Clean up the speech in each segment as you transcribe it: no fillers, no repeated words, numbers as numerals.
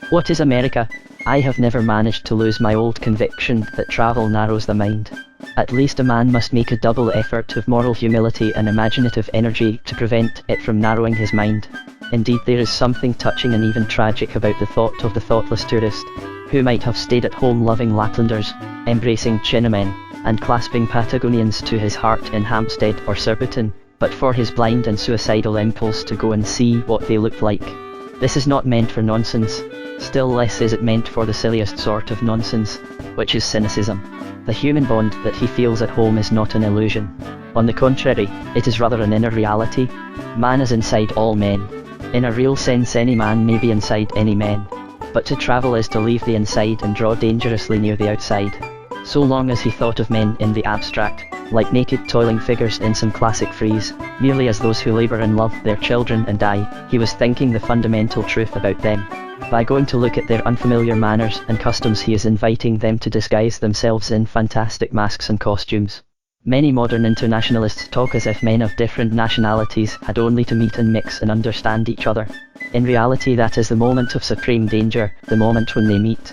What is America? I have never managed to lose my old conviction that travel narrows the mind. At least a man must make a double effort of moral humility and imaginative energy to prevent it from narrowing his mind. Indeed, there is something touching and even tragic about the thought of the thoughtless tourist, who might have stayed at home loving Laplanders, embracing Chinamen, and clasping Patagonians to his heart in Hampstead or Surbiton, but for his blind and suicidal impulse to go and see what they looked like. This is not meant for nonsense, still less is it meant for the silliest sort of nonsense, which is cynicism. The human bond that he feels at home is not an illusion. On the contrary, it is rather an inner reality. Man is inside all men. In a real sense, any man may be inside any man. But to travel is to leave the inside and draw dangerously near the outside. So long as he thought of men in the abstract, like naked toiling figures in some classic frieze, merely as those who labour and love their children and die, he was thinking the fundamental truth about them. By going to look at their unfamiliar manners and customs, he is inviting them to disguise themselves in fantastic masks and costumes. Many modern internationalists talk as if men of different nationalities had only to meet and mix and understand each other. In reality, that is the moment of supreme danger, the moment when they meet.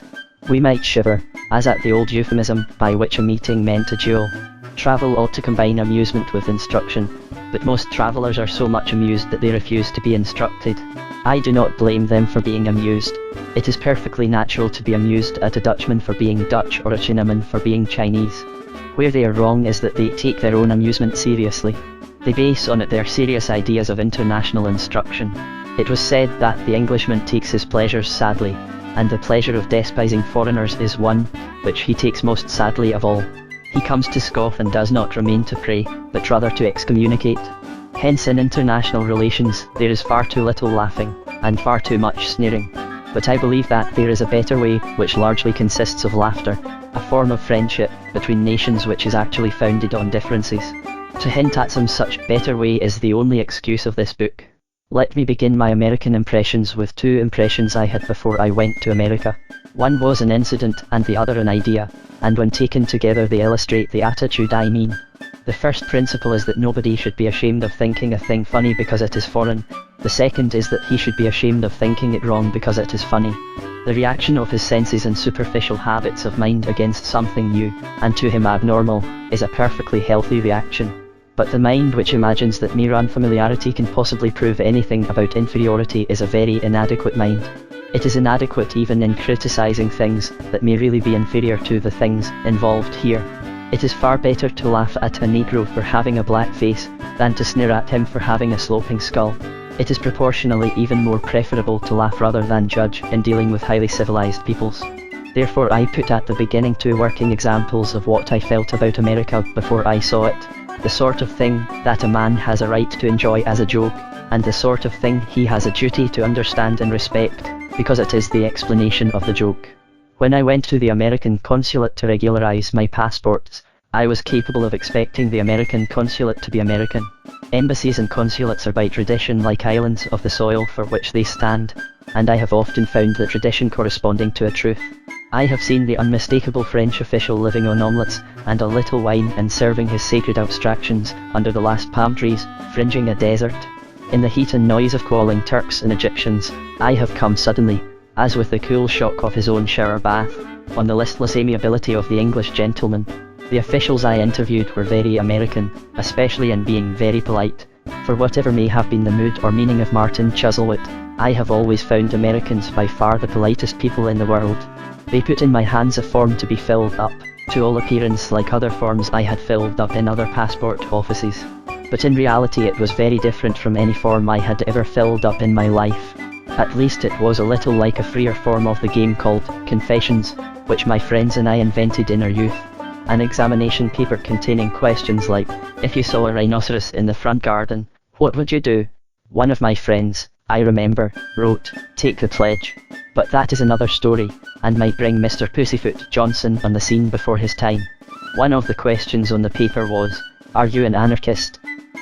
We might shiver, as at the old euphemism by which a meeting meant a duel. Travel ought to combine amusement with instruction, but most travellers are so much amused that they refuse to be instructed. I do not blame them for being amused. It is perfectly natural to be amused at a Dutchman for being Dutch or a Chinaman for being Chinese. Where they are wrong is that they take their own amusement seriously. They base on it their serious ideas of international instruction. It was said that the Englishman takes his pleasures sadly, and the pleasure of despising foreigners is one which he takes most sadly of all. He comes to scoff and does not remain to pray, but rather to excommunicate. Hence in international relations there is far too little laughing, and far too much sneering. But I believe that there is a better way, which largely consists of laughter, a form of friendship between nations which is actually founded on differences. To hint at some such better way is the only excuse of this book. Let me begin my American impressions with two impressions I had before I went to America. One was an incident and the other an idea, and when taken together they illustrate the attitude I mean. The first principle is that nobody should be ashamed of thinking a thing funny because it is foreign. The second is that he should be ashamed of thinking it wrong because it is funny. The reaction of his senses and superficial habits of mind against something new, and to him abnormal, is a perfectly healthy reaction. But the mind which imagines that mere unfamiliarity can possibly prove anything about inferiority is a very inadequate mind. It is inadequate even in criticizing things that may really be inferior to the things involved here. It is far better to laugh at a Negro for having a black face, than to sneer at him for having a sloping skull. It is proportionally even more preferable to laugh rather than judge in dealing with highly civilized peoples. Therefore I put at the beginning two working examples of what I felt about America before I saw it. The sort of thing that a man has a right to enjoy as a joke, and the sort of thing he has a duty to understand and respect, because it is the explanation of the joke. When I went to the American consulate to regularize my passports, I was capable of expecting the American consulate to be American. Embassies and consulates are by tradition like islands of the soil for which they stand, and I have often found the tradition corresponding to a truth. I have seen the unmistakable French official living on omelettes and a little wine and serving his sacred abstractions under the last palm trees, fringing a desert. In the heat and noise of quarreling Turks and Egyptians, I have come suddenly, as with the cool shock of his own shower bath, on the listless amiability of the English gentleman. The officials I interviewed were very American, especially in being very polite. For whatever may have been the mood or meaning of Martin Chuzzlewit, I have always found Americans by far the politest people in the world. They put in my hands a form to be filled up, to all appearance like other forms I had filled up in other passport offices. But in reality it was very different from any form I had ever filled up in my life. At least it was a little like a freer form of the game called Confessions, which my friends and I invented in our youth. An examination paper containing questions like, if you saw a rhinoceros in the front garden, what would you do? One of my friends, I remember, wrote, take the pledge. But that is another story, and might bring Mr. Pussyfoot Johnson on the scene before his time. One of the questions on the paper was, are you an anarchist?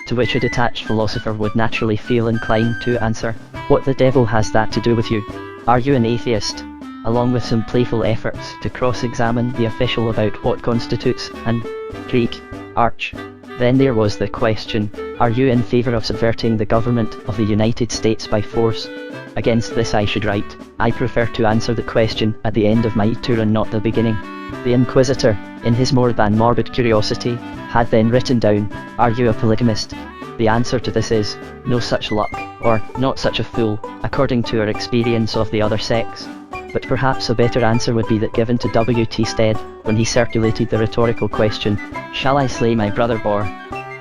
To which a detached philosopher would naturally feel inclined to answer, what the devil has that to do with you? Are you an atheist? Along with some playful efforts to cross-examine the official about what constitutes an Greek arch. Then there was the question, are you in favor of subverting the government of the United States by force? Against this I should write, I prefer to answer the question at the end of my tour and not the beginning. The Inquisitor, in his more than morbid curiosity, had then written down, "Are you a polygamist?" The answer to this is, no such luck, or not such a fool, according to our experience of the other sex. But perhaps a better answer would be that given to W.T. Stead, when he circulated the rhetorical question, "Shall I slay my brother Boar?"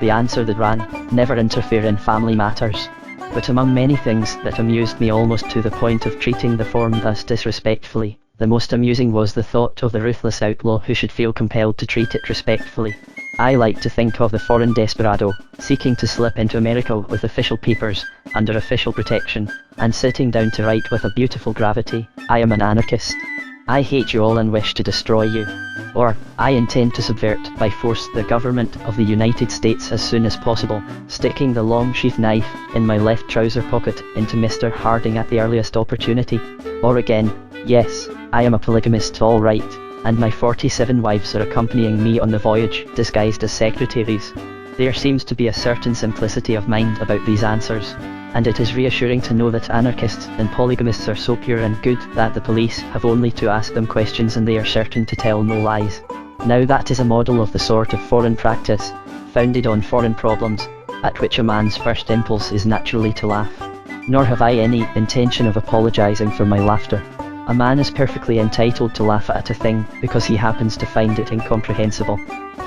The answer that ran, "Never interfere in family matters." But among many things that amused me almost to the point of treating the form thus disrespectfully, the most amusing was the thought of the ruthless outlaw who should feel compelled to treat it respectfully. I like to think of the foreign desperado, seeking to slip into America with official papers, under official protection, and sitting down to write with a beautiful gravity, "I am an anarchist. I hate you all and wish to destroy you." Or, "I intend to subvert by force the government of the United States as soon as possible, sticking the long sheath knife in my left trouser pocket into Mr. Harding at the earliest opportunity." Or again, "Yes, I am a polygamist all right, and my 47 wives are accompanying me on the voyage, disguised as secretaries." There seems to be a certain simplicity of mind about these answers, and it is reassuring to know that anarchists and polygamists are so pure and good that the police have only to ask them questions and they are certain to tell no lies. Now that is a model of the sort of foreign practice, founded on foreign problems, at which a man's first impulse is naturally to laugh. Nor have I any intention of apologizing for my laughter. A man is perfectly entitled to laugh at a thing because he happens to find it incomprehensible.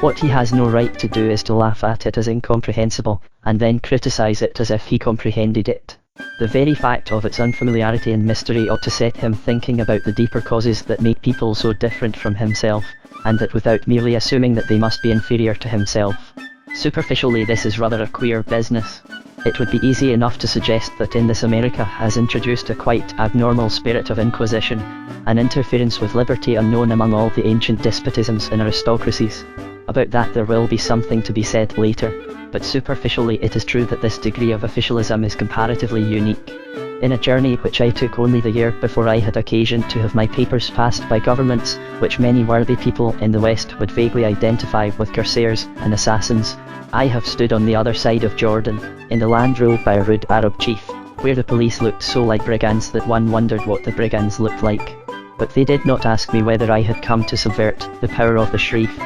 What he has no right to do is to laugh at it as incomprehensible, and then criticize it as if he comprehended it. The very fact of its unfamiliarity and mystery ought to set him thinking about the deeper causes that make people so different from himself, and that without merely assuming that they must be inferior to himself. Superficially, this is rather a queer business. It would be easy enough to suggest that in this America has introduced a quite abnormal spirit of inquisition, an interference with liberty unknown among all the ancient despotisms and aristocracies. About that there will be something to be said later, but superficially it is true that this degree of officialism is comparatively unique. In a journey which I took only the year before I had occasion to have my papers passed by governments, which many worthy people in the West would vaguely identify with corsairs and assassins, I have stood on the other side of Jordan, in the land ruled by a rude Arab chief, where the police looked so like brigands that one wondered what the brigands looked like. But they did not ask me whether I had come to subvert the power of the Sharif,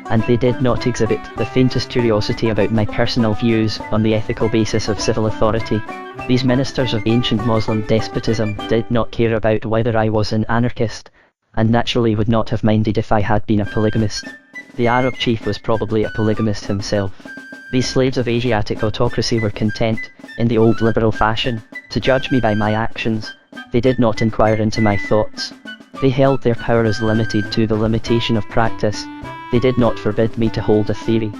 and they did not exhibit the faintest curiosity about my personal views on the ethical basis of civil authority. These ministers of ancient Muslim despotism did not care about whether I was an anarchist, and naturally would not have minded if I had been a polygamist. The Arab chief was probably a polygamist himself. These slaves of Asiatic autocracy were content, in the old liberal fashion, to judge me by my actions. They did not inquire into my thoughts. They held their power as limited to the limitation of practice. They did not forbid me to hold a theory.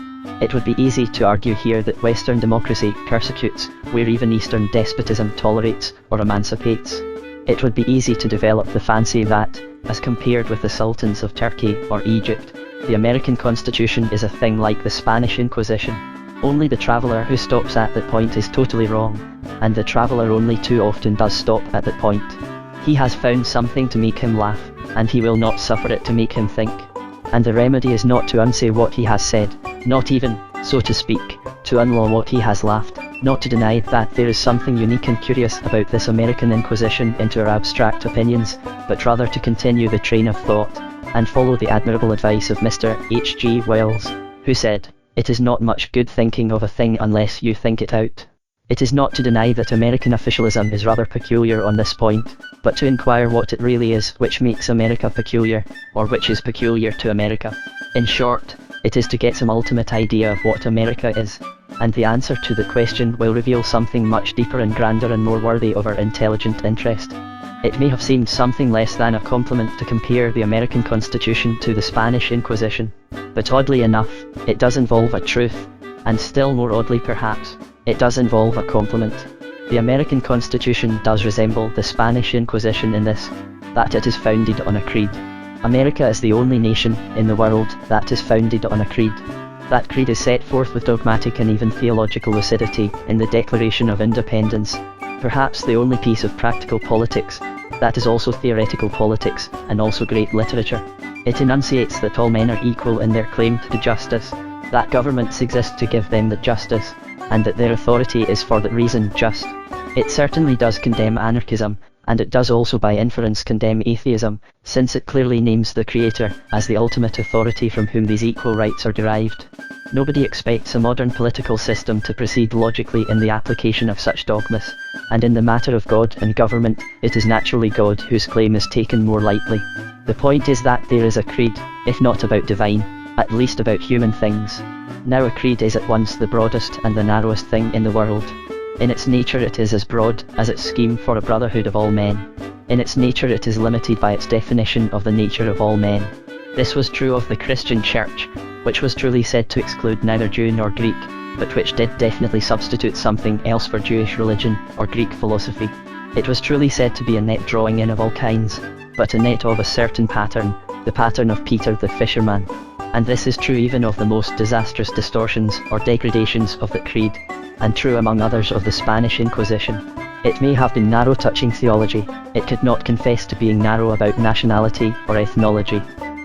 It would be easy to argue here that Western democracy persecutes, where even Eastern despotism tolerates or emancipates. It would be easy to develop the fancy that, as compared with the sultans of Turkey or Egypt, the American Constitution is a thing like the Spanish Inquisition. Only the traveller who stops at that point is totally wrong, and the traveller only too often does stop at that point. He has found something to make him laugh, and he will not suffer it to make him think. And the remedy is not to unsay what he has said, not even, so to speak, to unlaw what he has laughed, not to deny that there is something unique and curious about this American Inquisition into our abstract opinions, but rather to continue the train of thought, and follow the admirable advice of Mr. H.G. Wells, who said, "It is not much good thinking of a thing unless you think it out." It is not to deny that American officialism is rather peculiar on this point, but to inquire what it really is which makes America peculiar, or which is peculiar to America. In short, it is to get some ultimate idea of what America is, and the answer to the question will reveal something much deeper and grander and more worthy of our intelligent interest. It may have seemed something less than a compliment to compare the American Constitution to the Spanish Inquisition, but oddly enough, it does involve a truth, and still more oddly perhaps, it does involve a compliment. The American Constitution does resemble the Spanish Inquisition in this, that it is founded on a creed. America is the only nation in the world that is founded on a creed. That creed is set forth with dogmatic and even theological lucidity in the Declaration of Independence, perhaps the only piece of practical politics that is also theoretical politics and also great literature. It enunciates that all men are equal in their claim to justice, that governments exist to give them that justice, and that their authority is for that reason just. It certainly does condemn anarchism, and it does also by inference condemn atheism, since it clearly names the Creator as the ultimate authority from whom these equal rights are derived. Nobody expects a modern political system to proceed logically in the application of such dogmas, and in the matter of God and government, it is naturally God whose claim is taken more lightly. The point is that there is a creed, if not about divine, at least about human things. Now a creed is at once the broadest and the narrowest thing in the world. In its nature it is as broad as its scheme for a brotherhood of all men. In its nature it is limited by its definition of the nature of all men. This was true of the Christian Church, which was truly said to exclude neither Jew nor Greek, but which did definitely substitute something else for Jewish religion or Greek philosophy. It was truly said to be a net drawing in of all kinds, but a net of a certain pattern, the pattern of Peter the fisherman. And this is true even of the most disastrous distortions or degradations of the creed, and true among others of the Spanish Inquisition. It may have been narrow touching theology, it could not confess to being narrow about nationality or ethnology.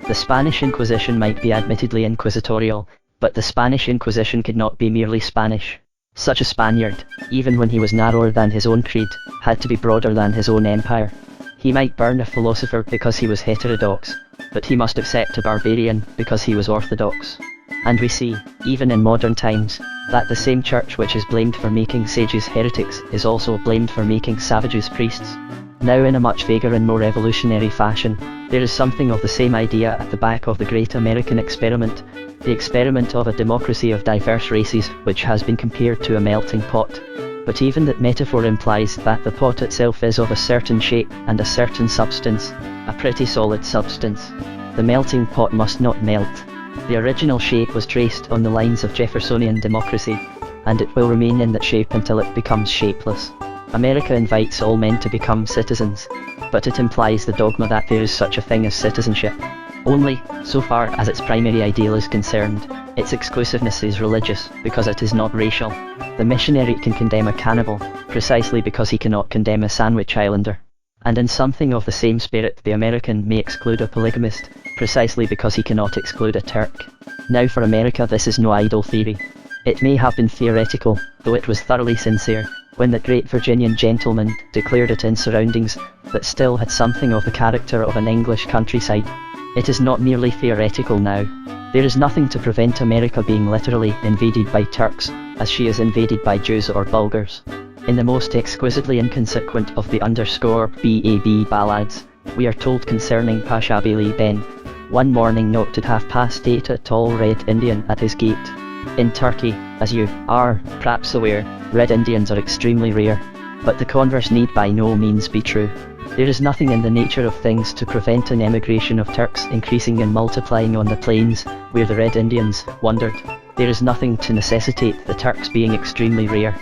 The Spanish Inquisition might be admittedly inquisitorial, but the Spanish Inquisition could not be merely Spanish. Such a Spaniard, even when he was narrower than his own creed, had to be broader than his own empire. He might burn a philosopher because he was heterodox, but he must accept a barbarian because he was orthodox. And we see, even in modern times, that the same church which is blamed for making sages heretics is also blamed for making savages priests. Now in a much vaguer and more revolutionary fashion, there is something of the same idea at the back of the great American experiment, the experiment of a democracy of diverse races which has been compared to a melting pot. But even that metaphor implies that the pot itself is of a certain shape and a certain substance, a pretty solid substance. The melting pot must not melt. The original shape was traced on the lines of Jeffersonian democracy, and it will remain in that shape until it becomes shapeless. America invites all men to become citizens, but it implies the dogma that there is such a thing as citizenship. Only, so far as its primary ideal is concerned, its exclusiveness is religious, because it is not racial. The missionary can condemn a cannibal, precisely because he cannot condemn a Sandwich Islander. And in something of the same spirit the American may exclude a polygamist, precisely because he cannot exclude a Turk. Now for America this is no idle theory. It may have been theoretical, though it was thoroughly sincere, when that great Virginian gentleman declared it in surroundings that still had something of the character of an English countryside. It is not merely theoretical now. There is nothing to prevent America being literally invaded by Turks, as she is invaded by Jews or Bulgars. In the most exquisitely inconsequent of the _BAB ballads, we are told concerning Pasha Bali Ben, one morning knocked at 8:30 a tall red Indian at his gate. In Turkey, as you are perhaps aware, red Indians are extremely rare, but the converse need by no means be true. There is nothing in the nature of things to prevent an emigration of Turks increasing and multiplying on the plains, where the red Indians wandered. There is nothing to necessitate the Turks being extremely rare.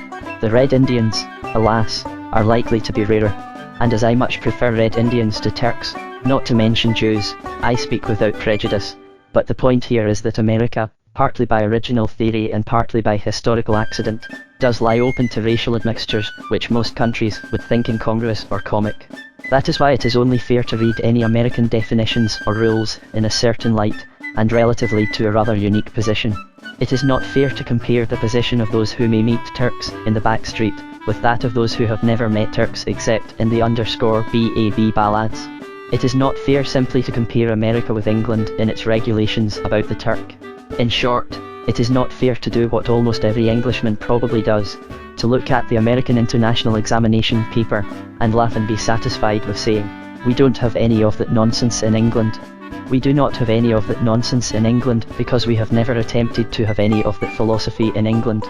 The red Indians, alas, are likely to be rarer, and as I much prefer red Indians to Turks, not to mention Jews, I speak without prejudice, but the point here is that America, partly by original theory and partly by historical accident, does lie open to racial admixtures which most countries would think incongruous or comic. That is why it is only fair to read any American definitions or rules in a certain light, and relatively to a rather unique position. It is not fair to compare the position of those who may meet Turks in the back street with that of those who have never met Turks except in the _BAB ballads. It is not fair simply to compare America with England in its regulations about the Turk. In short, it is not fair to do what almost every Englishman probably does, to look at the American International Examination paper and laugh and be satisfied with saying, "We don't have any of that nonsense in England." We do not have any of that nonsense in England because we have never attempted to have any of that philosophy in England.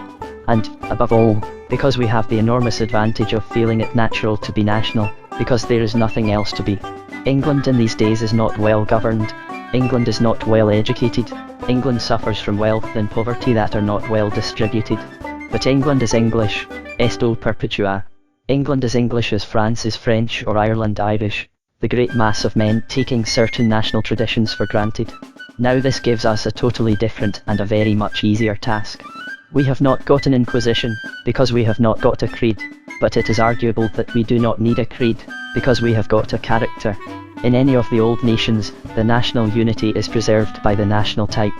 And, above all, because we have the enormous advantage of feeling it natural to be national, because there is nothing else to be. England in these days is not well governed, England is not well educated, England suffers from wealth and poverty that are not well distributed. But England is English, esto perpetua. England is English as France is French or Ireland Irish, the great mass of men taking certain national traditions for granted. Now this gives us a totally different and a very much easier task. We have not got an inquisition, because we have not got a creed, but it is arguable that we do not need a creed, because we have got a character. In any of the old nations, the national unity is preserved by the national type.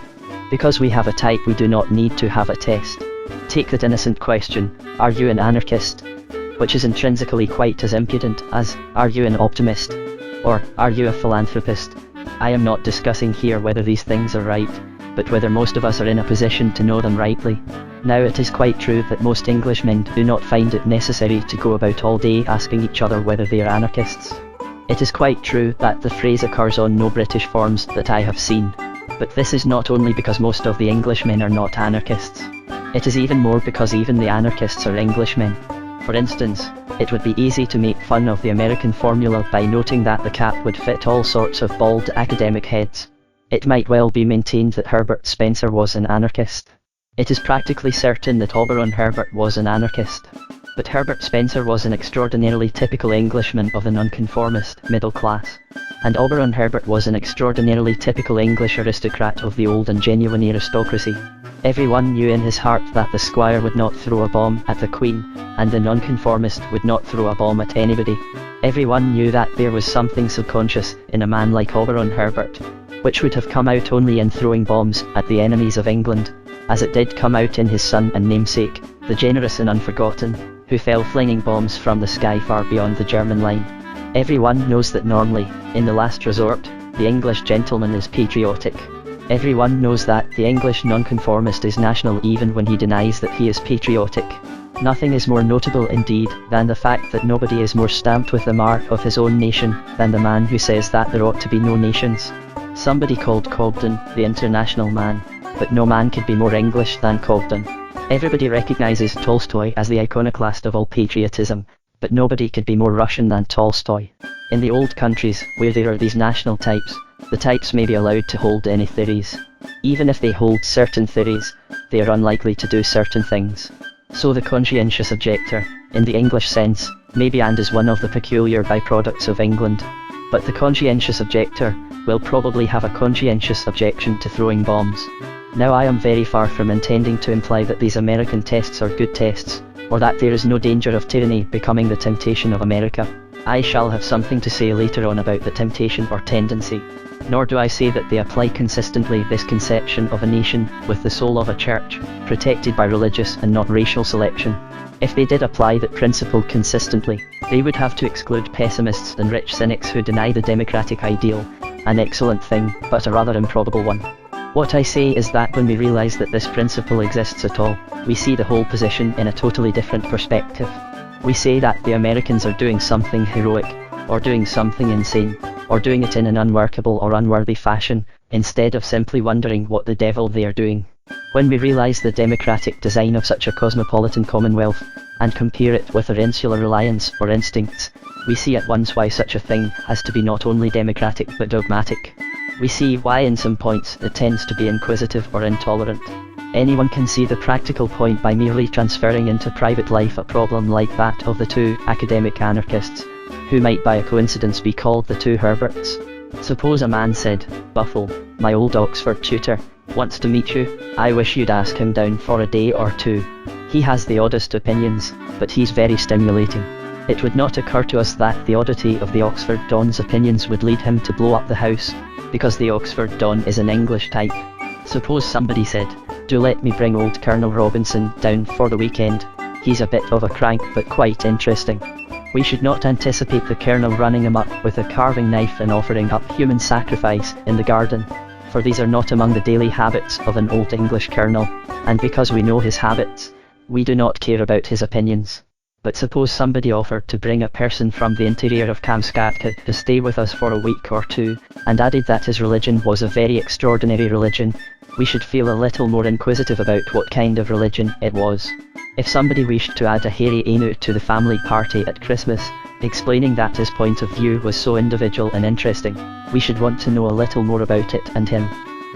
Because we have a type we do not need to have a test. Take that innocent question, are you an anarchist? which is intrinsically quite as impudent as, "Are you an optimist?" or "Are you a philanthropist?" I am not discussing here whether these things are right, but whether most of us are in a position to know them rightly. Now it is quite true that most Englishmen do not find it necessary to go about all day asking each other whether they are anarchists. It is quite true that the phrase occurs on no British forms that I have seen. But this is not only because most of the Englishmen are not anarchists. It is even more because even the anarchists are Englishmen. For instance, it would be easy to make fun of the American formula by noting that the cap would fit all sorts of bald academic heads. It might well be maintained that Herbert Spencer was an anarchist. It is practically certain that Auberon Herbert was an anarchist. But Herbert Spencer was an extraordinarily typical Englishman of the nonconformist middle class. And Auberon Herbert was an extraordinarily typical English aristocrat of the old and genuine aristocracy. Everyone knew in his heart that the squire would not throw a bomb at the Queen, and the nonconformist would not throw a bomb at anybody. Everyone knew that there was something subconscious in a man like Auberon Herbert, which would have come out only in throwing bombs at the enemies of England, as it did come out in his son and namesake, the generous and unforgotten, who fell flinging bombs from the sky far beyond the German line. Everyone knows that normally, in the last resort, the English gentleman is patriotic. Everyone knows that the English nonconformist is national even when he denies that he is patriotic. Nothing is more notable indeed than the fact that nobody is more stamped with the mark of his own nation than the man who says that there ought to be no nations. Somebody called Cobden the international man, but no man could be more English than Cobden. Everybody recognizes Tolstoy as the iconoclast of all patriotism, but nobody could be more Russian than Tolstoy. In the old countries, where there are these national types, the types may be allowed to hold any theories. Even if they hold certain theories, they are unlikely to do certain things. So the conscientious objector, in the English sense, may be and is one of the peculiar byproducts of England. But the conscientious objector will probably have a conscientious objection to throwing bombs. Now I am very far from intending to imply that these American tests are good tests, or that there is no danger of tyranny becoming the temptation of America. I shall have something to say later on about the temptation or tendency. Nor do I say that they apply consistently this conception of a nation with the soul of a church, protected by religious and not racial selection. If they did apply that principle consistently, they would have to exclude pessimists and rich cynics who deny the democratic ideal, an excellent thing, but a rather improbable one. What I say is that when we realize that this principle exists at all, we see the whole position in a totally different perspective. We say that the Americans are doing something heroic, or doing something insane, or doing it in an unworkable or unworthy fashion, instead of simply wondering what the devil they are doing. When we realize the democratic design of such a cosmopolitan commonwealth, and compare it with their insular reliance or instincts, we see at once why such a thing has to be not only democratic but dogmatic. We see why in some points it tends to be inquisitive or intolerant. Anyone can see the practical point by merely transferring into private life a problem like that of the two academic anarchists, who might by a coincidence be called the two Herberts. Suppose a man said, "Buffle, my old Oxford tutor, wants to meet you. I wish you'd ask him down for a day or two. He has the oddest opinions, but he's very stimulating." It would not occur to us that the oddity of the Oxford Don's opinions would lead him to blow up the house, because the Oxford Don is an English type. Suppose somebody said, "Do let me bring old Colonel Robinson down for the weekend. He's a bit of a crank but quite interesting." We should not anticipate the Colonel running amok with a carving knife and offering up human sacrifice in the garden, for these are not among the daily habits of an old English colonel, and because we know his habits, we do not care about his opinions. But suppose somebody offered to bring a person from the interior of Kamskatka to stay with us for a week or two, and added that his religion was a very extraordinary religion, we should feel a little more inquisitive about what kind of religion it was. If somebody wished to add a hairy Ainu to the family party at Christmas, explaining that his point of view was so individual and interesting, we should want to know a little more about it and him.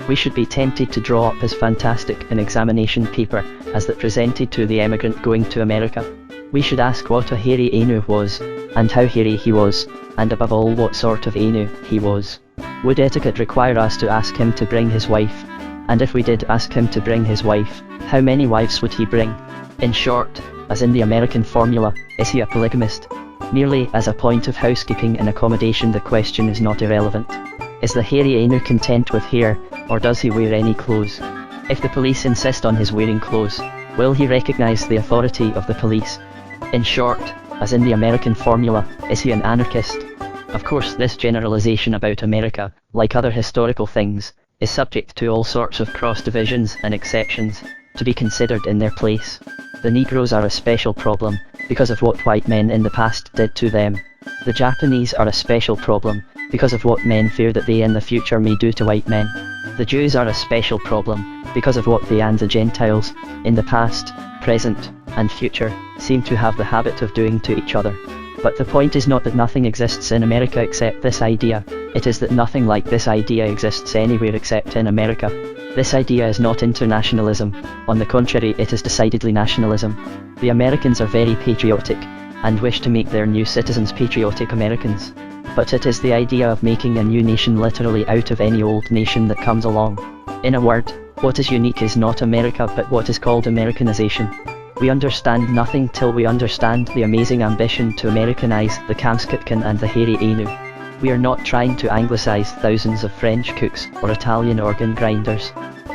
We should be tempted to draw up as fantastic an examination paper as that presented to the emigrant going to America. We should ask what a hairy Ainu was, and how hairy he was, and above all what sort of Ainu he was. Would etiquette require us to ask him to bring his wife? And if we did ask him to bring his wife, how many wives would he bring? In short, as in the American formula, is he a polygamist? Merely as a point of housekeeping and accommodation the question is not irrelevant. Is the hairy Ainu content with hair, or does he wear any clothes? If the police insist on his wearing clothes, will he recognize the authority of the police? In short, as in the American formula, is he an anarchist? Of course, this generalization about America, like other historical things, is subject to all sorts of cross-divisions and exceptions, to be considered in their place. The Negroes are a special problem, because of what white men in the past did to them. The Japanese are a special problem, because of what men fear that they in the future may do to white men. The Jews are a special problem, because of what they and the Gentiles, in the past, present, and future, seem to have the habit of doing to each other. But the point is not that nothing exists in America except this idea, it is that nothing like this idea exists anywhere except in America. This idea is not internationalism, on the contrary it is decidedly nationalism. The Americans are very patriotic, and wish to make their new citizens patriotic Americans. But it is the idea of making a new nation literally out of any old nation that comes along. In a word, what is unique is not America but what is called Americanization. We understand nothing till we understand the amazing ambition to Americanize the Kamskatkan and the Hairy Ainu. We are not trying to anglicize thousands of French cooks or Italian organ grinders.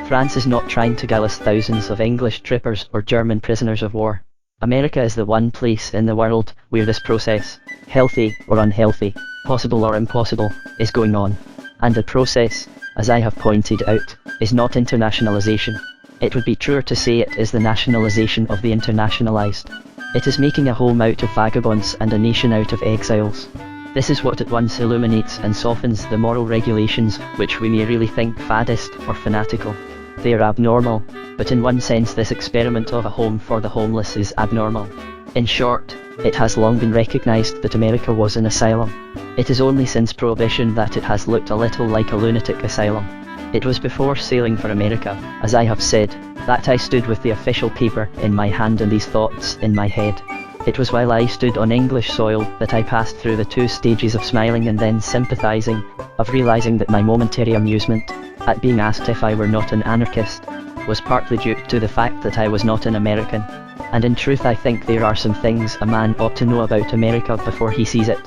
France is not trying to gallus thousands of English trippers or German prisoners of war. America is the one place in the world where this process, healthy or unhealthy, possible or impossible, is going on. And the process, as I have pointed out, is not internationalization. It would be truer to say it is the nationalization of the internationalized. It is making a home out of vagabonds and a nation out of exiles. This is what at once illuminates and softens the moral regulations which we may really think faddist or fanatical. They are abnormal, but in one sense this experiment of a home for the homeless is abnormal. In short, it has long been recognized that America was an asylum. It is only since Prohibition that it has looked a little like a lunatic asylum. It was before sailing for America, as I have said, that I stood with the official paper in my hand and these thoughts in my head. It was while I stood on English soil that I passed through the two stages of smiling and then sympathizing, of realizing that my momentary amusement, at being asked if I were not an anarchist, was partly due to the fact that I was not an American. And in truth I think there are some things a man ought to know about America before he sees it.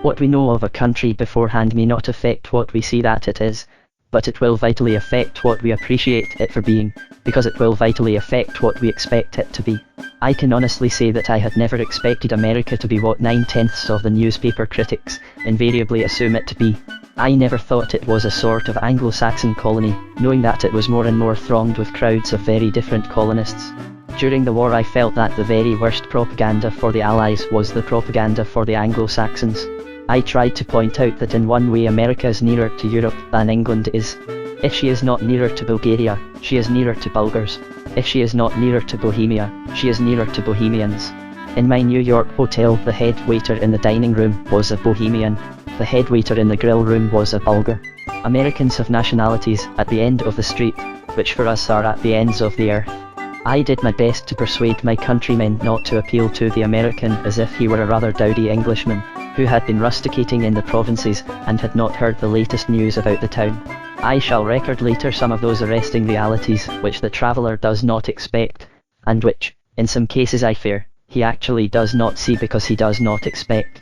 What we know of a country beforehand may not affect what we see that it is, but it will vitally affect what we appreciate it for being, because it will vitally affect what we expect it to be. I can honestly say that I had never expected America to be what 9/10 of the newspaper critics invariably assume it to be. I never thought it was a sort of Anglo-Saxon colony, knowing that it was more and more thronged with crowds of very different colonists. During the war I felt that the very worst propaganda for the Allies was the propaganda for the Anglo-Saxons. I tried to point out that in one way America is nearer to Europe than England is. If she is not nearer to Bulgaria, she is nearer to Bulgars. If she is not nearer to Bohemia, she is nearer to Bohemians. In my New York hotel the head waiter in the dining room was a Bohemian. The head waiter in the grill room was a Bulgar. Americans have nationalities at the end of the street, which for us are at the ends of the earth. I did my best to persuade my countrymen not to appeal to the American as if he were a rather dowdy Englishman, who had been rusticating in the provinces and had not heard the latest news about the town. I shall record later some of those arresting realities which the traveller does not expect, and which, in some cases I fear, he actually does not see because he does not expect.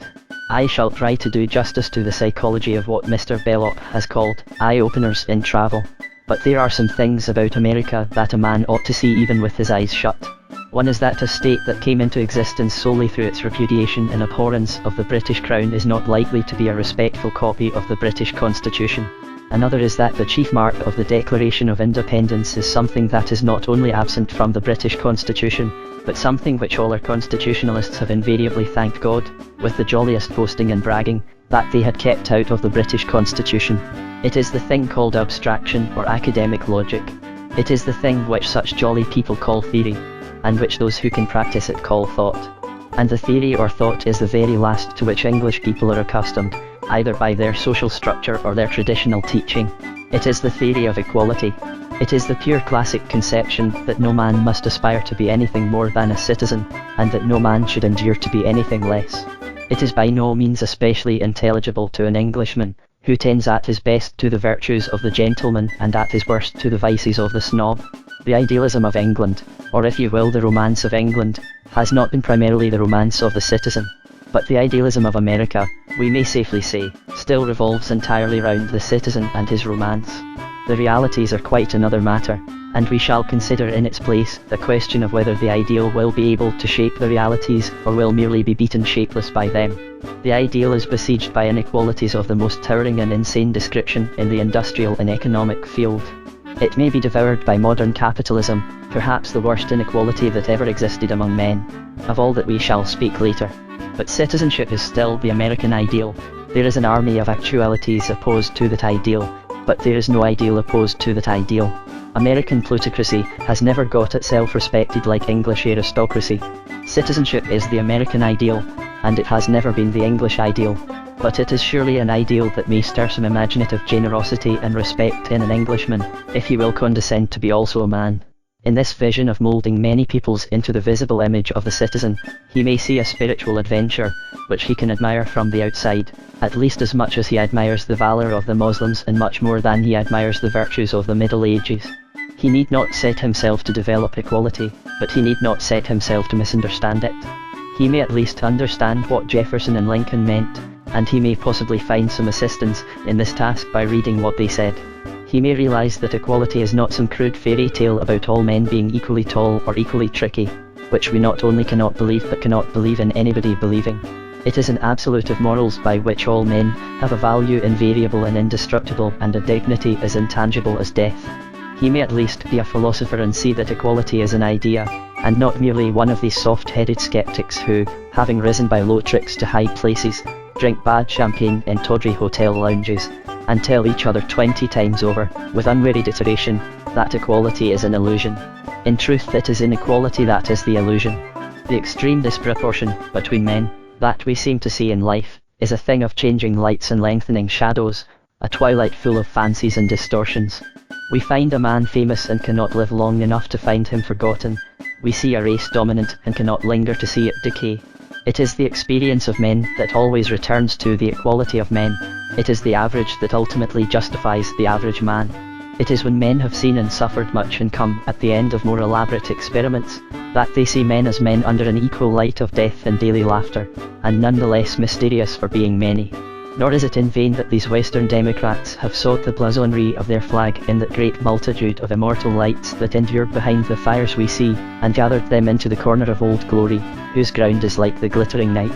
I shall try to do justice to the psychology of what Mr. Belloc has called eye-openers in travel. But there are some things about America that a man ought to see even with his eyes shut. One is that a state that came into existence solely through its repudiation and abhorrence of the British Crown is not likely to be a respectful copy of the British Constitution. Another is that the chief mark of the Declaration of Independence is something that is not only absent from the British Constitution, but something which all our constitutionalists have invariably thanked God, with the jolliest boasting and bragging, that they had kept out of the British Constitution. It is the thing called abstraction or academic logic. It is the thing which such jolly people call theory, and which those who can practice it call thought. And the theory or thought is the very last to which English people are accustomed, either by their social structure or their traditional teaching. It is the theory of equality. It is the pure classic conception that no man must aspire to be anything more than a citizen, and that no man should endure to be anything less. It is by no means especially intelligible to an Englishman, who tends at his best to the virtues of the gentleman and at his worst to the vices of the snob. The idealism of England, or if you will the romance of England, has not been primarily the romance of the citizen. But the idealism of America, we may safely say, still revolves entirely round the citizen and his romance. The realities are quite another matter, and we shall consider in its place the question of whether the ideal will be able to shape the realities or will merely be beaten shapeless by them. The ideal is besieged by inequalities of the most towering and insane description in the industrial and economic field. It may be devoured by modern capitalism, perhaps the worst inequality that ever existed among men. Of all that we shall speak later. But citizenship is still the American ideal. There is an army of actualities opposed to that ideal, but there is no ideal opposed to that ideal. American plutocracy has never got itself respected like English aristocracy. Citizenship is the American ideal, and it has never been the English ideal. But it is surely an ideal that may stir some imaginative generosity and respect in an Englishman, if he will condescend to be also a man. In this vision of moulding many peoples into the visible image of the citizen, he may see a spiritual adventure, which he can admire from the outside, at least as much as he admires the valor of the Muslims and much more than he admires the virtues of the Middle Ages. He need not set himself to develop equality, but he need not set himself to misunderstand it. He may at least understand what Jefferson and Lincoln meant, and he may possibly find some assistance in this task by reading what they said. He may realize that equality is not some crude fairy tale about all men being equally tall or equally tricky, which we not only cannot believe but cannot believe in anybody believing. It is an absolute of morals by which all men have a value invariable and indestructible and a dignity as intangible as death. He may at least be a philosopher and see that equality is an idea, and not merely one of these soft-headed skeptics who, having risen by low tricks to high places, drink bad champagne in tawdry hotel lounges, and tell each other 20 times over, with unwearied iteration, that equality is an illusion. In truth it is inequality that is the illusion. The extreme disproportion between men, that we seem to see in life, is a thing of changing lights and lengthening shadows, a twilight full of fancies and distortions. We find a man famous and cannot live long enough to find him forgotten. We see a race dominant and cannot linger to see it decay. It is the experience of men that always returns to the equality of men. It is the average that ultimately justifies the average man. It is when men have seen and suffered much and come at the end of more elaborate experiments, that they see men as men under an equal light of death and daily laughter, and none the less mysterious for being many. Nor is it in vain that these Western Democrats have sought the blasonry of their flag in that great multitude of immortal lights that endure behind the fires we see, and gathered them into the corner of Old Glory, whose ground is like the glittering night.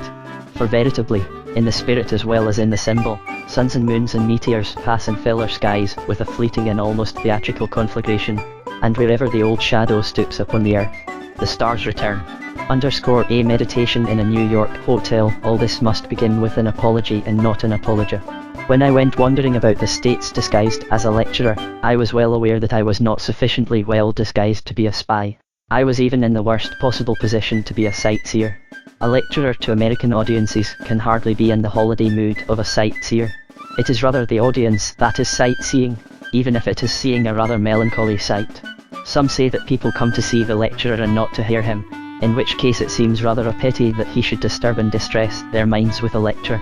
For veritably, in the spirit as well as in the symbol, suns and moons and meteors pass and fill our skies with a fleeting and almost theatrical conflagration, and wherever the old shadow stoops upon the earth, the stars return. _A meditation in a New York hotel. All this must begin with an apology and not an apologia. When I went wandering about the States disguised as a lecturer, I was well aware that I was not sufficiently well disguised to be a spy. I was even in the worst possible position to be a sightseer. A lecturer to American audiences can hardly be in the holiday mood of a sightseer. It is rather the audience that is sightseeing, even if it is seeing a rather melancholy sight. Some say that people come to see the lecturer and not to hear him, in which case it seems rather a pity that he should disturb and distress their minds with a lecture.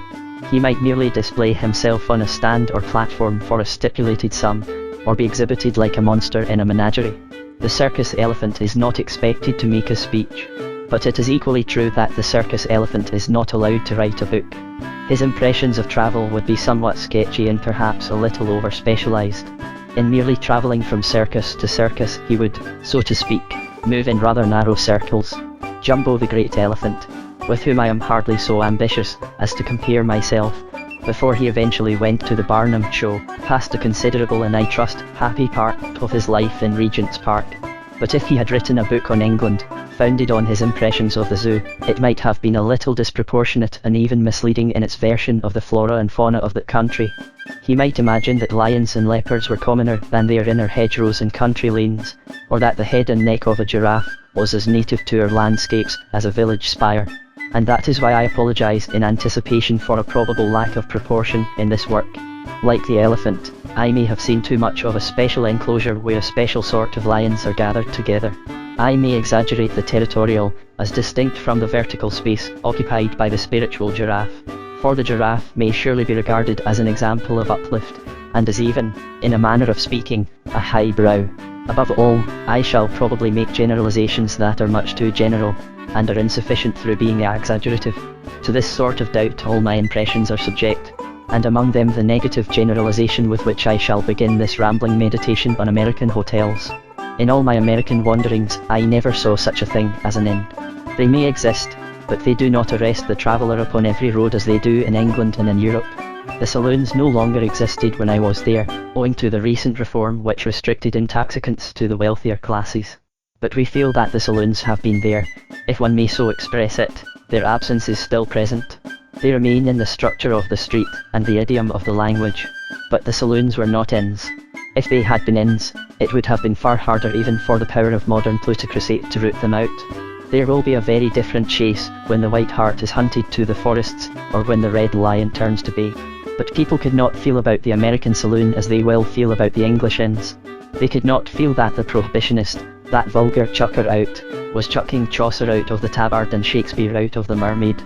He might merely display himself on a stand or platform for a stipulated sum, or be exhibited like a monster in a menagerie. The circus elephant is not expected to make a speech, but it is equally true that the circus elephant is not allowed to write a book. His impressions of travel would be somewhat sketchy and perhaps a little over-specialized. In merely traveling from circus to circus he would, so to speak, move in rather narrow circles. Jumbo the great elephant, with whom I am hardly so ambitious as to compare myself, before he eventually went to the Barnum show, passed a considerable and I trust happy part of his life in Regent's Park. But if he had written a book on England, founded on his impressions of the zoo, it might have been a little disproportionate and even misleading in its version of the flora and fauna of that country. He might imagine that lions and leopards were commoner than they are in our hedgerows and country lanes, or that the head and neck of a giraffe was as native to our landscapes as a village spire. And that is why I apologise in anticipation for a probable lack of proportion in this work. Like the elephant, I may have seen too much of a special enclosure where a special sort of lions are gathered together. I may exaggerate the territorial, as distinct from the vertical space occupied by the spiritual giraffe, for the giraffe may surely be regarded as an example of uplift, and is even, in a manner of speaking, a highbrow. Above all, I shall probably make generalizations that are much too general, and are insufficient through being exaggerative. To this sort of doubt all my impressions are subject, and among them the negative generalization with which I shall begin this rambling meditation on American hotels. In all my American wanderings, I never saw such a thing as an inn. They may exist, but they do not arrest the traveller upon every road as they do in England and in Europe. The saloons no longer existed when I was there, owing to the recent reform which restricted intoxicants to the wealthier classes. But we feel that the saloons have been there, if one may so express it. Their absence is still present. They remain in the structure of the street and the idiom of the language. But the saloons were not inns. If they had been inns, it would have been far harder even for the power of modern plutocracy to root them out. There will be a very different chase when the white hart is hunted to the forests, or when the red lion turns to bay. But people could not feel about the American saloon as they will feel about the English inns. They could not feel that the prohibitionist, that vulgar chucker out, was chucking Chaucer out of the Tabard and Shakespeare out of the Mermaid.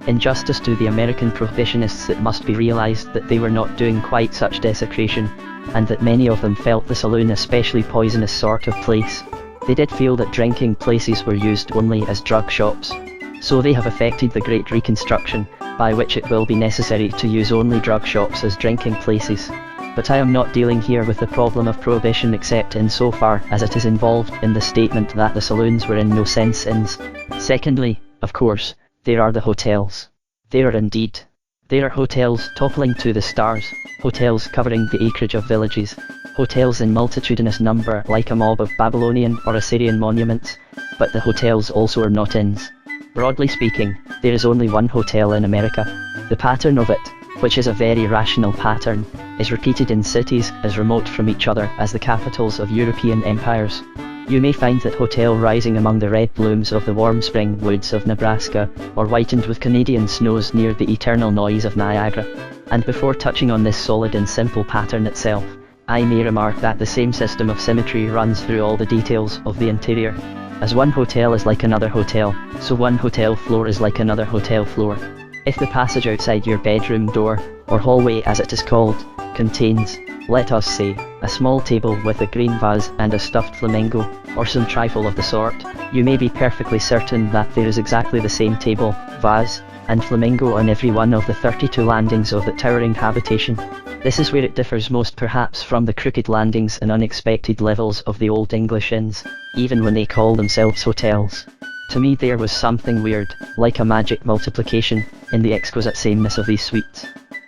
In justice to the American prohibitionists, it must be realised that they were not doing quite such desecration, and that many of them felt the saloon a specially poisonous sort of place. They did feel that drinking places were used only as drug shops. So they have effected the Great Reconstruction, by which it will be necessary to use only drug shops as drinking places. But I am not dealing here with the problem of prohibition except in so far as it is involved in the statement that the saloons were in no sense inns. Secondly, of course, there are the hotels. There are indeed. There are hotels toppling to the stars, hotels covering the acreage of villages, hotels in multitudinous number like a mob of Babylonian or Assyrian monuments, but the hotels also are not inns. Broadly speaking, there is only one hotel in America. The pattern of it, which is a very rational pattern, is repeated in cities as remote from each other as the capitals of European empires. You may find that hotel rising among the red blooms of the warm spring woods of Nebraska, or whitened with Canadian snows near the eternal noise of Niagara. And before touching on this solid and simple pattern itself, I may remark that the same system of symmetry runs through all the details of the interior. As one hotel is like another hotel, so one hotel floor is like another hotel floor. If the passage outside your bedroom door, or hallway as it is called, contains, let us say, a small table with a green vase and a stuffed flamingo, or some trifle of the sort, you may be perfectly certain that there is exactly the same table, vase, and flamingo on every one of the 32 landings of the towering habitation. This is where it differs most perhaps from the crooked landings and unexpected levels of the old English inns, even when they call themselves hotels. To me there was something weird, like a magic multiplication, in the exquisite sameness of these suites.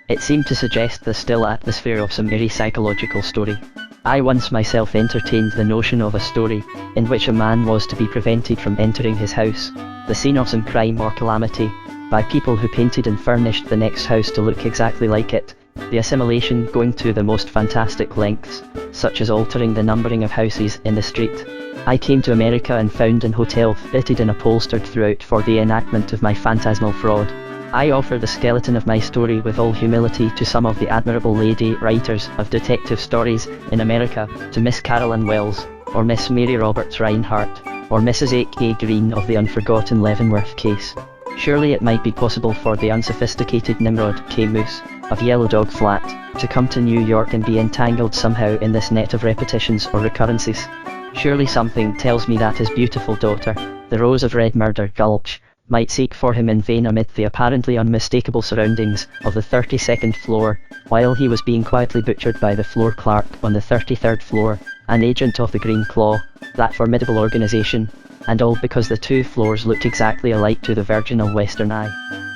It seemed to suggest the still atmosphere of some eerie psychological story. I once myself entertained the notion of a story, in which a man was to be prevented from entering his house, the scene of some crime or calamity, by people who painted and furnished the next house to look exactly like it, the assimilation going to the most fantastic lengths, such as altering the numbering of houses in the street. I came to America and found an hotel fitted and upholstered throughout for the enactment of my phantasmal fraud. I offer the skeleton of my story with all humility to some of the admirable lady writers of detective stories in America, to Miss Carolyn Wells, or Miss Mary Roberts Reinhardt, or Mrs. A.K. Green of the unforgotten Leavenworth case. Surely it might be possible for the unsophisticated Nimrod K. Moose, of Yellow Dog Flat, to come to New York and be entangled somehow in this net of repetitions or recurrences. Surely something tells me that his beautiful daughter, the Rose of Red Murder Gulch, might seek for him in vain amid the apparently unmistakable surroundings of the 32nd floor, while he was being quietly butchered by the floor clerk on the 33rd floor, an agent of the Green Claw, that formidable organisation, and all because the two floors looked exactly alike to the virginal western eye.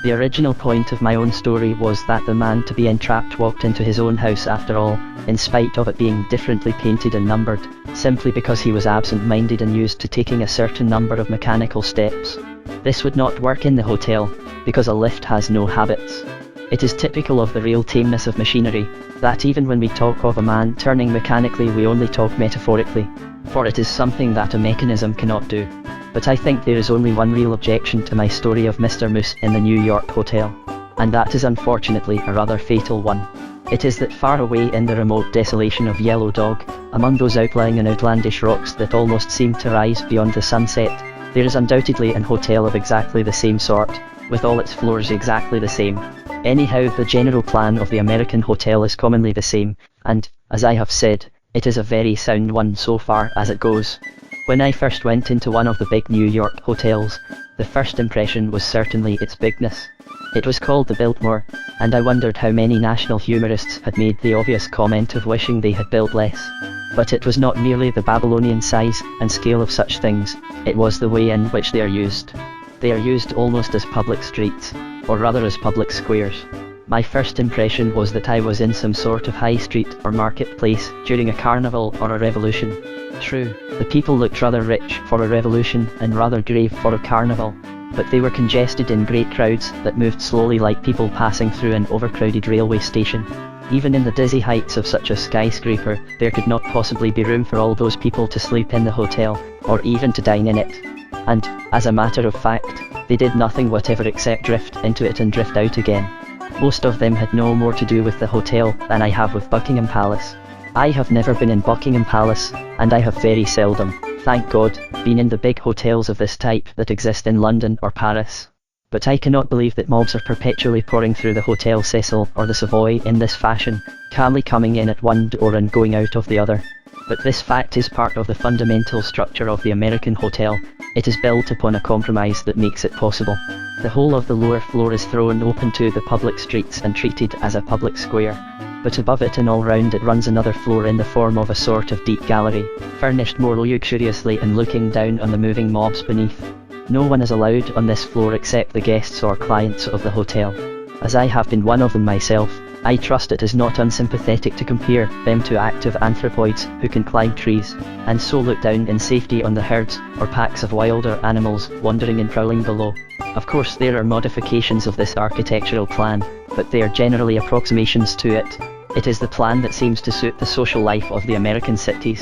The original point of my own story was that the man to be entrapped walked into his own house after all, in spite of it being differently painted and numbered, simply because he was absent-minded and used to taking a certain number of mechanical steps. This would not work in the hotel, because a lift has no habits. It is typical of the real tameness of machinery, that even when we talk of a man turning mechanically we only talk metaphorically, for it is something that a mechanism cannot do. But I think there is only one real objection to my story of Mr. Moose in the New York hotel, and that is unfortunately a rather fatal one. It is that far away in the remote desolation of Yellow Dog, among those outlying and outlandish rocks that almost seem to rise beyond the sunset, there is undoubtedly an hotel of exactly the same sort, with all its floors exactly the same. Anyhow, the general plan of the American hotel is commonly the same, and, as I have said, it is a very sound one so far as it goes. When I first went into one of the big New York hotels, the first impression was certainly its bigness. It was called the Biltmore, and I wondered how many national humorists had made the obvious comment of wishing they had built less. But it was not merely the Babylonian size and scale of such things, it was the way in which they are used. They are used almost as public streets, or rather as public squares. My first impression was that I was in some sort of high street or marketplace during a carnival or a revolution. True, the people looked rather rich for a revolution and rather grave for a carnival, but they were congested in great crowds that moved slowly like people passing through an overcrowded railway station. Even in the dizzy heights of such a skyscraper, there could not possibly be room for all those people to sleep in the hotel, or even to dine in it. And, as a matter of fact, they did nothing whatever except drift into it and drift out again. Most of them had no more to do with the hotel than I have with Buckingham Palace. I have never been in Buckingham Palace, and I have very seldom, thank God, been in the big hotels of this type that exist in London or Paris. But I cannot believe that mobs are perpetually pouring through the Hotel Cecil or the Savoy in this fashion, calmly coming in at one door and going out of the other. But this fact is part of the fundamental structure of the American hotel. It is built upon a compromise that makes it possible. The whole of the lower floor is thrown open to the public streets and treated as a public square. But above it and all round it runs another floor in the form of a sort of deep gallery, furnished more luxuriously and looking down on the moving mobs beneath. No one is allowed on this floor except the guests or clients of the hotel. As I have been one of them myself, I trust it is not unsympathetic to compare them to active anthropoids who can climb trees, and so look down in safety on the herds or packs of wilder animals wandering and prowling below. Of course there are modifications of this architectural plan, but they are generally approximations to it. It is the plan that seems to suit the social life of the American cities.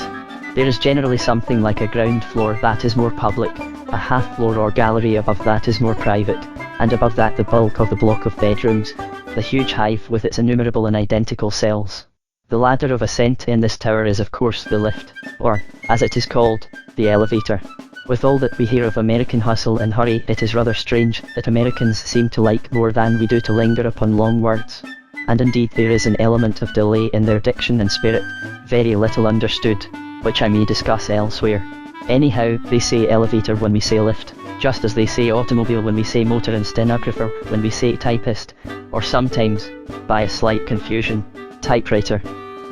There is generally something like a ground floor that is more public, a half floor or gallery above that is more private, and above that the bulk of the block of bedrooms, the huge hive with its innumerable and identical cells. The ladder of ascent in this tower is of course the lift, or, as it is called, the elevator. With all that we hear of American hustle and hurry, it is rather strange that Americans seem to like more than we do to linger upon long words. And indeed there is an element of delay in their diction and spirit, very little understood, which I may discuss elsewhere. Anyhow, they say elevator when we say lift, just as they say automobile when we say motor and stenographer when we say typist, or sometimes, by a slight confusion, typewriter.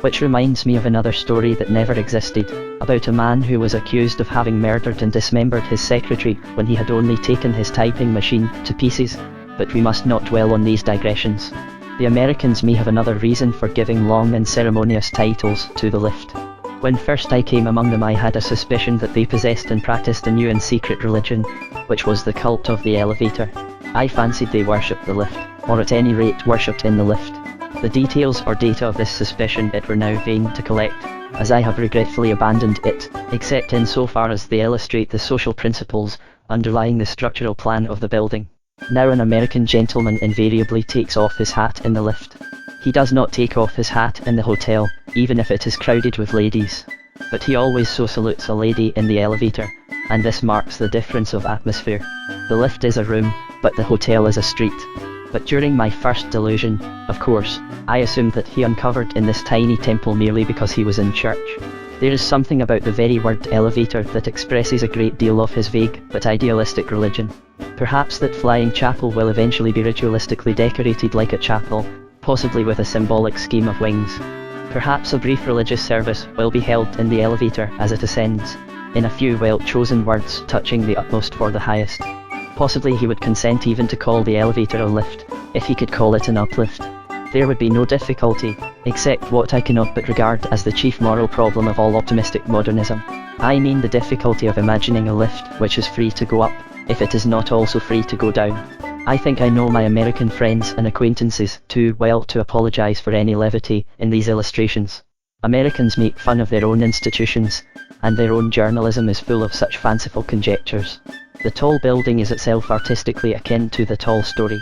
Which reminds me of another story that never existed, about a man who was accused of having murdered and dismembered his secretary when he had only taken his typing machine to pieces, but we must not dwell on these digressions. The Americans may have another reason for giving long and ceremonious titles to the lift. When first I came among them I had a suspicion that they possessed and practiced a new and secret religion, which was the cult of the elevator. I fancied they worshipped the lift, or at any rate worshipped in the lift. The details or data of this suspicion it were now vain to collect, as I have regretfully abandoned it, except in so far as they illustrate the social principles underlying the structural plan of the building. Now an American gentleman invariably takes off his hat in the lift. He does not take off his hat in the hotel, even if it is crowded with ladies. But he always so salutes a lady in the elevator, and this marks the difference of atmosphere. The lift is a room, but the hotel is a street. But during my first delusion, of course, I assumed that he uncovered in this tiny temple merely because he was in church. There is something about the very word elevator that expresses a great deal of his vague but idealistic religion. Perhaps that Flying Chapel will eventually be ritualistically decorated like a chapel, possibly with a symbolic scheme of wings. Perhaps a brief religious service will be held in the elevator as it ascends, in a few well-chosen words touching the utmost for the highest. Possibly he would consent even to call the elevator a lift, if he could call it an uplift. There would be no difficulty, except what I cannot but regard as the chief moral problem of all optimistic modernism. I mean the difficulty of imagining a lift which is free to go up, if it is not also free to go down. I think I know my American friends and acquaintances too well to apologize for any levity in these illustrations. Americans make fun of their own institutions, and their own journalism is full of such fanciful conjectures. The tall building is itself artistically akin to the tall story.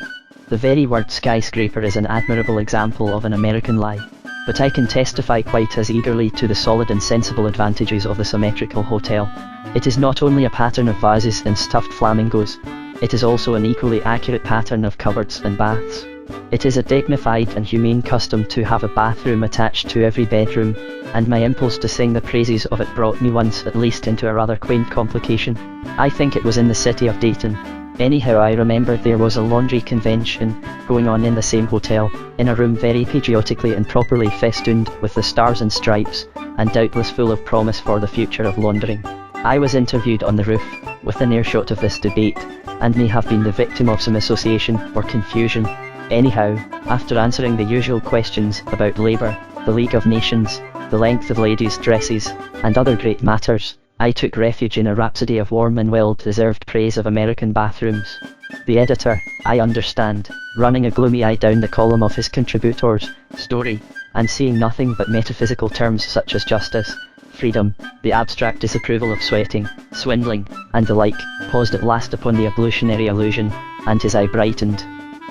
The very word skyscraper is an admirable example of an American lie. But I can testify quite as eagerly to the solid and sensible advantages of the symmetrical hotel. It is not only a pattern of vases and stuffed flamingos, it is also an equally accurate pattern of cupboards and baths. It is a dignified and humane custom to have a bathroom attached to every bedroom, and my impulse to sing the praises of it brought me once at least into a rather quaint complication. I think it was in the city of Dayton, Anyhow, I remembered there was a laundry convention going on in the same hotel, in a room very patriotically and properly festooned with the stars and stripes, and doubtless full of promise for the future of laundering. I was interviewed on the roof, within earshot of this debate, and may have been the victim of some association or confusion. Anyhow, after answering the usual questions about labour, the League of Nations, the length of ladies' dresses, and other great matters, I took refuge in a rhapsody of warm and well-deserved praise of American bathrooms. The editor, I understand, running a gloomy eye down the column of his contributor's story, and seeing nothing but metaphysical terms such as justice, freedom, the abstract disapproval of sweating, swindling, and the like, paused at last upon the ablutionary allusion, and his eye brightened.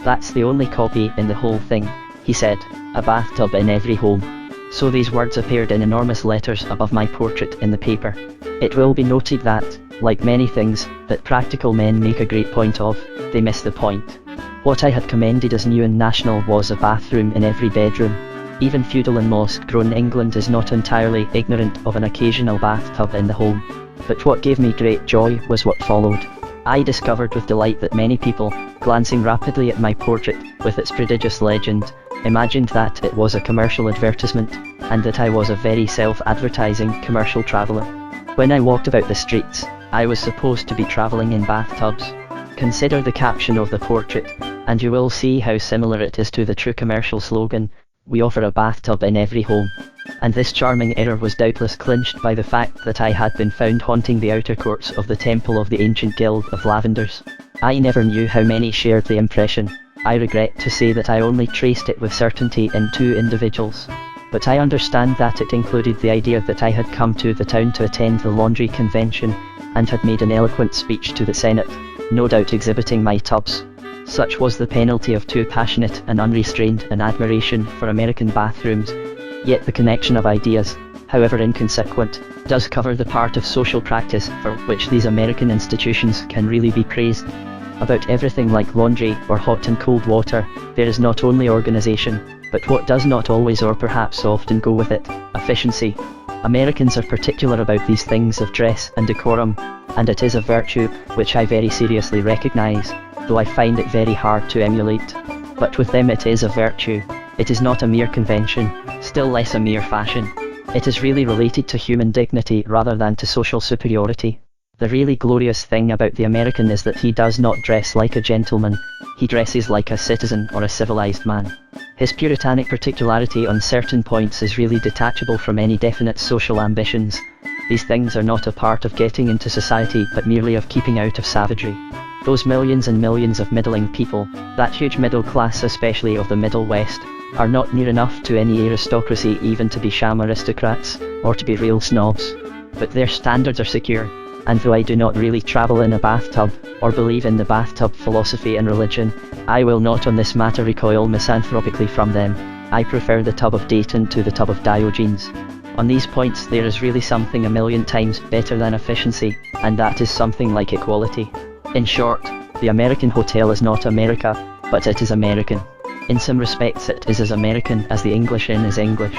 "That's the only copy in the whole thing," he said, "a bathtub in every home." So these words appeared in enormous letters above my portrait in the paper. It will be noted that, like many things that practical men make a great point of, they miss the point. What I had commended as new and national was a bathroom in every bedroom. Even feudal and moss-grown England is not entirely ignorant of an occasional bathtub in the home. But what gave me great joy was what followed. I discovered with delight that many people, glancing rapidly at my portrait, with its prodigious legend, imagined that it was a commercial advertisement, and that I was a very self-advertising commercial traveller. When I walked about the streets, I was supposed to be travelling in bathtubs. Consider the caption of the portrait, and you will see how similar it is to the true commercial slogan, "We offer a bathtub in every home." And this charming error was doubtless clinched by the fact that I had been found haunting the outer courts of the Temple of the Ancient Guild of Lavenders. I never knew how many shared the impression. I regret to say that I only traced it with certainty in 2 individuals. But I understand that it included the idea that I had come to the town to attend the laundry convention, and had made an eloquent speech to the Senate, no doubt exhibiting my tubs. Such was the penalty of too passionate and unrestrained an admiration for American bathrooms. Yet the connection of ideas, however inconsequent, does cover the part of social practice for which these American institutions can really be praised. About everything like laundry or hot and cold water, there is not only organisation, but what does not always or perhaps often go with it, efficiency. Americans are particular about these things of dress and decorum, and it is a virtue which I very seriously recognise, though I find it very hard to emulate. But with them it is a virtue. It is not a mere convention, still less a mere fashion. It is really related to human dignity rather than to social superiority. The really glorious thing about the American is that he does not dress like a gentleman, he dresses like a citizen or a civilized man. His puritanic particularity on certain points is really detachable from any definite social ambitions. These things are not a part of getting into society but merely of keeping out of savagery. Those millions and millions of middling people, that huge middle class especially of the Middle West, are not near enough to any aristocracy even to be sham aristocrats, or to be real snobs. But their standards are secure, and though I do not really travel in a bathtub, or believe in the bathtub philosophy and religion, I will not on this matter recoil misanthropically from them. I prefer the tub of Dayton to the tub of Diogenes. On these points there is really something a million times better than efficiency, and that is something like equality. In short, the American hotel is not America, but it is American. In some respects it is as American as the English inn is English.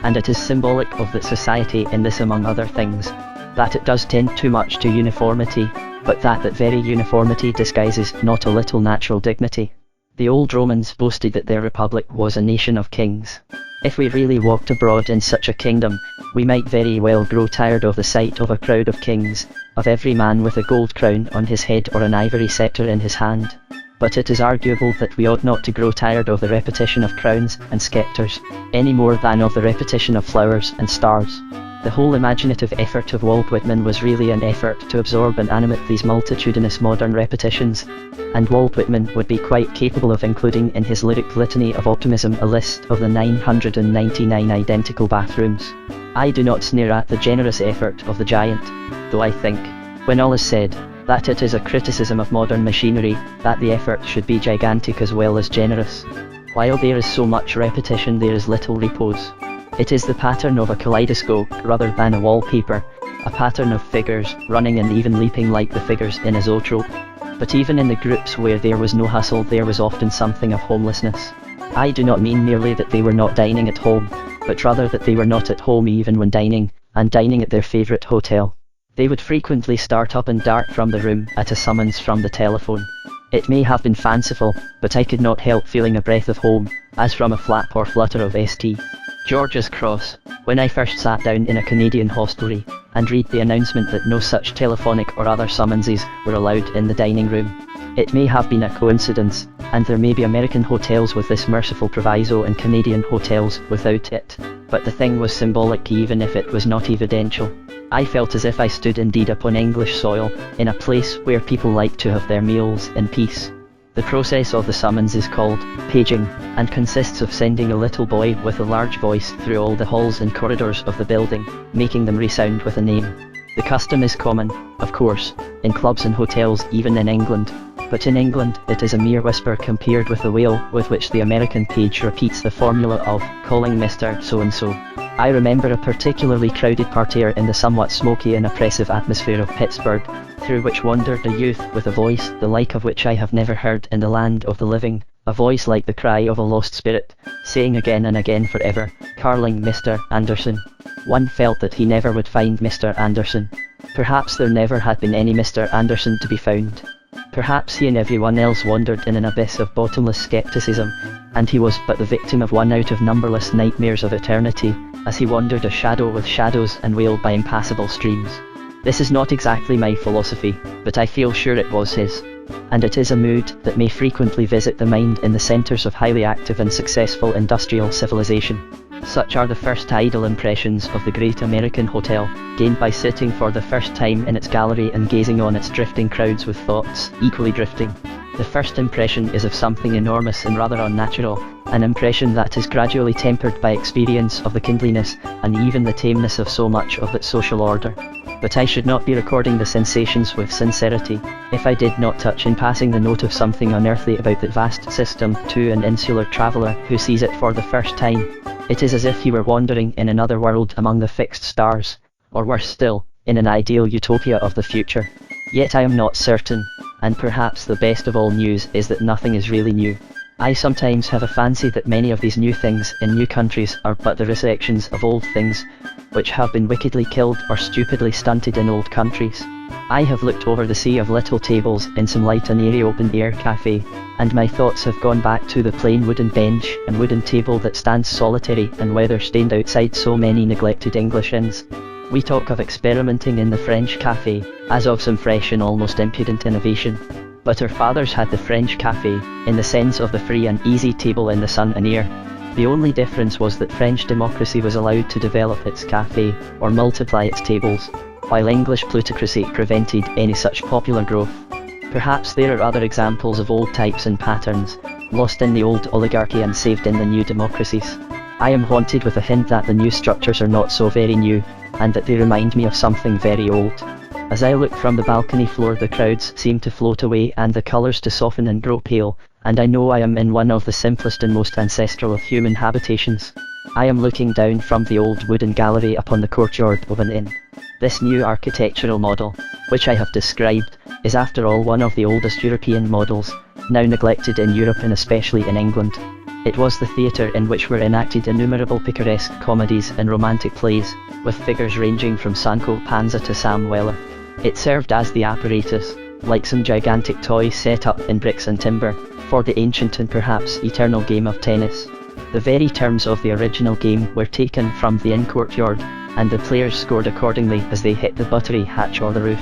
And it is symbolic of that society in this among other things, that it does tend too much to uniformity, but that very uniformity disguises not a little natural dignity. The old Romans boasted that their republic was a nation of kings. If we really walked abroad in such a kingdom, we might very well grow tired of the sight of a crowd of kings, of every man with a gold crown on his head or an ivory sceptre in his hand. But it is arguable that we ought not to grow tired of the repetition of crowns and sceptres, any more than of the repetition of flowers and stars. The whole imaginative effort of Walt Whitman was really an effort to absorb and animate these multitudinous modern repetitions, and Walt Whitman would be quite capable of including in his lyric litany of optimism a list of the 999 identical bathrooms. I do not sneer at the generous effort of the giant, though I think, when all is said, that it is a criticism of modern machinery, that the effort should be gigantic as well as generous. While there is so much repetition, there is little repose. It is the pattern of a kaleidoscope rather than a wallpaper, a pattern of figures running and even leaping like the figures in a zoetrope. But even in the groups where there was no hustle, there was often something of homelessness. I do not mean merely that they were not dining at home, but rather that they were not at home even when dining, and dining at their favourite hotel. They would frequently start up and dart from the room at a summons from the telephone. It may have been fanciful, but I could not help feeling a breath of home, as from a flap or flutter of St. George's Cross, when I first sat down in a Canadian hostelry, and read the announcement that no such telephonic or other summonses were allowed in the dining room. It may have been a coincidence, and there may be American hotels with this merciful proviso and Canadian hotels without it, but the thing was symbolic even if it was not evidential. I felt as if I stood indeed upon English soil, in a place where people like to have their meals in peace. The process of the summons is called paging, and consists of sending a little boy with a large voice through all the halls and corridors of the building, making them resound with a name. The custom is common, of course, in clubs and hotels even in England, but in England it is a mere whisper compared with the wail with which the American page repeats the formula of calling Mr. So-and-so. I remember a particularly crowded parterre in the somewhat smoky and oppressive atmosphere of Pittsburgh, through which wandered a youth with a voice the like of which I have never heard in the land of the living, a voice like the cry of a lost spirit, saying again and again forever, "Carling Mr. Anderson." One felt that he never would find Mr. Anderson. Perhaps there never had been any Mr. Anderson to be found. Perhaps he and everyone else wandered in an abyss of bottomless skepticism, and he was but the victim of one out of numberless nightmares of eternity, as he wandered a shadow with shadows and wailed by impassable streams. This is not exactly my philosophy, but I feel sure it was his. And it is a mood that may frequently visit the mind in the centres of highly active and successful industrial civilization. Such are the first idle impressions of the great American hotel, gained by sitting for the first time in its gallery and gazing on its drifting crowds with thoughts equally drifting. The first impression is of something enormous and rather unnatural, an impression that is gradually tempered by experience of the kindliness and even the tameness of so much of its social order. But I should not be recording the sensations with sincerity, if I did not touch in passing the note of something unearthly about that vast system to an insular traveller who sees it for the first time. It is as if he were wandering in another world among the fixed stars, or worse still, in an ideal utopia of the future. Yet I am not certain, and perhaps the best of all news is that nothing is really new. I sometimes have a fancy that many of these new things in new countries are but the resurrections of old things, which have been wickedly killed or stupidly stunted in old countries. I have looked over the sea of little tables in some light and airy open-air cafe, and my thoughts have gone back to the plain wooden bench and wooden table that stands solitary and weather-stained outside so many neglected English inns. We talk of experimenting in the French cafe, as of some fresh and almost impudent innovation. But our fathers had the French cafe, in the sense of the free and easy table in the sun and air. The only difference was that French democracy was allowed to develop its cafe, or multiply its tables, while English plutocracy prevented any such popular growth. Perhaps there are other examples of old types and patterns, lost in the old oligarchy and saved in the new democracies. I am haunted with a hint that the new structures are not so very new, and that they remind me of something very old. As I look from the balcony floor, the crowds seem to float away and the colours to soften and grow pale, and I know I am in one of the simplest and most ancestral of human habitations. I am looking down from the old wooden gallery upon the courtyard of an inn. This new architectural model, which I have described, is after all one of the oldest European models, now neglected in Europe and especially in England. It was the theatre in which were enacted innumerable picaresque comedies and romantic plays, with figures ranging from Sancho Panza to Sam Weller. It served as the apparatus, like some gigantic toy set up in bricks and timber, for the ancient and perhaps eternal game of tennis. The very terms of the original game were taken from the inn courtyard, and the players scored accordingly as they hit the buttery hatch or the roof.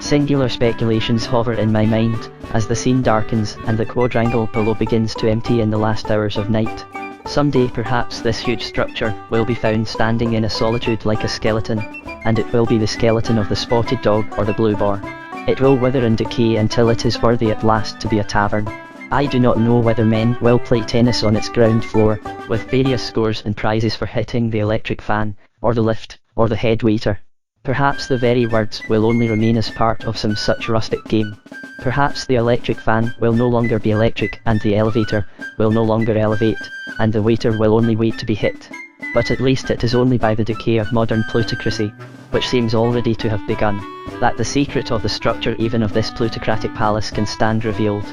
Singular speculations hover in my mind, as the scene darkens and the quadrangle below begins to empty in the last hours of night. Someday perhaps this huge structure will be found standing in a solitude like a skeleton, and it will be the skeleton of the spotted dog or the blue boar. It will wither and decay until it is worthy at last to be a tavern. I do not know whether men will play tennis on its ground floor, with various scores and prizes for hitting the electric fan, or the lift, or the head waiter. Perhaps the very words will only remain as part of some such rustic game. Perhaps the electric fan will no longer be electric, and the elevator will no longer elevate, and the waiter will only wait to be hit. But at least it is only by the decay of modern plutocracy, which seems already to have begun, that the secret of the structure even of this plutocratic palace can stand revealed.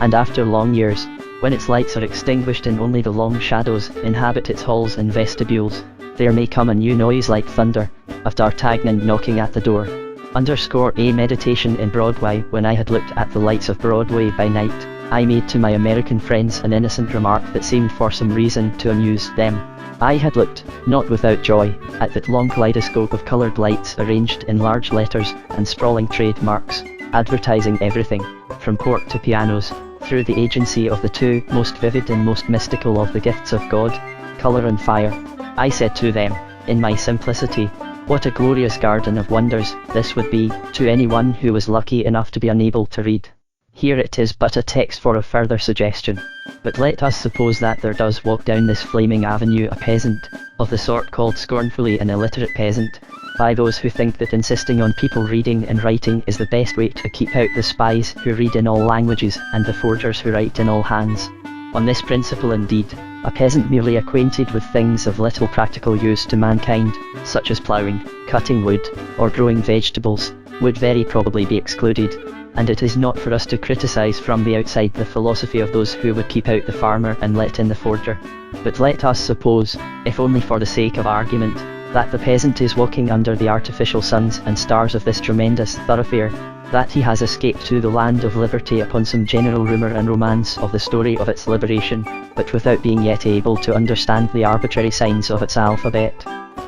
And after long years, when its lights are extinguished and only the long shadows inhabit its halls and vestibules, there may come a new noise like thunder, of D'Artagnan knocking at the door. _A meditation in Broadway. When I had looked at the lights of Broadway by night, I made to my American friends an innocent remark that seemed for some reason to amuse them. I had looked, not without joy, at that long kaleidoscope of coloured lights arranged in large letters and sprawling trademarks, advertising everything, from pork to pianos, through the agency of the two most vivid and most mystical of the gifts of God, colour and fire. I said to them, in my simplicity, what a glorious garden of wonders this would be to anyone who was lucky enough to be unable to read. Here it is but a text for a further suggestion. But let us suppose that there does walk down this flaming avenue a peasant, of the sort called scornfully an illiterate peasant, by those who think that insisting on people reading and writing is the best way to keep out the spies who read in all languages and the forgers who write in all hands. On this principle indeed, a peasant merely acquainted with things of little practical use to mankind, such as ploughing, cutting wood, or growing vegetables, would very probably be excluded, and it is not for us to criticise from the outside the philosophy of those who would keep out the farmer and let in the forger. But let us suppose, if only for the sake of argument, that the peasant is walking under the artificial suns and stars of this tremendous thoroughfare, that he has escaped to the land of liberty upon some general rumour and romance of the story of its liberation, but without being yet able to understand the arbitrary signs of its alphabet.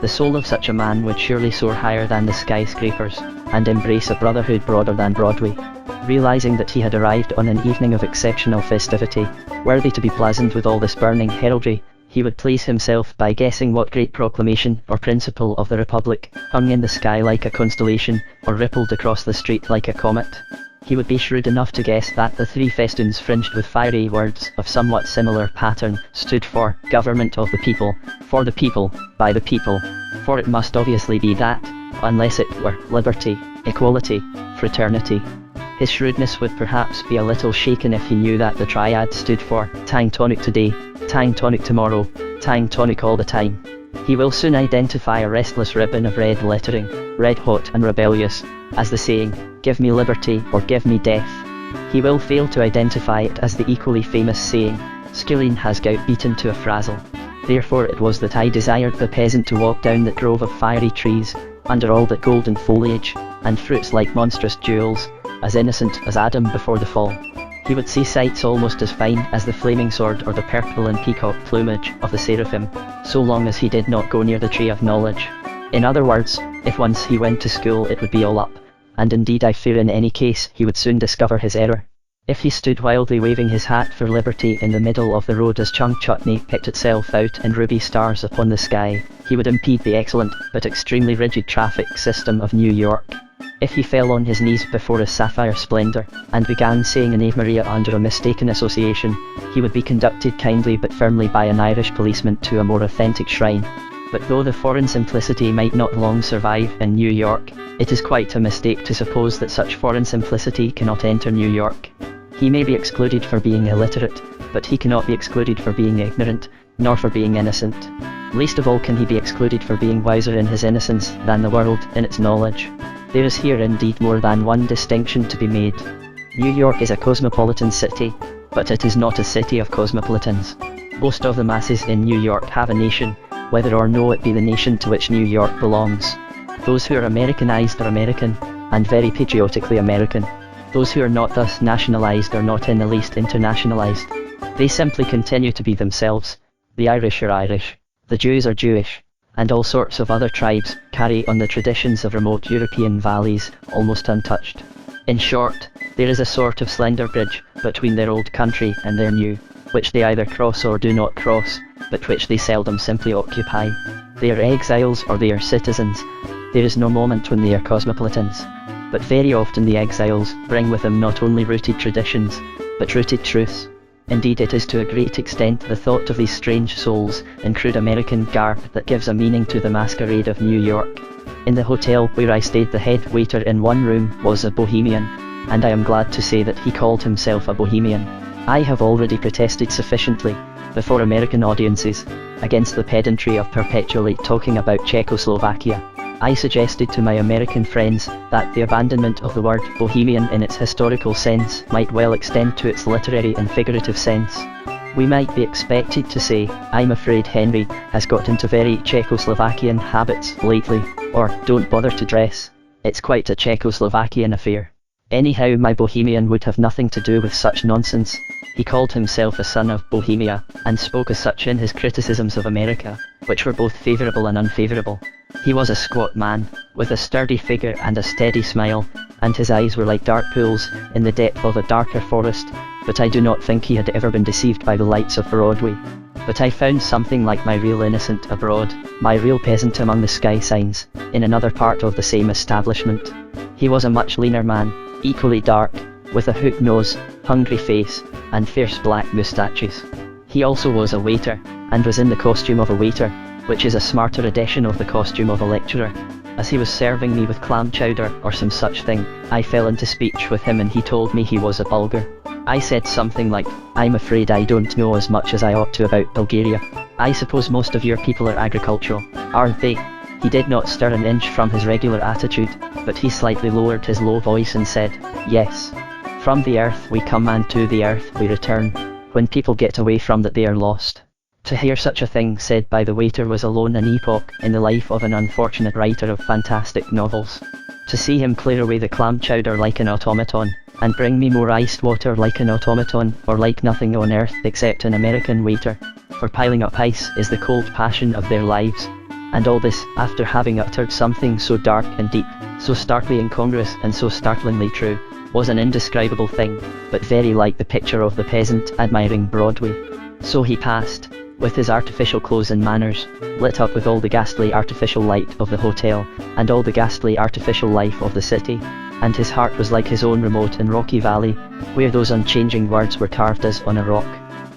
The soul of such a man would surely soar higher than the skyscrapers, and embrace a brotherhood broader than Broadway. Realizing that he had arrived on an evening of exceptional festivity, worthy to be blazoned with all this burning heraldry, he would please himself by guessing what great proclamation or principle of the Republic hung in the sky like a constellation, or rippled across the street like a comet. He would be shrewd enough to guess that the three festoons fringed with fiery words of somewhat similar pattern stood for government of the people, for the people, by the people, for it must obviously be that, unless it were liberty, equality, fraternity. His shrewdness would perhaps be a little shaken if he knew that the triad stood for Tang Tonic today, Tang Tonic tomorrow, Tang Tonic all the time. He will soon identify a restless ribbon of red lettering, red hot and rebellious, as the saying, give me liberty or give me death. He will fail to identify it as the equally famous saying, Skilleen has gout beaten to a frazzle. Therefore it was that I desired the peasant to walk down that grove of fiery trees, under all that golden foliage, and fruits like monstrous jewels, as innocent as Adam before the fall. He would see sights almost as fine as the flaming sword or the purple and peacock plumage of the seraphim, so long as he did not go near the tree of knowledge. In other words, if once he went to school it would be all up, and indeed I fear in any case he would soon discover his error. If he stood wildly waving his hat for liberty in the middle of the road as Chung Chutney picked itself out in ruby stars upon the sky, he would impede the excellent but extremely rigid traffic system of New York. If he fell on his knees before a sapphire splendour, and began saying an Ave Maria under a mistaken association, he would be conducted kindly but firmly by an Irish policeman to a more authentic shrine. But though the foreign simplicity might not long survive in New York, it is quite a mistake to suppose that such foreign simplicity cannot enter New York. He may be excluded for being illiterate, but he cannot be excluded for being ignorant, nor for being innocent. Least of all can he be excluded for being wiser in his innocence than the world in its knowledge. There is here indeed more than one distinction to be made. New York is a cosmopolitan city, but it is not a city of cosmopolitans. Most of the masses in New York have a nation, whether or no it be the nation to which New York belongs. Those who are Americanized are American, and very patriotically American. Those who are not thus nationalized are not in the least internationalized. They simply continue to be themselves. The Irish are Irish, the Jews are Jewish, and all sorts of other tribes carry on the traditions of remote European valleys, almost untouched. In short, there is a sort of slender bridge between their old country and their new, which they either cross or do not cross, but which they seldom simply occupy. They are exiles or they are citizens. There is no moment when they are cosmopolitans. But very often the exiles bring with them not only rooted traditions, but rooted truths. Indeed, it is to a great extent the thought of these strange souls in crude American garb that gives a meaning to the masquerade of New York. In the hotel where I stayed, the head waiter in one room was a bohemian, and I am glad to say that he called himself a bohemian. I have already protested sufficiently, before American audiences, against the pedantry of perpetually talking about Czechoslovakia. I suggested to my American friends that the abandonment of the word bohemian in its historical sense might well extend to its literary and figurative sense. We might be expected to say, I'm afraid Henry has got into very Czechoslovakian habits lately, or don't bother to dress. It's quite a Czechoslovakian affair. Anyhow, my Bohemian would have nothing to do with such nonsense. He called himself a son of Bohemia, and spoke as such in his criticisms of America, which were both favourable and unfavourable. He was a squat man, with a sturdy figure and a steady smile, and his eyes were like dark pools in the depth of a darker forest, but I do not think he had ever been deceived by the lights of Broadway. But I found something like my real innocent abroad, my real peasant among the sky signs, in another part of the same establishment. He was a much leaner man, equally dark, with a hooked nose, hungry face, and fierce black moustaches. He also was a waiter, and was in the costume of a waiter, which is a smarter edition of the costume of a lecturer. As he was serving me with clam chowder or some such thing, I fell into speech with him and he told me he was a Bulgar. I said something like, "I'm afraid I don't know as much as I ought to about Bulgaria. I suppose most of your people are agricultural, aren't they?" He did not stir an inch from his regular attitude, but he slightly lowered his low voice and said, "Yes. From the earth we come and to the earth we return. When people get away from that they are lost." To hear such a thing said by the waiter was alone an epoch in the life of an unfortunate writer of fantastic novels. To see him clear away the clam chowder like an automaton, and bring me more iced water like an automaton, or like nothing on earth except an American waiter, for piling up ice is the cold passion of their lives. And all this, after having uttered something so dark and deep, so starkly incongruous and so startlingly true, was an indescribable thing, but very like the picture of the peasant admiring Broadway. So he passed, with his artificial clothes and manners, lit up with all the ghastly artificial light of the hotel, and all the ghastly artificial life of the city, and his heart was like his own remote and rocky valley, where those unchanging words were carved as on a rock.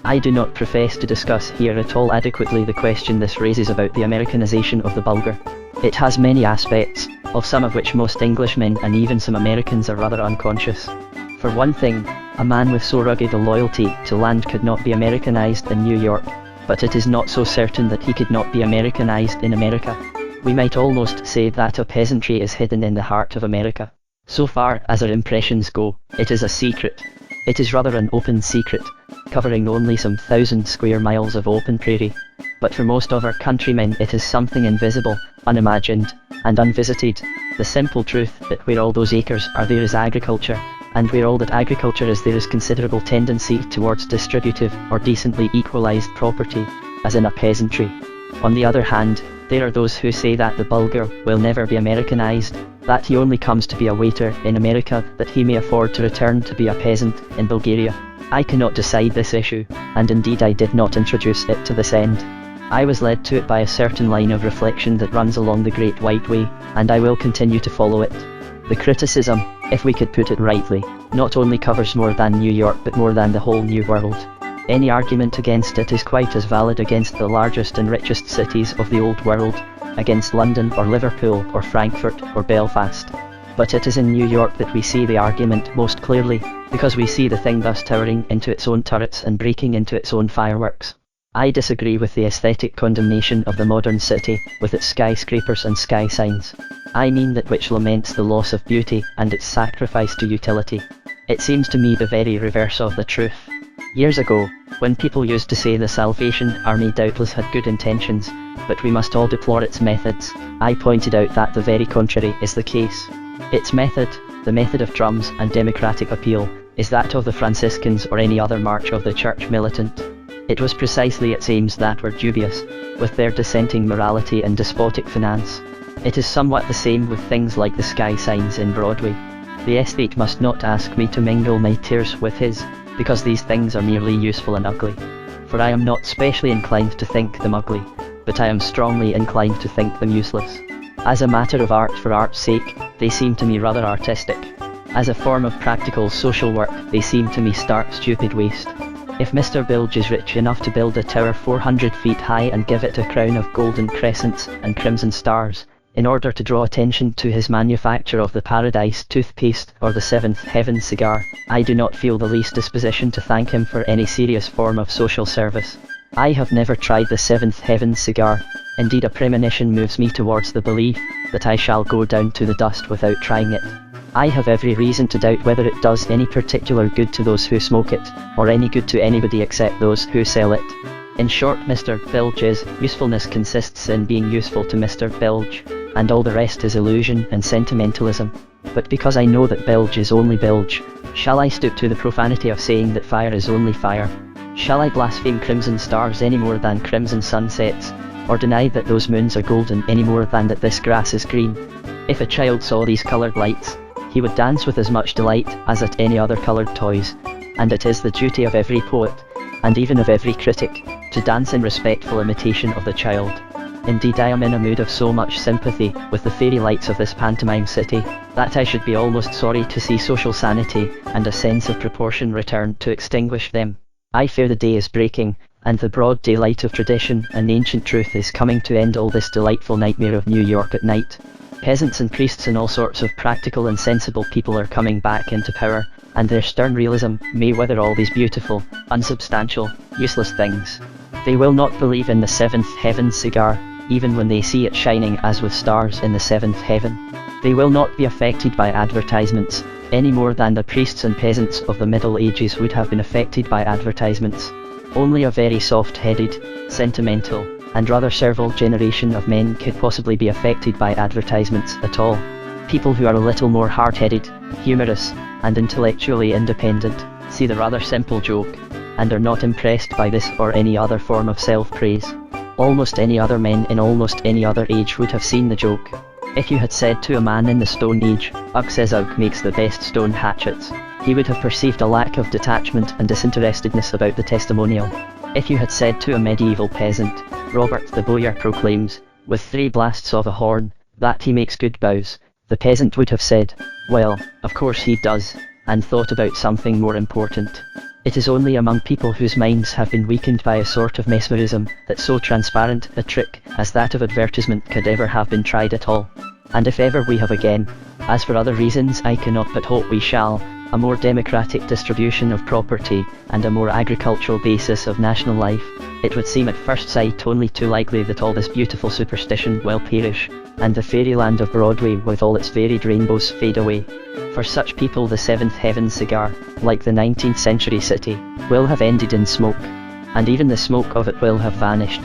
I do not profess to discuss here at all adequately the question this raises about the Americanization of the Bulgar. It has many aspects, of some of which most Englishmen and even some Americans are rather unconscious. For one thing, a man with so rugged a loyalty to land could not be Americanized in New York, but it is not so certain that he could not be Americanized in America. We might almost say that a peasantry is hidden in the heart of America. So far as our impressions go, it is a secret. It is rather an open secret, covering only some 1,000 square miles of open prairie. But for most of our countrymen it is something invisible, unimagined, and unvisited. The simple truth that where all those acres are there is agriculture, and where all that agriculture is there is considerable tendency towards distributive or decently equalized property, as in a peasantry. On the other hand, there are those who say that the Bulgar will never be Americanized, that he only comes to be a waiter in America, that he may afford to return to be a peasant in Bulgaria. I cannot decide this issue, and indeed I did not introduce it to this end. I was led to it by a certain line of reflection that runs along the Great White Way, and I will continue to follow it. The criticism, if we could put it rightly, not only covers more than New York but more than the whole New World. Any argument against it is quite as valid against the largest and richest cities of the Old World, against London or Liverpool or Frankfurt or Belfast. But it is in New York that we see the argument most clearly, because we see the thing thus towering into its own turrets and breaking into its own fireworks. I disagree with the aesthetic condemnation of the modern city, with its skyscrapers and sky signs. I mean that which laments the loss of beauty and its sacrifice to utility. It seems to me the very reverse of the truth. Years ago, when people used to say the Salvation Army doubtless had good intentions, but we must all deplore its methods, I pointed out that the very contrary is the case. Its method, the method of drums and democratic appeal, is that of the Franciscans or any other march of the church militant. It was precisely its aims that were dubious, with their dissenting morality and despotic finance. It is somewhat the same with things like the sky signs in Broadway. The aesthete must not ask me to mingle my tears with his, because these things are merely useful and ugly. For I am not specially inclined to think them ugly, but I am strongly inclined to think them useless. As a matter of art for art's sake, they seem to me rather artistic. As a form of practical social work, they seem to me stark stupid waste. If Mr. Bilge is rich enough to build a tower 400 feet high and give it a crown of golden crescents and crimson stars, in order to draw attention to his manufacture of the Paradise toothpaste or the Seventh Heaven cigar, I do not feel the least disposition to thank him for any serious form of social service. I have never tried the Seventh Heaven cigar. Indeed, a premonition moves me towards the belief that I shall go down to the dust without trying it. I have every reason to doubt whether it does any particular good to those who smoke it, or any good to anybody except those who sell it. In short, Mr. Bilge's usefulness consists in being useful to Mr. Bilge, and all the rest is illusion and sentimentalism. But because I know that bilge is only bilge, shall I stoop to the profanity of saying that fire is only fire? Shall I blaspheme crimson stars any more than crimson sunsets, or deny that those moons are golden any more than that this grass is green? If a child saw these coloured lights, he would dance with as much delight as at any other coloured toys, and it is the duty of every poet, and even of every critic, to dance in respectful imitation of the child. Indeed, I am in a mood of so much sympathy with the fairy lights of this pantomime city, that I should be almost sorry to see social sanity and a sense of proportion return to extinguish them. I fear the day is breaking, and the broad daylight of tradition and ancient truth is coming to end all this delightful nightmare of New York at night. Peasants and priests and all sorts of practical and sensible people are coming back into power, and their stern realism may wither all these beautiful, unsubstantial, useless things. They will not believe in the seventh heaven cigar, even when they see it shining as with stars in the seventh heaven. They will not be affected by advertisements, any more than the priests and peasants of the Middle Ages would have been affected by advertisements. Only a very soft-headed, sentimental, and rather servile generation of men could possibly be affected by advertisements at all. People who are a little more hard-headed, humorous, and intellectually independent, see the rather simple joke, and are not impressed by this or any other form of self-praise. Almost any other men in almost any other age would have seen the joke. If you had said to a man in the Stone Age, "Ugg says Ugg makes the best stone hatchets," he would have perceived a lack of detachment and disinterestedness about the testimonial. If you had said to a medieval peasant, "Robert the bowyer proclaims, with 3 blasts of a horn, that he makes good bows," the peasant would have said, "Well, of course he does," and thought about something more important. It is only among people whose minds have been weakened by a sort of mesmerism that so transparent a trick as that of advertisement could ever have been tried at all. And if ever we have again, as for other reasons I cannot but hope we shall, a more democratic distribution of property, and a more agricultural basis of national life, it would seem at first sight only too likely that all this beautiful superstition will perish, and the fairyland of Broadway with all its varied rainbows fade away. For such people the seventh heaven cigar, like the 19th century city, will have ended in smoke, and even the smoke of it will have vanished.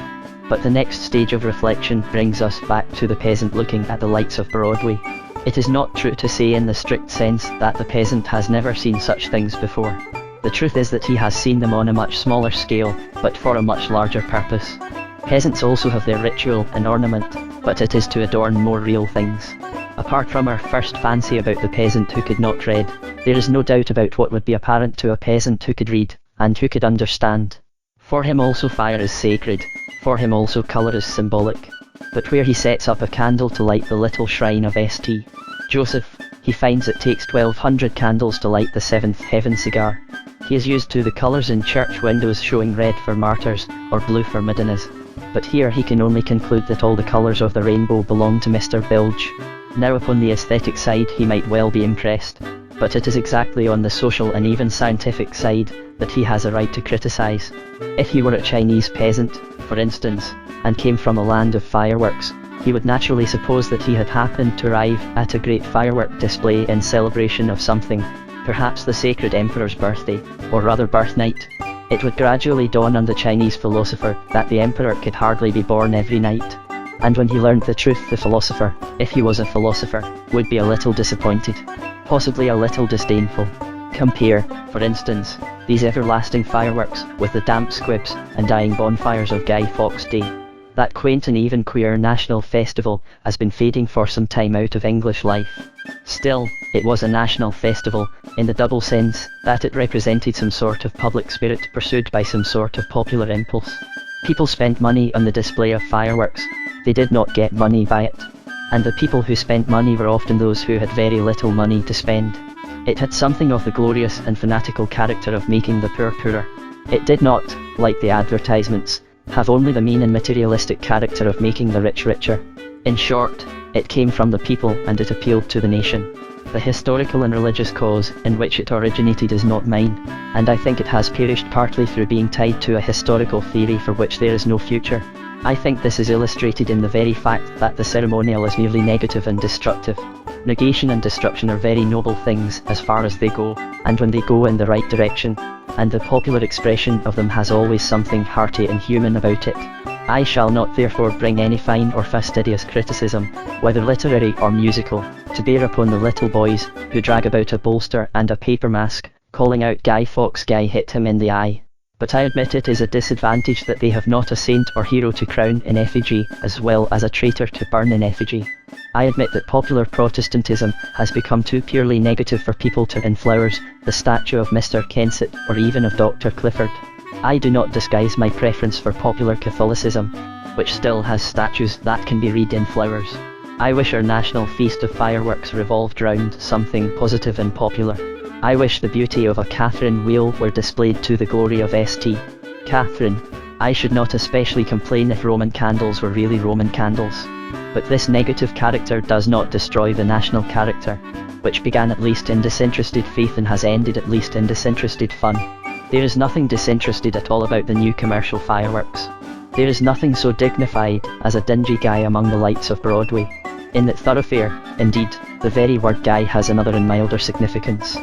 But the next stage of reflection brings us back to the peasant looking at the lights of Broadway. It is not true to say in the strict sense that the peasant has never seen such things before. The truth is that he has seen them on a much smaller scale, but for a much larger purpose. Peasants also have their ritual and ornament, but it is to adorn more real things. Apart from our first fancy about the peasant who could not read, there is no doubt about what would be apparent to a peasant who could read, and who could understand. For him also fire is sacred, for him also colour is symbolic. But where he sets up a candle to light the little shrine of St. Joseph, he finds it takes 1200 candles to light the seventh heaven cigar. He is used to the colours in church windows showing red for martyrs, or blue for Madonnas. But here he can only conclude that all the colours of the rainbow belong to Mr. Bilge. Now upon the aesthetic side he might well be impressed, but it is exactly on the social and even scientific side that he has a right to criticise. If he were a Chinese peasant, for instance, and came from a land of fireworks, he would naturally suppose that he had happened to arrive at a great firework display in celebration of something, perhaps the sacred emperor's birthday, or rather birth night. It would gradually dawn on the Chinese philosopher that the emperor could hardly be born every night. And when he learned the truth, the philosopher, if he was a philosopher, would be a little disappointed, possibly a little disdainful. Compare, for instance, these everlasting fireworks with the damp squibs and dying bonfires of Guy Fawkes Day. That quaint and even queer national festival has been fading for some time out of English life. Still, it was a national festival, in the double sense that it represented some sort of public spirit pursued by some sort of popular impulse. People spent money on the display of fireworks. They did not get money by it. And the people who spent money were often those who had very little money to spend. It had something of the glorious and fanatical character of making the poor poorer. It did not, like the advertisements, have only the mean and materialistic character of making the rich richer. In short, it came from the people and it appealed to the nation. The historical and religious cause in which it originated is not mine, and I think it has perished partly through being tied to a historical theory for which there is no future. I think this is illustrated in the very fact that the ceremonial is merely negative and destructive. Negation and destruction are very noble things as far as they go, and when they go in the right direction, and the popular expression of them has always something hearty and human about it. I shall not therefore bring any fine or fastidious criticism, whether literary or musical, to bear upon the little boys who drag about a bolster and a paper mask, calling out Guy Fawkes, Guy hit him in the eye. But I admit it is a disadvantage that they have not a saint or hero to crown in effigy, as well as a traitor to burn in effigy. I admit that popular Protestantism has become too purely negative for people to in flowers the statue of Mr. Kensett or even of Dr. Clifford. I do not disguise my preference for popular Catholicism, which still has statues that can be read in flowers. I wish our national feast of fireworks revolved round something positive and popular. I wish the beauty of a Catherine wheel were displayed to the glory of St. Catherine. I should not especially complain if Roman candles were really Roman candles. But this negative character does not destroy the national character, which began at least in disinterested faith and has ended at least in disinterested fun. There is nothing disinterested at all about the new commercial fireworks. There is nothing so dignified as a dingy guy among the lights of Broadway. In that thoroughfare, indeed, the very word guy has another and milder significance.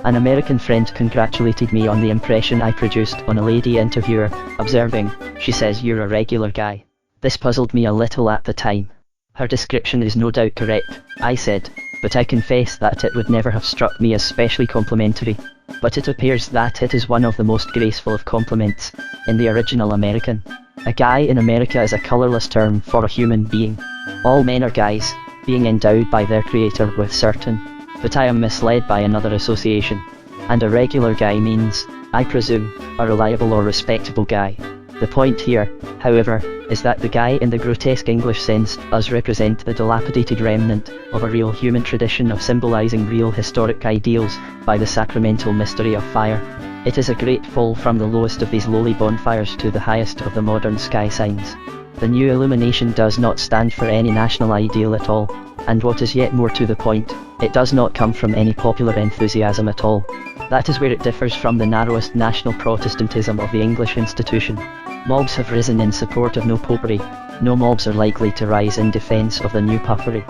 An American friend congratulated me on the impression I produced on a lady interviewer, observing, "She says you're a regular guy." This puzzled me a little at the time. Her description is no doubt correct, I said, but I confess that it would never have struck me as specially complimentary. But it appears that it is one of the most graceful of compliments, in the original American. A guy in America is a colourless term for a human being. All men are guys, being endowed by their creator with certain. But I am misled by another association. And a regular guy means, I presume, a reliable or respectable guy. The point here, however, is that the guy in the grotesque English sense does represent the dilapidated remnant of a real human tradition of symbolizing real historic ideals by the sacramental mystery of fire. It is a great fall from the lowest of these lowly bonfires to the highest of the modern sky signs. The new illumination does not stand for any national ideal at all, and what is yet more to the point, it does not come from any popular enthusiasm at all. That is where it differs from the narrowest national Protestantism of the English institution. Mobs have risen in support of no popery, no mobs are likely to rise in defence of the new puffery.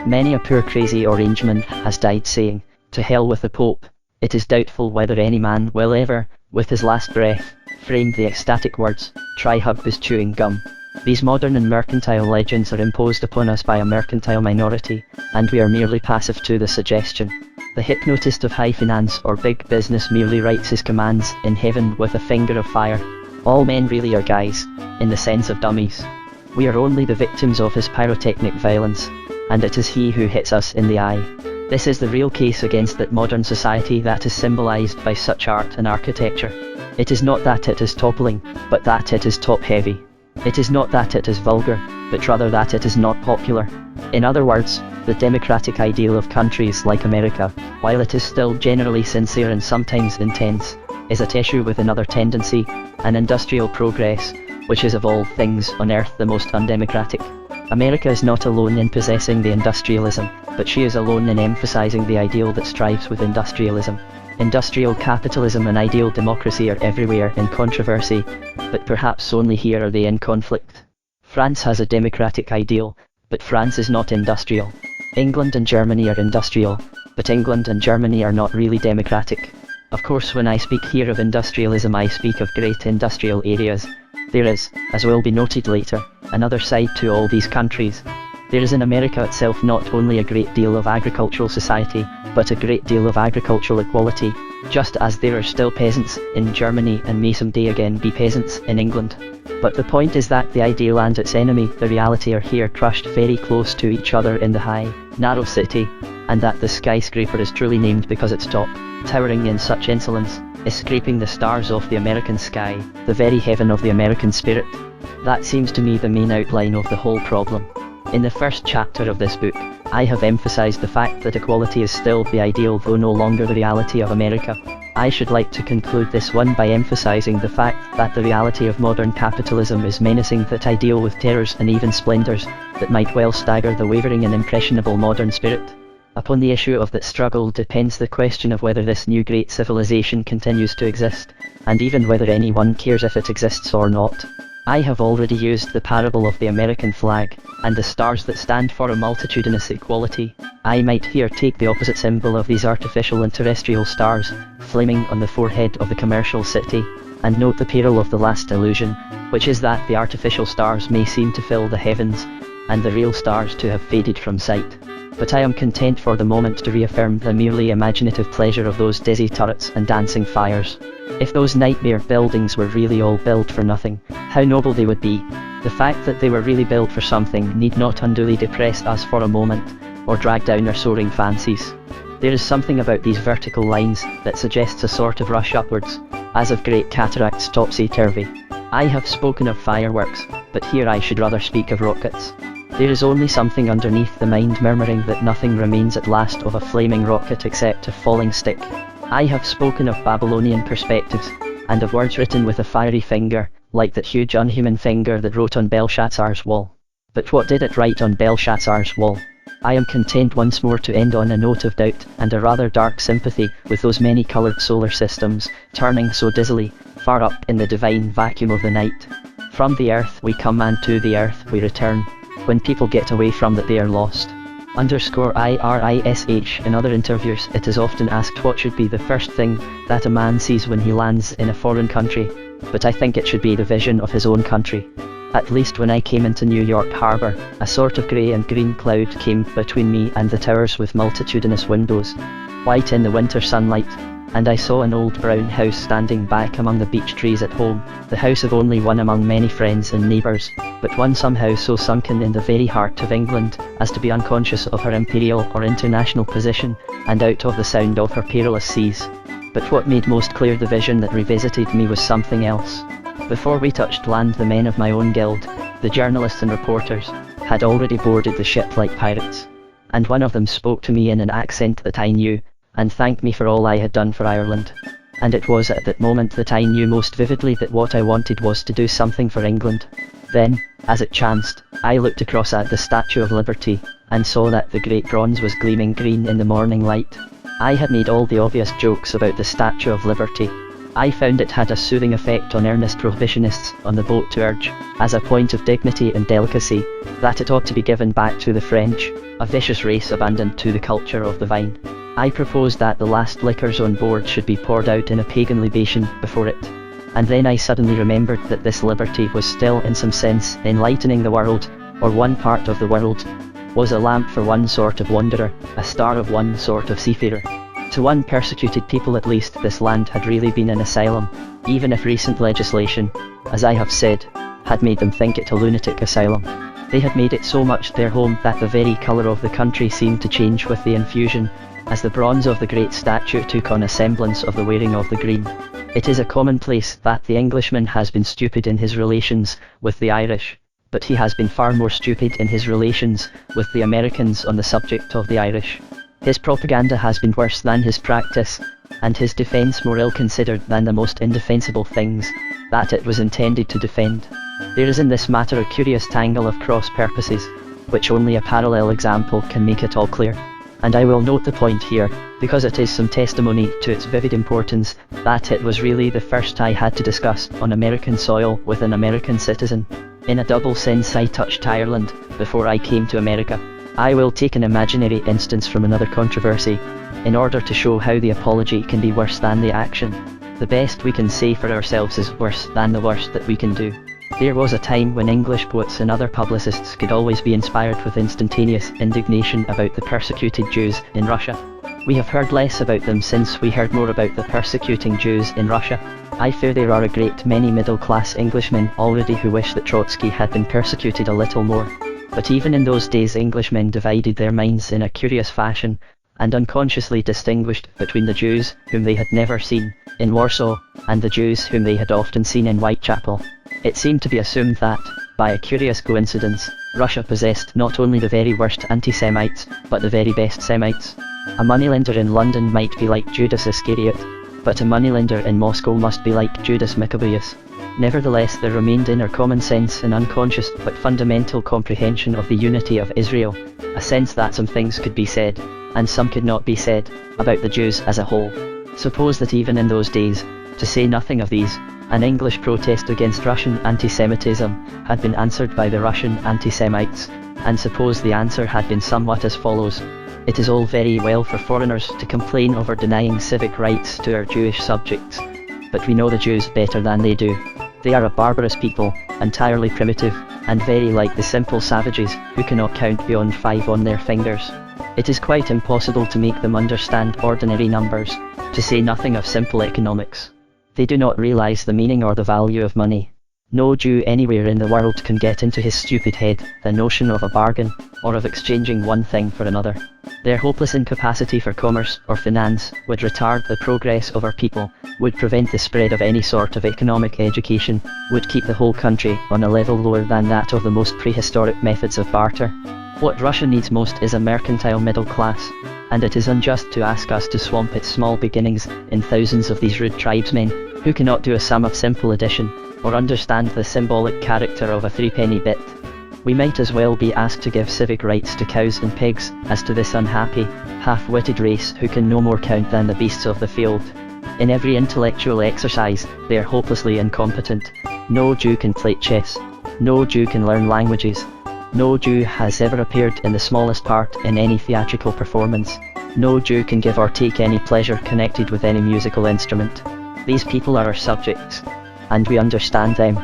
Many a poor crazy orangeman has died saying, "To hell with the Pope." It is doubtful whether any man will ever, with his last breath, frame the ecstatic words, "Try Hugby's chewing gum." These modern and mercantile legends are imposed upon us by a mercantile minority, and we are merely passive to the suggestion. The hypnotist of high finance or big business merely writes his commands in heaven with a finger of fire. All men really are guys, in the sense of dummies. We are only the victims of his pyrotechnic violence, and it is he who hits us in the eye. This is the real case against that modern society that is symbolized by such art and architecture. It is not that it is toppling, but that it is top-heavy. It is not that it is vulgar, but rather that it is not popular. In other words, the democratic ideal of countries like America, while it is still generally sincere and sometimes intense, is at issue with another tendency, an industrial progress, which is of all things on earth the most undemocratic. America is not alone in possessing the industrialism, but she is alone in emphasizing the ideal that strives with industrialism. Industrial capitalism and ideal democracy are everywhere in controversy, but perhaps only here are they in conflict. France has a democratic ideal, but France is not industrial. England and Germany are industrial, but England and Germany are not really democratic. Of course, when I speak here of industrialism, I speak of great industrial areas. There is, as will be noted later, another side to all these countries. There is in America itself not only a great deal of agricultural society, but a great deal of agricultural equality, just as there are still peasants in Germany and may someday again be peasants in England. But the point is that the ideal and its enemy, the reality, are here crushed very close to each other in the high, narrow city, and that the skyscraper is truly named because its top, towering in such insolence, is scraping the stars off the American sky, the very heaven of the American spirit. That seems to me the main outline of the whole problem. In the first chapter of this book, I have emphasized the fact that equality is still the ideal though no longer the reality of America. I should like to conclude this one by emphasizing the fact that the reality of modern capitalism is menacing that ideal with terrors and even splendors that might well stagger the wavering and impressionable modern spirit. Upon the issue of that struggle depends the question of whether this new great civilization continues to exist, and even whether anyone cares if it exists or not. I have already used the parable of the American flag, and the stars that stand for a multitudinous equality. I might here take the opposite symbol of these artificial and terrestrial stars, flaming on the forehead of the commercial city, and note the peril of the last illusion, which is that the artificial stars may seem to fill the heavens, and the real stars to have faded from sight. But I am content for the moment to reaffirm the merely imaginative pleasure of those dizzy turrets and dancing fires. If those nightmare buildings were really all built for nothing, how noble they would be. The fact that they were really built for something need not unduly depress us for a moment, or drag down our soaring fancies. There is something about these vertical lines that suggests a sort of rush upwards, as of great cataracts topsy-turvy. I have spoken of fireworks, but here I should rather speak of rockets. There is only something underneath the mind murmuring that nothing remains at last of a flaming rocket except a falling stick. I have spoken of Babylonian perspectives, and of words written with a fiery finger, like that huge unhuman finger that wrote on Belshazzar's wall. But what did it write on Belshazzar's wall? I am content once more to end on a note of doubt and a rather dark sympathy with those many-coloured solar systems, turning so dizzily, far up in the divine vacuum of the night. From the earth we come and to the earth we return. When people get away from that they are lost. _IRISH In other interviews it is often asked what should be the first thing that a man sees when he lands in a foreign country, but I think it should be the vision of his own country. At least when I came into New York Harbour, a sort of grey and green cloud came between me and the towers with multitudinous windows, white in the winter sunlight, and I saw an old brown house standing back among the beech trees at home, the house of only one among many friends and neighbours, but one somehow so sunken in the very heart of England as to be unconscious of her imperial or international position, and out of the sound of her perilous seas. But what made most clear the vision that revisited me was something else. Before we touched land the men of my own guild, the journalists and reporters, had already boarded the ship like pirates, and one of them spoke to me in an accent that I knew, and thanked me for all I had done for Ireland. And it was at that moment that I knew most vividly that what I wanted was to do something for England. Then, as it chanced, I looked across at the Statue of Liberty, and saw that the great bronze was gleaming green in the morning light. I had made all the obvious jokes about the Statue of Liberty. I found it had a soothing effect on earnest prohibitionists on the boat to urge, as a point of dignity and delicacy, that it ought to be given back to the French, a vicious race abandoned to the culture of the vine. I proposed that the last liquors on board should be poured out in a pagan libation before it. And then I suddenly remembered that this liberty was still in some sense enlightening the world, or one part of the world, was a lamp for one sort of wanderer, a star of one sort of seafarer. To one persecuted people at least this land had really been an asylum, even if recent legislation, as I have said, had made them think it a lunatic asylum. They had made it so much their home that the very colour of the country seemed to change with the infusion, as the bronze of the great statue took on a semblance of the wearing of the green. It is a commonplace that the Englishman has been stupid in his relations with the Irish, but he has been far more stupid in his relations with the Americans on the subject of the Irish. His propaganda has been worse than his practice, and his defence more ill-considered than the most indefensible things that it was intended to defend. There is in this matter a curious tangle of cross-purposes, which only a parallel example can make it all clear. And I will note the point here, because it is some testimony to its vivid importance, that it was really the first I had to discuss on American soil with an American citizen. In a double sense I touched Ireland before I came to America. I will take an imaginary instance from another controversy, in order to show how the apology can be worse than the action. The best we can say for ourselves is worse than the worst that we can do. There was a time when English poets and other publicists could always be inspired with instantaneous indignation about the persecuted Jews in Russia. We have heard less about them since we heard more about the persecuting Jews in Russia. I fear there are a great many middle-class Englishmen already who wish that Trotsky had been persecuted a little more. But even in those days Englishmen divided their minds in a curious fashion, and unconsciously distinguished between the Jews whom they had never seen in Warsaw, and the Jews whom they had often seen in Whitechapel. It seemed to be assumed that, by a curious coincidence, Russia possessed not only the very worst anti-Semites, but the very best Semites. A moneylender in London might be like Judas Iscariot, but a moneylender in Moscow must be like Judas Maccabeus. Nevertheless there remained in our common sense an unconscious but fundamental comprehension of the unity of Israel, a sense that some things could be said, and some could not be said, about the Jews as a whole. Suppose that even in those days, to say nothing of these, an English protest against Russian anti-Semitism had been answered by the Russian anti-Semites, and suppose the answer had been somewhat as follows: it is all very well for foreigners to complain over denying civic rights to our Jewish subjects, but we know the Jews better than they do. They are a barbarous people, entirely primitive, and very like the simple savages, who cannot count beyond 5 on their fingers. It is quite impossible to make them understand ordinary numbers, to say nothing of simple economics. They do not realize the meaning or the value of money. No Jew anywhere in the world can get into his stupid head the notion of a bargain, or of exchanging one thing for another. Their hopeless incapacity for commerce or finance would retard the progress of our people, would prevent the spread of any sort of economic education, would keep the whole country on a level lower than that of the most prehistoric methods of barter. What Russia needs most is a mercantile middle class, and it is unjust to ask us to swamp its small beginnings in thousands of these rude tribesmen, who cannot do a sum of simple addition, or understand the symbolic character of a 3-penny bit. We might as well be asked to give civic rights to cows and pigs, as to this unhappy, half-witted race who can no more count than the beasts of the field. In every intellectual exercise, they are hopelessly incompetent. No Jew can play chess. No Jew can learn languages. No Jew has ever appeared in the smallest part in any theatrical performance. No Jew can give or take any pleasure connected with any musical instrument. These people are our subjects, and we understand them.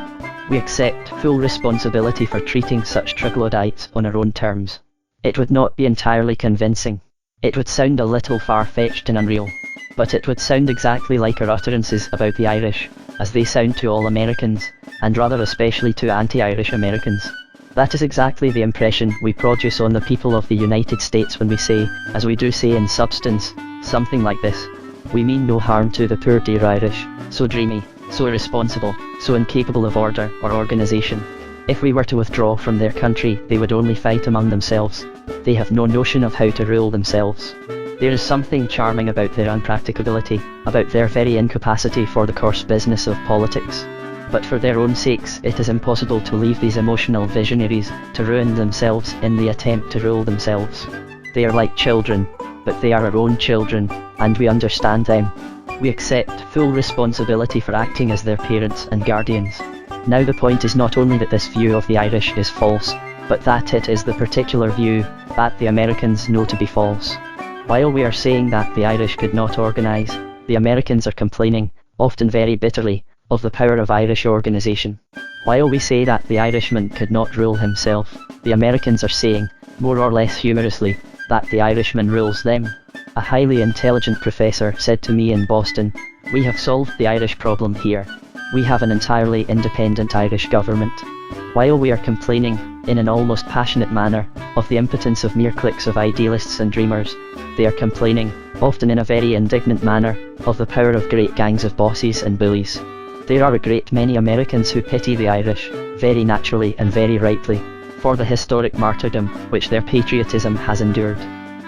We accept full responsibility for treating such troglodytes on our own terms. It would not be entirely convincing. It would sound a little far-fetched and unreal. But it would sound exactly like our utterances about the Irish, as they sound to all Americans, and rather especially to anti-Irish Americans. That is exactly the impression we produce on the people of the United States when we say, as we do say in substance, something like this. We mean no harm to the poor dear Irish, so dreamy, so irresponsible, so incapable of order or organisation. If we were to withdraw from their country, they would only fight among themselves. They have no notion of how to rule themselves. There is something charming about their unpracticability, about their very incapacity for the coarse business of politics. But for their own sakes, it is impossible to leave these emotional visionaries to ruin themselves in the attempt to rule themselves. They are like children, but they are our own children, and we understand them. We accept full responsibility for acting as their parents and guardians. Now the point is not only that this view of the Irish is false, but that it is the particular view that the Americans know to be false. While we are saying that the Irish could not organise, the Americans are complaining, often very bitterly, of the power of Irish organisation. While we say that the Irishman could not rule himself, the Americans are saying, more or less humorously, that the Irishman rules them. A highly intelligent professor said to me in Boston, "We have solved the Irish problem here. We have an entirely independent Irish government." While we are complaining, in an almost passionate manner, of the impotence of mere cliques of idealists and dreamers, they are complaining, often in a very indignant manner, of the power of great gangs of bosses and bullies. There are a great many Americans who pity the Irish, very naturally and very rightly, for the historic martyrdom which their patriotism has endured.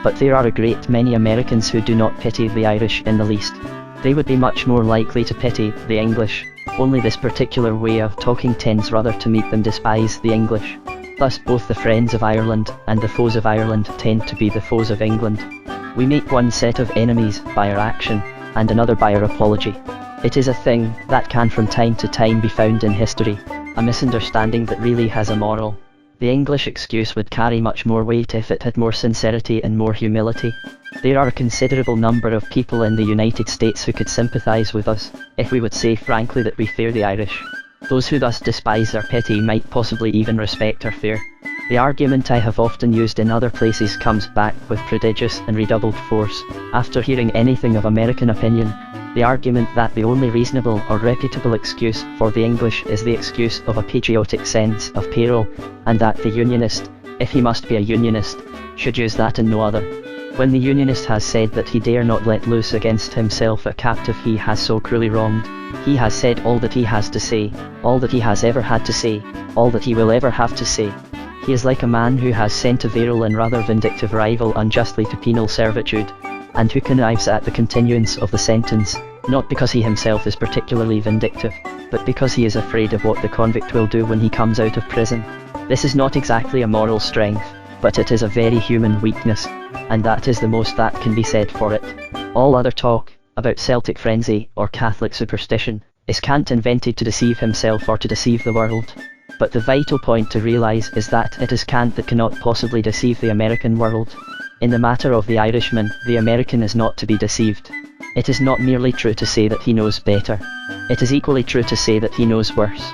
But there are a great many Americans who do not pity the Irish in the least. They would be much more likely to pity the English, only this particular way of talking tends rather to make them despise the English. Thus both the friends of Ireland and the foes of Ireland tend to be the foes of England. We make one set of enemies by our action, and another by our apology. It is a thing that can from time to time be found in history, a misunderstanding that really has a moral. The English excuse would carry much more weight if it had more sincerity and more humility. There are a considerable number of people in the United States who could sympathise with us, if we would say frankly that we fear the Irish. Those who thus despise our pity might possibly even respect our fear. The argument I have often used in other places comes back with prodigious and redoubled force, after hearing anything of American opinion. The argument that the only reasonable or reputable excuse for the English is the excuse of a patriotic sense of peril, and that the Unionist, if he must be a Unionist, should use that and no other. When the Unionist has said that he dare not let loose against himself a captive he has so cruelly wronged, he has said all that he has to say, all that he has ever had to say, all that he will ever have to say. He is like a man who has sent a virile and rather vindictive rival unjustly to penal servitude, and who connives at the continuance of the sentence, not because he himself is particularly vindictive, but because he is afraid of what the convict will do when he comes out of prison. This is not exactly a moral strength, but it is a very human weakness, and that is the most that can be said for it. All other talk, about Celtic frenzy or Catholic superstition, is cant invented to deceive himself or to deceive the world. But the vital point to realise is that it is cant that cannot possibly deceive the American world. In the matter of the Irishman, the American is not to be deceived. It is not merely true to say that he knows better. It is equally true to say that he knows worse.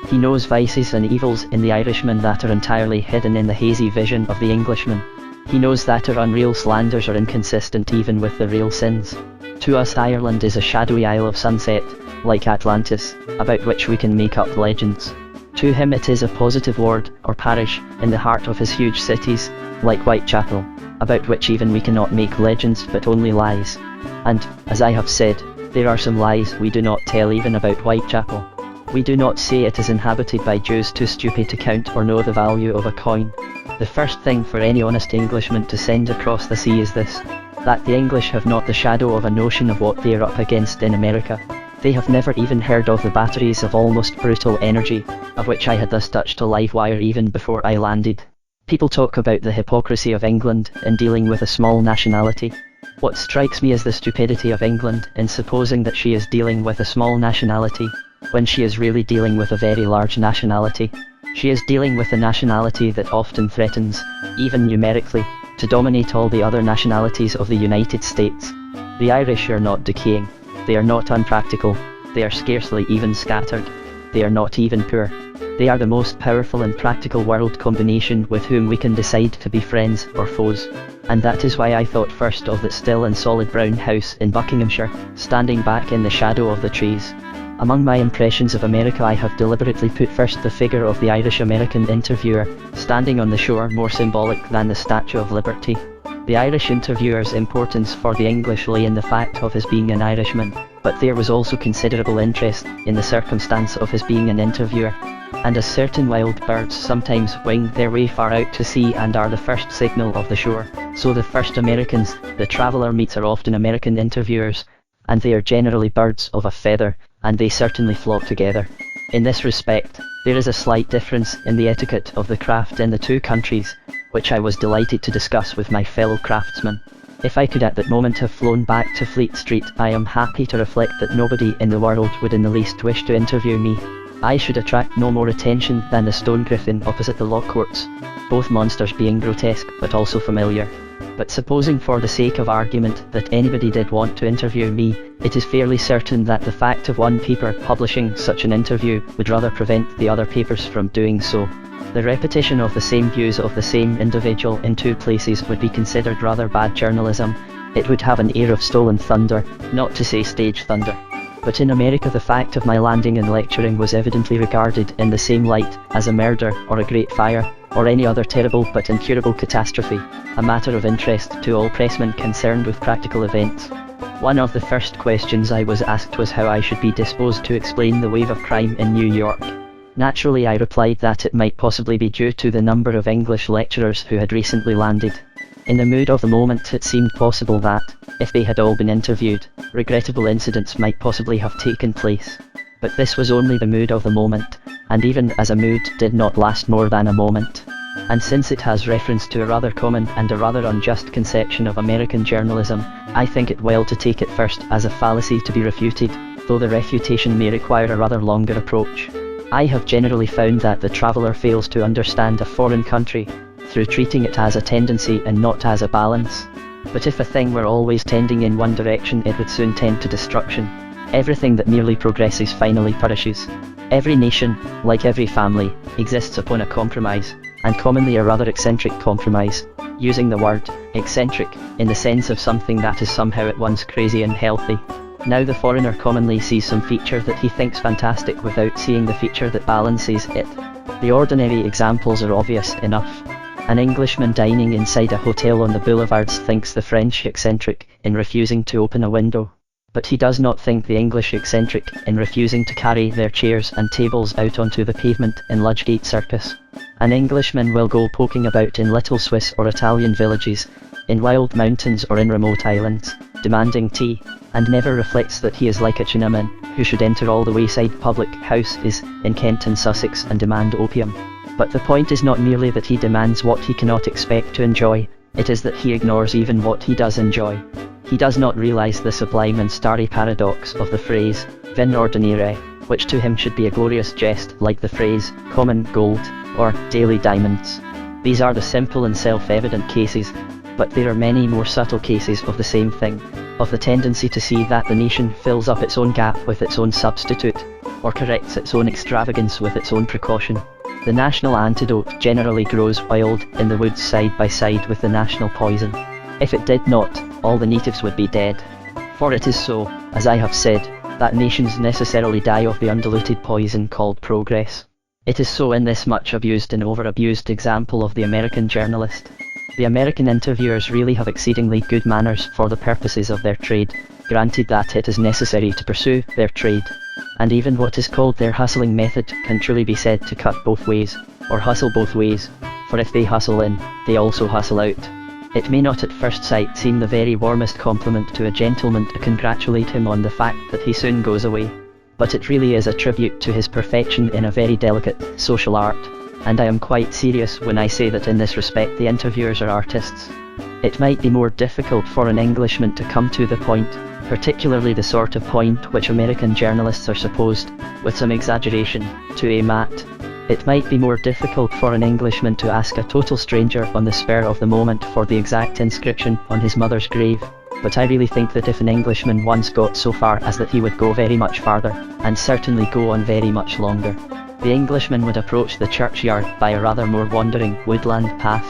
He knows vices and evils in the Irishman that are entirely hidden in the hazy vision of the Englishman. He knows that our unreal slanders are inconsistent even with the real sins. To us Ireland is a shadowy isle of sunset, like Atlantis, about which we can make up legends. To him it is a positive ward, or parish, in the heart of his huge cities, like Whitechapel, about which even we cannot make legends but only lies. And, as I have said, there are some lies we do not tell even about Whitechapel. We do not say it is inhabited by Jews too stupid to count or know the value of a coin. The first thing for any honest Englishman to send across the sea is this: that the English have not the shadow of a notion of what they are up against in America. They have never even heard of the batteries of almost brutal energy, of which I had thus touched a live wire even before I landed. People talk about the hypocrisy of England in dealing with a small nationality. What strikes me is the stupidity of England in supposing that she is dealing with a small nationality, when she is really dealing with a very large nationality. She is dealing with a nationality that often threatens, even numerically, to dominate all the other nationalities of the United States. The Irish are not decaying. They are not unpractical. They are scarcely even scattered. They are not even poor. They are the most powerful and practical world combination with whom we can decide to be friends or foes. And that is why I thought first of that still and solid brown house in Buckinghamshire, standing back in the shadow of the trees. Among my impressions of America I have deliberately put first the figure of the Irish-American interviewer, standing on the shore, more symbolic than the Statue of Liberty. The Irish interviewer's importance for the English lay in the fact of his being an Irishman, but there was also considerable interest in the circumstance of his being an interviewer. And as certain wild birds sometimes wing their way far out to sea and are the first signal of the shore, so the first Americans the traveller meets are often American interviewers, and they are generally birds of a feather, and they certainly flock together. In this respect, there is a slight difference in the etiquette of the craft in the two countries, which I was delighted to discuss with my fellow craftsmen. If I could at that moment have flown back to Fleet Street, I am happy to reflect that nobody in the world would in the least wish to interview me. I should attract no more attention than the stone griffin opposite the law courts, both monsters being grotesque but also familiar. But supposing for the sake of argument that anybody did want to interview me, it is fairly certain that the fact of one paper publishing such an interview would rather prevent the other papers from doing so. The repetition of the same views of the same individual in two places would be considered rather bad journalism. It would have an air of stolen thunder, not to say stage thunder. But in America the fact of my landing and lecturing was evidently regarded in the same light as a murder or a great fire, or any other terrible but incurable catastrophe, a matter of interest to all pressmen concerned with practical events. One of the first questions I was asked was how I should be disposed to explain the wave of crime in New York. Naturally I replied that it might possibly be due to the number of English lecturers who had recently landed. In the mood of the moment it seemed possible that, if they had all been interviewed, regrettable incidents might possibly have taken place. But this was only the mood of the moment, and even as a mood did not last more than a moment. And since it has reference to a rather common and a rather unjust conception of American journalism, I think it well to take it first as a fallacy to be refuted, though the refutation may require a rather longer approach. I have generally found that the traveller fails to understand a foreign country, through treating it as a tendency and not as a balance. But if a thing were always tending in one direction it would soon tend to destruction. Everything that merely progresses finally perishes. Every nation, like every family, exists upon a compromise, and commonly a rather eccentric compromise, using the word eccentric in the sense of something that is somehow at once crazy and healthy. Now the foreigner commonly sees some feature that he thinks fantastic without seeing the feature that balances it. The ordinary examples are obvious enough. An Englishman dining inside a hotel on the boulevards thinks the French eccentric in refusing to open a window. But he does not think the English eccentric in refusing to carry their chairs and tables out onto the pavement in Ludgate Circus. An Englishman will go poking about in little Swiss or Italian villages, in wild mountains or in remote islands, demanding tea, and never reflects that he is like a Chinaman, who should enter all the wayside public houses in Kent and Sussex and demand opium. But the point is not merely that he demands what he cannot expect to enjoy, it is that he ignores even what he does enjoy. He does not realise the sublime and starry paradox of the phrase, vin ordinare, which to him should be a glorious jest like the phrase, common gold, or daily diamonds. These are the simple and self-evident cases, but there are many more subtle cases of the same thing. of the tendency to see that the nation fills up its own gap with its own substitute, or corrects its own extravagance with its own precaution. The national antidote generally grows wild in the woods side by side with the national poison. If it did not, all the natives would be dead. For it is so, as I have said, that nations necessarily die of the undiluted poison called progress. It is so in this much abused and over-abused example of the American journalist. The American interviewers really have exceedingly good manners for the purposes of their trade, granted that it is necessary to pursue their trade. And even what is called their hustling method can truly be said to cut both ways, or hustle both ways, for if they hustle in, they also hustle out. It may not at first sight seem the very warmest compliment to a gentleman to congratulate him on the fact that he soon goes away, but it really is a tribute to his perfection in a very delicate social art, and I am quite serious when I say that in this respect the interviewers are artists. It might be more difficult for an Englishman to come to the point, particularly the sort of point which American journalists are supposed, with some exaggeration, to aim at. It might be more difficult for an Englishman to ask a total stranger on the spur of the moment for the exact inscription on his mother's grave, but I really think that if an Englishman once got so far as that he would go very much farther, and certainly go on very much longer. The Englishman would approach the churchyard by a rather more wandering woodland path,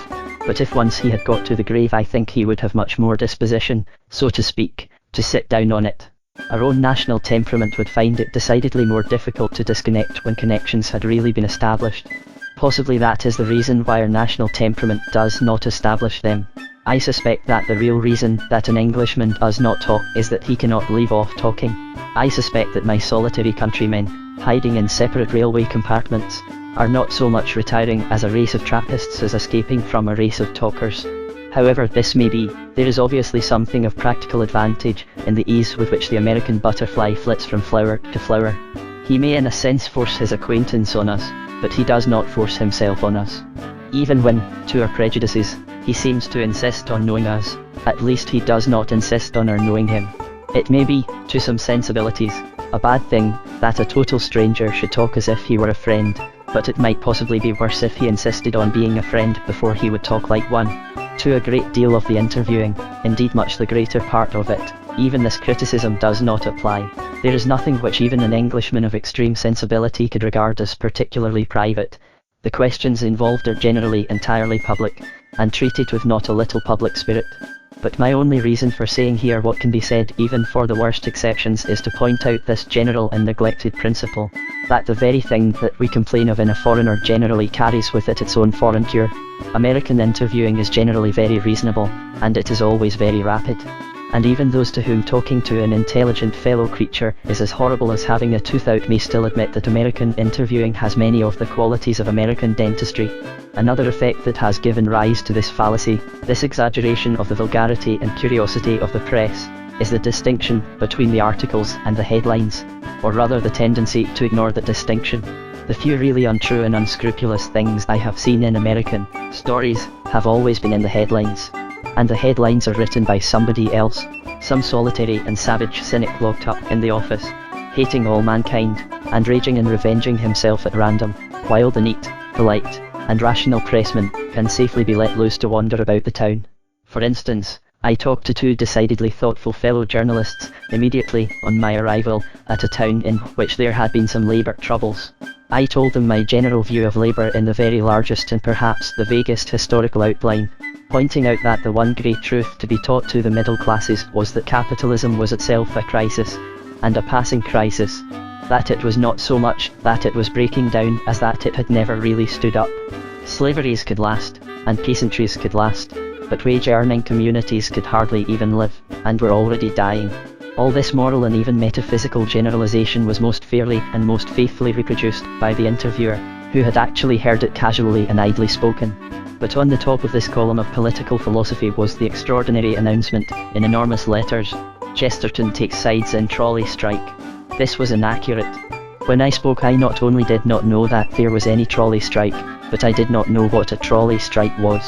but if once he had got to the grave I think he would have much more disposition, so to speak, to sit down on it. Our own national temperament would find it decidedly more difficult to disconnect when connections had really been established. Possibly that is the reason why our national temperament does not establish them. I suspect that the real reason that an Englishman does not talk is that he cannot leave off talking. I suspect that my solitary countrymen, hiding in separate railway compartments, are not so much retiring as a race of Trappists as escaping from a race of talkers. However this may be, there is obviously something of practical advantage in the ease with which the American butterfly flits from flower to flower. He may in a sense force his acquaintance on us, but he does not force himself on us. Even when, to our prejudices, he seems to insist on knowing us, at least he does not insist on our knowing him. It may be, to some sensibilities, a bad thing that a total stranger should talk as if he were a friend, but it might possibly be worse if he insisted on being a friend before he would talk like one. To a great deal of the interviewing, indeed much the greater part of it, even this criticism does not apply. There is nothing which even an Englishman of extreme sensibility could regard as particularly private. The questions involved are generally entirely public, and treated with not a little public spirit. But my only reason for saying here what can be said even for the worst exceptions is to point out this general and neglected principle, that the very thing that we complain of in a foreigner generally carries with it its own foreign cure. American interviewing is generally very reasonable, and it is always very rapid. And even those to whom talking to an intelligent fellow creature is as horrible as having a tooth out may still admit that American interviewing has many of the qualities of American dentistry. Another effect that has given rise to this fallacy, this exaggeration of the vulgarity and curiosity of the press, is the distinction between the articles and the headlines, or rather the tendency to ignore that distinction. The few really untrue and unscrupulous things I have seen in American stories have always been in the headlines. And the headlines are written by somebody else, some solitary and savage cynic locked up in the office, hating all mankind, and raging and revenging himself at random, while the neat, polite, and rational pressman can safely be let loose to wander about the town. For instance, I talked to two decidedly thoughtful fellow journalists immediately on my arrival at a town in which there had been some labour troubles. I told them my general view of labour in the very largest and perhaps the vaguest historical outline, pointing out that the one great truth to be taught to the middle classes was that capitalism was itself a crisis, and a passing crisis, that it was not so much that it was breaking down as that it had never really stood up. Slaveries could last, and peasantries could last, but wage-earning communities could hardly even live, and were already dying. All this moral and even metaphysical generalization was most fairly and most faithfully reproduced by the interviewer, who had actually heard it casually and idly spoken. But on the top of this column of political philosophy was the extraordinary announcement, in enormous letters, "Chesterton takes sides in trolley strike." This was inaccurate. When I spoke I not only did not know that there was any trolley strike, but I did not know what a trolley strike was.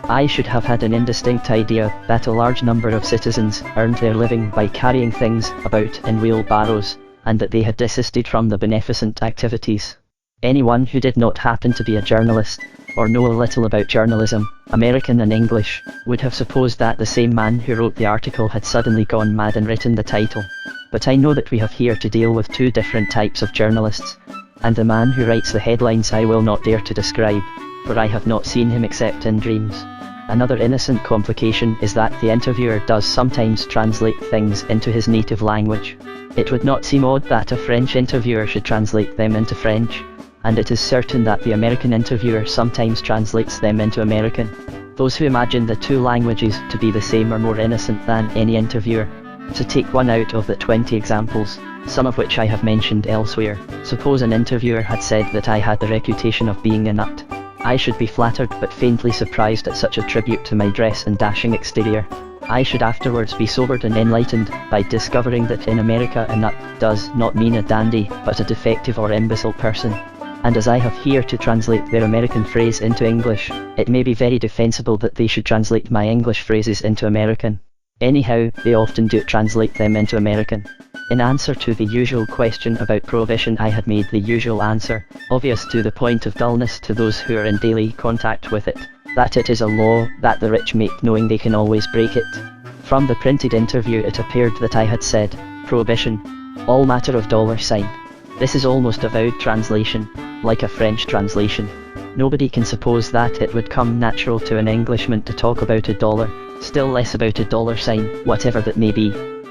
I should have had an indistinct idea that a large number of citizens earned their living by carrying things about in wheelbarrows, and that they had desisted from the beneficent activities. Anyone who did not happen to be a journalist, or know a little about journalism, American and English, would have supposed that the same man who wrote the article had suddenly gone mad and written the title. But I know that we have here to deal with two different types of journalists, and the man who writes the headlines I will not dare to describe, for I have not seen him except in dreams. Another innocent complication is that the interviewer does sometimes translate things into his native language. It would not seem odd that a French interviewer should translate them into French, and it is certain that the American interviewer sometimes translates them into American. Those who imagine the two languages to be the same are more innocent than any interviewer. To take one out of the 20 examples, some of which I have mentioned elsewhere, suppose an interviewer had said that I had the reputation of being a nut. I should be flattered but faintly surprised at such a tribute to my dress and dashing exterior. I should afterwards be sobered and enlightened by discovering that in America a nut does not mean a dandy, but a defective or imbecile person. And as I have here to translate their American phrase into English, it may be very defensible that they should translate my English phrases into American. Anyhow, they often do translate them into American. In answer to the usual question about prohibition, I had made the usual answer, obvious to the point of dullness to those who are in daily contact with it, that it is a law that the rich make knowing they can always break it. From the printed interview it appeared that I had said, prohibition, all matter of $sign. This is almost a vowed translation, like a French translation. Nobody can suppose that it would come natural to an Englishman to talk about a dollar, still less about a $sign, whatever that may be.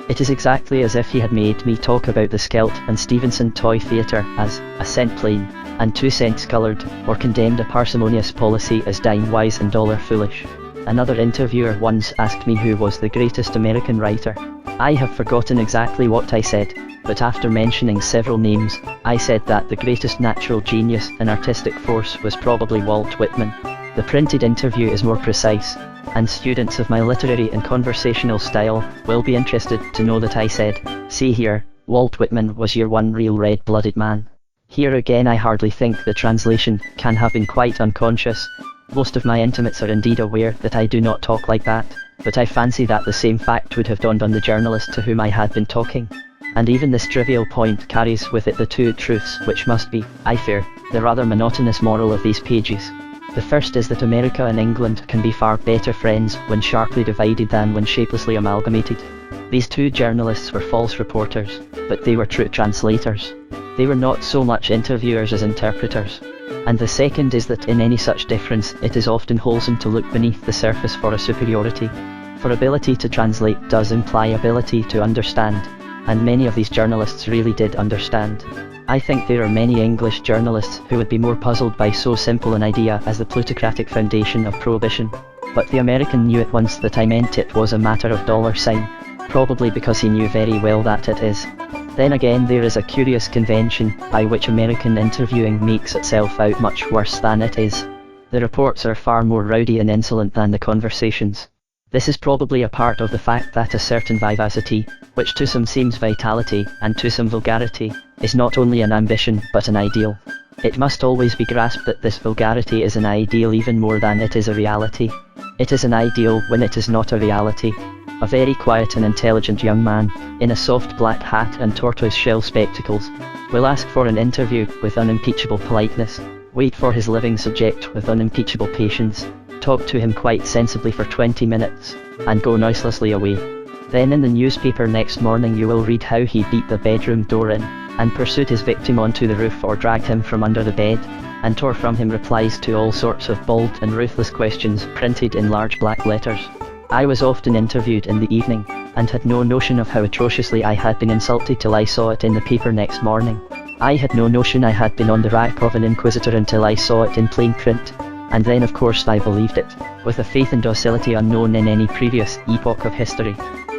It is exactly as if he had made me talk about the Skelt and Stevenson Toy Theatre as a cent plain, and 2 cents coloured, or condemned a parsimonious policy as dime wise and dollar foolish. Another interviewer once asked me who was the greatest American writer. I have forgotten exactly what I said, but after mentioning several names, I said that the greatest natural genius and artistic force was probably Walt Whitman. The printed interview is more precise, and students of my literary and conversational style will be interested to know that I said, see here, Walt Whitman was your one real red-blooded man. Here again I hardly think the translation can have been quite unconscious. Most of my intimates are indeed aware that I do not talk like that, but I fancy that the same fact would have dawned on the journalist to whom I had been talking. And even this trivial point carries with it the two truths which must be, I fear, the rather monotonous moral of these pages. The first is that America and England can be far better friends when sharply divided than when shapelessly amalgamated. These two journalists were false reporters, but they were true translators. They were not so much interviewers as interpreters. And the second is that in any such difference it is often wholesome to look beneath the surface for a superiority. For ability to translate does imply ability to understand, and many of these journalists really did understand. I think there are many English journalists who would be more puzzled by so simple an idea as the plutocratic foundation of prohibition. But the American knew at once that I meant it was a matter of $sign, probably because he knew very well that it is. Then again there is a curious convention by which American interviewing makes itself out much worse than it is. The reports are far more rowdy and insolent than the conversations. This is probably a part of the fact that a certain vivacity, which to some seems vitality, and to some vulgarity, is not only an ambition but an ideal. It must always be grasped that this vulgarity is an ideal even more than it is a reality. It is an ideal when it is not a reality. A very quiet and intelligent young man, in a soft black hat and tortoise-shell spectacles, will ask for an interview with unimpeachable politeness, wait for his living subject with unimpeachable patience, talk to him quite sensibly for 20 minutes, and go noiselessly away. Then in the newspaper next morning you will read how he beat the bedroom door in, and pursued his victim onto the roof or dragged him from under the bed, and tore from him replies to all sorts of bold and ruthless questions printed in large black letters. I was often interviewed in the evening, and had no notion of how atrociously I had been insulted till I saw it in the paper next morning. I had no notion I had been on the rack of an inquisitor until I saw it in plain print, and then of course I believed it, with a faith and docility unknown in any previous epoch of history.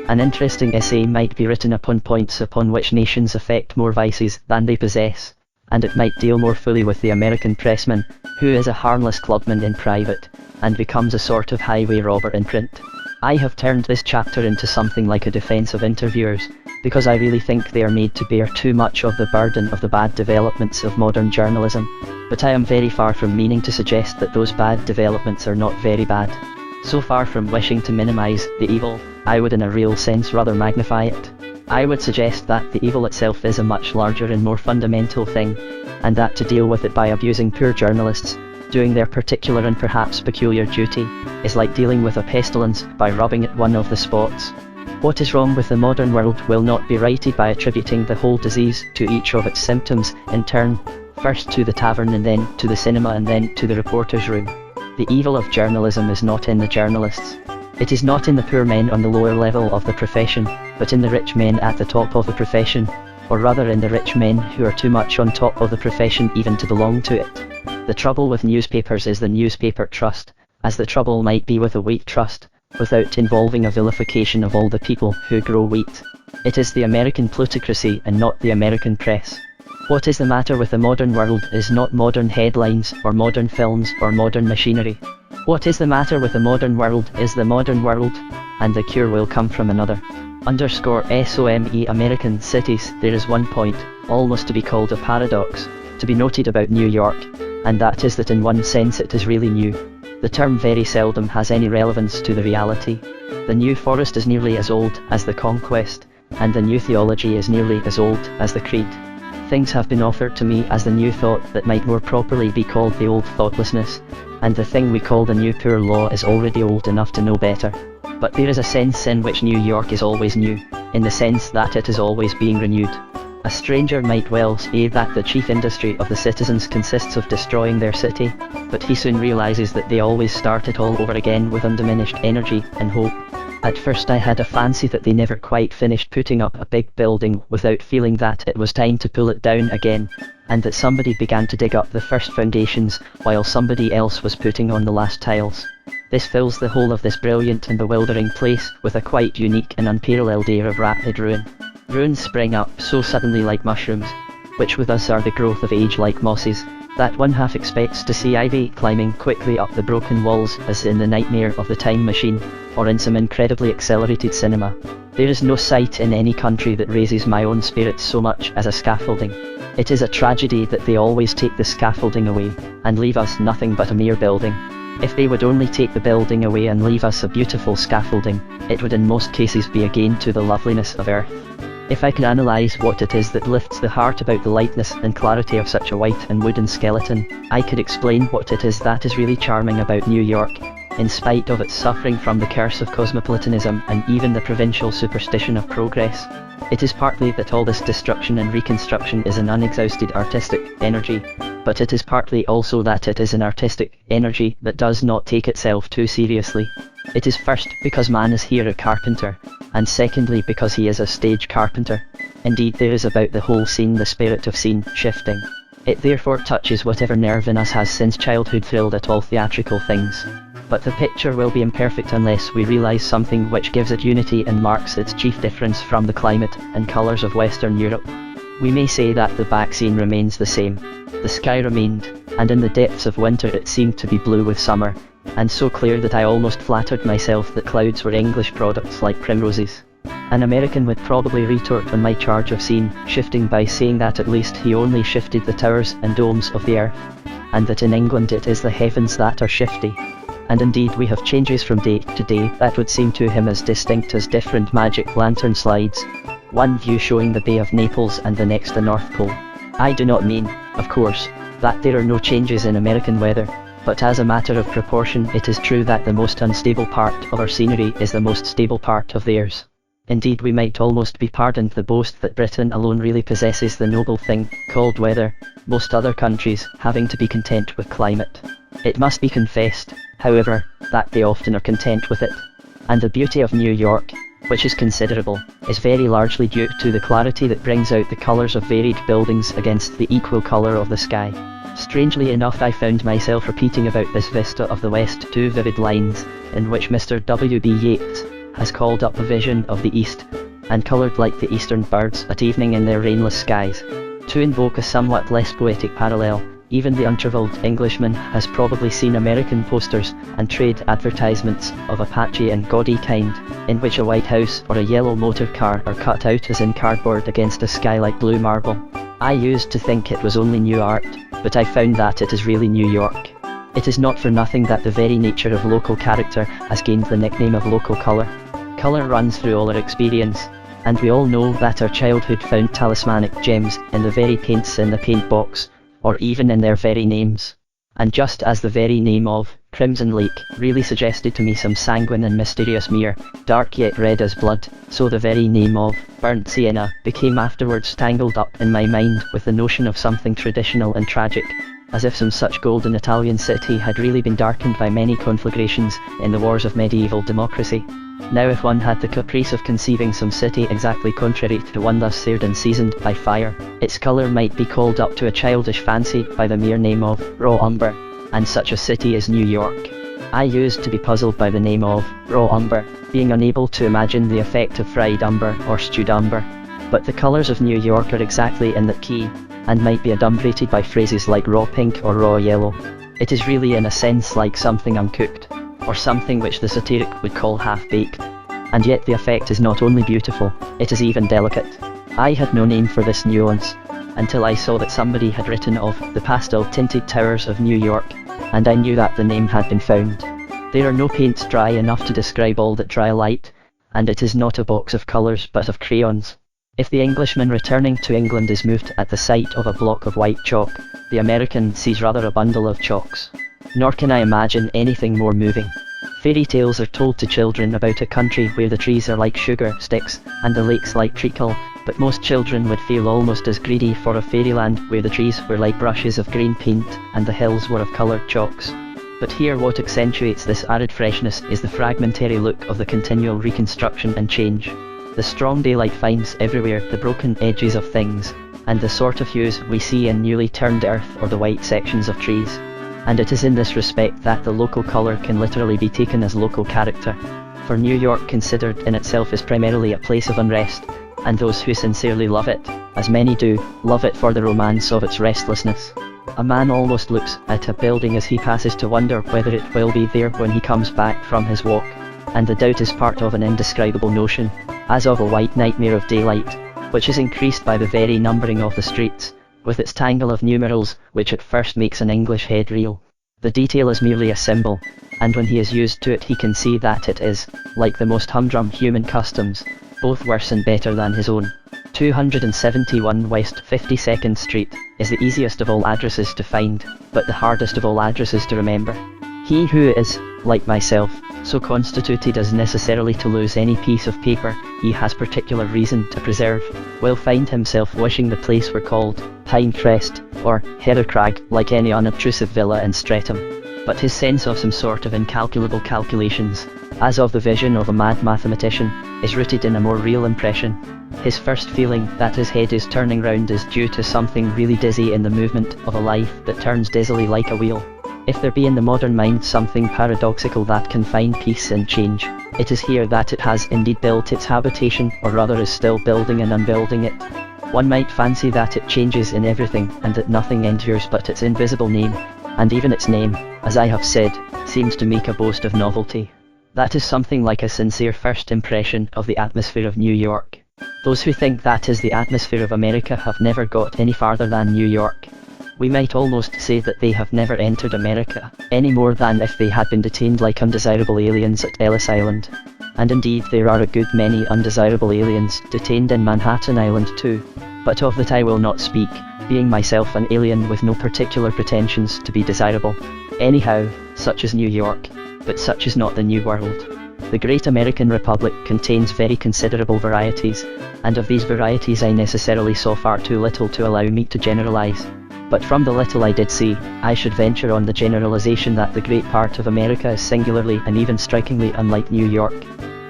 An interesting essay might be written upon points upon which nations affect more vices than they possess, and it might deal more fully with the American pressman, who is a harmless clubman in private, and becomes a sort of highway robber in print. I have turned this chapter into something like a defense of interviewers, because I really think they are made to bear too much of the burden of the bad developments of modern journalism, but I am very far from meaning to suggest that those bad developments are not very bad. So far from wishing to minimize the evil, I would in a real sense rather magnify it. I would suggest that the evil itself is a much larger and more fundamental thing, and that to deal with it by abusing poor journalists, doing their particular and perhaps peculiar duty, is like dealing with a pestilence by rubbing at one of the spots. What is wrong with the modern world will not be righted by attributing the whole disease to each of its symptoms in turn, first to the tavern and then to the cinema and then to the reporter's room. The evil of journalism is not in the journalists. It is not in the poor men on the lower level of the profession, but in the rich men at the top of the profession, or rather in the rich men who are too much on top of the profession even to belong to it. The trouble with newspapers is the newspaper trust, as the trouble might be with a wheat trust, without involving a vilification of all the people who grow wheat. It is the American plutocracy and not the American press. What is the matter with the modern world is not modern headlines, or modern films, or modern machinery. What is the matter with the modern world is the modern world, and the cure will come from another. _SOME American cities. There is one point, almost to be called a paradox, to be noted about New York, and that is that in one sense it is really new. The term very seldom has any relevance to the reality. The New Forest is nearly as old as the Conquest, and the new theology is nearly as old as the Creed. Things have been offered to me as the new thought that might more properly be called the old thoughtlessness, and the thing we call the new poor law is already old enough to know better. But there is a sense in which New York is always new, in the sense that it is always being renewed. A stranger might well say that the chief industry of the citizens consists of destroying their city, but he soon realizes that they always start it all over again with undiminished energy and hope. At first I had a fancy that they never quite finished putting up a big building without feeling that it was time to pull it down again, and that somebody began to dig up the first foundations while somebody else was putting on the last tiles. This fills the whole of this brilliant and bewildering place with a quite unique and unparalleled air of rapid ruin. Ruins spring up so suddenly like mushrooms, which with us are the growth of age like mosses, that one half expects to see ivy climbing quickly up the broken walls as in the nightmare of the time machine, or in some incredibly accelerated cinema. There is no sight in any country that raises my own spirits so much as a scaffolding. It is a tragedy that they always take the scaffolding away, and leave us nothing but a mere building. If they would only take the building away and leave us a beautiful scaffolding, it would in most cases be a gain to the loveliness of earth. If I could analyse what it is that lifts the heart about the lightness and clarity of such a white and wooden skeleton, I could explain what it is that is really charming about New York, in spite of its suffering from the curse of cosmopolitanism and even the provincial superstition of progress. It is partly that all this destruction and reconstruction is an unexhausted artistic energy, but it is partly also that it is an artistic energy that does not take itself too seriously. It is first because man is here a carpenter, and secondly because he is a stage carpenter. Indeed, there is about the whole scene the spirit of scene shifting. It therefore touches whatever nerve in us has since childhood thrilled at all theatrical things. But the picture will be imperfect unless we realise something which gives it unity and marks its chief difference from the climate and colours of Western Europe. We may say that the back scene remains the same. The sky remained, and in the depths of winter it seemed to be blue with summer, and so clear that I almost flattered myself that clouds were English products like primroses. An American would probably retort on my charge of scene shifting by saying that at least he only shifted the towers and domes of the earth, and that in England it is the heavens that are shifty. And indeed we have changes from day to day that would seem to him as distinct as different magic lantern slides, one view showing the Bay of Naples and the next the North Pole. I do not mean, of course, that there are no changes in American weather, but as a matter of proportion it is true that the most unstable part of our scenery is the most stable part of theirs. Indeed, we might almost be pardoned the boast that Britain alone really possesses the noble thing called weather, most other countries having to be content with climate. It must be confessed, however, that they often are content with it. And the beauty of New York, which is considerable, is very largely due to the clarity that brings out the colours of varied buildings against the equal colour of the sky. Strangely enough, I found myself repeating about this vista of the West two vivid lines, in which Mr. W.B. Yeats has called up a vision of the East, and coloured like the eastern birds at evening in their rainless skies. To invoke a somewhat less poetic parallel, even the untravelled Englishman has probably seen American posters and trade advertisements of a patchy and gaudy kind, in which a white house or a yellow motor car are cut out as in cardboard against a sky like blue marble. I used to think it was only new art, but I found that it is really New York. It is not for nothing that the very nature of local character has gained the nickname of local colour. Colour runs through all our experience, And we all know that our childhood found talismanic gems in the very paints in the paint box, or even in their very names. And just as the very name of Crimson Lake really suggested to me some sanguine and mysterious mere, dark yet red as blood, so the very name of Burnt Sienna became afterwards tangled up in my mind with the notion of something traditional and tragic, as if some such golden Italian city had really been darkened by many conflagrations in the wars of medieval democracy. Now if one had the caprice of conceiving some city exactly contrary to one thus seared and seasoned by fire, its colour might be called up to a childish fancy by the mere name of raw umber, and such a city is New York. I used to be puzzled by the name of raw umber, being unable to imagine the effect of fried umber or stewed umber. But the colours of New York are exactly in that key, and might be adumbrated by phrases like raw pink or raw yellow. It is really in a sense like something uncooked, or something which the satiric would call half-baked. And yet the effect is not only beautiful, it is even delicate. I had no name for this nuance, until I saw that somebody had written of the pastel-tinted towers of New York, and I knew that the name had been found. There are no paints dry enough to describe all that dry light, and it is not a box of colours but of crayons. If the Englishman returning to England is moved at the sight of a block of white chalk, the American sees rather a bundle of chalks. Nor can I imagine anything more moving. Fairy tales are told to children about a country where the trees are like sugar sticks, and the lakes like treacle, but most children would feel almost as greedy for a fairyland where the trees were like brushes of green paint, and the hills were of coloured chalks. But here what accentuates this arid freshness is the fragmentary look of the continual reconstruction and change. The strong daylight finds everywhere the broken edges of things, and the sort of hues we see in newly turned earth or the white sections of trees. And it is in this respect that the local colour can literally be taken as local character. For New York considered in itself is primarily a place of unrest, and those who sincerely love it, as many do, love it for the romance of its restlessness. A man almost looks at a building as he passes to wonder whether it will be there when he comes back from his walk, and the doubt is part of an indescribable notion, as of a white nightmare of daylight, which is increased by the very numbering of the streets, with its tangle of numerals, which at first makes an English head reel. The detail is merely a symbol, and when he is used to it he can see that it is, like the most humdrum human customs, both worse and better than his own. 271 West 52nd Street is the easiest of all addresses to find, but the hardest of all addresses to remember. He who is, like myself, so constituted as necessarily to lose any piece of paper he has particular reason to preserve, will find himself wishing the place were called Pinecrest, or Heathercrag, like any unobtrusive villa in Streatham. But his sense of some sort of incalculable calculations, as of the vision of a mad mathematician, is rooted in a more real impression. His first feeling that his head is turning round is due to something really dizzy in the movement of a life that turns dizzily like a wheel. If there be in the modern mind something paradoxical that can find peace in change, it is here that it has indeed built its habitation, or rather is still building and unbuilding it. One might fancy that it changes in everything, and that nothing endures but its invisible name, and even its name, as I have said, seems to make a boast of novelty. That is something like a sincere first impression of the atmosphere of New York. Those who think that is the atmosphere of America have never got any farther than New York. We might almost say that they have never entered America, any more than if they had been detained like undesirable aliens at Ellis Island. And indeed there are a good many undesirable aliens detained in Manhattan Island too. But of that I will not speak, being myself an alien with no particular pretensions to be desirable. Anyhow, such is New York, but such is not the New World. The great American Republic contains very considerable varieties, and of these varieties I necessarily saw far too little to allow me to generalize. But from the little I did see, I should venture on the generalization that the great part of America is singularly and even strikingly unlike New York.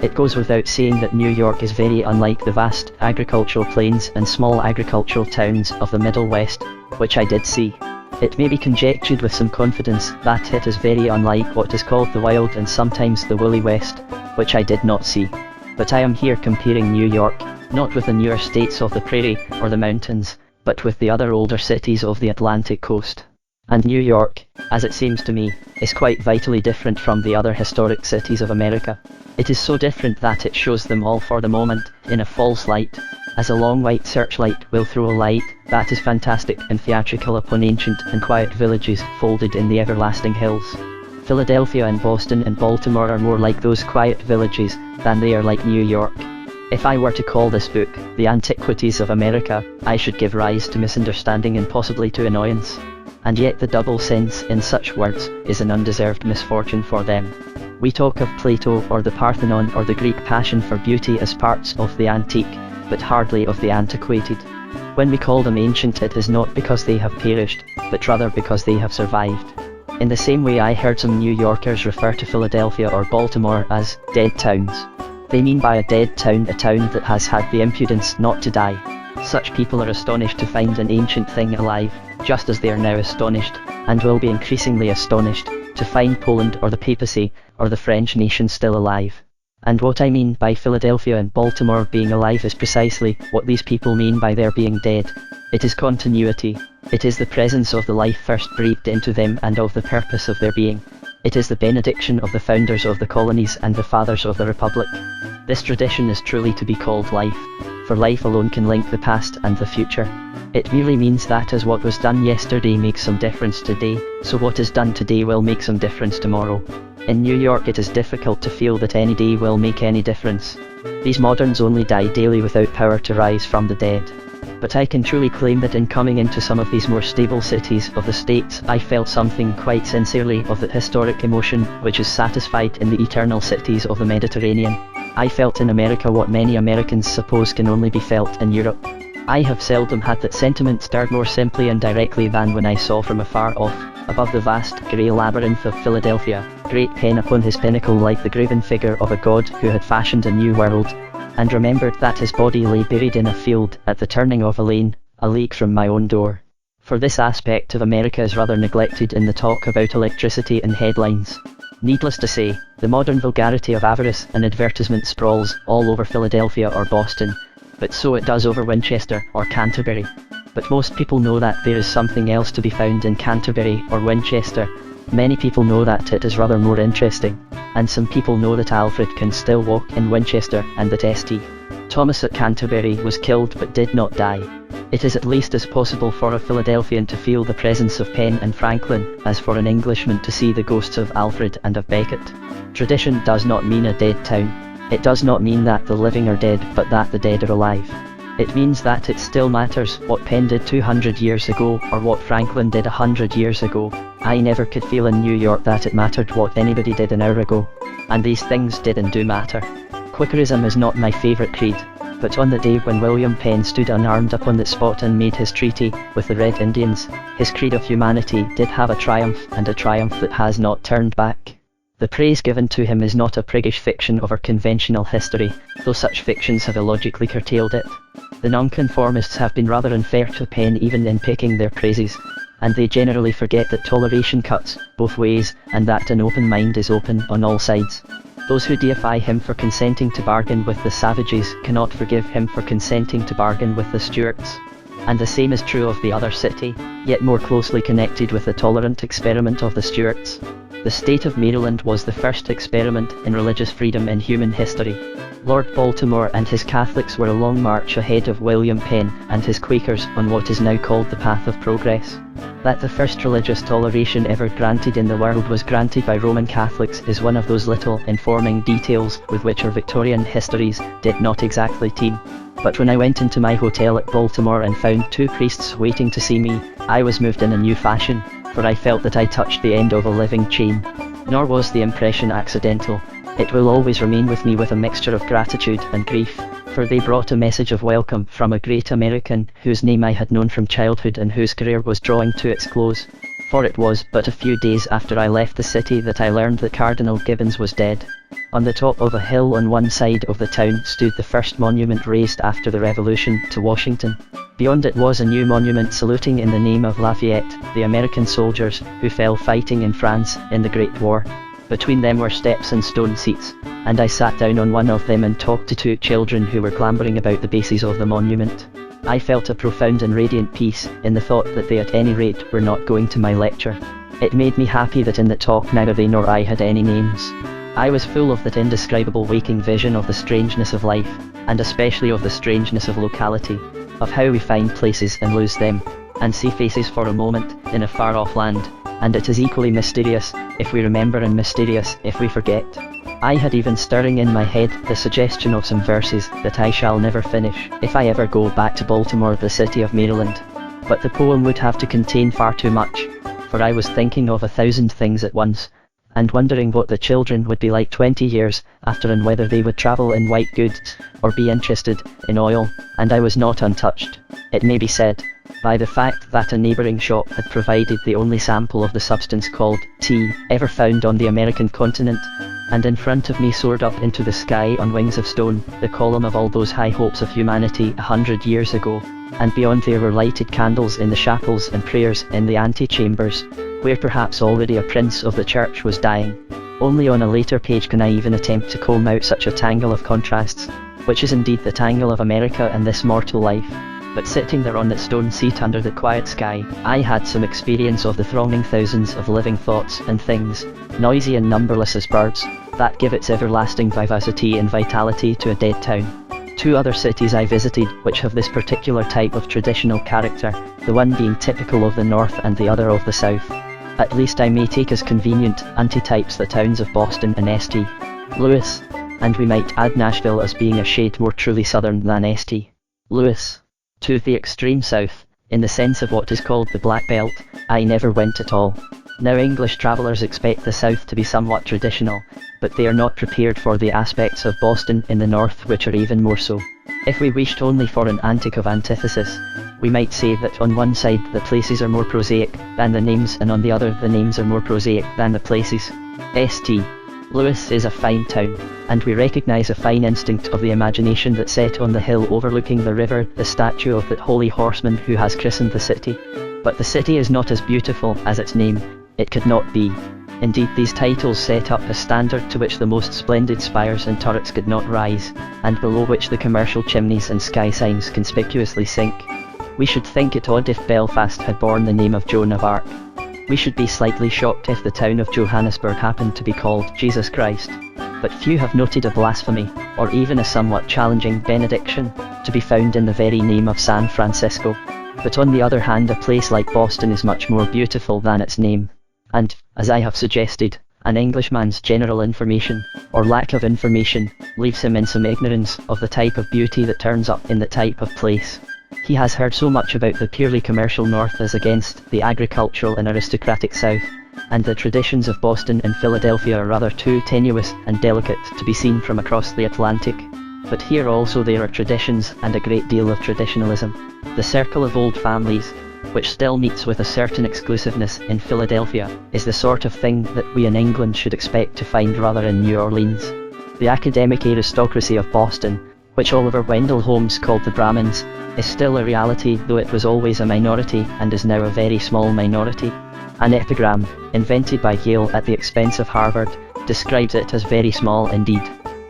It goes without saying that New York is very unlike the vast agricultural plains and small agricultural towns of the Middle West, which I did see. It may be conjectured with some confidence that it is very unlike what is called the wild and sometimes the woolly West, which I did not see. But I am here comparing New York, not with the newer states of the prairie or the mountains, but with the other older cities of the Atlantic coast. And New York, as it seems to me, is quite vitally different from the other historic cities of America. It is so different that it shows them all for the moment in a false light, as a long white searchlight will throw a light that is fantastic and theatrical upon ancient and quiet villages folded in the everlasting hills. Philadelphia and Boston and Baltimore are more like those quiet villages than they are like New York. If I were to call this book The Antiquities of America, I should give rise to misunderstanding and possibly to annoyance. And yet the double sense in such words is an undeserved misfortune for them. We talk of Plato or the Parthenon or the Greek passion for beauty as parts of the antique, but hardly of the antiquated. When we call them ancient, it is not because they have perished, but rather because they have survived. In the same way I heard some New Yorkers refer to Philadelphia or Baltimore as dead towns. They mean by a dead town a town that has had the impudence not to die. Such people are astonished to find an ancient thing alive, just as they are now astonished, and will be increasingly astonished, to find Poland or the papacy, or the French nation still alive. And what I mean by Philadelphia and Baltimore being alive is precisely what these people mean by their being dead. It is continuity. It is the presence of the life first breathed into them and of the purpose of their being. It is the benediction of the founders of the colonies and the fathers of the Republic. This tradition is truly to be called life, for life alone can link the past and the future. It merely means that as what was done yesterday makes some difference today, so what is done today will make some difference tomorrow. In New York it is difficult to feel that any day will make any difference. These moderns only die daily without power to rise from the dead. But I can truly claim that in coming into some of these more stable cities of the States, I felt something quite sincerely of that historic emotion which is satisfied in the eternal cities of the Mediterranean. I felt in America what many Americans suppose can only be felt in Europe. I have seldom had that sentiment stirred more simply and directly than when I saw from afar off, above the vast grey labyrinth of Philadelphia, great Penn upon his pinnacle like the graven figure of a god who had fashioned a new world, and remembered that his body lay buried in a field at the turning of a lane, a league from my own door. For this aspect of America is rather neglected in the talk about electricity and headlines. Needless to say, the modern vulgarity of avarice and advertisement sprawls all over Philadelphia or Boston, but so it does over Winchester or Canterbury. But most people know that there is something else to be found in Canterbury or Winchester. Many people know that it is rather more interesting, and some people know that Alfred can still walk in Winchester and that St. Thomas at Canterbury was killed but did not die. It is at least as possible for a Philadelphian to feel the presence of Penn and Franklin as for an Englishman to see the ghosts of Alfred and of Becket. Tradition does not mean a dead town. It does not mean that the living are dead but that the dead are alive. It means that it still matters what Penn did 200 years ago or what Franklin did 100 years ago. I never could feel in New York that it mattered what anybody did an hour ago. And these things did and do matter. Quakerism is not my favourite creed, but on the day when William Penn stood unarmed upon that spot and made his treaty with the Red Indians, his creed of humanity did have a triumph, and a triumph that has not turned back. The praise given to him is not a priggish fiction of our conventional history, though such fictions have illogically curtailed it. The nonconformists have been rather unfair to Penn even in picking their praises, and they generally forget that toleration cuts both ways, and that an open mind is open on all sides. Those who deify him for consenting to bargain with the savages cannot forgive him for consenting to bargain with the Stuarts. And the same is true of the other city, yet more closely connected with the tolerant experiment of the Stuarts. The state of Maryland was the first experiment in religious freedom in human history. Lord Baltimore and his Catholics were a long march ahead of William Penn and his Quakers on what is now called the path of progress. That the first religious toleration ever granted in the world was granted by Roman Catholics is one of those little informing details with which our Victorian histories did not exactly teem. But when I went into my hotel at Baltimore and found 2 priests waiting to see me, I was moved in a new fashion, for I felt that I touched the end of a living chain. Nor was the impression accidental. It will always remain with me with a mixture of gratitude and grief, for they brought a message of welcome from a great American whose name I had known from childhood and whose career was drawing to its close. For it was but a few days after I left the city that I learned that Cardinal Gibbons was dead. On the top of a hill on one side of the town stood the first monument raised after the Revolution to Washington. Beyond it was a new monument saluting in the name of Lafayette, the American soldiers who fell fighting in France in the Great War. Between them were steps and stone seats, and I sat down on one of them and talked to 2 children who were clambering about the bases of the monument. I felt a profound and radiant peace in the thought that they at any rate were not going to my lecture. It made me happy that in the talk neither they nor I had any names. I was full of that indescribable waking vision of the strangeness of life, and especially of the strangeness of locality, of how we find places and lose them, and see faces for a moment in a far-off land, and it is equally mysterious if we remember and mysterious if we forget. I had even stirring in my head the suggestion of some verses that I shall never finish if I ever go back to Baltimore, the city of Maryland. But the poem would have to contain far too much, for I was thinking of 1,000 things at once, and wondering what the children would be like 20 years after, and whether they would travel in white goods or be interested in oil, and I was not untouched, it may be said, by the fact that a neighbouring shop had provided the only sample of the substance called tea ever found on the American continent, and in front of me soared up into the sky on wings of stone the column of all those high hopes of humanity 100 years ago, and beyond there were lighted candles in the chapels and prayers in the antechambers, where perhaps already a prince of the church was dying. Only on a later page can I even attempt to comb out such a tangle of contrasts, which is indeed the tangle of America and this mortal life. But sitting there on that stone seat under the quiet sky, I had some experience of the thronging thousands of living thoughts and things, noisy and numberless as birds, that give its everlasting vivacity and vitality to a dead town. 2 other cities I visited which have this particular type of traditional character, the one being typical of the North and the other of the South. At least I may take as convenient antitypes the towns of Boston and St. Louis, and we might add Nashville as being a shade more truly Southern than St. Louis. To the extreme south, in the sense of what is called the Black Belt, I never went at all. Now English travellers expect the south to be somewhat traditional, but they are not prepared for the aspects of Boston in the north which are even more so. If we wished only for an antic of antithesis, we might say that on one side the places are more prosaic than the names, and on the other the names are more prosaic than the places. St. Louis is a fine town, and we recognise a fine instinct of the imagination that set on the hill overlooking the river the statue of that holy horseman who has christened the city. But the city is not as beautiful as its name, it could not be. Indeed, these titles set up a standard to which the most splendid spires and turrets could not rise, and below which the commercial chimneys and sky signs conspicuously sink. We should think it odd if Belfast had borne the name of Joan of Arc. We should be slightly shocked if the town of Johannesburg happened to be called Jesus Christ. But few have noted a blasphemy, or even a somewhat challenging benediction, to be found in the very name of San Francisco. But on the other hand, a place like Boston is much more beautiful than its name. And, as I have suggested, an Englishman's general information, or lack of information, leaves him in some ignorance of the type of beauty that turns up in the type of place. He has heard so much about the purely commercial North as against the agricultural and aristocratic South, and the traditions of Boston and Philadelphia are rather too tenuous and delicate to be seen from across the Atlantic. But here also there are traditions and a great deal of traditionalism. The circle of old families, which still meets with a certain exclusiveness in Philadelphia, is the sort of thing that we in England should expect to find rather in New Orleans. The academic aristocracy of Boston, which Oliver Wendell Holmes called the Brahmins, is still a reality, though it was always a minority and is now a very small minority. An epigram, invented by Yale at the expense of Harvard, describes it as very small indeed.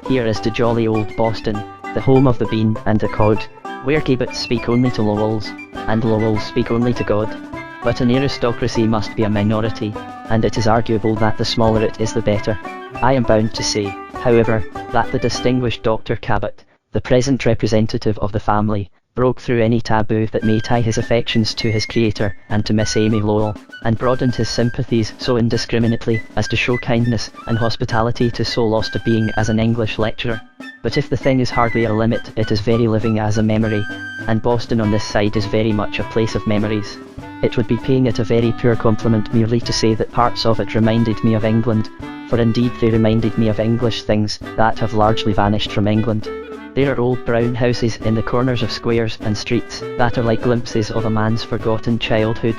Here is to jolly old Boston, the home of the bean and the cod, where Gibbets speak only to Lowells, and Lowells speak only to God. But an aristocracy must be a minority, and it is arguable that the smaller it is the better. I am bound to say, however, that the distinguished Dr. Cabot, the present representative of the family, broke through any taboo that may tie his affections to his creator and to Miss Amy Lowell, and broadened his sympathies so indiscriminately as to show kindness and hospitality to so lost a being as an English lecturer. But if the thing is hardly a limit, it is very living as a memory, and Boston on this side is very much a place of memories. It would be paying it a very poor compliment merely to say that parts of it reminded me of England, for indeed they reminded me of English things that have largely vanished from England. There are old brown houses in the corners of squares and streets that are like glimpses of a man's forgotten childhood,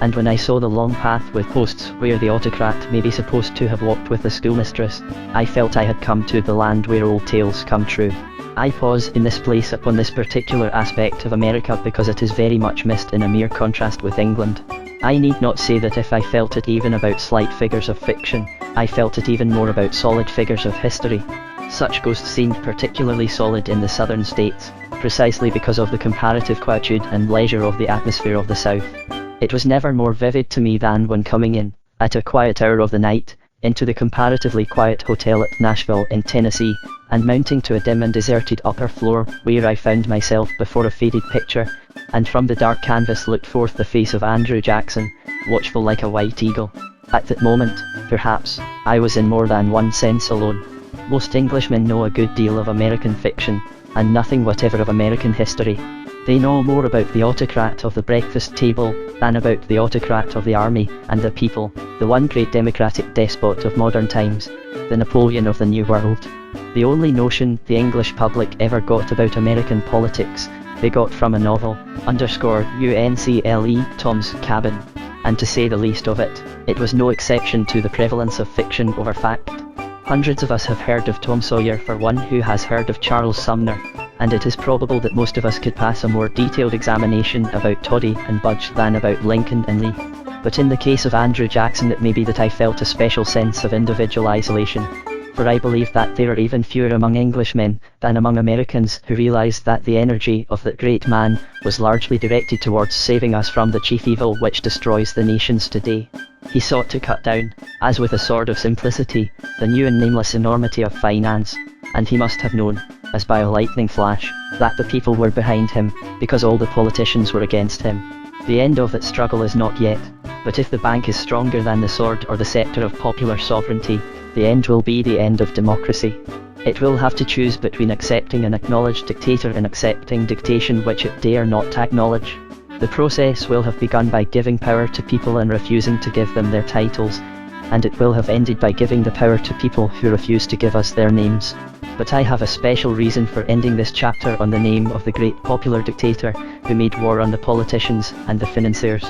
and when I saw the long path with posts where the autocrat may be supposed to have walked with the schoolmistress, I felt I had come to the land where old tales come true. I pause in this place upon this particular aspect of America because it is very much missed in a mere contrast with England. I need not say that if I felt it even about slight figures of fiction, I felt it even more about solid figures of history. Such ghosts seemed particularly solid in the southern states, precisely because of the comparative quietude and leisure of the atmosphere of the south. It was never more vivid to me than when coming in, at a quiet hour of the night, into the comparatively quiet hotel at Nashville in Tennessee, and mounting to a dim and deserted upper floor, where I found myself before a faded picture, and from the dark canvas looked forth the face of Andrew Jackson, watchful like a white eagle. At that moment, perhaps, I was in more than one sense alone. Most Englishmen know a good deal of American fiction, and nothing whatever of American history. They know more about the autocrat of the breakfast table than about the autocrat of the army and the people, the one great democratic despot of modern times, the Napoleon of the New World. The only notion the English public ever got about American politics, they got from a novel, _UNCLE, Tom's Cabin. And to say the least of it, it was no exception to the prevalence of fiction over fact. Hundreds of us have heard of Tom Sawyer for one who has heard of Charles Sumner, and it is probable that most of us could pass a more detailed examination about Toddy and Budge than about Lincoln and Lee. But in the case of Andrew Jackson, it may be that I felt a special sense of individual isolation, for I believe that there are even fewer among Englishmen than among Americans who realised that the energy of that great man was largely directed towards saving us from the chief evil which destroys the nations today. He sought to cut down, as with a sword of simplicity, the new and nameless enormity of finance, and he must have known, as by a lightning flash, that the people were behind him, because all the politicians were against him. The end of that struggle is not yet, but if the bank is stronger than the sword or the sceptre of popular sovereignty, the end will be the end of democracy. It will have to choose between accepting an acknowledged dictator and accepting dictation which it dare not acknowledge. The process will have begun by giving power to people and refusing to give them their titles, and it will have ended by giving the power to people who refuse to give us their names. But I have a special reason for ending this chapter on the name of the great popular dictator who made war on the politicians and the financiers.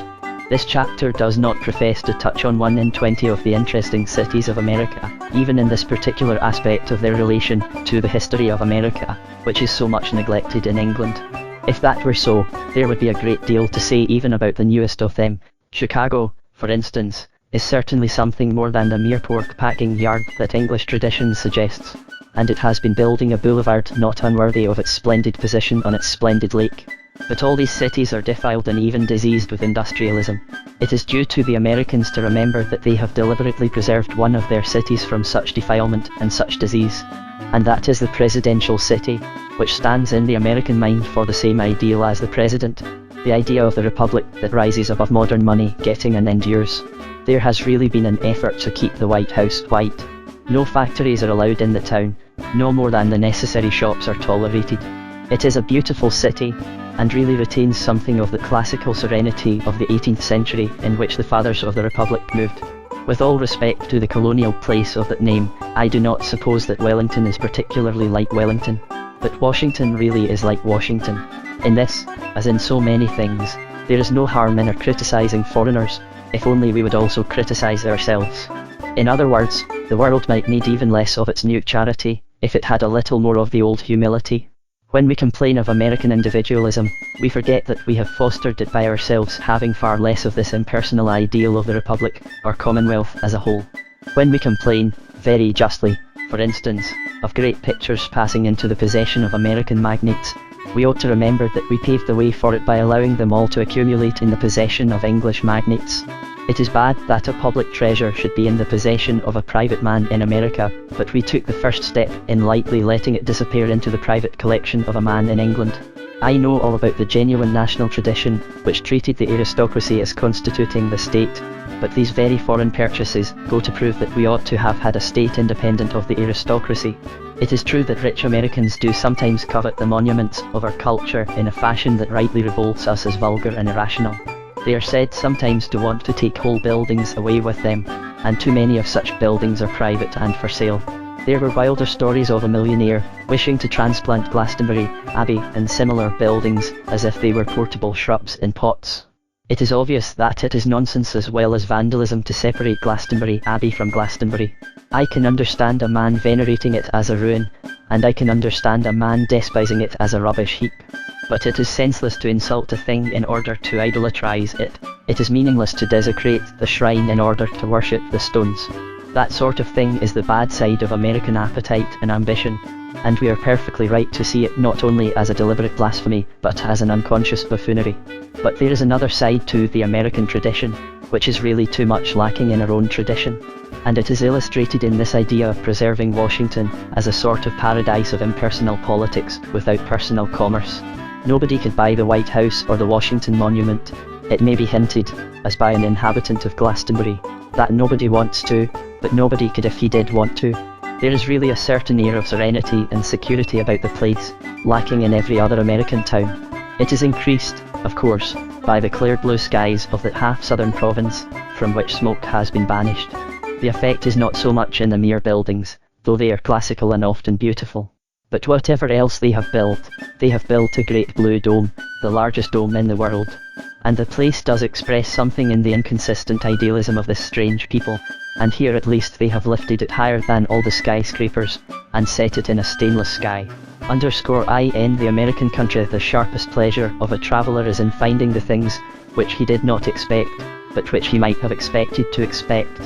This chapter does not profess to touch on 1 in 20 of the interesting cities of America, even in this particular aspect of their relation to the history of America, which is so much neglected in England. If that were so, there would be a great deal to say even about the newest of them. Chicago, for instance, is certainly something more than the mere pork packing yard that English tradition suggests, and it has been building a boulevard not unworthy of its splendid position on its splendid lake. But all these cities are defiled and even diseased with industrialism. It is due to the Americans to remember that they have deliberately preserved one of their cities from such defilement and such disease, and that is the presidential city, which stands in the American mind for the same ideal as the president, the idea of the republic that rises above modern money getting and endures. There has really been an effort to keep the White House white. No factories are allowed in the town, no more than the necessary shops are tolerated. It is a beautiful city, and really retains something of the classical serenity of the 18th century in which the fathers of the Republic moved. With all respect to the colonial place of that name, I do not suppose that Wellington is particularly like Wellington, but Washington really is like Washington. In this, as in so many things, there is no harm in our criticising foreigners, if only we would also criticise ourselves. In other words, the world might need even less of its new charity, if it had a little more of the old humility. When we complain of American individualism, we forget that we have fostered it by ourselves having far less of this impersonal ideal of the Republic, or Commonwealth as a whole. When we complain, very justly, for instance, of great pictures passing into the possession of American magnates, we ought to remember that we paved the way for it by allowing them all to accumulate in the possession of English magnates. It is bad that a public treasure should be in the possession of a private man in America, but we took the first step in lightly letting it disappear into the private collection of a man in England. I know all about the genuine national tradition, which treated the aristocracy as constituting the state, but these very foreign purchases go to prove that we ought to have had a state independent of the aristocracy. It is true that rich Americans do sometimes covet the monuments of our culture in a fashion that rightly revolts us as vulgar and irrational. They are said sometimes to want to take whole buildings away with them, and too many of such buildings are private and for sale. There were wilder stories of a millionaire wishing to transplant Glastonbury Abbey and similar buildings as if they were portable shrubs in pots. It is obvious that it is nonsense as well as vandalism to separate Glastonbury Abbey from Glastonbury. I can understand a man venerating it as a ruin, and I can understand a man despising it as a rubbish heap. But it is senseless to insult a thing in order to idolatrize it. It is meaningless to desecrate the shrine in order to worship the stones. That sort of thing is the bad side of American appetite and ambition, and we are perfectly right to see it not only as a deliberate blasphemy, but as an unconscious buffoonery. But there is another side to the American tradition, which is really too much lacking in our own tradition. And it is illustrated in this idea of preserving Washington as a sort of paradise of impersonal politics without personal commerce. Nobody could buy the White House or the Washington Monument. It may be hinted, as by an inhabitant of Glastonbury, that nobody wants to, but nobody could if he did want to. There is really a certain air of serenity and security about the place, lacking in every other American town. It is increased, of course, by the clear blue skies of that half-southern province, from which smoke has been banished. The effect is not so much in the mere buildings, though they are classical and often beautiful. But whatever else they have built a great blue dome, the largest dome in the world. And the place does express something in the inconsistent idealism of this strange people, and here at least they have lifted it higher than all the skyscrapers, and set it in a stainless sky. In the American country, the sharpest pleasure of a traveller is in finding the things which he did not expect, but which he might have expected to expect.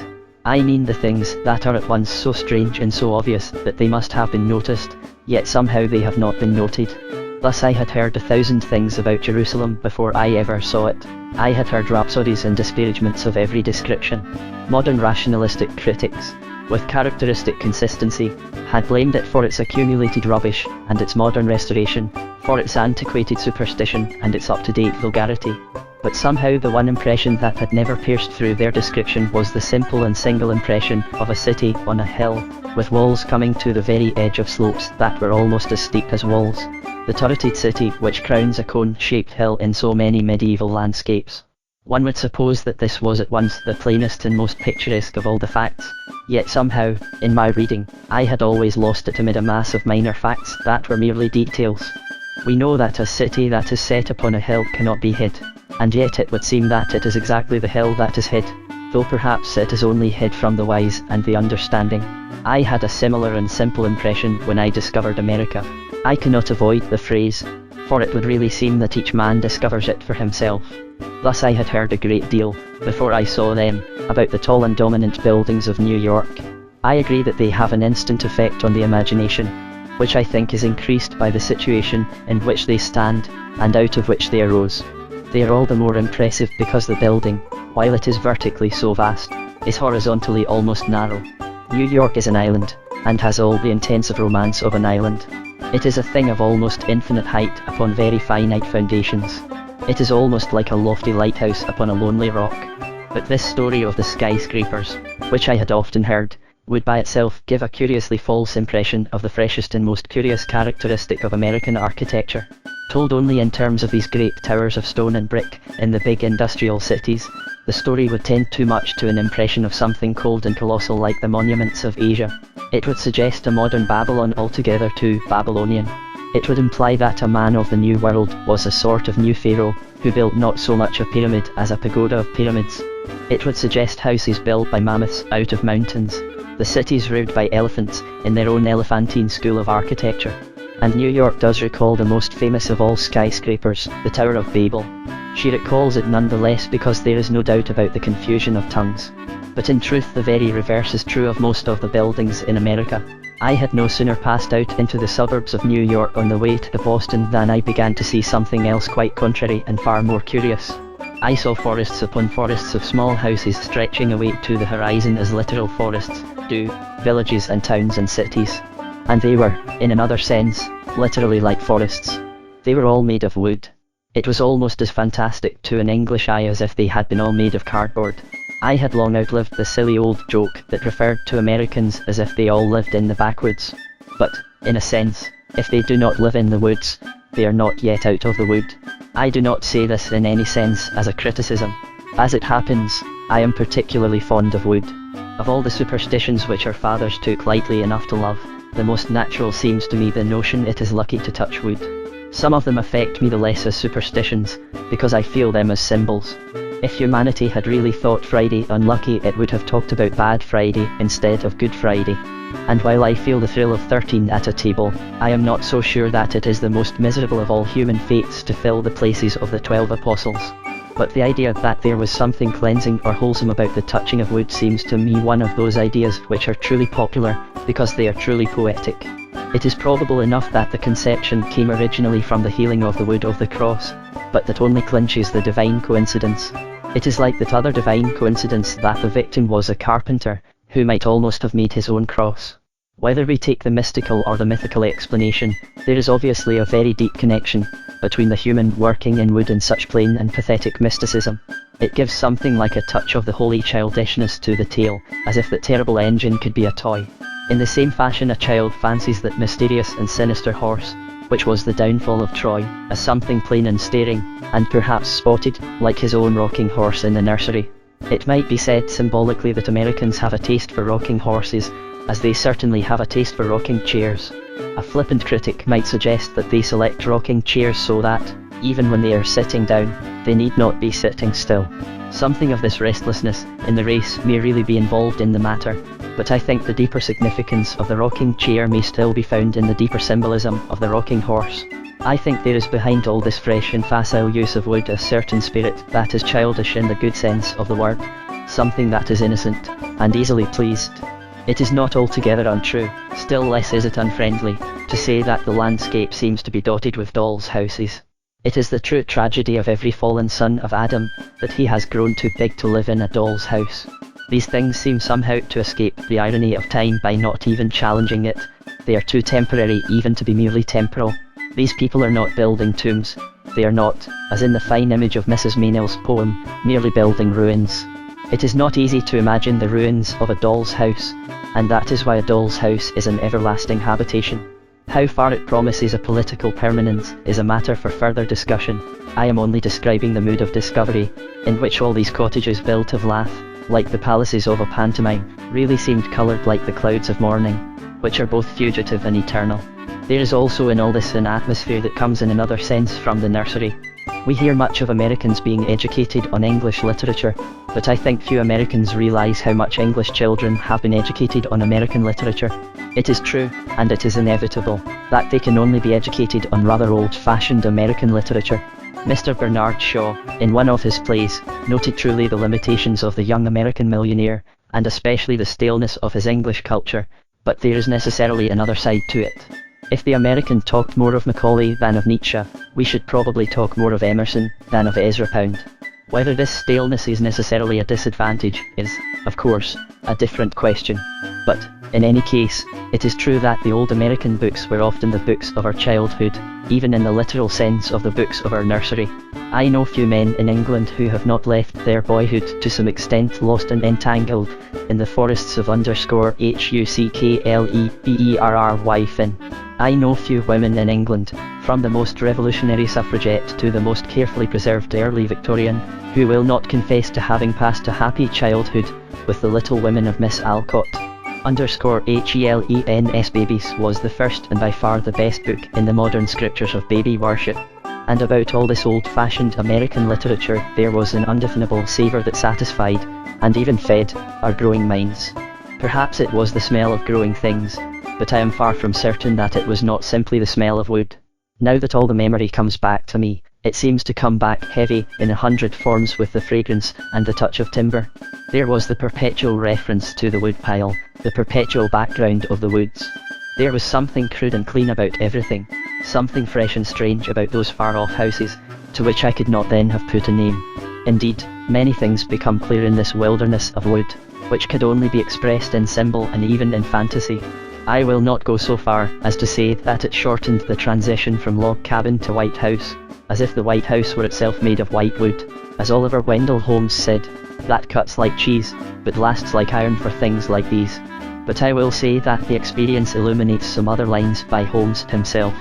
I mean the things that are at once so strange and so obvious that they must have been noticed, yet somehow they have not been noted. Thus I had heard 1,000 things about Jerusalem before I ever saw it. I had heard rhapsodies and disparagements of every description. Modern rationalistic critics, with characteristic consistency, had blamed it for its accumulated rubbish, and its modern restoration, for its antiquated superstition and its up-to-date vulgarity. But somehow the one impression that had never pierced through their description was the simple and single impression of a city on a hill, with walls coming to the very edge of slopes that were almost as steep as walls. The turreted city which crowns a cone-shaped hill in so many medieval landscapes. One would suppose that this was at once the plainest and most picturesque of all the facts, yet somehow, in my reading, I had always lost it amid a mass of minor facts that were merely details. We know that a city that is set upon a hill cannot be hid, and yet it would seem that it is exactly the hill that is hid, though perhaps it is only hid from the wise and the understanding. I had a similar and simple impression when I discovered America. I cannot avoid the phrase, for it would really seem that each man discovers it for himself. Thus I had heard a great deal, before I saw them, about the tall and dominant buildings of New York. I agree that they have an instant effect on the imagination, which I think is increased by the situation in which they stand, and out of which they arose. They are all the more impressive because the building, while it is vertically so vast, is horizontally almost narrow. New York is an island, and has all the intensive romance of an island. It is a thing of almost infinite height upon very finite foundations. It is almost like a lofty lighthouse upon a lonely rock. But this story of the skyscrapers, which I had often heard, would by itself give a curiously false impression of the freshest and most curious characteristic of American architecture. Told only in terms of these great towers of stone and brick in the big industrial cities, the story would tend too much to an impression of something cold and colossal like the monuments of Asia. It would suggest a modern Babylon altogether too Babylonian. It would imply that a man of the New World was a sort of new pharaoh, who built not so much a pyramid as a pagoda of pyramids. It would suggest houses built by mammoths out of mountains, the cities ruled by elephants in their own elephantine school of architecture. And New York does recall the most famous of all skyscrapers, the Tower of Babel. She recalls it nonetheless because there is no doubt about the confusion of tongues. But in truth the very reverse is true of most of the buildings in America. I had no sooner passed out into the suburbs of New York on the way to Boston than I began to see something else quite contrary and far more curious. I saw forests upon forests of small houses stretching away to the horizon as literal forests do, villages and towns and cities. And they were, in another sense, literally like forests. They were all made of wood. It was almost as fantastic to an English eye as if they had been all made of cardboard. I had long outlived the silly old joke that referred to Americans as if they all lived in the backwoods. But, in a sense, if they do not live in the woods, they are not yet out of the wood. I do not say this in any sense as a criticism. As it happens, I am particularly fond of wood. Of all the superstitions which our fathers took lightly enough to love, the most natural seems to me the notion it is lucky to touch wood. Some of them affect me the less as superstitions, because I feel them as symbols. If humanity had really thought Friday unlucky, it would have talked about Bad Friday instead of Good Friday. And while I feel the thrill of 13 at a table, I am not so sure that it is the most miserable of all human fates to fill the places of the 12 apostles. But the idea that there was something cleansing or wholesome about the touching of wood seems to me one of those ideas which are truly popular, because they are truly poetic. It is probable enough that the conception came originally from the healing of the wood of the cross, but that only clinches the divine coincidence. It is like that other divine coincidence that the victim was a carpenter, who might almost have made his own cross. Whether we take the mystical or the mythical explanation, there is obviously a very deep connection, between the human working in wood and such plain and pathetic mysticism. It gives something like a touch of the holy childishness to the tale, as if that terrible engine could be a toy. In the same fashion a child fancies that mysterious and sinister horse, which was the downfall of Troy, as something plain and staring, and perhaps spotted, like his own rocking horse in the nursery. It might be said symbolically that Americans have a taste for rocking horses, as they certainly have a taste for rocking chairs. A flippant critic might suggest that they select rocking chairs so that, even when they are sitting down, they need not be sitting still. Something of this restlessness in the race may really be involved in the matter, but I think the deeper significance of the rocking chair may still be found in the deeper symbolism of the rocking horse. I think there is behind all this fresh and facile use of wood a certain spirit that is childish in the good sense of the word, something that is innocent, and easily pleased. It is not altogether untrue, still less is it unfriendly, to say that the landscape seems to be dotted with dolls' houses. It is the true tragedy of every fallen son of Adam, that he has grown too big to live in a doll's house. These things seem somehow to escape the irony of time by not even challenging it. They are too temporary even to be merely temporal. These people are not building tombs. They are not, as in the fine image of Mrs. Meynell's poem, merely building ruins. It is not easy to imagine the ruins of a doll's house, and that is why a doll's house is an everlasting habitation. How far it promises a political permanence is a matter for further discussion. I am only describing the mood of discovery, in which all these cottages built of lath, like the palaces of a pantomime, really seemed coloured like the clouds of morning, which are both fugitive and eternal. There is also in all this an atmosphere that comes in another sense from the nursery. We hear much of Americans being educated on English literature, but I think few Americans realise how much English children have been educated on American literature. It is true, and it is inevitable, that they can only be educated on rather old-fashioned American literature. Mr. Bernard Shaw, in one of his plays, noted truly the limitations of the young American millionaire, and especially the staleness of his English culture, but there is necessarily another side to it. If the American talked more of Macaulay than of Nietzsche, we should probably talk more of Emerson than of Ezra Pound. Whether this staleness is necessarily a disadvantage is, of course, a different question. But, in any case, it is true that the old American books were often the books of our childhood, even in the literal sense of the books of our nursery. I know few men in England who have not left their boyhood to some extent lost and entangled in the forests of _HUCKLEBERRY. I know few women in England, from the most revolutionary suffragette to the most carefully preserved early Victorian, who will not confess to having passed a happy childhood with the Little Women of Miss Alcott. _HELENS Babies was the first and by far the best book in the modern scriptures of baby worship. And about all this old-fashioned American literature there was an undefinable savour that satisfied, and even fed, our growing minds. Perhaps it was the smell of growing things, but I am far from certain that it was not simply the smell of wood. Now that all the memory comes back to me, it seems to come back heavy in 100 forms with the fragrance and the touch of timber. There was the perpetual reference to the woodpile, the perpetual background of the woods. There was something crude and clean about everything, something fresh and strange about those far-off houses, to which I could not then have put a name. Indeed, many things become clear in this wilderness of wood, which could only be expressed in symbol and even in fantasy. I will not go so far as to say that it shortened the transition from log cabin to White House, as if the White House were itself made of white wood. As Oliver Wendell Holmes said, that cuts like cheese, but lasts like iron for things like these. But I will say that the experience illuminates some other lines by Holmes himself.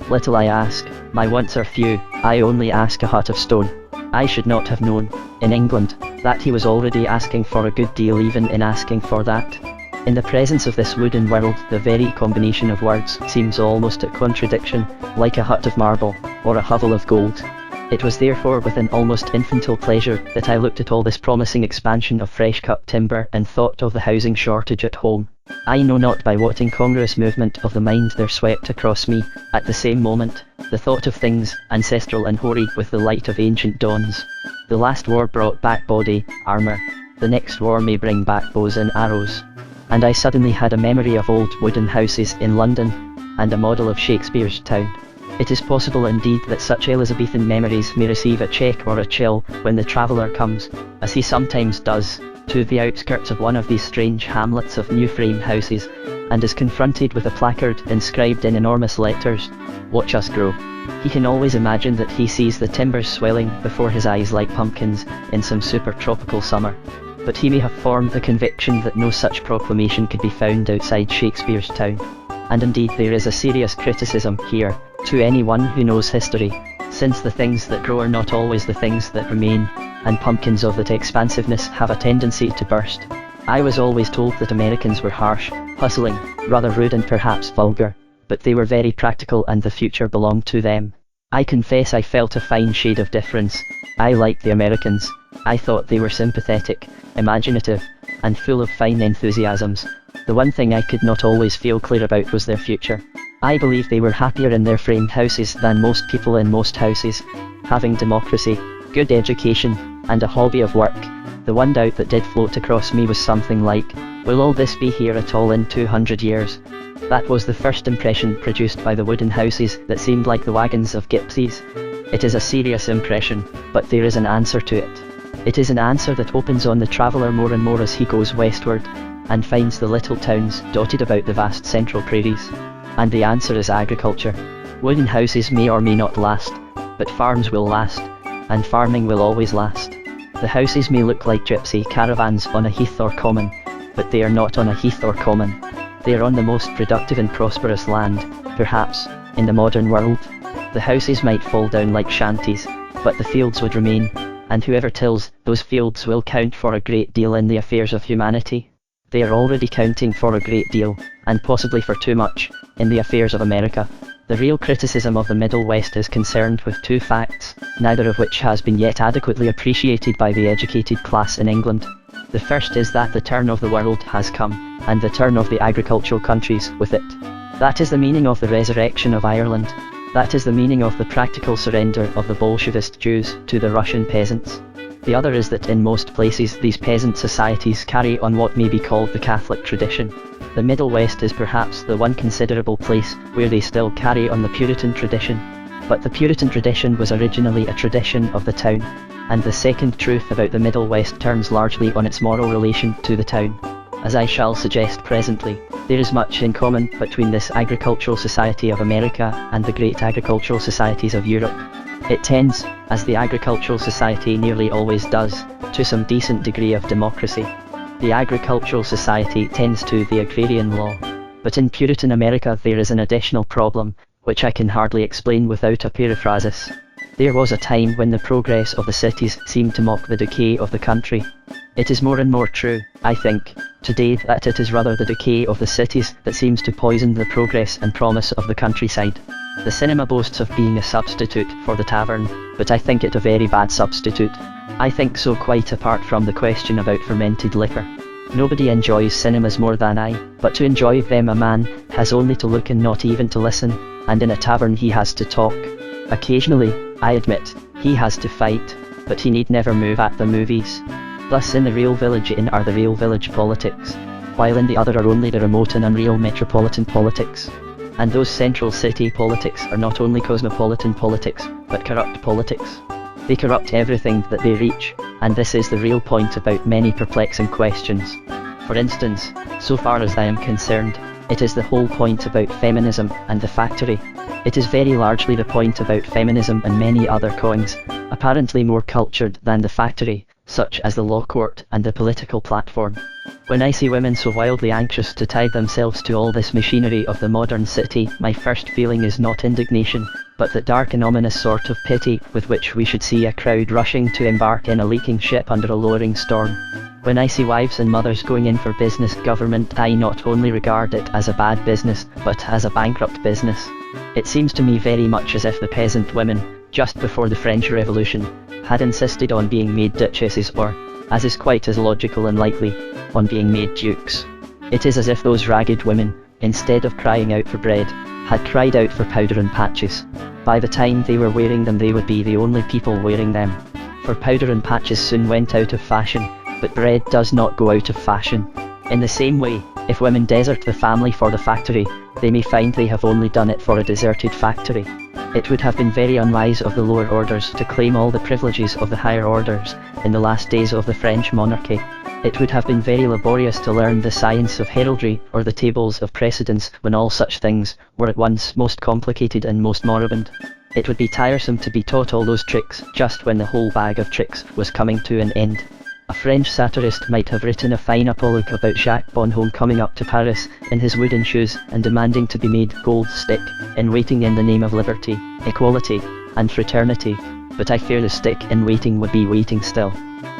Little I ask, my wants are few, I only ask a hut of stone. I should not have known, in England, that he was already asking for a good deal even in asking for that. In the presence of this wooden world, the very combination of words seems almost a contradiction, like a hut of marble, or a hovel of gold. It was therefore with an almost infantile pleasure that I looked at all this promising expansion of fresh-cut timber and thought of the housing shortage at home. I know not by what incongruous movement of the mind there swept across me, at the same moment, the thought of things ancestral and hoary with the light of ancient dawns. The last war brought back body, armour. The next war may bring back bows and arrows. And I suddenly had a memory of old wooden houses in London, and a model of Shakespeare's town. It is possible indeed that such Elizabethan memories may receive a check or a chill when the traveller comes, as he sometimes does, to the outskirts of one of these strange hamlets of new frame houses, and is confronted with a placard inscribed in enormous letters, "Watch us grow." He can always imagine that he sees the timbers swelling before his eyes like pumpkins in some super tropical summer. But he may have formed the conviction that no such proclamation could be found outside Shakespeare's town. And indeed there is a serious criticism here, to anyone who knows history, since the things that grow are not always the things that remain, and pumpkins of that expansiveness have a tendency to burst. I was always told that Americans were harsh, hustling, rather rude and perhaps vulgar, but they were very practical and the future belonged to them. I confess I felt a fine shade of difference. I liked the Americans. I thought they were sympathetic, imaginative, and full of fine enthusiasms. The one thing I could not always feel clear about was their future. I believe they were happier in their framed houses than most people in most houses, having democracy, good education, and a hobby of work. The one doubt that did float across me was something like, will all this be here at all in 200 years? That was the first impression produced by the wooden houses that seemed like the wagons of gypsies. It is a serious impression, but there is an answer to it. It is an answer that opens on the traveller more and more as he goes westward, and finds the little towns dotted about the vast central prairies. And the answer is agriculture. Wooden houses may or may not last, but farms will last, and farming will always last. The houses may look like gypsy caravans on a heath or common, but they are not on a heath or common. They are on the most productive and prosperous land, perhaps, in the modern world. The houses might fall down like shanties, but the fields would remain, and whoever tills those fields will count for a great deal in the affairs of humanity. They are already counting for a great deal, and possibly for too much, in the affairs of America. The real criticism of the Middle West is concerned with two facts, neither of which has been yet adequately appreciated by the educated class in England. The first is that the turn of the world has come, and the turn of the agricultural countries with it. That is the meaning of the resurrection of Ireland. That is the meaning of the practical surrender of the Bolshevist Jews to the Russian peasants. The other is that in most places these peasant societies carry on what may be called the Catholic tradition. The Middle West is perhaps the one considerable place where they still carry on the Puritan tradition. But the Puritan tradition was originally a tradition of the town, and the second truth about the Middle West turns largely on its moral relation to the town. As I shall suggest presently, there is much in common between this agricultural society of America and the great agricultural societies of Europe. It tends, as the agricultural society nearly always does, to some decent degree of democracy. The agricultural society tends to the agrarian law. But in Puritan America there is an additional problem, which I can hardly explain without a periphrasis. There was a time when the progress of the cities seemed to mock the decay of the country. It is more and more true, I think, today that it is rather the decay of the cities that seems to poison the progress and promise of the countryside. The cinema boasts of being a substitute for the tavern, but I think it a very bad substitute. I think so, quite apart from the question about fermented liquor. Nobody enjoys cinemas more than I, but to enjoy them a man has only to look and not even to listen, and in a tavern he has to talk. Occasionally, I admit, he has to fight, but he need never move at the movies. Thus in the real village inn are the real village politics, while in the other are only the remote and unreal metropolitan politics. And those central city politics are not only cosmopolitan politics, but corrupt politics. They corrupt everything that they reach, and this is the real point about many perplexing questions. For instance, so far as I am concerned, it is the whole point about feminism and the factory. It is very largely the point about feminism and many other coins, apparently more cultured than the factory, such as the law court and the political platform. When I see women so wildly anxious to tie themselves to all this machinery of the modern city, my first feeling is not indignation, but that dark and ominous sort of pity with which we should see a crowd rushing to embark in a leaking ship under a lowering storm. When I see wives and mothers going in for business government, I not only regard it as a bad business, but as a bankrupt business. It seems to me very much as if the peasant women, just before the French Revolution, had insisted on being made duchesses or, as is quite as logical and likely, on being made dukes. It is as if those ragged women, instead of crying out for bread, had cried out for powder and patches. By the time they were wearing them they would be the only people wearing them. For powder and patches soon went out of fashion, but bread does not go out of fashion. In the same way, if women desert the family for the factory, they may find they have only done it for a deserted factory. It would have been very unwise of the lower orders to claim all the privileges of the higher orders in the last days of the French monarchy. It would have been very laborious to learn the science of heraldry or the tables of precedence when all such things were at once most complicated and most moribund. It would be tiresome to be taught all those tricks just when the whole bag of tricks was coming to an end. A French satirist might have written a fine apologue about Jacques Bonhomme coming up to Paris in his wooden shoes and demanding to be made gold stick in waiting in the name of liberty, equality, and fraternity, but I fear the stick in waiting would be waiting still.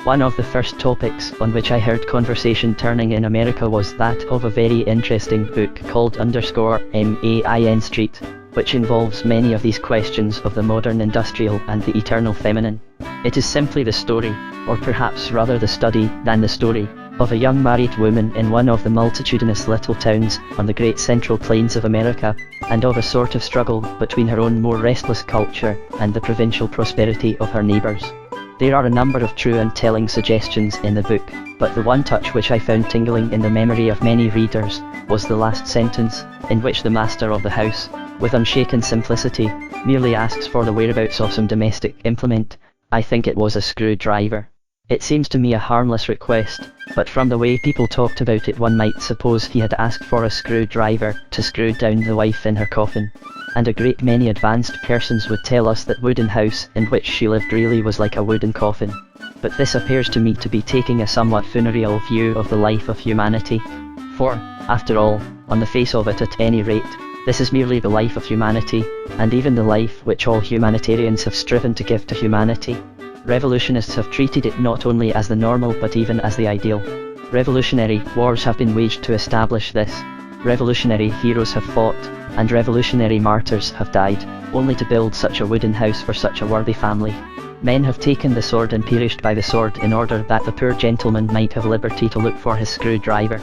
One of the first topics on which I heard conversation turning in America was that of a very interesting book called _Main Street, which involves many of these questions of the modern industrial and the eternal feminine. It is simply the story, or perhaps rather the study than the story, of a young married woman in one of the multitudinous little towns on the great central plains of America, and of a sort of struggle between her own more restless culture and the provincial prosperity of her neighbours. There are a number of true and telling suggestions in the book, but the one touch which I found tingling in the memory of many readers was the last sentence, in which the master of the house, with unshaken simplicity, merely asks for the whereabouts of some domestic implement. I think it was a screwdriver. It seems to me a harmless request, but from the way people talked about it one might suppose he had asked for a screwdriver to screw down the wife in her coffin. And a great many advanced persons would tell us that wooden house in which she lived really was like a wooden coffin. But this appears to me to be taking a somewhat funereal view of the life of humanity. For, after all, on the face of it at any rate, this is merely the life of humanity, and even the life which all humanitarians have striven to give to humanity. Revolutionists have treated it not only as the normal but even as the ideal. Revolutionary wars have been waged to establish this. Revolutionary heroes have fought, and revolutionary martyrs have died, only to build such a wooden house for such a worthy family. Men have taken the sword and perished by the sword in order that the poor gentleman might have liberty to look for his screwdriver.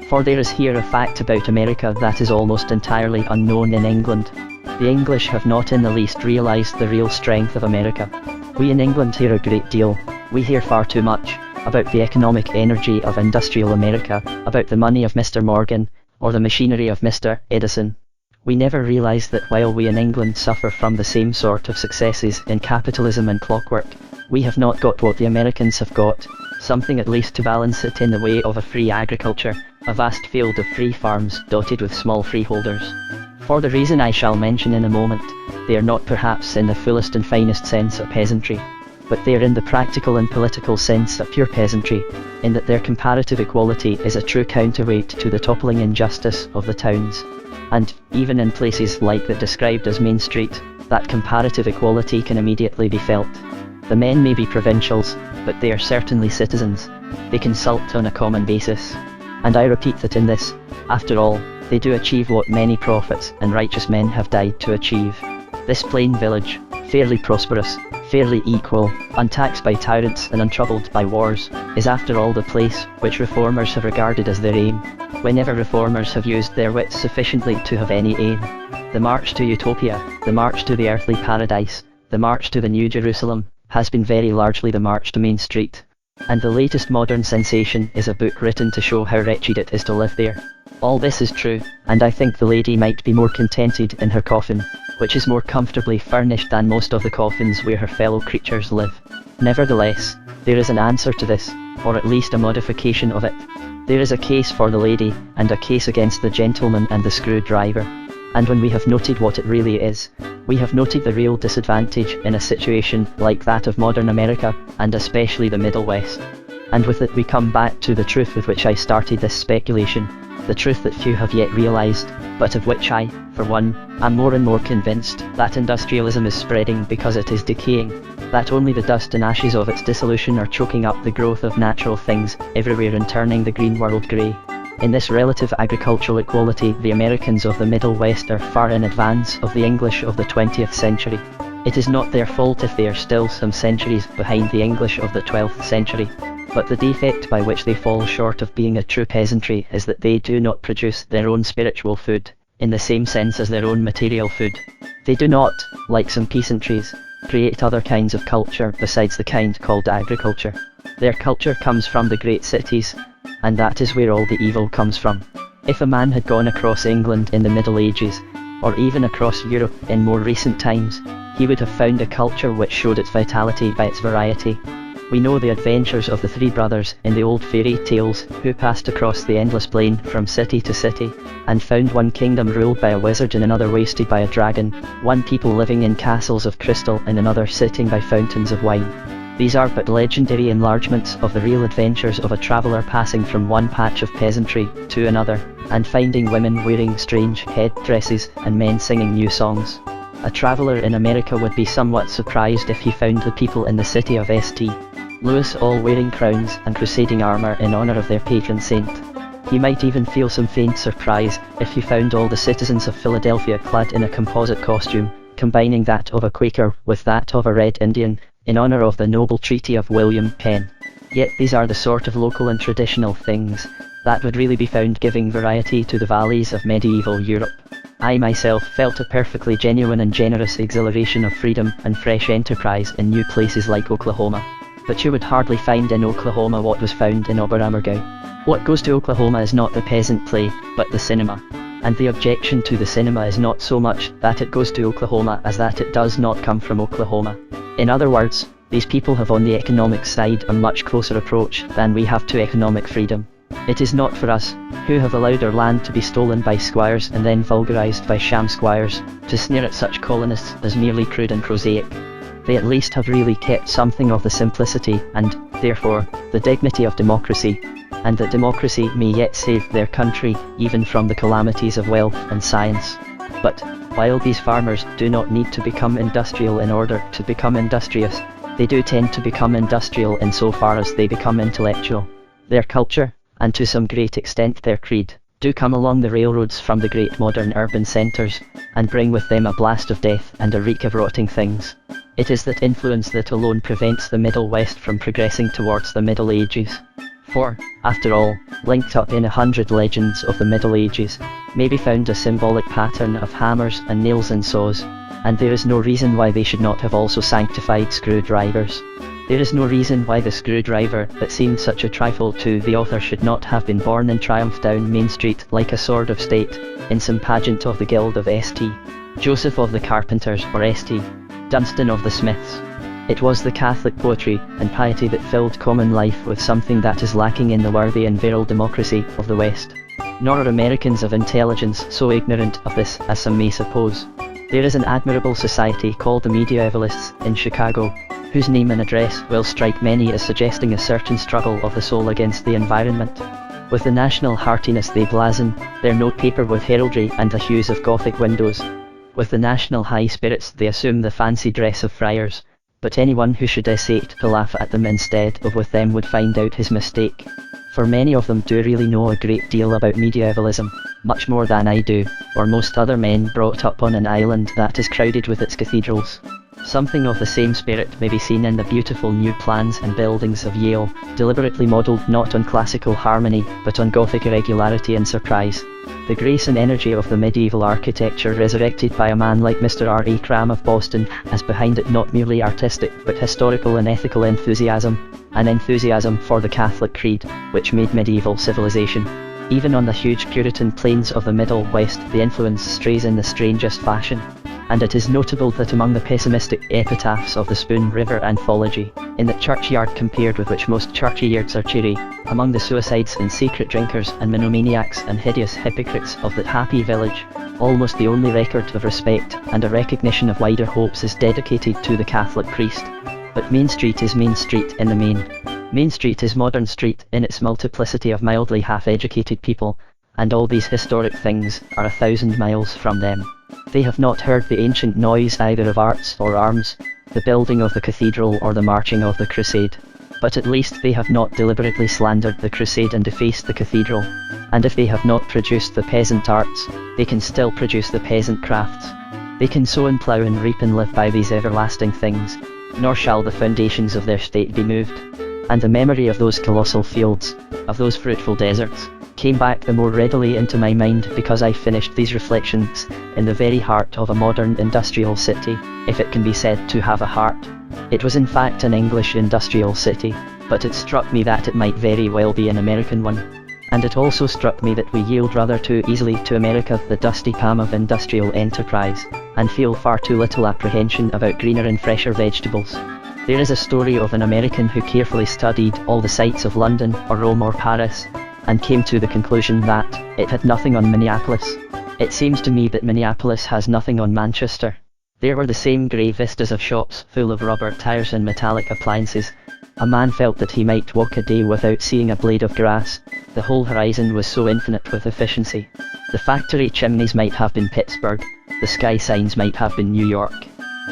For there is here a fact about America that is almost entirely unknown in England. The English have not in the least realised the real strength of America. We in England hear a great deal, we hear far too much, about the economic energy of industrial America, about the money of Mr. Morgan, or the machinery of Mr. Edison. We never realise that while we in England suffer from the same sort of successes in capitalism and clockwork, we have not got what the Americans have got, something at least to balance it in the way of a free agriculture, a vast field of free farms dotted with small freeholders. For the reason I shall mention in a moment, they are not perhaps in the fullest and finest sense a peasantry, but they are in the practical and political sense a pure peasantry, in that their comparative equality is a true counterweight to the toppling injustice of the towns. And, even in places like that described as Main Street, that comparative equality can immediately be felt. The men may be provincials, but they are certainly citizens. They consult on a common basis. And I repeat that in this, after all, they do achieve what many prophets and righteous men have died to achieve. This plain village, fairly prosperous, fairly equal, untaxed by tyrants and untroubled by wars, is after all the place which reformers have regarded as their aim, whenever reformers have used their wits sufficiently to have any aim. The march to utopia, the march to the earthly paradise, the march to the New Jerusalem, has been very largely the march to Main Street. And the latest modern sensation is a book written to show how wretched it is to live there. All this is true, and I think the lady might be more contented in her coffin, which is more comfortably furnished than most of the coffins where her fellow creatures live. Nevertheless, there is an answer to this, or at least a modification of it. There is a case for the lady, and a case against the gentleman and the screwdriver. And when we have noted what it really is, we have noted the real disadvantage in a situation like that of modern America, and especially the Middle West. And with it we come back to the truth with which I started this speculation, the truth that few have yet realised, but of which I, for one, am more and more convinced, that industrialism is spreading because it is decaying, that only the dust and ashes of its dissolution are choking up the growth of natural things everywhere and turning the green world grey. In this relative agricultural equality, the Americans of the Middle West are far in advance of the English of the 20th century. It is not their fault if they are still some centuries behind the English of the 12th century. But the defect by which they fall short of being a true peasantry is that they do not produce their own spiritual food, in the same sense as their own material food. They do not, like some peasantries, create other kinds of culture besides the kind called agriculture. Their culture comes from the great cities, and that is where all the evil comes from. If a man had gone across England in the Middle Ages, or even across Europe in more recent times, he would have found a culture which showed its vitality by its variety. We know the adventures of the three brothers in the old fairy tales who passed across the endless plain from city to city, and found one kingdom ruled by a wizard and another wasted by a dragon, one people living in castles of crystal and another sitting by fountains of wine. These are but legendary enlargements of the real adventures of a traveller passing from one patch of peasantry to another, and finding women wearing strange headdresses and men singing new songs. A traveller in America would be somewhat surprised if he found the people in the city of St. Louis all wearing crowns and crusading armour in honour of their patron saint. He might even feel some faint surprise if he found all the citizens of Philadelphia clad in a composite costume, combining that of a Quaker with that of a Red Indian, in honour of the noble treaty of William Penn. Yet these are the sort of local and traditional things that would really be found giving variety to the valleys of medieval Europe. I myself felt a perfectly genuine and generous exhilaration of freedom and fresh enterprise in new places like Oklahoma. But you would hardly find in Oklahoma what was found in Oberammergau. What goes to Oklahoma is not the peasant play, but the cinema. And the objection to the cinema is not so much that it goes to Oklahoma as that it does not come from Oklahoma. In other words, these people have on the economic side a much closer approach than we have to economic freedom. It is not for us, who have allowed our land to be stolen by squires and then vulgarised by sham squires, to sneer at such colonists as merely crude and prosaic. They at least have really kept something of the simplicity and, therefore, the dignity of democracy, and that democracy may yet save their country even from the calamities of wealth and science. But, while these farmers do not need to become industrial in order to become industrious, they do tend to become industrial insofar as they become intellectual. Their culture, and to some great extent their creed, do come along the railroads from the great modern urban centres, and bring with them a blast of death and a reek of rotting things. It is that influence that alone prevents the Middle West from progressing towards the Middle Ages. For, after all, linked up in 100 legends of the Middle Ages, may be found a symbolic pattern of hammers and nails and saws, and there is no reason why they should not have also sanctified screwdrivers. There is no reason why the screwdriver that seemed such a trifle to the author should not have been born in triumph down Main Street like a sword of state, in some pageant of the Guild of St. Joseph of the Carpenters or St. Dunstan of the Smiths. It was the Catholic poetry and piety that filled common life with something that is lacking in the worthy and virile democracy of the West. Nor are Americans of intelligence so ignorant of this as some may suppose. There is an admirable society called the Medievalists in Chicago, whose name and address will strike many as suggesting a certain struggle of the soul against the environment. With the national heartiness they blazon their notepaper with heraldry and the hues of Gothic windows. With the national high spirits they assume the fancy dress of friars, but anyone who should essay to laugh at them instead of with them would find out his mistake. For many of them do really know a great deal about medievalism, much more than I do, or most other men brought up on an island that is crowded with its cathedrals. Something of the same spirit may be seen in the beautiful new plans and buildings of Yale, deliberately modelled not on classical harmony, but on Gothic irregularity and surprise. The grace and energy of the medieval architecture resurrected by a man like Mr. R.A. Cram of Boston has behind it not merely artistic but historical and ethical enthusiasm, an enthusiasm for the Catholic creed, which made medieval civilization. Even on the huge Puritan plains of the Middle West the influence strays in the strangest fashion. And it is notable that among the pessimistic epitaphs of the Spoon River anthology, in the churchyard compared with which most churchyards are cheery, among the suicides and secret drinkers and monomaniacs and hideous hypocrites of that happy village, almost the only record of respect and a recognition of wider hopes is dedicated to the Catholic priest. But Main Street is Main Street in the main. Main Street is modern street in its multiplicity of mildly half-educated people, and all these historic things are 1,000 miles from them. They have not heard the ancient noise either of arts or arms, the building of the cathedral or the marching of the crusade. But at least they have not deliberately slandered the crusade and defaced the cathedral. And if they have not produced the peasant arts, they can still produce the peasant crafts. They can sow and plough and reap and live by these everlasting things, nor shall the foundations of their state be moved. And the memory of those colossal fields, of those fruitful deserts, came back the more readily into my mind because I finished these reflections in the very heart of a modern industrial city, if it can be said to have a heart. It was in fact an English industrial city, but it struck me that it might very well be an American one. And it also struck me that we yield rather too easily to America the dusty palm of industrial enterprise, and feel far too little apprehension about greener and fresher vegetables. There is a story of an American who carefully studied all the sights of London or Rome or Paris, and came to the conclusion that it had nothing on Minneapolis. It seems to me that Minneapolis has nothing on Manchester. There were the same grey vistas of shops full of rubber tires and metallic appliances. A man felt that he might walk a day without seeing a blade of grass. The whole horizon was so infinite with efficiency. The factory chimneys might have been Pittsburgh, the sky signs might have been New York.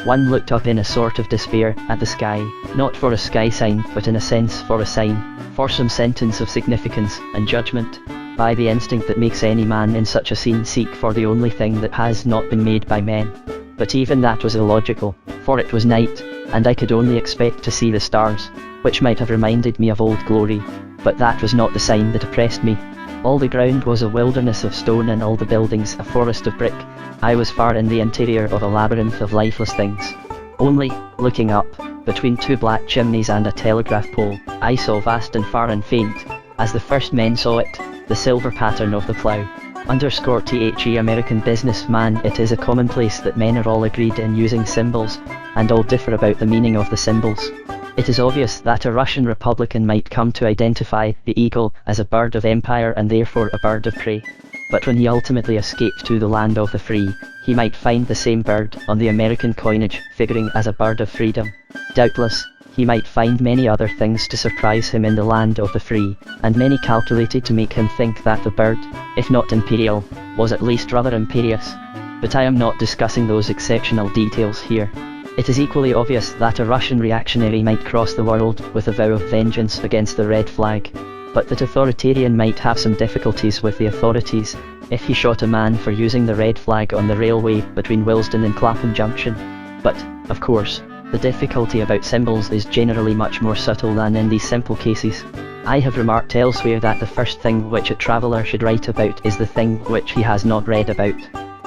One looked up in a sort of despair at the sky, not for a sky sign but in a sense for a sign, for some sentence of significance and judgment, by the instinct that makes any man in such a scene seek for the only thing that has not been made by men. But even that was illogical, for it was night, and I could only expect to see the stars, which might have reminded me of old glory, but that was not the sign that oppressed me. All the ground was a wilderness of stone and all the buildings a forest of brick. I was far in the interior of a labyrinth of lifeless things. Only, looking up, between two black chimneys and a telegraph pole, I saw vast and far and faint, as the first men saw it, the silver pattern of the plough. Underscore the American businessman. It is a commonplace that men are all agreed in using symbols, and all differ about the meaning of the symbols. It is obvious that a Russian Republican might come to identify the eagle as a bird of empire and therefore a bird of prey. But when he ultimately escaped to the land of the free, he might find the same bird on the American coinage figuring as a bird of freedom. Doubtless, he might find many other things to surprise him in the land of the free, and many calculated to make him think that the bird, if not imperial, was at least rather imperious. But I am not discussing those exceptional details here. It is equally obvious that a Russian reactionary might cross the world with a vow of vengeance against the red flag, but that authoritarian might have some difficulties with the authorities if he shot a man for using the red flag on the railway between Willesden and Clapham Junction. But, of course, the difficulty about symbols is generally much more subtle than in these simple cases. I have remarked elsewhere that the first thing which a traveller should write about is the thing which he has not read about.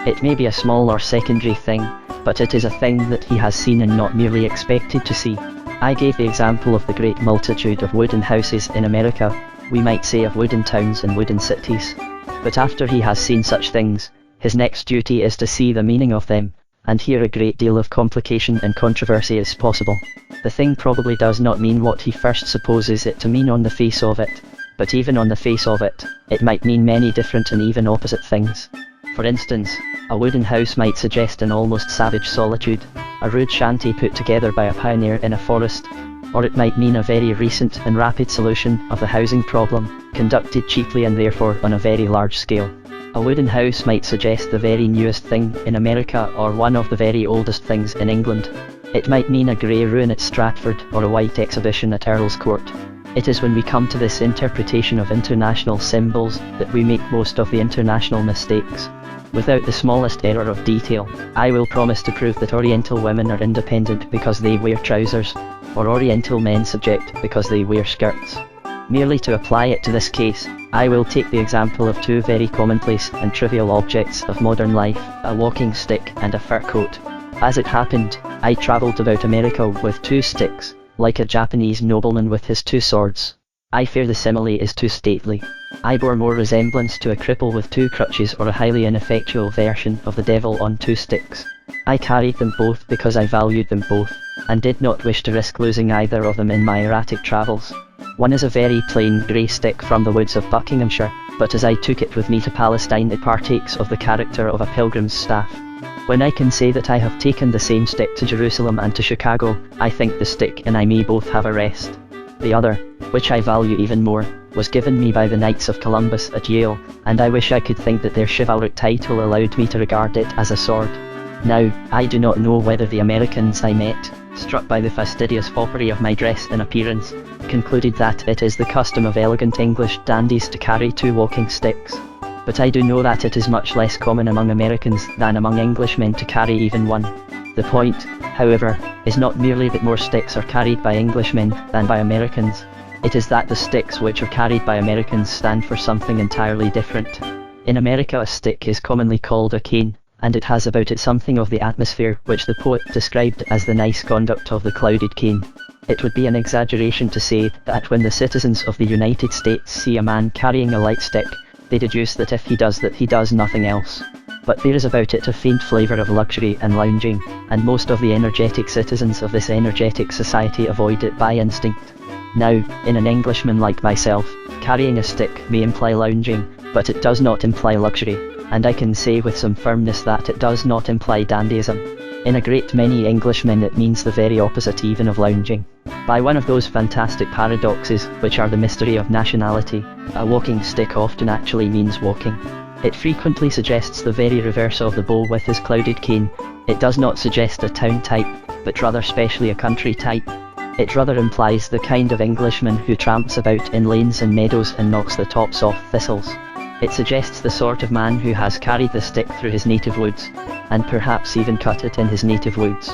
It may be a small or secondary thing, but it is a thing that he has seen and not merely expected to see. I gave the example of the great multitude of wooden houses in America, we might say of wooden towns and wooden cities. But after he has seen such things, his next duty is to see the meaning of them, and here a great deal of complication and controversy is possible. The thing probably does not mean what he first supposes it to mean on the face of it, but even on the face of it, it might mean many different and even opposite things. For instance, a wooden house might suggest an almost savage solitude, a rude shanty put together by a pioneer in a forest, or it might mean a very recent and rapid solution of the housing problem, conducted cheaply and therefore on a very large scale. A wooden house might suggest the very newest thing in America or one of the very oldest things in England. It might mean a grey ruin at Stratford or a white exhibition at Earl's Court. It is when we come to this interpretation of international symbols that we make most of the international mistakes. Without the smallest error of detail, I will promise to prove that Oriental women are independent because they wear trousers, or Oriental men subject because they wear skirts. Merely to apply it to this case, I will take the example of two very commonplace and trivial objects of modern life, a walking stick and a fur coat. As it happened, I travelled about America with two sticks, like a Japanese nobleman with his two swords. I fear the simile is too stately. I bore more resemblance to a cripple with two crutches or a highly ineffectual version of the devil on two sticks. I carried them both because I valued them both, and did not wish to risk losing either of them in my erratic travels. One is a very plain grey stick from the woods of Buckinghamshire, but as I took it with me to Palestine it partakes of the character of a pilgrim's staff. When I can say that I have taken the same stick to Jerusalem and to Chicago, I think the stick and I may both have a rest. The other, which I value even more, was given me by the Knights of Columbus at Yale, and I wish I could think that their chivalric title allowed me to regard it as a sword. Now, I do not know whether the Americans I met, struck by the fastidious foppery of my dress and appearance, concluded that it is the custom of elegant English dandies to carry two walking sticks. But I do know that it is much less common among Americans than among Englishmen to carry even one. The point, however, is not merely that more sticks are carried by Englishmen than by Americans. It is that the sticks which are carried by Americans stand for something entirely different. In America a stick is commonly called a cane, and it has about it something of the atmosphere which the poet described as the nice conduct of the clouded cane. It would be an exaggeration to say that when the citizens of the United States see a man carrying a light stick, they deduce that if he does that he does nothing else. but there is about it a faint flavour of luxury and lounging, and most of the energetic citizens of this energetic society avoid it by instinct. Now, in an Englishman like myself, carrying a stick may imply lounging, but it does not imply luxury, and I can say with some firmness that it does not imply dandyism. In a great many Englishmen it means the very opposite even of lounging. By one of those fantastic paradoxes, which are the mystery of nationality, a walking stick often actually means walking. It frequently suggests the very reverse of the beau with his clouded cane. It does not suggest a town type, but rather specially a country type. It rather implies the kind of Englishman who tramps about in lanes and meadows and knocks the tops off thistles. It suggests the sort of man who has carried the stick through his native woods, and perhaps even cut it in his native woods.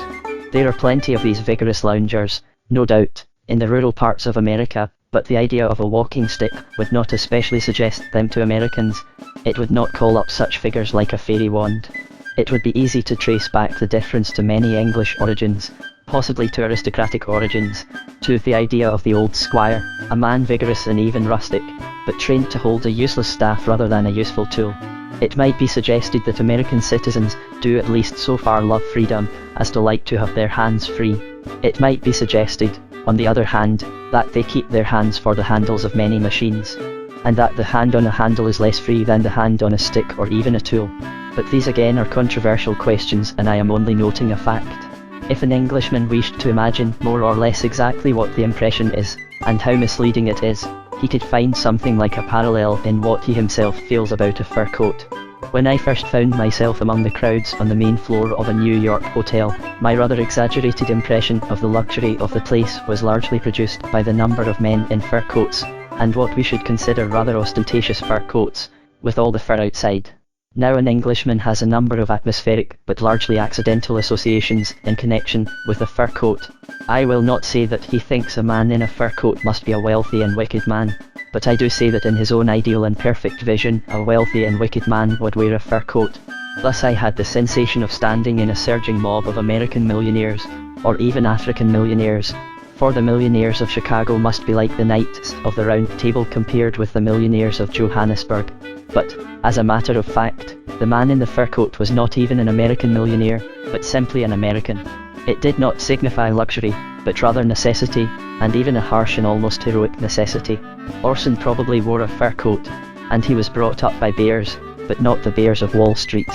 There are plenty of these vigorous loungers, no doubt, in the rural parts of America, but the idea of a walking stick would not especially suggest them to Americans. It would not call up such figures like a fairy wand. It would be easy to trace back the difference to many English origins, possibly to aristocratic origins, to the idea of the old squire, a man vigorous and even rustic, but trained to hold a useless staff rather than a useful tool. It might be suggested that American citizens do at least so far love freedom as to like to have their hands free. It might be suggested, on the other hand, that they keep their hands for the handles of many machines, and that the hand on a handle is less free than the hand on a stick or even a tool. But these again are controversial questions, and I am only noting a fact. If an Englishman wished to imagine more or less exactly what the impression is, and how misleading it is, he could find something like a parallel in what he himself feels about a fur coat. When I first found myself among the crowds on the main floor of a New York hotel, my rather exaggerated impression of the luxury of the place was largely produced by the number of men in fur coats, and what we should consider rather ostentatious fur coats, with all the fur outside. Now an Englishman has a number of atmospheric but largely accidental associations in connection with a fur coat. I will not say that he thinks a man in a fur coat must be a wealthy and wicked man, but I do say that in his own ideal and perfect vision, a wealthy and wicked man would wear a fur coat. Thus I had the sensation of standing in a surging mob of American millionaires, or even African millionaires, for the millionaires of Chicago must be like the Knights of the Round Table compared with the millionaires of Johannesburg. But, as a matter of fact, the man in the fur coat was not even an American millionaire, but simply an American. It did not signify luxury, but rather necessity, and even a harsh and almost heroic necessity. Orson probably wore a fur coat, and he was brought up by bears, but not the bears of Wall Street.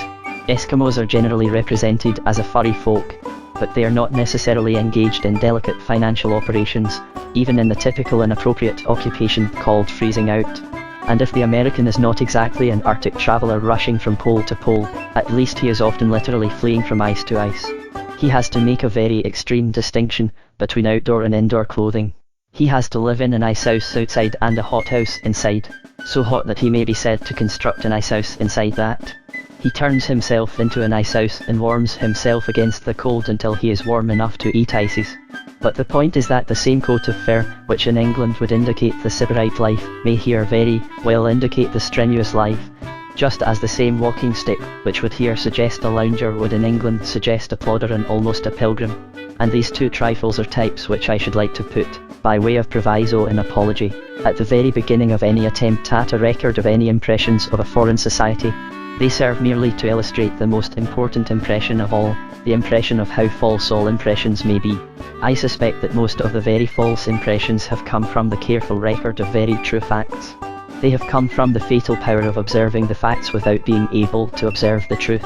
Eskimos are generally represented as a furry folk, but they are not necessarily engaged in delicate financial operations, even in the typical and appropriate occupation called freezing out. And if the American is not exactly an Arctic traveller rushing from pole to pole, at least he is often literally fleeing from ice to ice. He has to make a very extreme distinction between outdoor and indoor clothing. He has to live in an ice house outside and a hothouse inside, so hot that he may be said to construct an ice house inside that. He turns himself into an ice house and warms himself against the cold until he is warm enough to eat ices. But the point is that the same coat of fur, which in England would indicate the sybarite life, may here very well indicate the strenuous life, just as the same walking stick, which would here suggest a lounger, would in England suggest a plodder and almost a pilgrim. And these two trifles are types which I should like to put, by way of proviso and apology, at the very beginning of any attempt at a record of any impressions of a foreign society. They serve merely to illustrate the most important impression of all, the impression of how false all impressions may be. I suspect that most of the very false impressions have come from the careful record of very true facts. They have come from the fatal power of observing the facts without being able to observe the truth.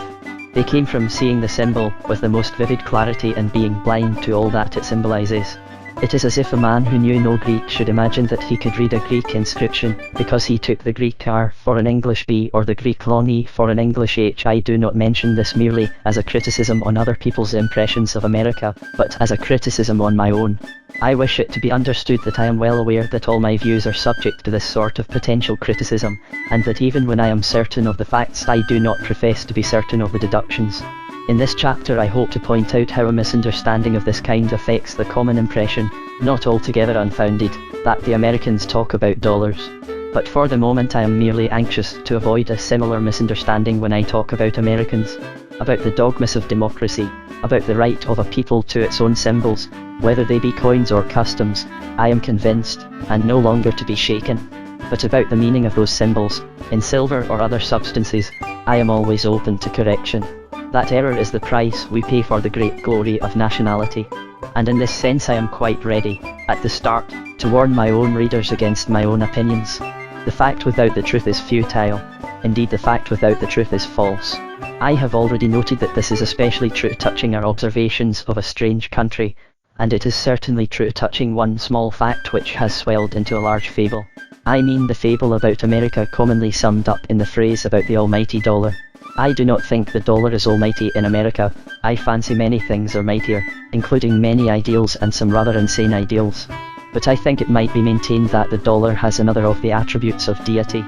They came from seeing the symbol with the most vivid clarity and being blind to all that it symbolizes. It is as if a man who knew no Greek should imagine that he could read a Greek inscription because he took the Greek R for an English B or the Greek long E for an English H. I do not mention this merely as a criticism on other people's impressions of America, but as a criticism on my own. I wish it to be understood that I am well aware that all my views are subject to this sort of potential criticism, and that even when I am certain of the facts I do not profess to be certain of the deductions. In this chapter I hope to point out how a misunderstanding of this kind affects the common impression, not altogether unfounded, that the Americans talk about dollars. But for the moment I am merely anxious to avoid a similar misunderstanding when I talk about Americans, about the dogmas of democracy, about the right of a people to its own symbols, whether they be coins or customs. I am convinced, and no longer to be shaken. But about the meaning of those symbols, in silver or other substances, I am always open to correction. That error is the price we pay for the great glory of nationality. And in this sense I am quite ready, at the start, to warn my own readers against my own opinions. The fact without the truth is futile. Indeed, the fact without the truth is false. I have already noted that this is especially true touching our observations of a strange country, and it is certainly true touching one small fact which has swelled into a large fable. I mean the fable about America, commonly summed up in the phrase about the almighty dollar. I do not think the dollar is almighty in America. I fancy many things are mightier, including many ideals and some rather insane ideals. But I think it might be maintained that the dollar has another of the attributes of deity.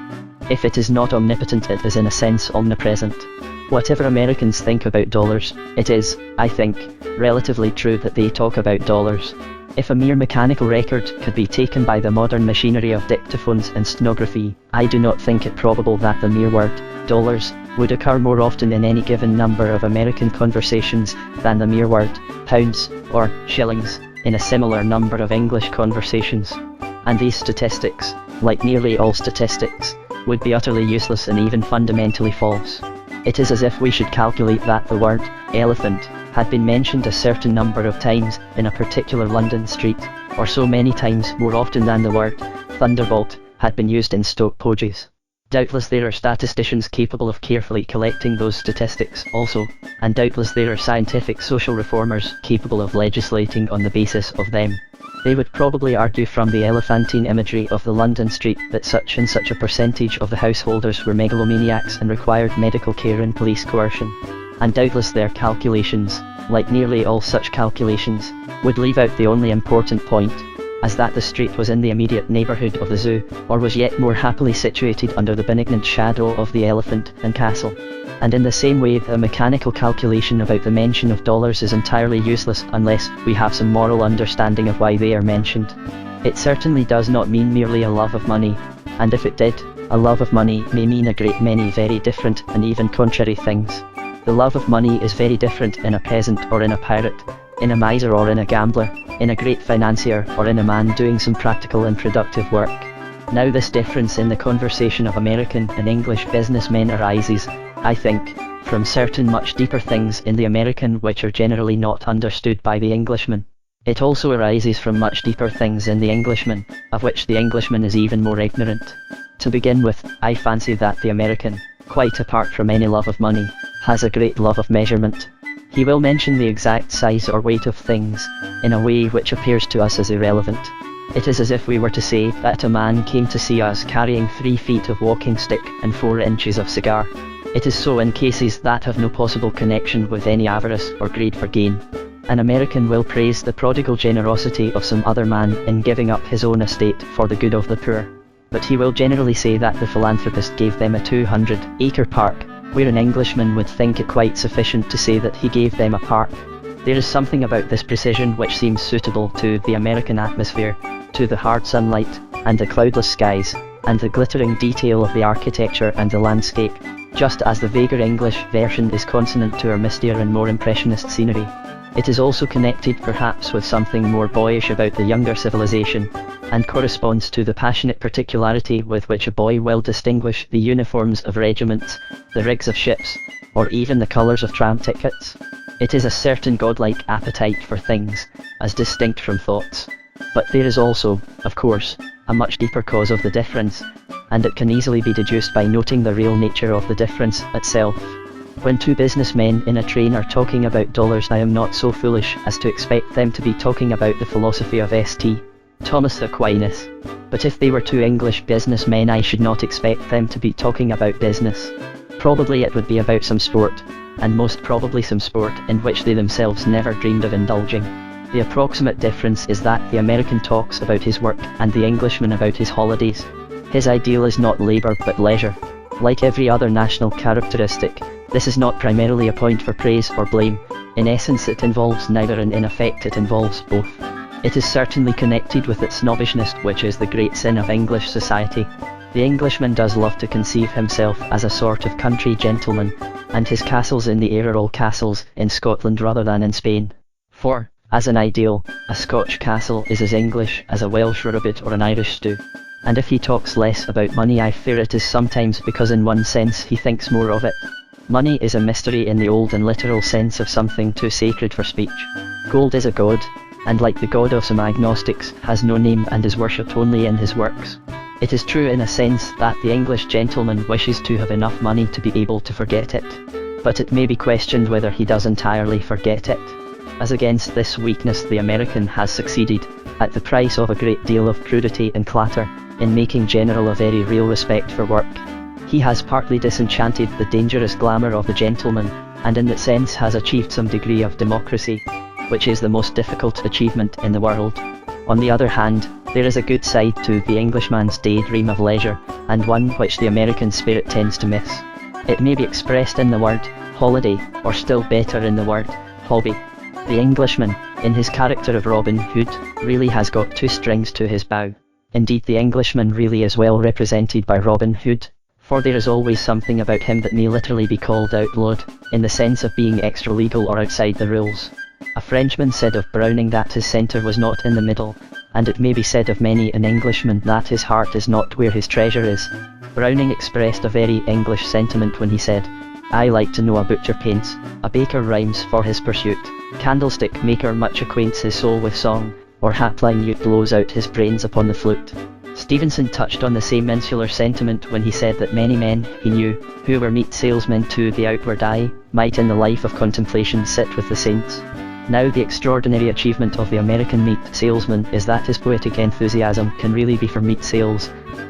If it is not omnipotent, it is in a sense omnipresent. Whatever Americans think about dollars, it is, I think, relatively true that they talk about dollars. If a mere mechanical record could be taken by the modern machinery of dictaphones and stenography, I do not think it probable that the mere word, dollars, would occur more often in any given number of American conversations than the mere word, pounds, or shillings, in a similar number of English conversations. And these statistics, like nearly all statistics, would be utterly useless and even fundamentally false. It is as if we should calculate that the word, elephant, had been mentioned a certain number of times in a particular London street, or so many times more often than the word, thunderbolt, had been used in Stoke Poges. Doubtless there are statisticians capable of carefully collecting those statistics also, and doubtless there are scientific social reformers capable of legislating on the basis of them. They would probably argue from the elephantine imagery of the London street that such and such a percentage of the householders were megalomaniacs and required medical care and police coercion. And doubtless their calculations, like nearly all such calculations, would leave out the only important point, as that the street was in the immediate neighbourhood of the zoo, or was yet more happily situated under the benignant shadow of the Elephant and Castle. And in the same way the mechanical calculation about the mention of dollars is entirely useless unless we have some moral understanding of why they are mentioned. It certainly does not mean merely a love of money, and if it did, a love of money may mean a great many very different and even contrary things. The love of money is very different in a peasant or in a pirate, in a miser or in a gambler, in a great financier or in a man doing some practical and productive work. Now this difference in the conversation of American and English businessmen arises, I think, from certain much deeper things in the American which are generally not understood by the Englishman. It also arises from much deeper things in the Englishman, of which the Englishman is even more ignorant. To begin with, I fancy that the American, quite apart from any love of money, has a great love of measurement. He will mention the exact size or weight of things, in a way which appears to us as irrelevant. It is as if we were to say that a man came to see us carrying 3 feet of walking stick and 4 inches of cigar. It is so in cases that have no possible connection with any avarice or greed for gain. An American will praise the prodigal generosity of some other man in giving up his own estate for the good of the poor. But he will generally say that the philanthropist gave them a 200-acre park, where an Englishman would think it quite sufficient to say that he gave them a park. There is something about this precision which seems suitable to the American atmosphere, to the hard sunlight, and the cloudless skies, and the glittering detail of the architecture and the landscape, just as the vaguer English version is consonant to our mistier and more impressionist scenery. It is also connected perhaps with something more boyish about the younger civilization, and corresponds to the passionate particularity with which a boy will distinguish the uniforms of regiments, the rigs of ships, or even the colours of tram tickets. It is a certain godlike appetite for things, as distinct from thoughts. But there is also, of course, a much deeper cause of the difference, and it can easily be deduced by noting the real nature of the difference itself. When 2 businessmen in a train are talking about dollars, I am not so foolish as to expect them to be talking about the philosophy of St. Thomas Aquinas. But if they were 2 English businessmen, I should not expect them to be talking about business. Probably it would be about some sport, and most probably some sport in which they themselves never dreamed of indulging. The approximate difference is that the American talks about his work and the Englishman about his holidays. His ideal is not labour but leisure. Like every other national characteristic, this is not primarily a point for praise or blame. In essence it involves neither, and in effect it involves both. It is certainly connected with its snobbishness, which is the great sin of English society. The Englishman does love to conceive himself as a sort of country gentleman, and his castles in the air are all castles in Scotland rather than in Spain. For, as an ideal, a Scotch castle is as English as a Welsh rarebit or an Irish stew. And if he talks less about money, I fear it is sometimes because in one sense he thinks more of it. Money is a mystery in the old and literal sense of something too sacred for speech. Gold is a god, and like the god of some agnostics, has no name and is worshipped only in his works. It is true in a sense that the English gentleman wishes to have enough money to be able to forget it. But it may be questioned whether he does entirely forget it. As against this weakness, the American has succeeded, at the price of a great deal of crudity and clatter, in making general a very real respect for work. He has partly disenchanted the dangerous glamour of the gentleman, and in that sense has achieved some degree of democracy, which is the most difficult achievement in the world. On the other hand, there is a good side to the Englishman's daydream of leisure, and one which the American spirit tends to miss. It may be expressed in the word holiday, or still better in the word hobby. The Englishman, in his character of Robin Hood, really has got two strings to his bow. Indeed, the Englishman really is well represented by Robin Hood, for there is always something about him that may literally be called outlawed, in the sense of being extra-legal or outside the rules. A Frenchman said of Browning that his centre was not in the middle, and it may be said of many an Englishman that his heart is not where his treasure is. Browning expressed a very English sentiment when he said, "I like to know a butcher paints, a baker rhymes for his pursuit, candlestick maker much acquaints his soul with song, or hapline youth blows out his brains upon the flute." Stevenson touched on the same insular sentiment when he said that many men he knew, who were meat salesmen to the outward eye, might in the life of contemplation sit with the saints. Now the extraordinary achievement of the American meat salesman is that his poetic enthusiasm can really be for meat sales,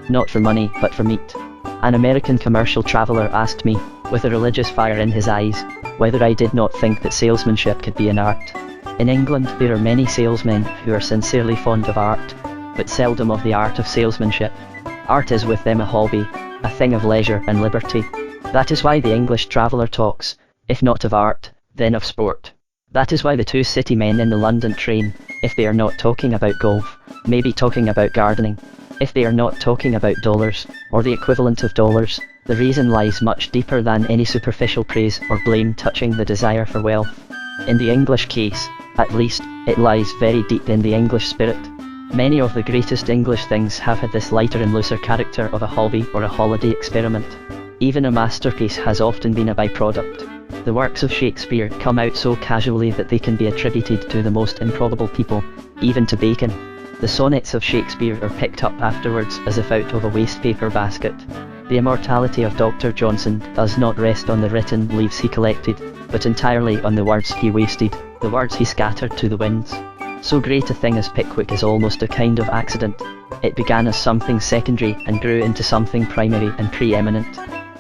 not for money but for meat. An American commercial traveller asked me, with a religious fire in his eyes, whether I did not think that salesmanship could be an art. In England there are many salesmen who are sincerely fond of art, but seldom of the art of salesmanship. Art is with them a hobby, a thing of leisure and liberty. That is why the English traveller talks, if not of art, then of sport. That is why the two city men in the London train, if they are not talking about golf, may be talking about gardening. If they are not talking about dollars, or the equivalent of dollars, the reason lies much deeper than any superficial praise or blame touching the desire for wealth. In the English case, at least, it lies very deep in the English spirit. Many of the greatest English things have had this lighter and looser character of a hobby or a holiday experiment. Even a masterpiece has often been a byproduct. The works of Shakespeare come out so casually that they can be attributed to the most improbable people, even to Bacon. The sonnets of Shakespeare are picked up afterwards as if out of a wastepaper basket. The immortality of Dr. Johnson does not rest on the written leaves he collected, but entirely on the words he wasted, the words he scattered to the winds. So great a thing as Pickwick is almost a kind of accident. It began as something secondary and grew into something primary and preeminent.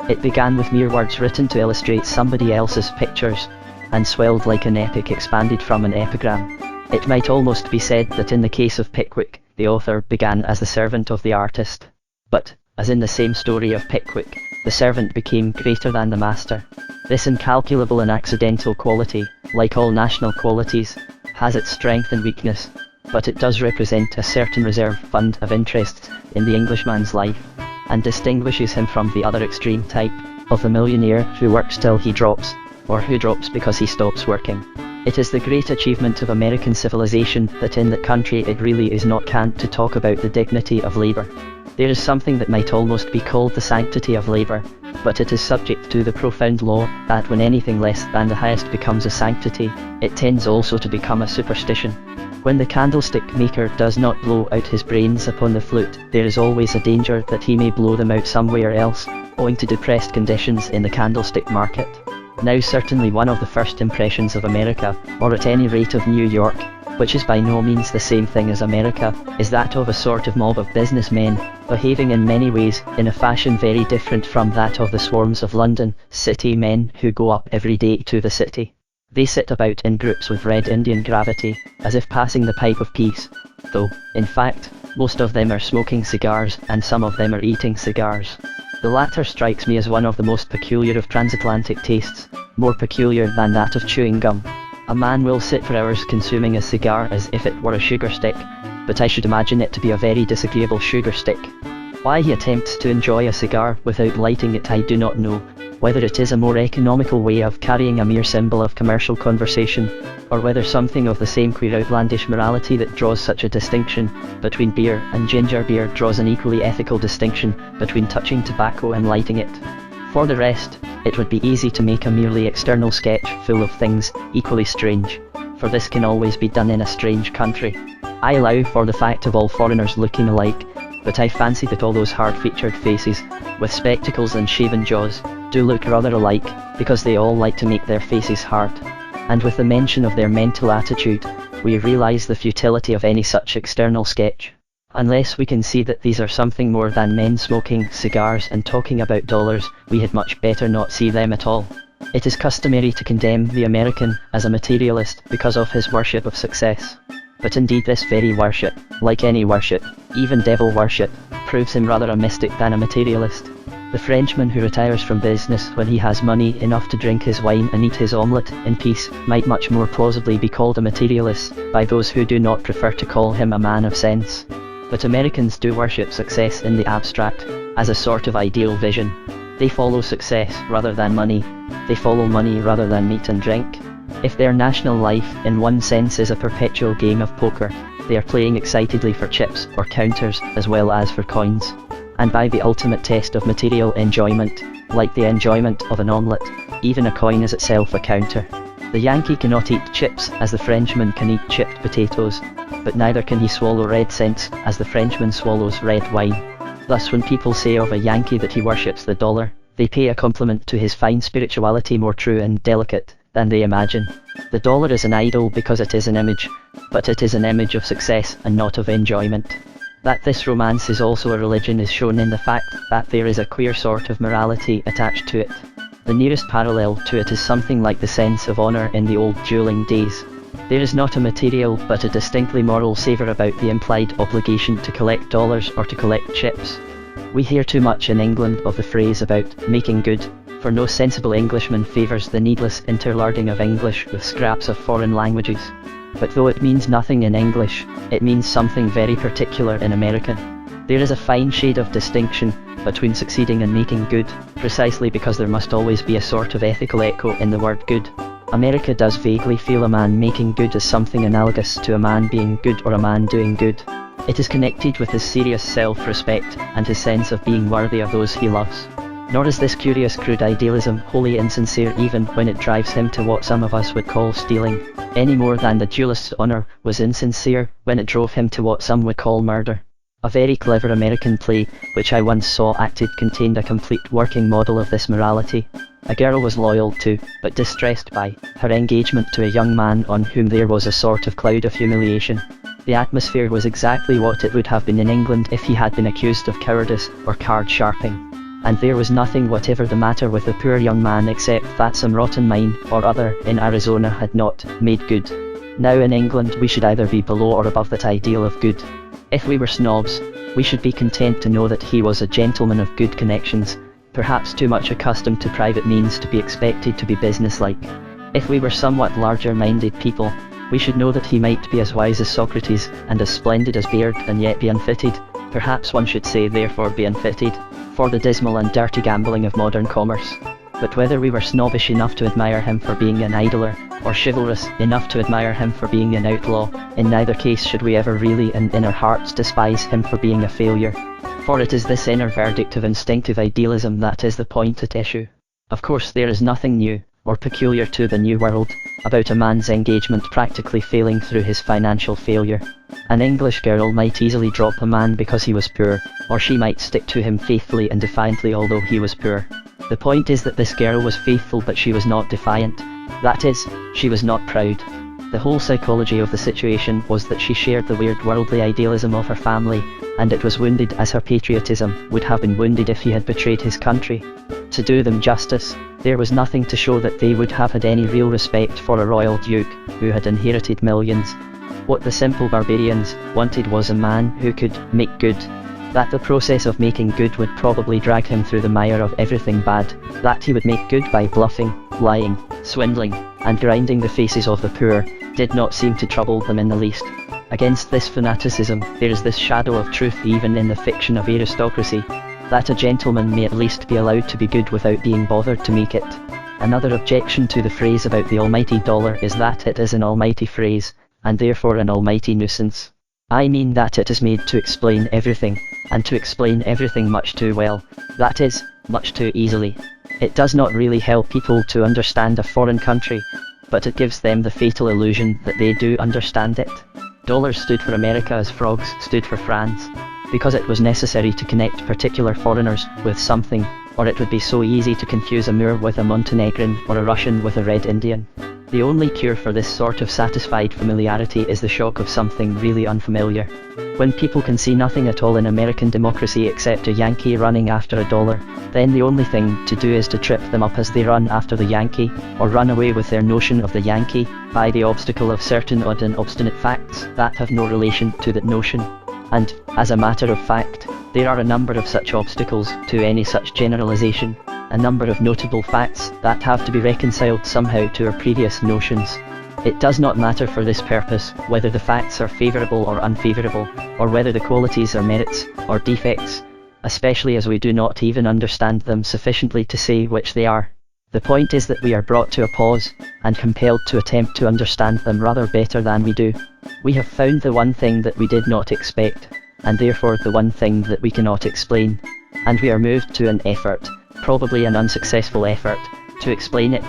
It began with mere words written to illustrate somebody else's pictures, and swelled like an epic expanded from an epigram. It might almost be said that in the case of Pickwick, the author began as the servant of the artist. But, as in the same story of Pickwick, the servant became greater than the master. This incalculable and accidental quality, like all national qualities, has its strength and weakness, but it does represent a certain reserve fund of interests in the Englishman's life, and distinguishes him from the other extreme type of the millionaire who works till he drops, or who drops because he stops working. It is the great achievement of American civilization that in that country it really is not cant to talk about the dignity of labour. There is something that might almost be called the sanctity of labour, but it is subject to the profound law that when anything less than the highest becomes a sanctity, it tends also to become a superstition. When the candlestick maker does not blow out his brains upon the flute, there is always a danger that he may blow them out somewhere else, owing to depressed conditions in the candlestick market. Now certainly one of the first impressions of America, or at any rate of New York, which is by no means the same thing as America, is that of a sort of mob of businessmen, behaving in many ways in a fashion very different from that of the swarms of London city men who go up every day to the city. They sit about in groups with red Indian gravity, as if passing the pipe of peace, though, in fact, most of them are smoking cigars and some of them are eating cigars. The latter strikes me as one of the most peculiar of transatlantic tastes, more peculiar than that of chewing gum. A man will sit for hours consuming a cigar as if it were a sugar stick, but I should imagine it to be a very disagreeable sugar stick. Why he attempts to enjoy a cigar without lighting it I do not know, whether it is a more economical way of carrying a mere symbol of commercial conversation, or whether something of the same queer outlandish morality that draws such a distinction between beer and ginger beer draws an equally ethical distinction between touching tobacco and lighting it. For the rest, it would be easy to make a merely external sketch full of things equally strange, for this can always be done in a strange country. I allow for the fact of all foreigners looking alike, but I fancy that all those hard-featured faces, with spectacles and shaven jaws, do look rather alike, because they all like to make their faces hard. And with the mention of their mental attitude, we realise the futility of any such external sketch. Unless we can see that these are something more than men smoking cigars and talking about dollars, we had much better not see them at all. It is customary to condemn the American as a materialist because of his worship of success. But indeed this very worship, like any worship, even devil worship, proves him rather a mystic than a materialist. The Frenchman who retires from business when he has money enough to drink his wine and eat his omelette in peace might much more plausibly be called a materialist by those who do not prefer to call him a man of sense. But Americans do worship success in the abstract, as a sort of ideal vision. They follow success rather than money. They follow money rather than meat and drink. If their national life in one sense is a perpetual game of poker, they are playing excitedly for chips or counters as well as for coins. And by the ultimate test of material enjoyment, like the enjoyment of an omelette, even a coin is itself a counter. The Yankee cannot eat chips as the Frenchman can eat chipped potatoes, but neither can he swallow red cents as the Frenchman swallows red wine. Thus when people say of a Yankee that he worships the dollar, they pay a compliment to his fine spirituality more true and delicate than they imagine. The dollar is an idol because it is an image, but it is an image of success and not of enjoyment. That this romance is also a religion is shown in the fact that there is a queer sort of morality attached to it. The nearest parallel to it is something like the sense of honour in the old dueling days. There is not a material but a distinctly moral savour about the implied obligation to collect dollars or to collect chips. We hear too much in England of the phrase about making good, for no sensible Englishman favours the needless interlarding of English with scraps of foreign languages. But though it means nothing in English, it means something very particular in American. There is a fine shade of distinction between succeeding and making good, precisely because there must always be a sort of ethical echo in the word good. America does vaguely feel a man making good as something analogous to a man being good or a man doing good. It is connected with his serious self-respect and his sense of being worthy of those he loves. Nor is this curious crude idealism wholly insincere even when it drives him to what some of us would call stealing, any more than the duelist's honour was insincere when it drove him to what some would call murder. A very clever American play, which I once saw acted, contained a complete working model of this morality. A girl was loyal to, but distressed by, her engagement to a young man on whom there was a sort of cloud of humiliation. The atmosphere was exactly what it would have been in England if he had been accused of cowardice or card sharping. And there was nothing whatever the matter with the poor young man except that some rotten mine or other in Arizona had not made good. Now in England we should either be below or above that ideal of good. If we were snobs, we should be content to know that he was a gentleman of good connections, perhaps too much accustomed to private means to be expected to be businesslike. If we were somewhat larger-minded people, we should know that he might be as wise as Socrates and as splendid as Baird and yet be unfitted, perhaps one should say therefore be unfitted, for the dismal and dirty gambling of modern commerce. But whether we were snobbish enough to admire him for being an idler, or chivalrous enough to admire him for being an outlaw, in neither case should we ever really in our hearts despise him for being a failure. For it is this inner verdict of instinctive idealism that is the point at issue. Of course there is nothing new, or peculiar to the New World, about a man's engagement practically failing through his financial failure. An English girl might easily drop a man because he was poor, or she might stick to him faithfully and defiantly although he was poor. The point is that this girl was faithful but she was not defiant. That is, she was not proud. The whole psychology of the situation was that she shared the weird worldly idealism of her family, and it was wounded as her patriotism would have been wounded if he had betrayed his country. To do them justice, there was nothing to show that they would have had any real respect for a royal duke who had inherited millions. What the simple barbarians wanted was a man who could make good. That the process of making good would probably drag him through the mire of everything bad, that he would make good by bluffing, lying, swindling, and grinding the faces of the poor, did not seem to trouble them in the least. Against this fanaticism, there is this shadow of truth even in the fiction of aristocracy, that a gentleman may at least be allowed to be good without being bothered to make it. Another objection to the phrase about the almighty dollar is that it is an almighty phrase, and therefore an almighty nuisance. I mean that it is made to explain everything, and to explain everything much too well, that is, much too easily. It does not really help people to understand a foreign country, but it gives them the fatal illusion that they do understand it. Dollars stood for America as frogs stood for France, because it was necessary to connect particular foreigners with something, or it would be so easy to confuse a Moor with a Montenegrin or a Russian with a Red Indian. The only cure for this sort of satisfied familiarity is the shock of something really unfamiliar. When people can see nothing at all in American democracy except a Yankee running after a dollar, then the only thing to do is to trip them up as they run after the Yankee, or run away with their notion of the Yankee, by the obstacle of certain odd and obstinate facts that have no relation to that notion. And, as a matter of fact, there are a number of such obstacles to any such generalization, a number of notable facts that have to be reconciled somehow to our previous notions. It does not matter for this purpose whether the facts are favourable or unfavourable, or whether the qualities are merits or defects, especially as we do not even understand them sufficiently to say which they are. The point is that we are brought to a pause, and compelled to attempt to understand them rather better than we do. We have found the one thing that we did not expect, and therefore the one thing that we cannot explain, and we are moved to an effort, probably an unsuccessful effort, to explain it.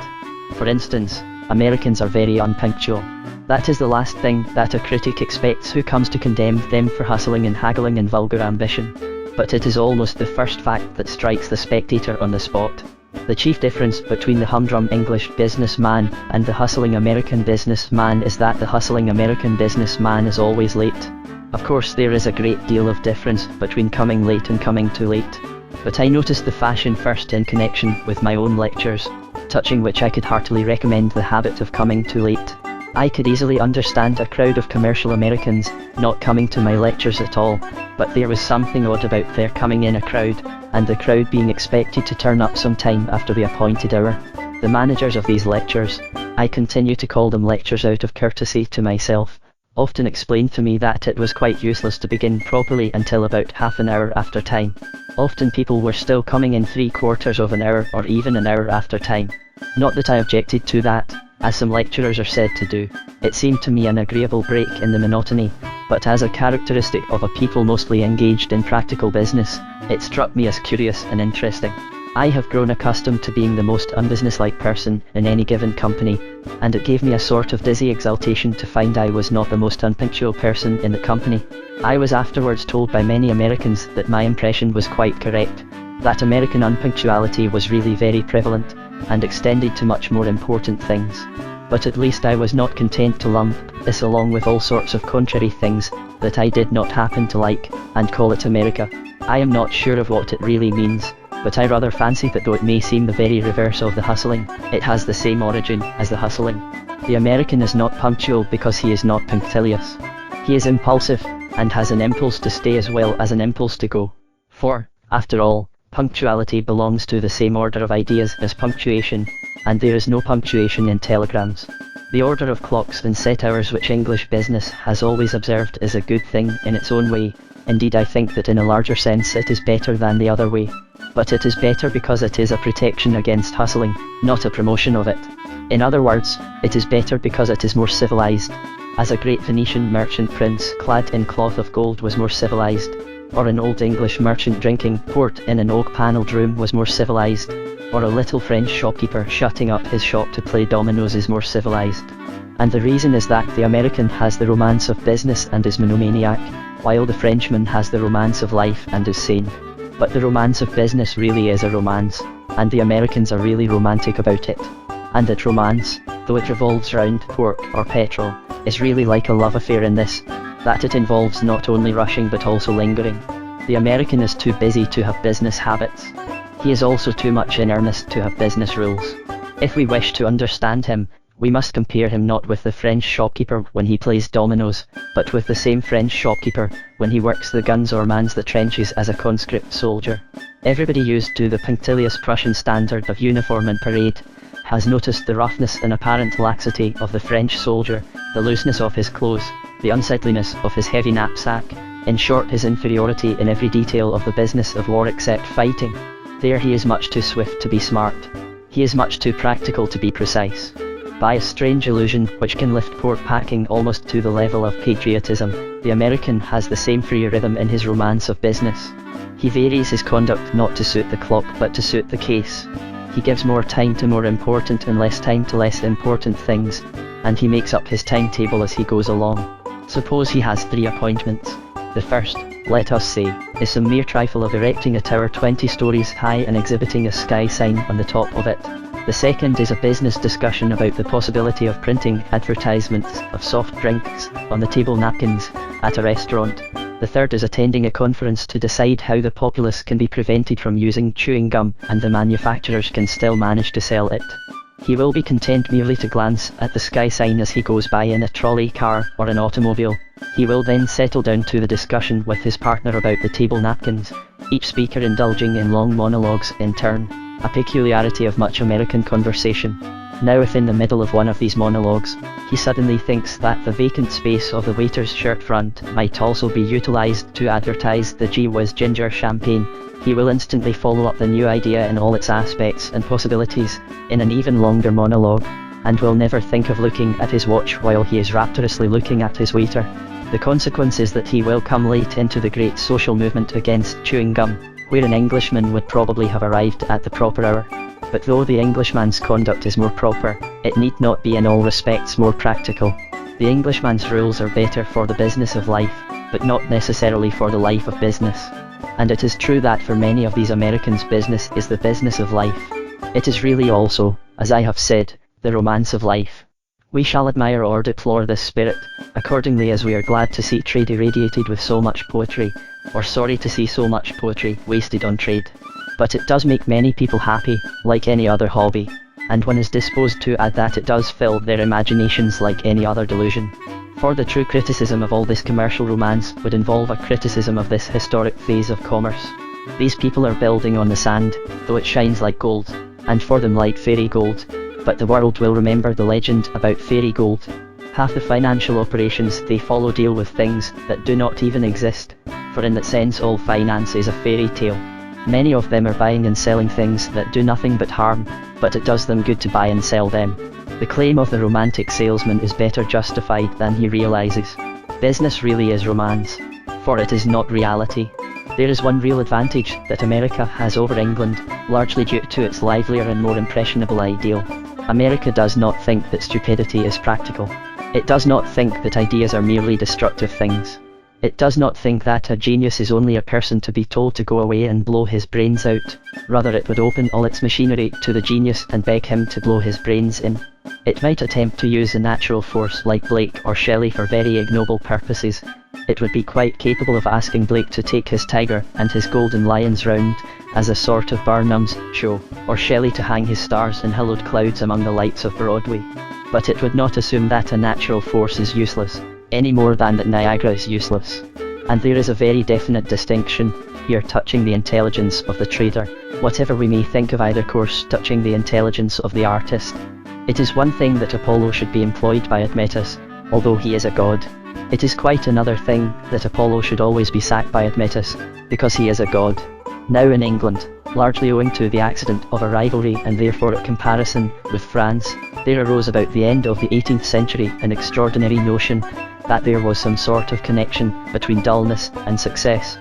For instance, Americans are very unpunctual. That is the last thing that a critic expects who comes to condemn them for hustling and haggling and vulgar ambition. But it is almost the first fact that strikes the spectator on the spot. The chief difference between the humdrum English businessman and the hustling American businessman is that the hustling American businessman is always late. Of course, there is a great deal of difference between coming late and coming too late. But I noticed the fashion first in connection with my own lectures, touching which I could heartily recommend the habit of coming too late. I could easily understand a crowd of commercial Americans not coming to my lectures at all, but there was something odd about their coming in a crowd, and the crowd being expected to turn up some time after the appointed hour. The managers of these lectures, I continue to call them lectures out of courtesy to myself, often explained to me that it was quite useless to begin properly until about half an hour after time. Often people were still coming in 3/4 of an hour or even an hour after time. Not that I objected to that, as some lecturers are said to do. It seemed to me an agreeable break in the monotony, but as a characteristic of a people mostly engaged in practical business, it struck me as curious and interesting. I have grown accustomed to being the most unbusinesslike person in any given company, and it gave me a sort of dizzy exultation to find I was not the most unpunctual person in the company. I was afterwards told by many Americans that my impression was quite correct, that American unpunctuality was really very prevalent, and extended to much more important things. But at least I was not content to lump this along with all sorts of contrary things that I did not happen to like, and call it America. I am not sure of what it really means, but I rather fancy that though it may seem the very reverse of the hustling, it has the same origin as the hustling. The American is not punctual because he is not punctilious. He is impulsive, and has an impulse to stay as well as an impulse to go. For, after all, punctuality belongs to the same order of ideas as punctuation, and there is no punctuation in telegrams. The order of clocks and set hours which English business has always observed is a good thing in its own way. Indeed, I think that in a larger sense it is better than the other way. But it is better because it is a protection against hustling, not a promotion of it. In other words, it is better because it is more civilized, as a great Venetian merchant prince clad in cloth of gold was more civilized, or an old English merchant drinking port in an oak-panelled room was more civilized, or a little French shopkeeper shutting up his shop to play dominoes is more civilized. And the reason is that the American has the romance of business and is monomaniac, while the Frenchman has the romance of life and is sane. But the romance of business really is a romance, and the Americans are really romantic about it. And that romance, though it revolves round pork or petrol, is really like a love affair in this, that it involves not only rushing but also lingering. The American is too busy to have business habits. He is also too much in earnest to have business rules. If we wish to understand him, we must compare him not with the French shopkeeper when he plays dominoes, but with the same French shopkeeper when he works the guns or mans the trenches as a conscript soldier. Everybody used to the punctilious Prussian standard of uniform and parade has noticed the roughness and apparent laxity of the French soldier, the looseness of his clothes, the unsightliness of his heavy knapsack, In short, his inferiority in every detail of the business of war except fighting. There he is much too swift to be smart. He is much too practical to be precise. By a strange illusion which can lift poor packing almost to the level of patriotism, the American has the same free rhythm in his romance of business. He varies his conduct not to suit the clock but to suit the case. He gives more time to more important and less time to less important things, and he makes up his timetable as he goes along. Suppose he has 3 appointments. The first, let us say, is some mere trifle of erecting a tower 20 stories high and exhibiting a sky sign on the top of it. The second is a business discussion about the possibility of printing advertisements of soft drinks on the table napkins at a restaurant. The third is attending a conference to decide how the populace can be prevented from using chewing gum and the manufacturers can still manage to sell it. He will be content merely to glance at the sky sign as he goes by in a trolley car or an automobile. He will then settle down to the discussion with his partner about the table napkins, each speaker indulging in long monologues in turn, a peculiarity of much American conversation. Now within the middle of one of these monologues, he suddenly thinks that the vacant space of the waiter's shirt front might also be utilized to advertise the Gee Whiz Ginger champagne. He will instantly follow up the new idea in all its aspects and possibilities, in an even longer monologue, and will never think of looking at his watch while he is rapturously looking at his waiter. The consequence is that he will come late into the great social movement against chewing gum, where an Englishman would probably have arrived at the proper hour. But though the Englishman's conduct is more proper, it need not be in all respects more practical. The Englishman's rules are better for the business of life, but not necessarily for the life of business. And it is true that for many of these Americans business is the business of life. It is really also, as I have said, the romance of life. We shall admire or deplore this spirit, accordingly as we are glad to see trade irradiated with so much poetry, or sorry to see so much poetry wasted on trade. But it does make many people happy, like any other hobby, and one is disposed to add that it does fill their imaginations like any other delusion. For the true criticism of all this commercial romance would involve a criticism of this historic phase of commerce. These people are building on the sand, though it shines like gold, and for them like fairy gold, but the world will remember the legend about fairy gold. Half the financial operations they follow deal with things that do not even exist, for in that sense all finance is a fairy tale. Many of them are buying and selling things that do nothing but harm, but it does them good to buy and sell them. The claim of the romantic salesman is better justified than he realizes. Business really is romance, for it is not reality. There is one real advantage that America has over England, largely due to its livelier and more impressionable ideal. America does not think that stupidity is practical. It does not think that ideas are merely destructive things. It does not think that a genius is only a person to be told to go away and blow his brains out. Rather, it would open all its machinery to the genius and beg him to blow his brains in. It might attempt to use a natural force like Blake or Shelley for very ignoble purposes. It would be quite capable of asking Blake to take his tiger and his golden lions round as a sort of Barnum's show, or Shelley to hang his stars and hallowed clouds among the lights of Broadway. But it would not assume that a natural force is useless, any more than that Niagara is useless. And there is a very definite distinction here touching the intelligence of the trader, whatever we may think of either course touching the intelligence of the artist. It is one thing that Apollo should be employed by Admetus, although he is a god. It is quite another thing that Apollo should always be sacked by Admetus, because he is a god. Now in England, largely owing to the accident of a rivalry and therefore a comparison with France, there arose about the end of the 18th century an extraordinary notion that there was some sort of connection between dullness and success.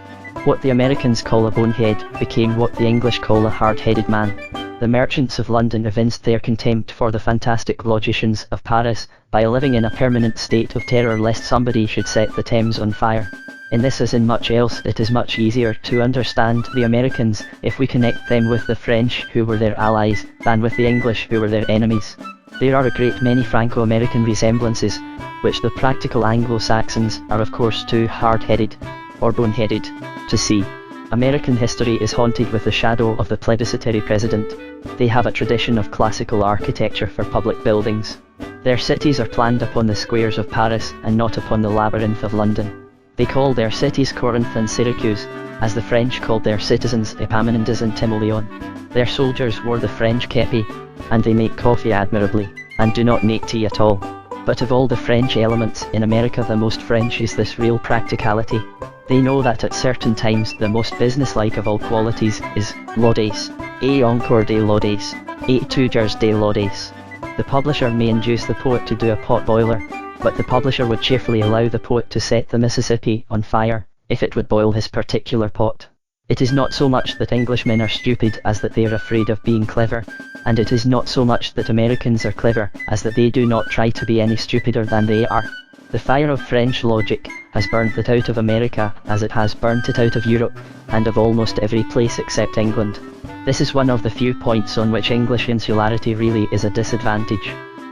What the Americans call a bonehead became what the English call a hard-headed man. The merchants of London evinced their contempt for the fantastic logicians of Paris by living in a permanent state of terror lest somebody should set the Thames on fire. In this as in much else, it is much easier to understand the Americans if we connect them with the French who were their allies than with the English who were their enemies. There are a great many Franco-American resemblances, which the practical Anglo-Saxons are of course too hard-headed, or boneheaded, to see. American history is haunted with the shadow of the plebiscitary president. They have a tradition of classical architecture for public buildings. Their cities are planned upon the squares of Paris and not upon the labyrinth of London. They call their cities Corinth and Syracuse, as the French called their citizens Epaminondas and Timoleon. Their soldiers wore the French kepi, and they make coffee admirably, and do not make tea at all. But of all the French elements in America, the most French is this real practicality. They know that at certain times the most businesslike of all qualities is laudes, et encore des laudes, et toujours des laudes. The publisher may induce the poet to do a pot boiler, but the publisher would cheerfully allow the poet to set the Mississippi on fire, if it would boil his particular pot. It is not so much that Englishmen are stupid as that they are afraid of being clever, and it is not so much that Americans are clever as that they do not try to be any stupider than they are. The fire of French logic has burnt it out of America as it has burnt it out of Europe, and of almost every place except England. This is one of the few points on which English insularity really is a disadvantage.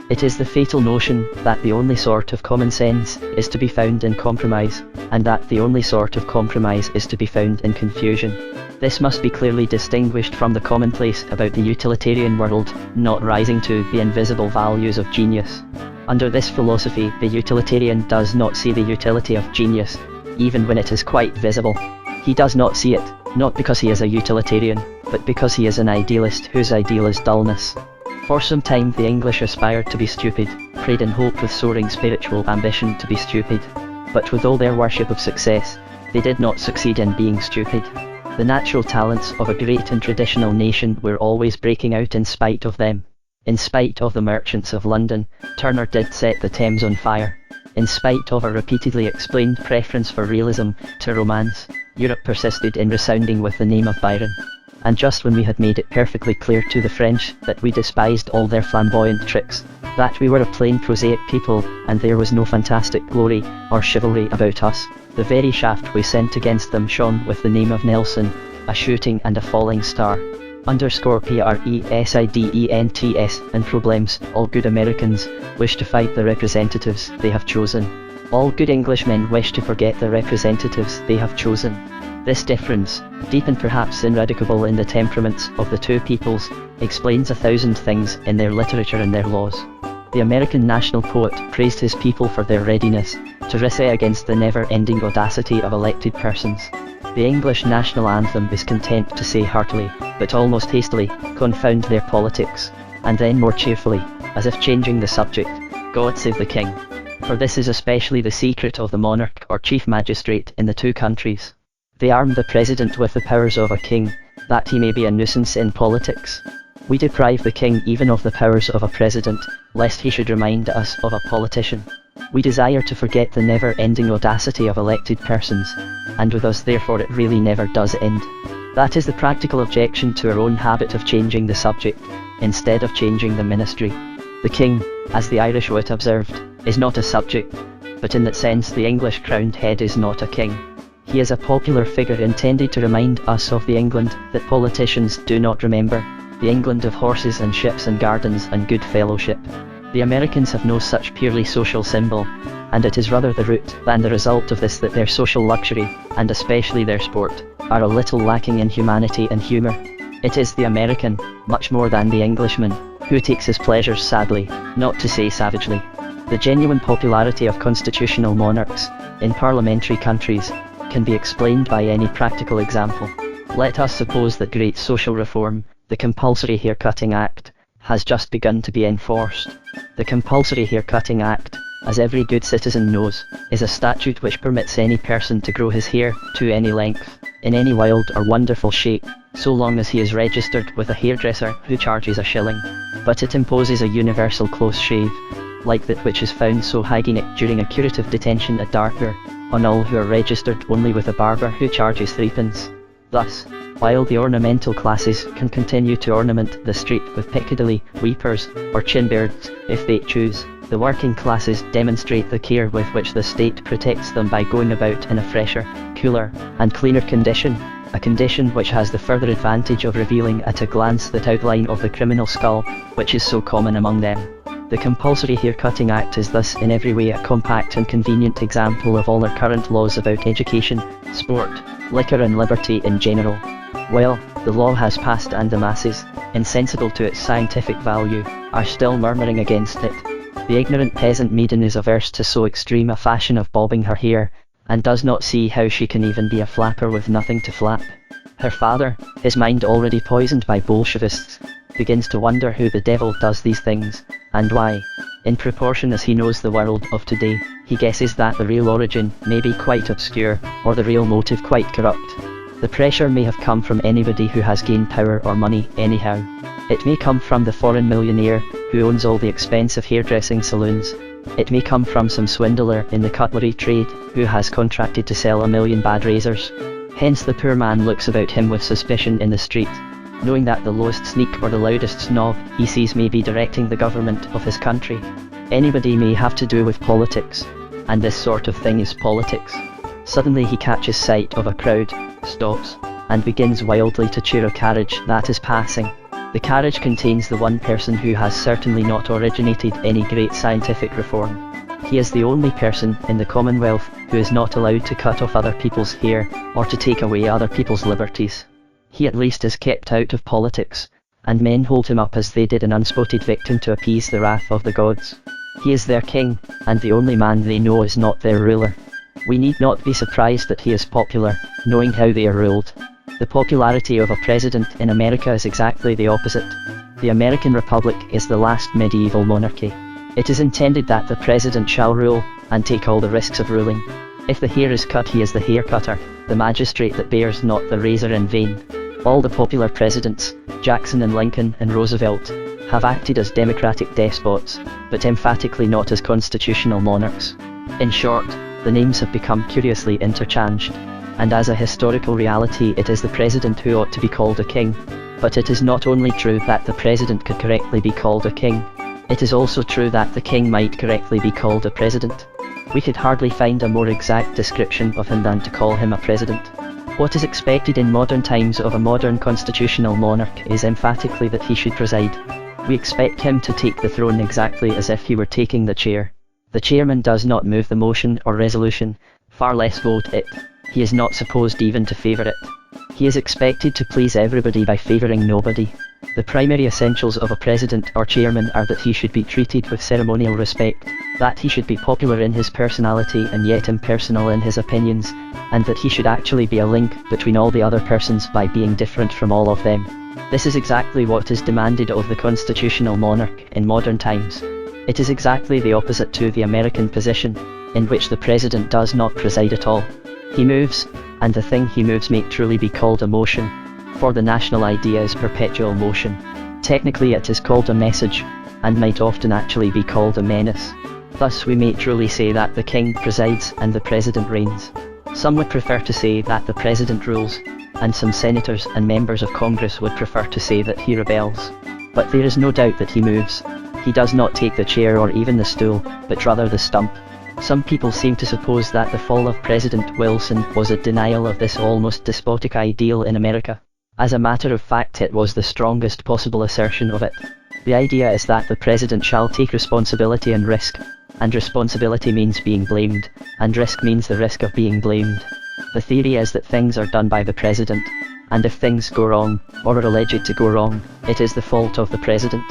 It is the fatal notion that the only sort of common sense is to be found in compromise, and that the only sort of compromise is to be found in confusion. This must be clearly distinguished from the commonplace about the utilitarian world not rising to the invisible values of genius. Under this philosophy, the utilitarian does not see the utility of genius, even when it is quite visible. He does not see it, not because he is a utilitarian, but because he is an idealist whose ideal is dullness. For some time the English aspired to be stupid, prayed in hope with soaring spiritual ambition to be stupid. But with all their worship of success, they did not succeed in being stupid. The natural talents of a great and traditional nation were always breaking out in spite of them. In spite of the merchants of London, Turner did set the Thames on fire. In spite of a repeatedly explained preference for realism to romance, Europe persisted in resounding with the name of Byron. And just when we had made it perfectly clear to the French that we despised all their flamboyant tricks, that we were a plain prosaic people, and there was no fantastic glory or chivalry about us, the very shaft we sent against them shone with the name of Nelson, a shooting and a falling star. _presidents and problems. All good Americans wish to fight the representatives they have chosen. All good Englishmen wish to forget the representatives they have chosen. This difference, deep and perhaps ineradicable in the temperaments of the two peoples, explains 1,000 things in their literature and their laws. The American national poet praised his people for their readiness to essay against the never-ending audacity of elected persons. The English national anthem is content to say heartily, but almost hastily, confound their politics, and then more cheerfully, as if changing the subject, God save the King. For this is especially the secret of the monarch or chief magistrate in the two countries. They arm the president with the powers of a king, that he may be a nuisance in politics. We deprive the king even of the powers of a president, lest he should remind us of a politician. We desire to forget the never-ending audacity of elected persons, and with us therefore it really never does end. That is the practical objection to our own habit of changing the subject, instead of changing the ministry. The king, as the Irish wit observed, is not a subject, but in that sense the English crowned head is not a king. He is a popular figure intended to remind us of the England that politicians do not remember, the England of horses and ships and gardens and good fellowship. The Americans have no such purely social symbol, and it is rather the root than the result of this that their social luxury, and especially their sport, are a little lacking in humanity and humour. It is the American, much more than the Englishman, who takes his pleasures sadly, not to say savagely. The genuine popularity of constitutional monarchs, in parliamentary countries, can be explained by any practical example. Let us suppose that great social reform, the Compulsory Haircutting Act, has just begun to be enforced. The Compulsory Haircutting Act, as every good citizen knows, is a statute which permits any person to grow his hair to any length, in any wild or wonderful shape, so long as he is registered with a hairdresser who charges a shilling. But it imposes a universal close shave, like that which is found so hygienic during a curative detention at Dartmoor, on all who are registered only with a barber who charges 3d. Thus, while the ornamental classes can continue to ornament the street with Piccadilly weepers or chinbeards if they choose, the working classes demonstrate the care with which the state protects them by going about in a fresher, cooler, and cleaner condition, a condition which has the further advantage of revealing at a glance that outline of the criminal skull, which is so common among them. The Compulsory Haircutting Act is thus in every way a compact and convenient example of all our current laws about education, sport, liquor and liberty in general. Well, the law has passed and the masses, insensible to its scientific value, are still murmuring against it. The ignorant peasant maiden is averse to so extreme a fashion of bobbing her hair, and does not see how she can even be a flapper with nothing to flap. Her father, his mind already poisoned by Bolshevists, begins to wonder who the devil does these things, and why. In proportion as he knows the world of today, he guesses that the real origin may be quite obscure, or the real motive quite corrupt. The pressure may have come from anybody who has gained power or money anyhow. It may come from the foreign millionaire who owns all the expensive hairdressing saloons. It may come from some swindler in the cutlery trade who has contracted to sell 1 million bad razors. Hence the poor man looks about him with suspicion in the street, knowing that the lowest sneak or the loudest snob he sees may be directing the government of his country. Anybody may have to do with politics, and this sort of thing is politics. Suddenly he catches sight of a crowd, stops, and begins wildly to cheer a carriage that is passing. The carriage contains the one person who has certainly not originated any great scientific reform. He is the only person in the Commonwealth who is not allowed to cut off other people's hair, or to take away other people's liberties. He at least is kept out of politics, and men hold him up as they did an unspotted victim to appease the wrath of the gods. He is their king, and the only man they know is not their ruler. We need not be surprised that he is popular, knowing how they are ruled. The popularity of a president in America is exactly the opposite. The American Republic is the last medieval monarchy. It is intended that the president shall rule, and take all the risks of ruling. If the hair is cut, he is the hair cutter, the magistrate that bears not the razor in vain. All the popular presidents, Jackson and Lincoln and Roosevelt, have acted as democratic despots, but emphatically not as constitutional monarchs. In short, the names have become curiously interchanged, and as a historical reality it is the president who ought to be called a king. But it is not only true that the president could correctly be called a king, it is also true that the king might correctly be called a president. We could hardly find a more exact description of him than to call him a president. What is expected in modern times of a modern constitutional monarch is emphatically that he should preside. We expect him to take the throne exactly as if he were taking the chair. The chairman does not move the motion or resolution, far less vote it. He is not supposed even to favour it. He is expected to please everybody by favouring nobody. The primary essentials of a president or chairman are that he should be treated with ceremonial respect, that he should be popular in his personality and yet impersonal in his opinions, and that he should actually be a link between all the other persons by being different from all of them. This is exactly what is demanded of the constitutional monarch in modern times. It is exactly the opposite to the American position, in which the president does not preside at all. He moves, and the thing he moves may truly be called a motion, for the national idea is perpetual motion. Technically it is called a message, and might often actually be called a menace. Thus we may truly say that the king presides and the president reigns. Some would prefer to say that the president rules, and some senators and members of Congress would prefer to say that he rebels. But there is no doubt that he moves. He does not take the chair or even the stool, but rather the stump. Some people seem to suppose that the fall of President Wilson was a denial of this almost despotic ideal in America. As a matter of fact, it was the strongest possible assertion of it. The idea is that the president shall take responsibility and risk, and responsibility means being blamed, and risk means the risk of being blamed. The theory is that things are done by the president, and if things go wrong, or are alleged to go wrong, it is the fault of the president.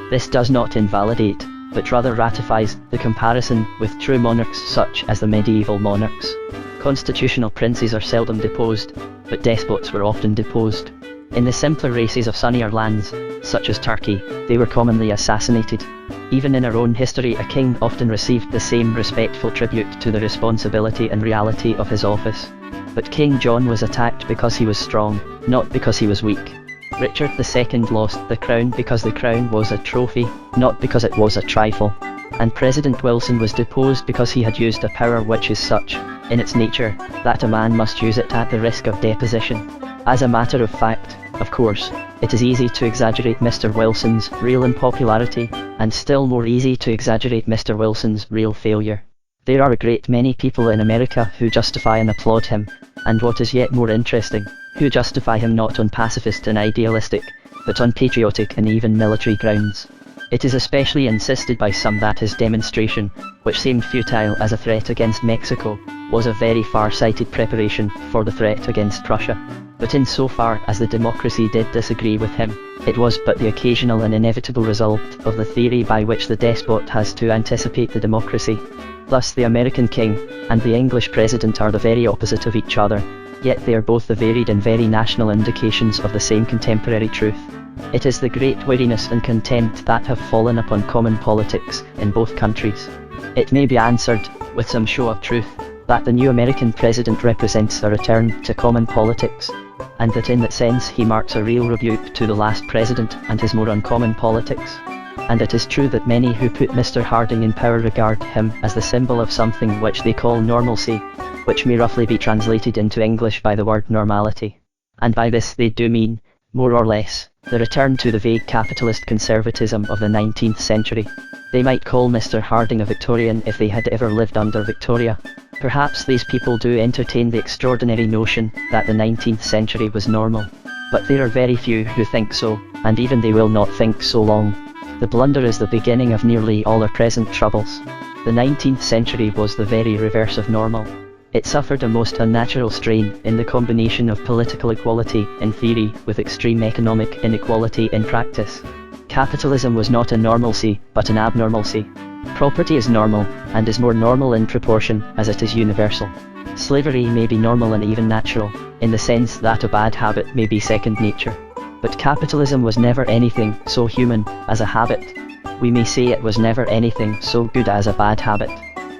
This does not invalidate, but rather ratifies, the comparison with true monarchs such as the medieval monarchs. Constitutional princes are seldom deposed, but despots were often deposed. In the simpler races of sunnier lands, such as Turkey, they were commonly assassinated. Even in our own history, a king often received the same respectful tribute to the responsibility and reality of his office. But King John was attacked because he was strong, not because he was weak. Richard II lost the crown because the crown was a trophy, not because it was a trifle. And President Wilson was deposed because he had used a power which is such, in its nature, that a man must use it at the risk of deposition. As a matter of fact, of course, it is easy to exaggerate Mr. Wilson's real unpopularity, and still more easy to exaggerate Mr. Wilson's real failure. There are a great many people in America who justify and applaud him, and what is yet more interesting, who justify him not on pacifist and idealistic, but on patriotic and even military grounds. It is especially insisted by some that his demonstration, which seemed futile as a threat against Mexico, was a very far-sighted preparation for the threat against Prussia. But insofar as the democracy did disagree with him, it was but the occasional and inevitable result of the theory by which the despot has to anticipate the democracy. Thus the American king and the English president are the very opposite of each other, yet they are both the varied and very national indications of the same contemporary truth. It is the great weariness and contempt that have fallen upon common politics in both countries. It may be answered, with some show of truth, that the new American president represents a return to common politics, and that in that sense he marks a real rebuke to the last president and his more uncommon politics. And it is true that many who put Mr. Harding in power regard him as the symbol of something which they call normalcy, which may roughly be translated into English by the word normality. And by this they do mean, more or less, the return to the vague capitalist conservatism of the 19th century. They might call Mr. Harding a Victorian if they had ever lived under Victoria. Perhaps these people do entertain the extraordinary notion that the 19th century was normal. But there are very few who think so, and even they will not think so long. The blunder is the beginning of nearly all our present troubles. The 19th century was the very reverse of normal. It suffered a most unnatural strain in the combination of political equality in theory with extreme economic inequality in practice. Capitalism was not a normalcy, but an abnormalcy. Property is normal, and is more normal in proportion as it is universal. Slavery may be normal and even natural, in the sense that a bad habit may be second nature. But capitalism was never anything so human as a habit. We may say it was never anything so good as a bad habit.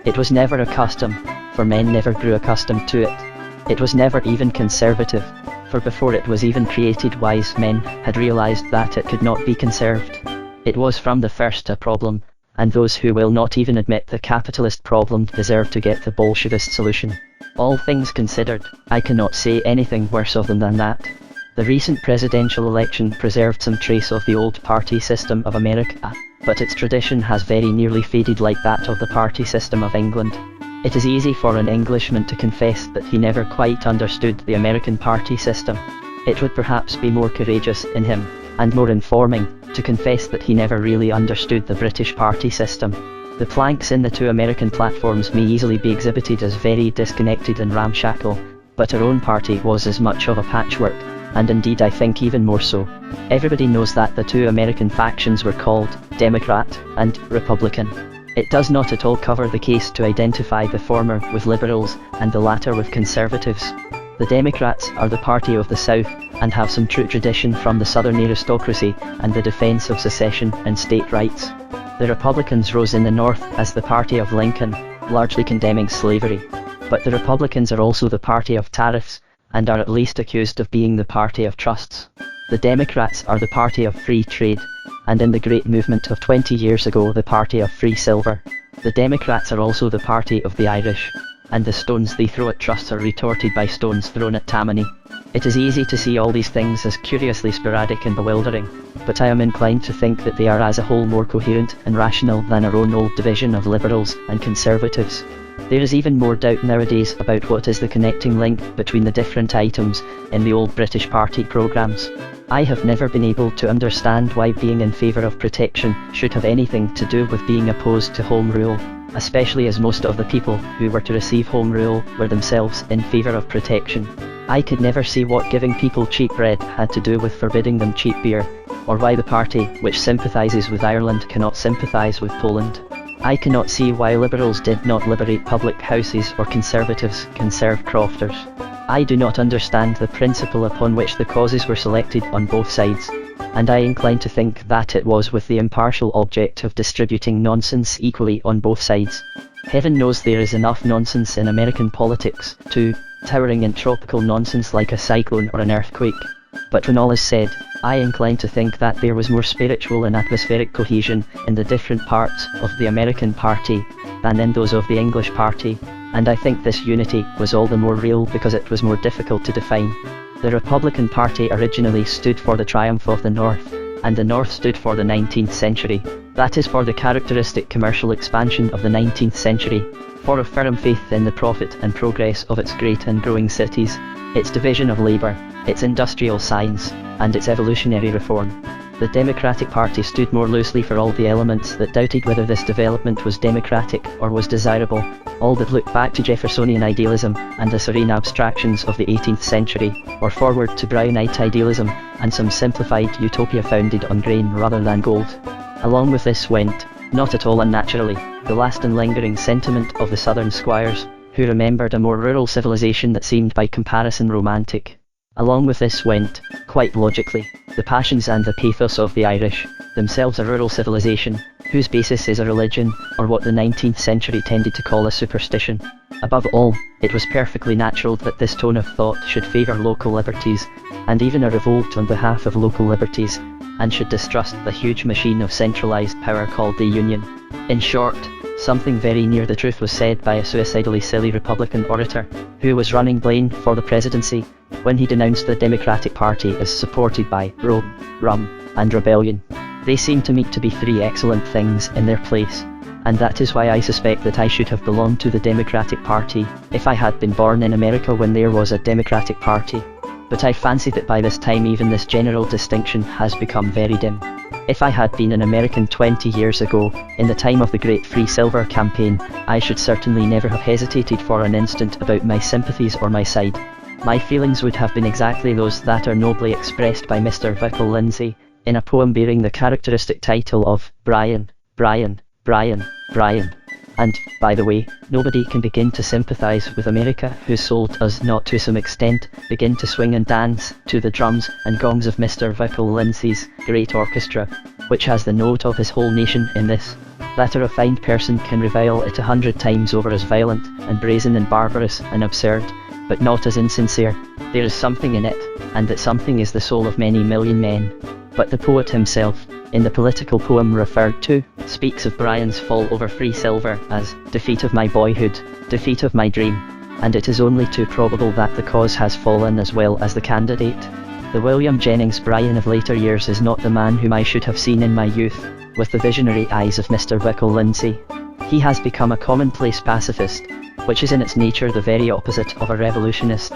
It was never a custom, for men never grew accustomed to it. It was never even conservative, for before it was even created wise men had realized that it could not be conserved. It was from the first a problem, and those who will not even admit the capitalist problem deserve to get the Bolshevist solution. All things considered, I cannot say anything worse of them than that. The recent presidential election preserved some trace of the old party system of America, but its tradition has very nearly faded like that of the party system of England. It is easy for an Englishman to confess that he never quite understood the American party system. It would perhaps be more courageous in him, and more informing, to confess that he never really understood the British party system. The planks in the two American platforms may easily be exhibited as very disconnected and ramshackle, but our own party was as much of a patchwork, and indeed I think even more so. Everybody knows that the two American factions were called Democrat and Republican. It does not at all cover the case to identify the former with liberals and the latter with conservatives. The Democrats are the party of the South, and have some true tradition from the Southern aristocracy and the defense of secession and state rights. The Republicans rose in the North as the party of Lincoln, largely condemning slavery. But the Republicans are also the party of tariffs, and are at least accused of being the party of trusts. The Democrats are the party of free trade, and in the great movement of 20 years ago the party of free silver. The Democrats are also the party of the Irish, and the stones they throw at trusts are retorted by stones thrown at Tammany. It is easy to see all these things as curiously sporadic and bewildering, but I am inclined to think that they are as a whole more coherent and rational than our own old division of liberals and conservatives. There is even more doubt nowadays about what is the connecting link between the different items in the old British party programmes. I have never been able to understand why being in favour of protection should have anything to do with being opposed to Home Rule, especially as most of the people who were to receive Home Rule were themselves in favour of protection. I could never see what giving people cheap bread had to do with forbidding them cheap beer, or why the party which sympathises with Ireland cannot sympathise with Poland. I cannot see why liberals did not liberate public houses or conservatives conserve crofters. I do not understand the principle upon which the causes were selected on both sides, and I incline to think that it was with the impartial object of distributing nonsense equally on both sides. Heaven knows there is enough nonsense in American politics, too, towering in tropical nonsense like a cyclone or an earthquake. But when all is said, I incline to think that there was more spiritual and atmospheric cohesion in the different parts of the American party than in those of the English party, and I think this unity was all the more real because it was more difficult to define. The Republican Party originally stood for the triumph of the North, and the North stood for the 19th century. That is, for the characteristic commercial expansion of the 19th century, for a firm faith in the profit and progress of its great and growing cities, its division of labour, its industrial science, and its evolutionary reform. The Democratic Party stood more loosely for all the elements that doubted whether this development was democratic or was desirable, all that looked back to Jeffersonian idealism and the serene abstractions of the 18th century, or forward to Brownite idealism and some simplified utopia founded on grain rather than gold. Along with this went, not at all unnaturally, the last and lingering sentiment of the Southern squires, who remembered a more rural civilization that seemed by comparison romantic. Along with this went, quite logically, the passions and the pathos of the Irish, themselves a rural civilization, whose basis is a religion, or what the 19th century tended to call a superstition. Above all, it was perfectly natural that this tone of thought should favour local liberties, and even a revolt on behalf of local liberties, and should distrust the huge machine of centralised power called the Union. In short, something very near the truth was said by a suicidally silly Republican orator, who was running Blaine for the presidency, when he denounced the Democratic Party as supported by Rome, rum, and rebellion. They seem to me to be three excellent things in their place, and that is why I suspect that I should have belonged to the Democratic Party if I had been born in America when there was a Democratic Party. But I fancy that by this time even this general distinction has become very dim. If I had been an American 20 years ago, in the time of the Great Free Silver campaign, I should certainly never have hesitated for an instant about my sympathies or my side. My feelings would have been exactly those that are nobly expressed by Mr. Victor Lindsay, in a poem bearing the characteristic title of Brian, Brian, Brian, Brian. And, by the way, nobody can begin to sympathise with America whose soul does not to some extent begin to swing and dance to the drums and gongs of Mr. Victor Lindsay's great orchestra, which has the note of his whole nation in this, that a refined person can revile it 100 times over as violent and brazen and barbarous and absurd, but not as insincere. There is something in it, and that something is the soul of many million men. But the poet himself, in the political poem referred to, speaks of Brian's fall over free silver as defeat of my boyhood, defeat of my dream, and it is only too probable that the cause has fallen as well as the candidate. The William Jennings Bryan of later years is not the man whom I should have seen in my youth, with the visionary eyes of Mr. Victor Lindsay. He has become a commonplace pacifist, which is in its nature the very opposite of a revolutionist.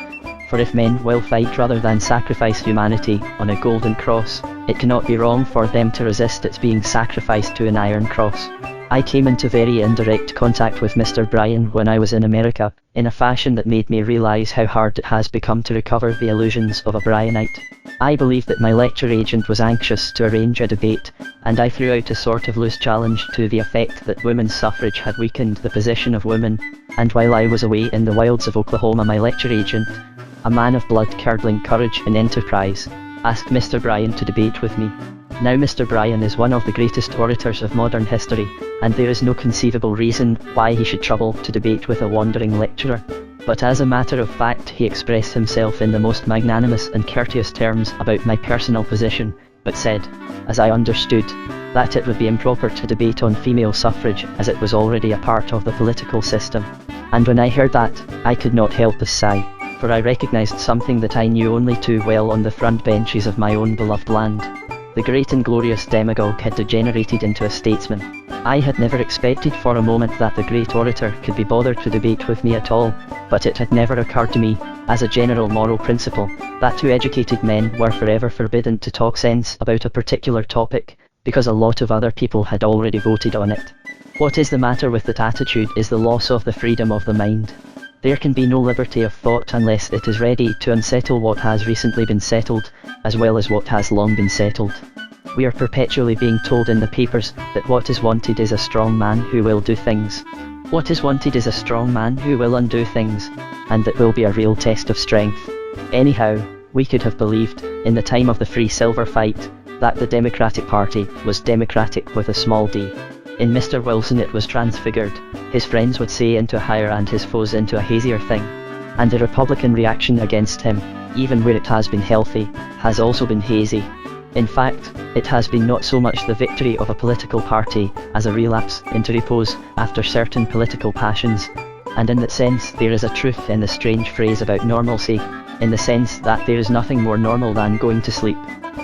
For if men will fight rather than sacrifice humanity on a golden cross, it cannot be wrong for them to resist its being sacrificed to an iron cross. I came into very indirect contact with Mr. Bryan when I was in America, in a fashion that made me realise how hard it has become to recover the illusions of a Bryanite. I believe that my lecture agent was anxious to arrange a debate, and I threw out a sort of loose challenge to the effect that women's suffrage had weakened the position of women, and while I was away in the wilds of Oklahoma my lecture agent, a man of blood-curdling courage and enterprise, asked Mr. Bryan to debate with me. Now Mr. Bryan is one of the greatest orators of modern history, and there is no conceivable reason why he should trouble to debate with a wandering lecturer. But as a matter of fact he expressed himself in the most magnanimous and courteous terms about my personal position, but said, as I understood, that it would be improper to debate on female suffrage as it was already a part of the political system. And when I heard that, I could not help a sigh, for I recognised something that I knew only too well on the front benches of my own beloved land. The great and glorious demagogue had degenerated into a statesman. I had never expected for a moment that the great orator could be bothered to debate with me at all, but it had never occurred to me, as a general moral principle, that two educated men were forever forbidden to talk sense about a particular topic, because a lot of other people had already voted on it. What is the matter with that attitude is the loss of the freedom of the mind. There can be no liberty of thought unless it is ready to unsettle what has recently been settled, as well as what has long been settled. We are perpetually being told in the papers that what is wanted is a strong man who will do things. What is wanted is a strong man who will undo things, and that will be a real test of strength. Anyhow, we could have believed, in the time of the Free Silver fight, that the Democratic Party was democratic with a small d. In Mr. Wilson it was transfigured, his friends would say into a higher and his foes into a hazier thing. And the Republican reaction against him, even where it has been healthy, has also been hazy. In fact, it has been not so much the victory of a political party as a relapse into repose after certain political passions, and in that sense there is a truth in the strange phrase about normalcy, in the sense that there is nothing more normal than going to sleep.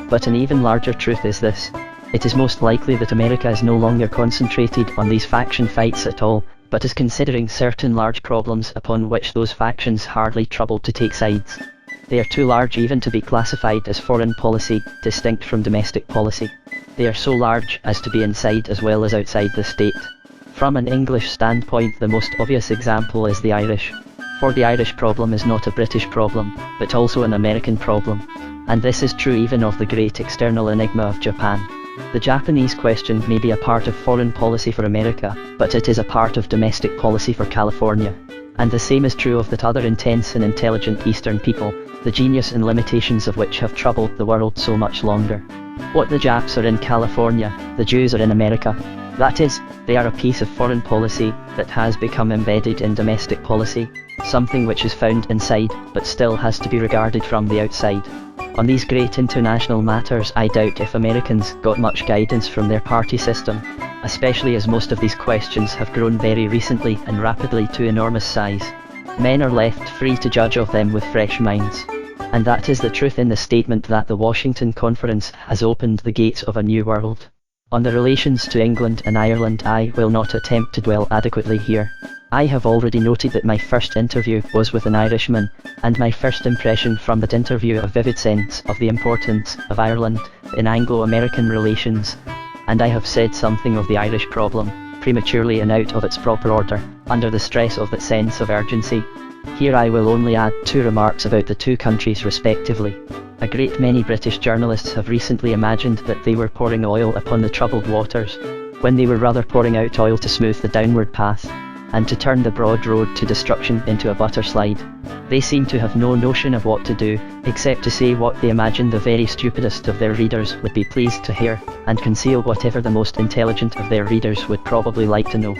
But an even larger truth is this. It is most likely that America is no longer concentrated on these faction fights at all, but is considering certain large problems upon which those factions hardly trouble to take sides. They are too large even to be classified as foreign policy, distinct from domestic policy. They are so large as to be inside as well as outside the state. From an English standpoint the most obvious example is the Irish. For the Irish problem is not a British problem, but also an American problem. And this is true even of the great external enigma of Japan. The Japanese question may be a part of foreign policy for America, but it is a part of domestic policy for California. And the same is true of that other intense and intelligent Eastern people, the genius and limitations of which have troubled the world so much longer. What the Japs are in California, the Jews are in America. That is, they are a piece of foreign policy that has become embedded in domestic policy, something which is found inside but still has to be regarded from the outside. On these great international matters, I doubt if Americans got much guidance from their party system, especially as most of these questions have grown very recently and rapidly to enormous size. Men are left free to judge of them with fresh minds. And that is the truth in the statement that the Washington Conference has opened the gates of a new world. On the relations to England and Ireland, I will not attempt to dwell adequately here. I have already noted that my first interview was with an Irishman, and my first impression from that interview a vivid sense of the importance of Ireland in Anglo-American relations, and I have said something of the Irish problem, prematurely and out of its proper order, under the stress of that sense of urgency. Here I will only add 2 remarks about the 2 countries respectively. A great many British journalists have recently imagined that they were pouring oil upon the troubled waters, when they were rather pouring out oil to smooth the downward path, and to turn the broad road to destruction into a butter slide. They seem to have no notion of what to do, except to say what they imagine the very stupidest of their readers would be pleased to hear, and conceal whatever the most intelligent of their readers would probably like to know.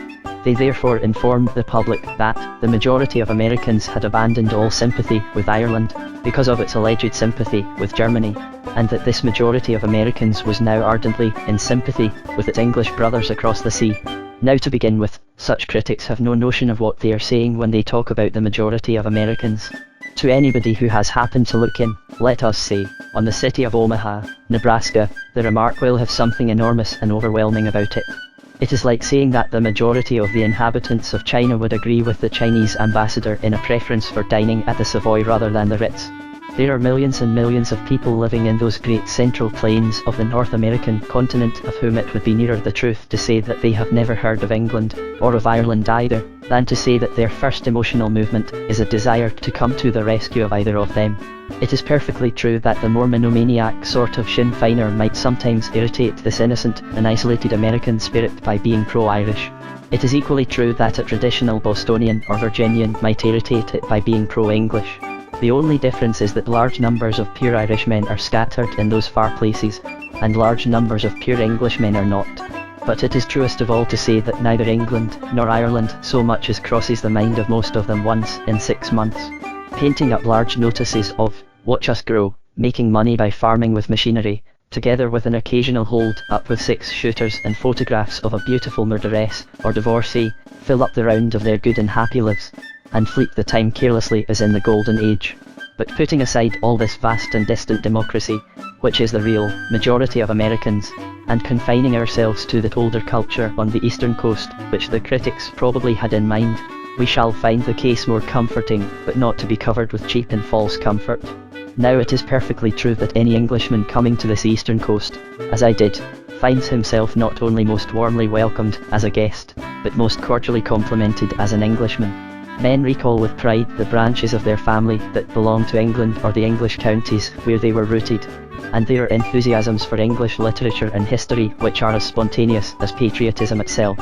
They therefore informed the public that the majority of Americans had abandoned all sympathy with Ireland because of its alleged sympathy with Germany, and that this majority of Americans was now ardently in sympathy with its English brothers across the sea. Now, to begin with, such critics have no notion of what they are saying when they talk about the majority of Americans. To anybody who has happened to look in, let us say, on the city of Omaha, Nebraska, the remark will have something enormous and overwhelming about it. It is like saying that the majority of the inhabitants of China would agree with the Chinese ambassador in a preference for dining at the Savoy rather than the Ritz. There are millions and millions of people living in those great central plains of the North American continent of whom it would be nearer the truth to say that they have never heard of England, or of Ireland either, than to say that their first emotional movement is a desire to come to the rescue of either of them. It is perfectly true that the more monomaniac sort of Sinn Féiner might sometimes irritate this innocent and isolated American spirit by being pro-Irish. It is equally true that a traditional Bostonian or Virginian might irritate it by being pro-English. The only difference is that large numbers of pure Irishmen are scattered in those far places, and large numbers of pure Englishmen are not. But it is truest of all to say that neither England nor Ireland so much as crosses the mind of most of them once in 6 months. Painting up large notices of "Watch us grow, making money by farming with machinery," together with an occasional hold up with 6-shooters and photographs of a beautiful murderess or divorcee, fill up the round of their good and happy lives, and fleet the time carelessly as in the golden age. But putting aside all this vast and distant democracy, which is the real majority of Americans, and confining ourselves to the older culture on the eastern coast, which the critics probably had in mind, we shall find the case more comforting, but not to be covered with cheap and false comfort. Now, it is perfectly true that any Englishman coming to this eastern coast, as I did, finds himself not only most warmly welcomed as a guest, but most cordially complimented as an Englishman. Men recall with pride the branches of their family that belong to England or the English counties where they were rooted, and their enthusiasms for English literature and history which are as spontaneous as patriotism itself.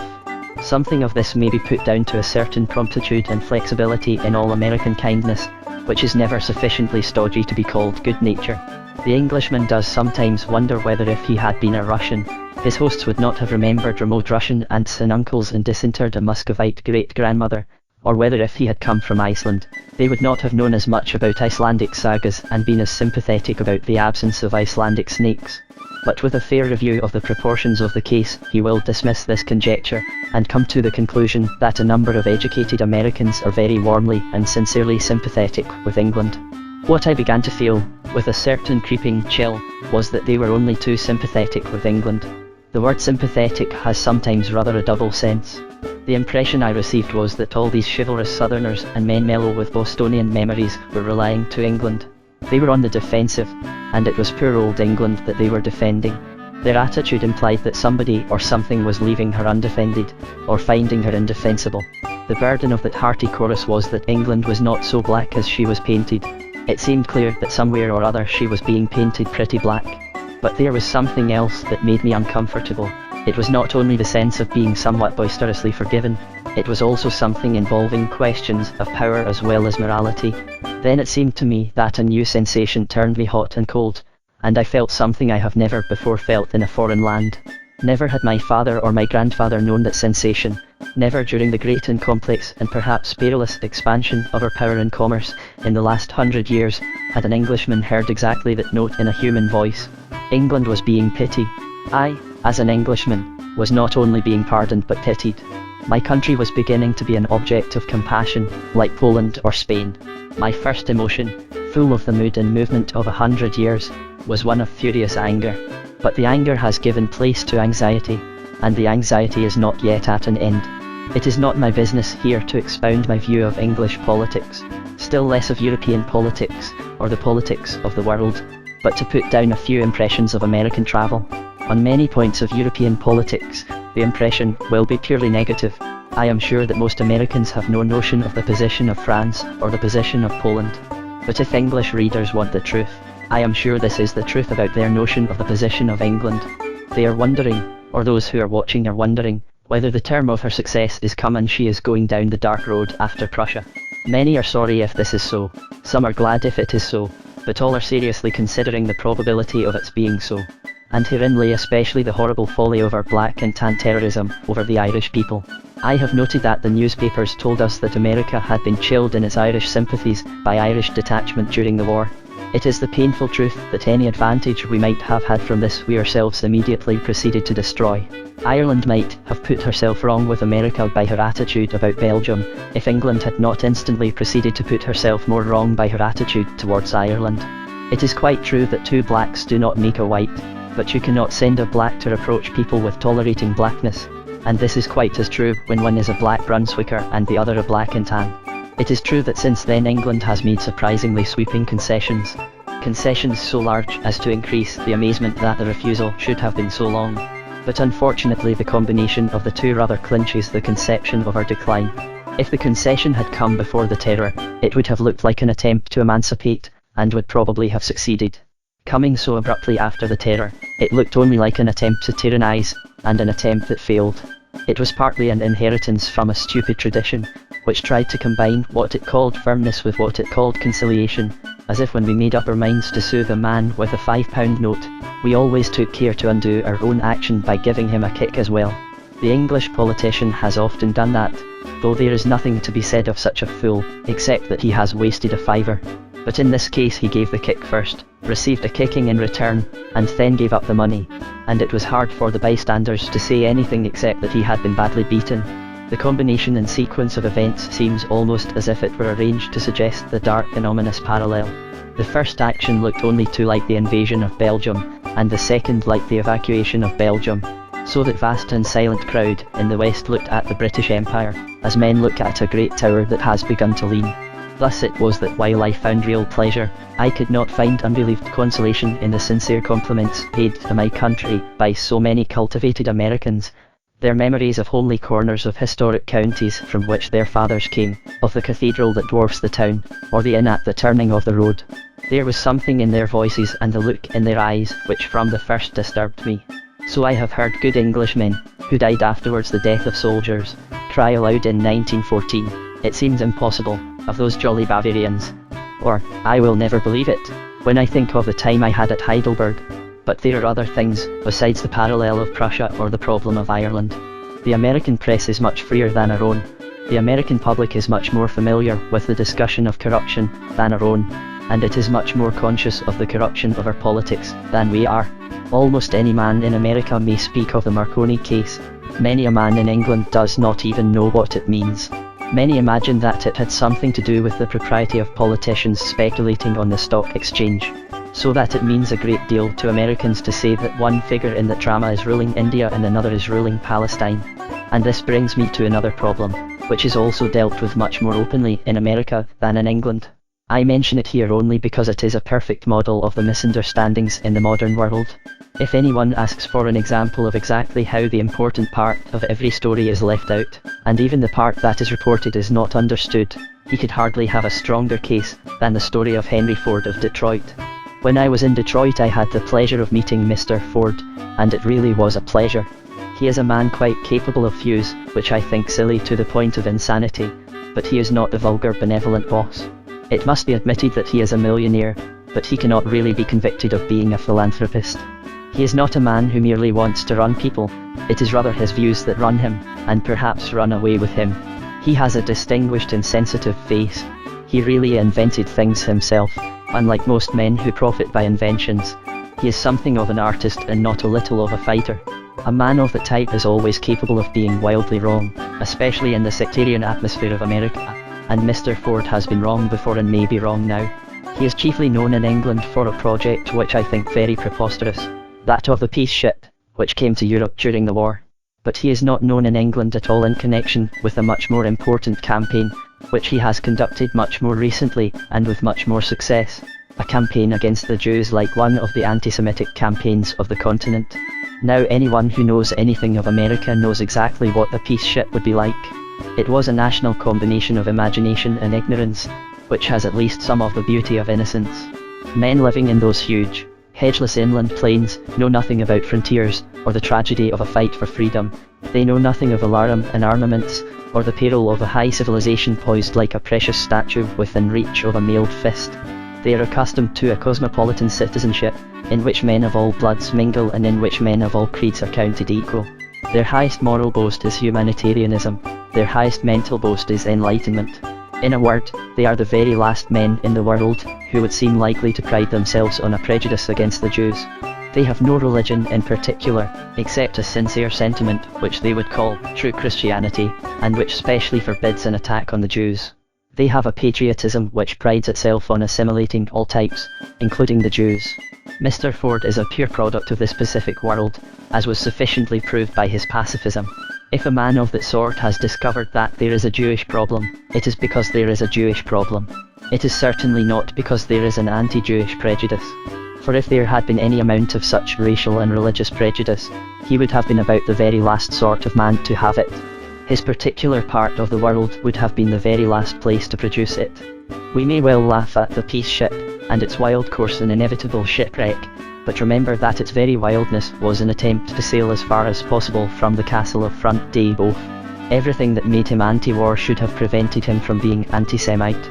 Something of this may be put down to a certain promptitude and flexibility in all American kindness, which is never sufficiently stodgy to be called good nature. The Englishman does sometimes wonder whether if he had been a Russian, his hosts would not have remembered remote Russian aunts and uncles and disinterred a Muscovite great-grandmother, or whether if he had come from Iceland, they would not have known as much about Icelandic sagas and been as sympathetic about the absence of Icelandic snakes. But with a fair review of the proportions of the case, he will dismiss this conjecture, and come to the conclusion that a number of educated Americans are very warmly and sincerely sympathetic with England. What I began to feel, with a certain creeping chill, was that they were only too sympathetic with England. The word sympathetic has sometimes rather a double sense. The impression I received was that all these chivalrous Southerners and men mellow with Bostonian memories were relying to England. They were on the defensive, and it was poor old England that they were defending. Their attitude implied that somebody or something was leaving her undefended, or finding her indefensible. The burden of that hearty chorus was that England was not so black as she was painted. It seemed clear that somewhere or other she was being painted pretty black. But there was something else that made me uncomfortable. It was not only the sense of being somewhat boisterously forgiven, it was also something involving questions of power as well as morality. Then it seemed to me that a new sensation turned me hot and cold, and I felt something I have never before felt in a foreign land. Never had my father or my grandfather known that sensation. Never during the great and complex and perhaps perilous expansion of our power and commerce in the last 100 years had an Englishman heard exactly that note in a human voice. England was being pitied. I, as an Englishman, was not only being pardoned but pitied. My country was beginning to be an object of compassion, like Poland or Spain. My first emotion, full of the mood and movement of 100 years, was one of furious anger. But the anger has given place to anxiety, and the anxiety is not yet at an end. It is not my business here to expound my view of English politics, still less of European politics, or the politics of the world, but to put down a few impressions of American travel. On many points of European politics, the impression will be purely negative. I am sure that most Americans have no notion of the position of France or the position of Poland. But if English readers want the truth, I am sure this is the truth about their notion of the position of England. They are wondering, or those who are watching are wondering, whether the term of her success is come and she is going down the dark road after Prussia. Many are sorry if this is so, some are glad if it is so, but all are seriously considering the probability of its being so. And herein lay especially the horrible folly of our black and tan terrorism over the Irish people. I have noted that the newspapers told us that America had been chilled in its Irish sympathies by Irish detachment during the war. It is the painful truth that any advantage we might have had from this we ourselves immediately proceeded to destroy. Ireland might have put herself wrong with America by her attitude about Belgium, if England had not instantly proceeded to put herself more wrong by her attitude towards Ireland. It is quite true that two blacks do not make a white, but you cannot send a black to reproach people with tolerating blackness, and this is quite as true when one is a black Brunswicker and the other a black and tan. It is true that since then England has made surprisingly sweeping concessions so large as to increase the amazement that the refusal should have been so long. But unfortunately the combination of the two rather clinches the conception of our decline. If the concession had come before the terror, it would have looked like an attempt to emancipate, and would probably have succeeded. Coming so abruptly after the terror, it looked only like an attempt to tyrannize, and an attempt that failed. It was partly an inheritance from a stupid tradition, which tried to combine what it called firmness with what it called conciliation, as if when we made up our minds to soothe a man with a £5 note, we always took care to undo our own action by giving him a kick as well. The English politician has often done that, though there is nothing to be said of such a fool, except that he has wasted a fiver. But in this case he gave the kick first, received a kicking in return, and then gave up the money, and it was hard for the bystanders to say anything except that he had been badly beaten. The combination and sequence of events seems almost as if it were arranged to suggest the dark and ominous parallel. The first action looked only too like the invasion of Belgium, and the second like the evacuation of Belgium, so that vast and silent crowd in the West looked at the British Empire, as men look at a great tower that has begun to lean. Thus it was that while I found real pleasure, I could not find unrelieved consolation in the sincere compliments paid to my country by so many cultivated Americans. Their memories of homely corners of historic counties from which their fathers came, of the cathedral that dwarfs the town, or the inn at the turning of the road. There was something in their voices and the look in their eyes which from the first disturbed me. So I have heard good Englishmen, who died afterwards the death of soldiers, cry aloud in 1914, "It seems impossible," of those jolly Bavarians. Or, "I will never believe it," when I think of the time I had at Heidelberg. But there are other things, besides the parallel of Prussia or the problem of Ireland. The American press is much freer than our own. The American public is much more familiar with the discussion of corruption than our own, and it is much more conscious of the corruption of our politics than we are. Almost any man in America may speak of the Marconi case. Many a man in England does not even know what it means. Many imagine that it had something to do with the propriety of politicians speculating on the stock exchange. So that it means a great deal to Americans to say that one figure in the drama is ruling India and another is ruling Palestine. And this brings me to another problem, which is also dealt with much more openly in America than in England. I mention it here only because it is a perfect model of the misunderstandings in the modern world. If anyone asks for an example of exactly how the important part of every story is left out, and even the part that is reported is not understood, he could hardly have a stronger case than the story of Henry Ford of Detroit. When I was in Detroit I had the pleasure of meeting Mr. Ford, and it really was a pleasure. He is a man quite capable of views, which I think silly to the point of insanity, but he is not the vulgar benevolent boss. It must be admitted that he is a millionaire, but he cannot really be convicted of being a philanthropist. He is not a man who merely wants to run people, it is rather his views that run him, and perhaps run away with him. He has a distinguished and sensitive face. He really invented things himself, unlike most men who profit by inventions. He is something of an artist and not a little of a fighter. A man of that type is always capable of being wildly wrong, especially in the sectarian atmosphere of America, and Mr. Ford has been wrong before and may be wrong now. He is chiefly known in England for a project which I think very preposterous, that of the peace ship, which came to Europe during the war. But he is not known in England at all in connection with a much more important campaign, which he has conducted much more recently and with much more success. A campaign against the Jews like one of the anti-Semitic campaigns of the continent. Now anyone who knows anything of America knows exactly what the peace ship would be like. It was a national combination of imagination and ignorance, which has at least some of the beauty of innocence. Men living in those huge, hedgeless inland plains know nothing about frontiers, or the tragedy of a fight for freedom. They know nothing of alarm and armaments, or the peril of a high civilization poised like a precious statue within reach of a mailed fist. They are accustomed to a cosmopolitan citizenship, in which men of all bloods mingle and in which men of all creeds are counted equal. Their highest moral boast is humanitarianism, their highest mental boast is enlightenment. In a word, they are the very last men in the world who would seem likely to pride themselves on a prejudice against the Jews. They have no religion in particular, except a sincere sentiment which they would call true Christianity, and which specially forbids an attack on the Jews. They have a patriotism which prides itself on assimilating all types, including the Jews. Mr. Ford is a pure product of this Pacific world, as was sufficiently proved by his pacifism. If a man of that sort has discovered that there is a Jewish problem, it is because there is a Jewish problem. It is certainly not because there is an anti-Jewish prejudice. For if there had been any amount of such racial and religious prejudice, he would have been about the very last sort of man to have it. His particular part of the world would have been the very last place to produce it. We may well laugh at the peace ship, and its wild course and inevitable shipwreck, but remember that its very wildness was an attempt to sail as far as possible from the castle of Front de Boeuf. Everything that made him anti-war should have prevented him from being anti-Semite.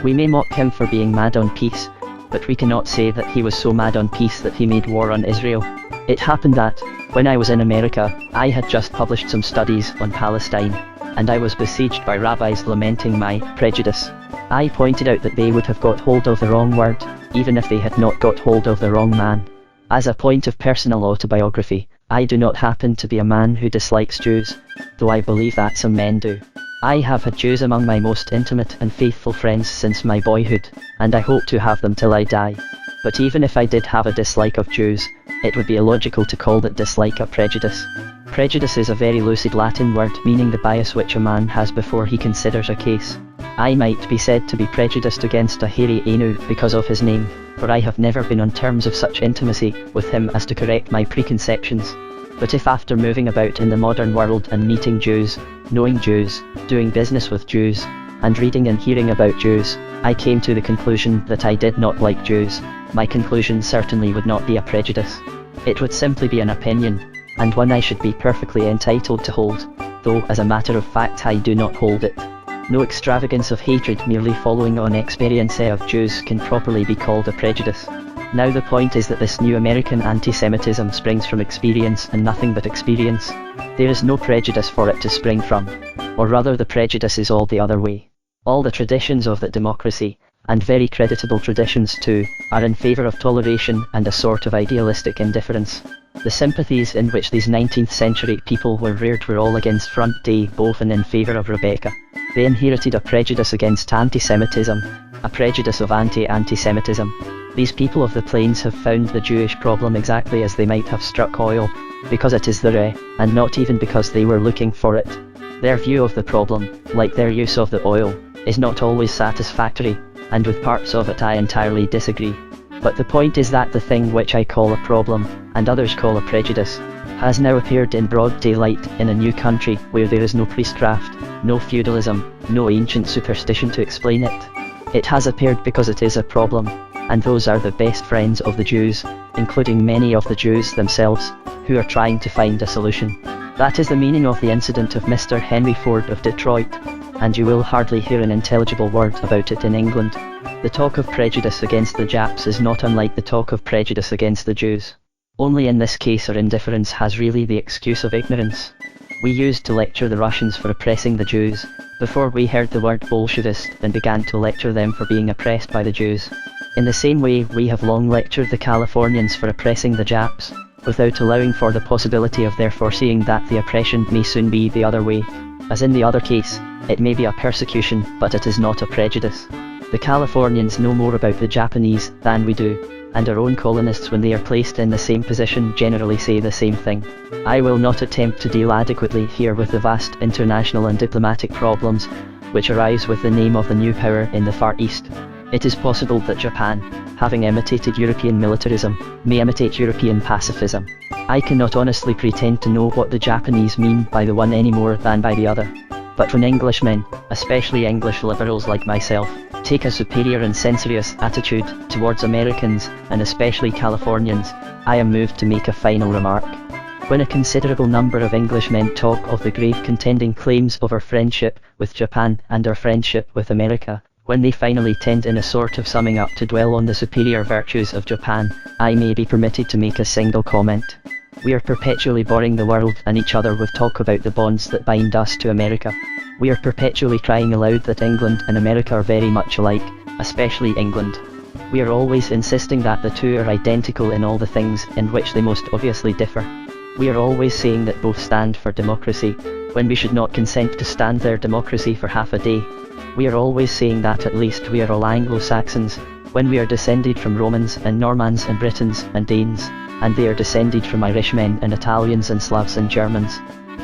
We may mock him for being mad on peace, but we cannot say that he was so mad on peace that he made war on Israel. It happened that, when I was in America, I had just published some studies on Palestine, and I was besieged by rabbis lamenting my prejudice. I pointed out that they would have got hold of the wrong word, even if they had not got hold of the wrong man. As a point of personal autobiography, I do not happen to be a man who dislikes Jews, though I believe that some men do. I have had Jews among my most intimate and faithful friends since my boyhood, and I hope to have them till I die. But even if I did have a dislike of Jews, it would be illogical to call that dislike a prejudice. Prejudice is a very lucid Latin word meaning the bias which a man has before he considers a case. I might be said to be prejudiced against a hairy Anu because of his name, for I have never been on terms of such intimacy with him as to correct my preconceptions. But if after moving about in the modern world and meeting Jews, knowing Jews, doing business with Jews, and reading and hearing about Jews, I came to the conclusion that I did not like Jews, my conclusion certainly would not be a prejudice. It would simply be an opinion, and one I should be perfectly entitled to hold, though as a matter of fact I do not hold it. No extravagance of hatred merely following on experience of Jews can properly be called a prejudice. Now the point is that this new American anti-Semitism springs from experience and nothing but experience. There is no prejudice for it to spring from, or rather the prejudice is all the other way. All the traditions of that democracy, and very creditable traditions too, are in favour of toleration and a sort of idealistic indifference. The sympathies in which these 19th century people were reared were all against Front de Boeuf and in favour of Rebecca. They inherited a prejudice against anti-Semitism, a prejudice of anti-Semitism. These people of the plains have found the Jewish problem exactly as they might have struck oil, because it is there, and not even because they were looking for it. Their view of the problem, like their use of the oil, is not always satisfactory, and with parts of it I entirely disagree. But the point is that the thing which I call a problem, and others call a prejudice, has now appeared in broad daylight in a new country where there is no priestcraft, no feudalism, no ancient superstition to explain it. It has appeared because it is a problem, and those are the best friends of the Jews, including many of the Jews themselves, who are trying to find a solution. That is the meaning of the incident of Mr. Henry Ford of Detroit, and you will hardly hear an intelligible word about it in England. The talk of prejudice against the Japs is not unlike the talk of prejudice against the Jews. Only in this case our indifference has really the excuse of ignorance. We used to lecture the Russians for oppressing the Jews, before we heard the word Bolshevist and began to lecture them for being oppressed by the Jews. In the same way we have long lectured the Californians for oppressing the Japs, without allowing for the possibility of their foreseeing that the oppression may soon be the other way. As in the other case, it may be a persecution, but it is not a prejudice. The Californians know more about the Japanese than we do, and our own colonists, when they are placed in the same position, generally say the same thing. I will not attempt to deal adequately here with the vast international and diplomatic problems which arise with the name of the new power in the Far East. It is possible that Japan, having imitated European militarism, may imitate European pacifism. I cannot honestly pretend to know what the Japanese mean by the one any more than by the other. But when Englishmen, especially English liberals like myself, take a superior and censorious attitude towards Americans, and especially Californians, I am moved to make a final remark. When a considerable number of Englishmen talk of the grave contending claims of our friendship with Japan and our friendship with America, when they finally tend in a sort of summing up to dwell on the superior virtues of Japan, I may be permitted to make a single comment. We are perpetually boring the world and each other with talk about the bonds that bind us to America. We are perpetually crying aloud that England and America are very much alike, especially England. We are always insisting that the two are identical in all the things in which they most obviously differ. We are always saying that both stand for democracy, when we should not consent to stand their democracy for half a day. We are always saying that at least we are all Anglo-Saxons, when we are descended from Romans and Normans and Britons and Danes, and they are descended from Irishmen and Italians and Slavs and Germans.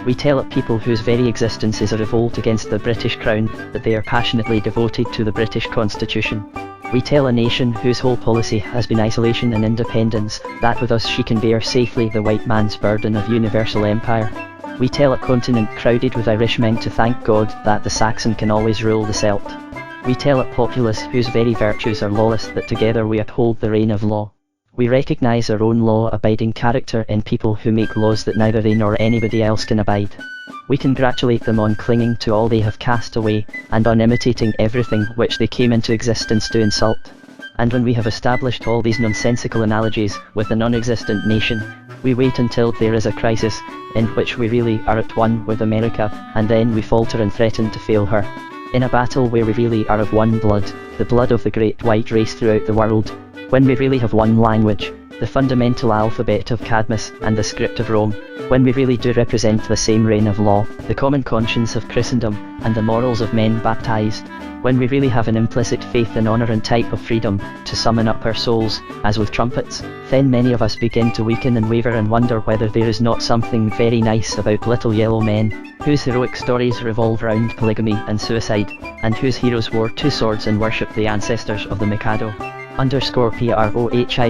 We tell a people whose very existence is a revolt against the British Crown that they are passionately devoted to the British Constitution. We tell a nation whose whole policy has been isolation and independence that with us she can bear safely the white man's burden of universal empire. We tell a continent crowded with Irishmen to thank God that the Saxon can always rule the Celt. We tell a populace whose very virtues are lawless that together we uphold the reign of law. We recognise our own law-abiding character in people who make laws that neither they nor anybody else can abide. We congratulate them on clinging to all they have cast away, and on imitating everything which they came into existence to insult. And when we have established all these nonsensical analogies with a non-existent nation, we wait until there is a crisis, in which we really are at one with America, and then we falter and threaten to fail her. In a battle where we really are of one blood, the blood of the great white race throughout the world, when we really have one language, the fundamental alphabet of Cadmus and the script of Rome, when we really do represent the same reign of law, the common conscience of Christendom, and the morals of men baptized, when we really have an implicit faith in honour and type of freedom, to summon up our souls, as with trumpets, then many of us begin to weaken and waver and wonder whether there is not something very nice about little yellow men, whose heroic stories revolve round polygamy and suicide, and whose heroes wore two swords and worshipped the ancestors of the Mikado. _PROHIBITION.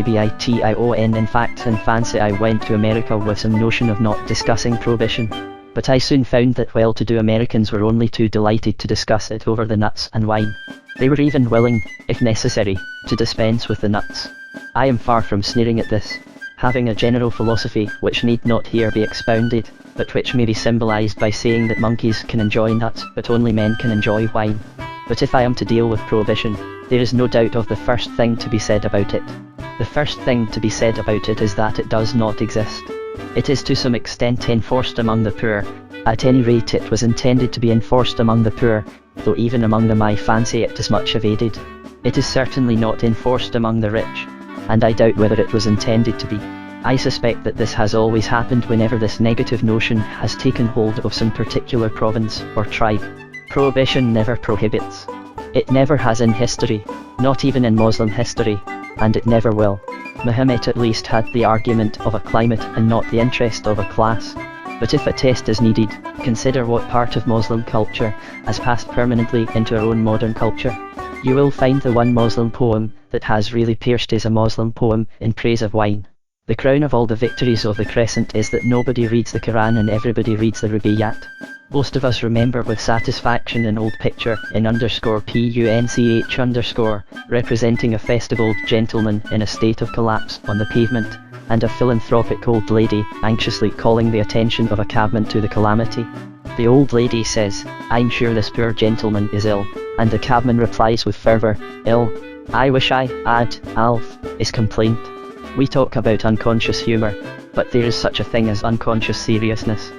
In fact and fancy I went to America with some notion of not discussing prohibition. But I soon found that well-to-do Americans were only too delighted to discuss it over the nuts and wine. They were even willing, if necessary, to dispense with the nuts. I am far from sneering at this, having a general philosophy which need not here be expounded, but which may be symbolized by saying that monkeys can enjoy nuts but only men can enjoy wine. But if I am to deal with prohibition, there is no doubt of the first thing to be said about it. The first thing to be said about it is that it does not exist. It is to some extent enforced among the poor. At any rate it was intended to be enforced among the poor, though even among them I fancy it is much evaded. It is certainly not enforced among the rich, and I doubt whether it was intended to be. I suspect that this has always happened whenever this negative notion has taken hold of some particular province or tribe. Prohibition never prohibits. It never has in history, not even in Muslim history, and it never will. Muhammad at least had the argument of a climate and not the interest of a class. But if a test is needed, consider what part of Muslim culture has passed permanently into our own modern culture. You will find the one Muslim poem that has really pierced is a Muslim poem in praise of wine. The crown of all the victories of the Crescent is that nobody reads the Quran and everybody reads the Rubaiyat. Most of us remember with satisfaction an old picture in _punch_ representing a festive old gentleman in a state of collapse on the pavement, and a philanthropic old lady anxiously calling the attention of a cabman to the calamity. The old lady says, "I'm sure this poor gentleman is ill," and the cabman replies with fervour, "Ill? I wish I had Alf, his complaint." We talk about unconscious humour, but there is such a thing as unconscious seriousness.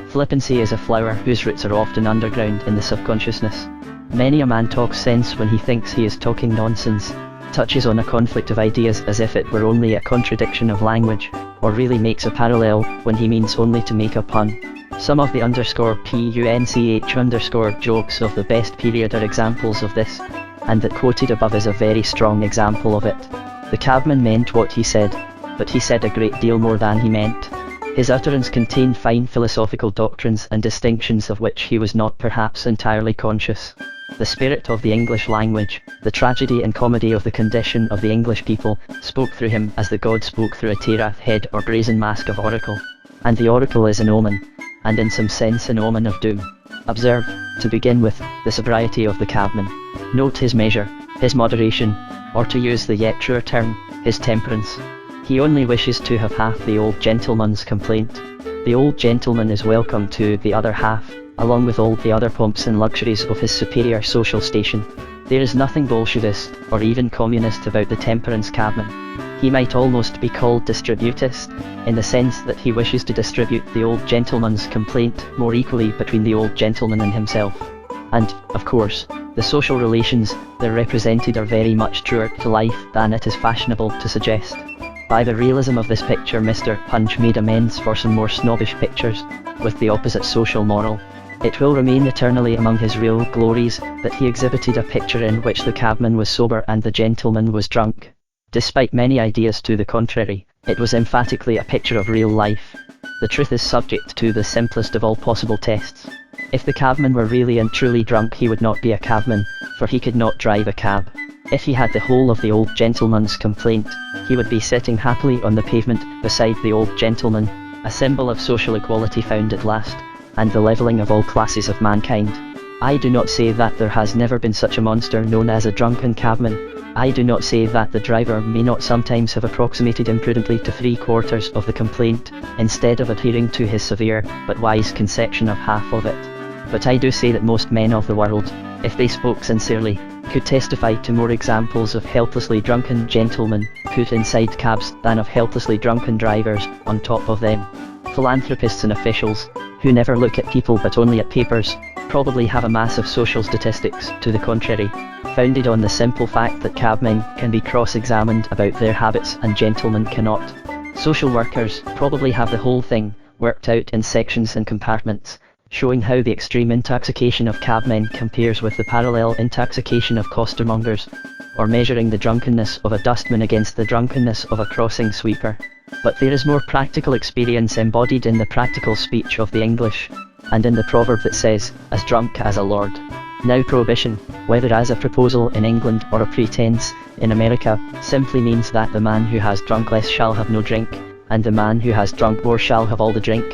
Flippancy is a flower whose roots are often underground in the subconsciousness. Many a man talks sense when he thinks he is talking nonsense, touches on a conflict of ideas as if it were only a contradiction of language, or really makes a parallel when he means only to make a pun. Some of the _punch_ jokes of the best period are examples of this, and that quoted above is a very strong example of it. The cabman meant what he said, but he said a great deal more than he meant. His utterance contained fine philosophical doctrines and distinctions of which he was not perhaps entirely conscious. The spirit of the English language, the tragedy and comedy of the condition of the English people, spoke through him as the god spoke through a Terath head or brazen mask of oracle. And the oracle is an omen, and in some sense an omen of doom. Observe, to begin with, the sobriety of the cabman. Note his measure, his moderation, or to use the yet truer term, his temperance. He only wishes to have half the old gentleman's complaint. The old gentleman is welcome to the other half, along with all the other pomps and luxuries of his superior social station. There is nothing Bolshevist, or even communist about the temperance cabman. He might almost be called distributist, in the sense that he wishes to distribute the old gentleman's complaint more equally between the old gentleman and himself. And, of course, the social relations there represented are very much truer to life than it is fashionable to suggest. By the realism of this picture Mr. Punch made amends for some more snobbish pictures, with the opposite social moral. It will remain eternally among his real glories that he exhibited a picture in which the cabman was sober and the gentleman was drunk. Despite many ideas to the contrary, it was emphatically a picture of real life. The truth is subject to the simplest of all possible tests. If the cabman were really and truly drunk he would not be a cabman, for he could not drive a cab. If he had the whole of the old gentleman's complaint, he would be sitting happily on the pavement beside the old gentleman, a symbol of social equality found at last, and the levelling of all classes of mankind. I do not say that there has never been such a monster known as a drunken cabman. I do not say that the driver may not sometimes have approximated imprudently to 3/4 of the complaint, instead of adhering to his severe, but wise conception of half of it. But I do say that most men of the world, if they spoke sincerely, could testify to more examples of helplessly drunken gentlemen put inside cabs than of helplessly drunken drivers on top of them. Philanthropists and officials, who never look at people but only at papers, probably have a mass of social statistics to the contrary, founded on the simple fact that cabmen can be cross-examined about their habits and gentlemen cannot. Social workers probably have the whole thing worked out in sections and compartments, showing how the extreme intoxication of cabmen compares with the parallel intoxication of costermongers, or measuring the drunkenness of a dustman against the drunkenness of a crossing sweeper. But there is more practical experience embodied in the practical speech of the English, and in the proverb that says, "as drunk as a lord." Now prohibition, whether as a proposal in England or a pretense in America, simply means that the man who has drunk less shall have no drink, and the man who has drunk more shall have all the drink.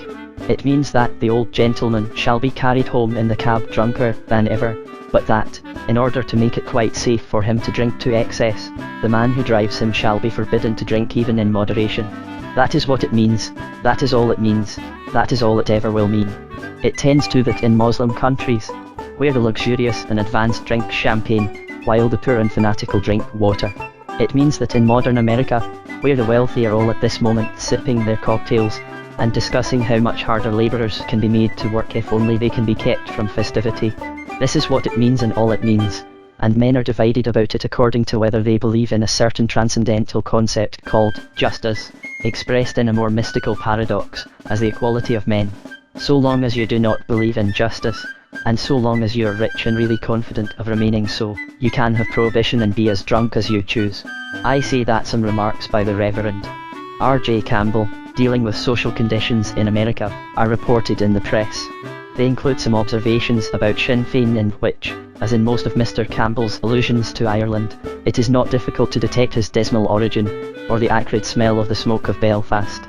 It means that the old gentleman shall be carried home in the cab drunker than ever, but that, in order to make it quite safe for him to drink to excess, the man who drives him shall be forbidden to drink even in moderation. That is what it means, that is all it means, that is all it ever will mean. It tends to that in Muslim countries, where the luxurious and advanced drink champagne, while the poor and fanatical drink water. It means that in modern America, where the wealthy are all at this moment sipping their cocktails, and discussing how much harder labourers can be made to work if only they can be kept from festivity. This is what it means and all it means, and men are divided about it according to whether they believe in a certain transcendental concept called justice, expressed in a more mystical paradox, as the equality of men. So long as you do not believe in justice, and so long as you are rich and really confident of remaining so, you can have prohibition and be as drunk as you choose. I say that some remarks by the Reverend R.J. Campbell, dealing with social conditions in America, are reported in the press. They include some observations about Sinn Féin in which, as in most of Mr. Campbell's allusions to Ireland, it is not difficult to detect his dismal origin, or the acrid smell of the smoke of Belfast.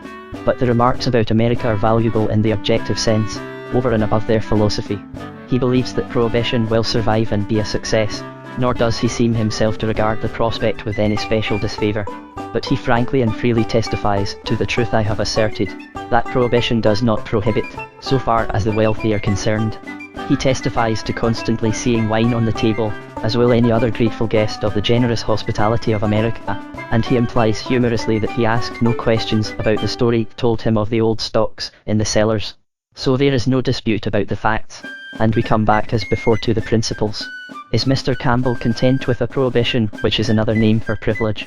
But the remarks about America are valuable in the objective sense, over and above their philosophy. He believes that prohibition will survive and be a success, nor does he seem himself to regard the prospect with any special disfavour. But he frankly and freely testifies to the truth I have asserted, that prohibition does not prohibit, so far as the wealthy are concerned. He testifies to constantly seeing wine on the table, as will any other grateful guest of the generous hospitality of America, and he implies humorously that he asked no questions about the story told him of the old stocks in the cellars. So there is no dispute about the facts, and we come back as before to the principles. Is Mr. Campbell content with a prohibition which is another name for privilege?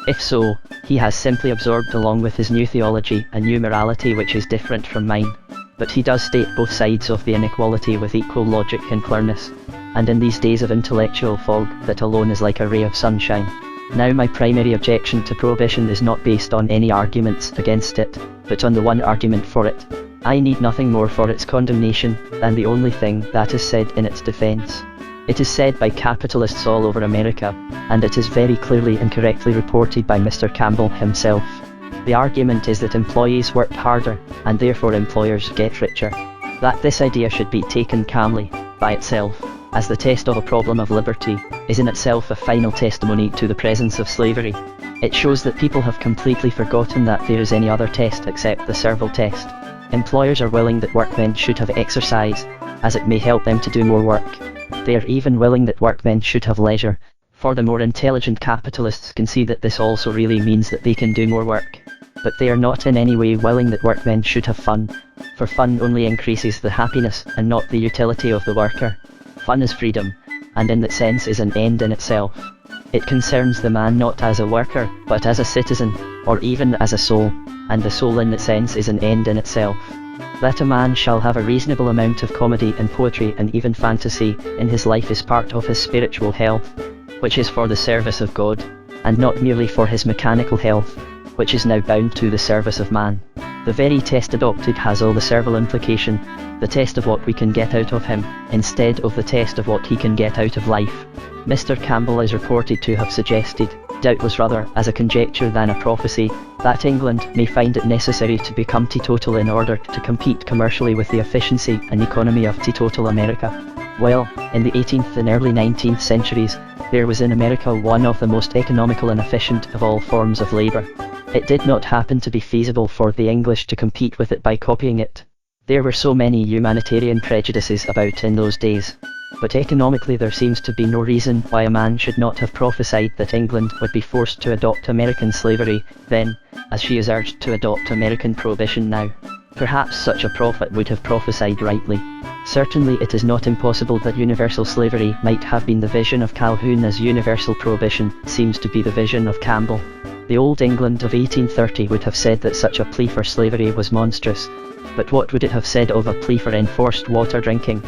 If so, he has simply absorbed along with his new theology a new morality which is different from mine. But he does state both sides of the inequality with equal logic and clearness, and in these days of intellectual fog that alone is like a ray of sunshine. Now my primary objection to prohibition is not based on any arguments against it, but on the one argument for it. I need nothing more for its condemnation than the only thing that is said in its defense. It is said by capitalists all over America, and it is very clearly and correctly reported by Mr. Campbell himself. The argument is that employees work harder, and therefore employers get richer. That this idea should be taken calmly, by itself, as the test of a problem of liberty, is in itself a final testimony to the presence of slavery. It shows that people have completely forgotten that there is any other test except the servile test. Employers are willing that workmen should have exercise, as it may help them to do more work. They are even willing that workmen should have leisure, for the more intelligent capitalists can see that this also really means that they can do more work. But they are not in any way willing that workmen should have fun, for fun only increases the happiness and not the utility of the worker. Fun is freedom, and in that sense is an end in itself. It concerns the man not as a worker, but as a citizen, or even as a soul, and the soul in that sense is an end in itself. That a man shall have a reasonable amount of comedy and poetry and even fantasy in his life is part of his spiritual health, which is for the service of God, and not merely for his mechanical health, which is now bound to the service of man. The very test adopted has all the servile implication, the test of what we can get out of him, instead of the test of what he can get out of life. Mr. Campbell is reported to have suggested, doubtless rather as a conjecture than a prophecy, that England may find it necessary to become teetotal in order to compete commercially with the efficiency and economy of teetotal America. Well, in the 18th and early 19th centuries, there was in America one of the most economical and efficient of all forms of labour. It did not happen to be feasible for the English to compete with it by copying it. There were so many humanitarian prejudices about in those days. But economically there seems to be no reason why a man should not have prophesied that England would be forced to adopt American slavery then, as she is urged to adopt American prohibition now. Perhaps such a prophet would have prophesied rightly. Certainly it is not impossible that universal slavery might have been the vision of Calhoun as universal prohibition seems to be the vision of Campbell. The Old England of 1830 would have said that such a plea for slavery was monstrous, but what would it have said of a plea for enforced water drinking?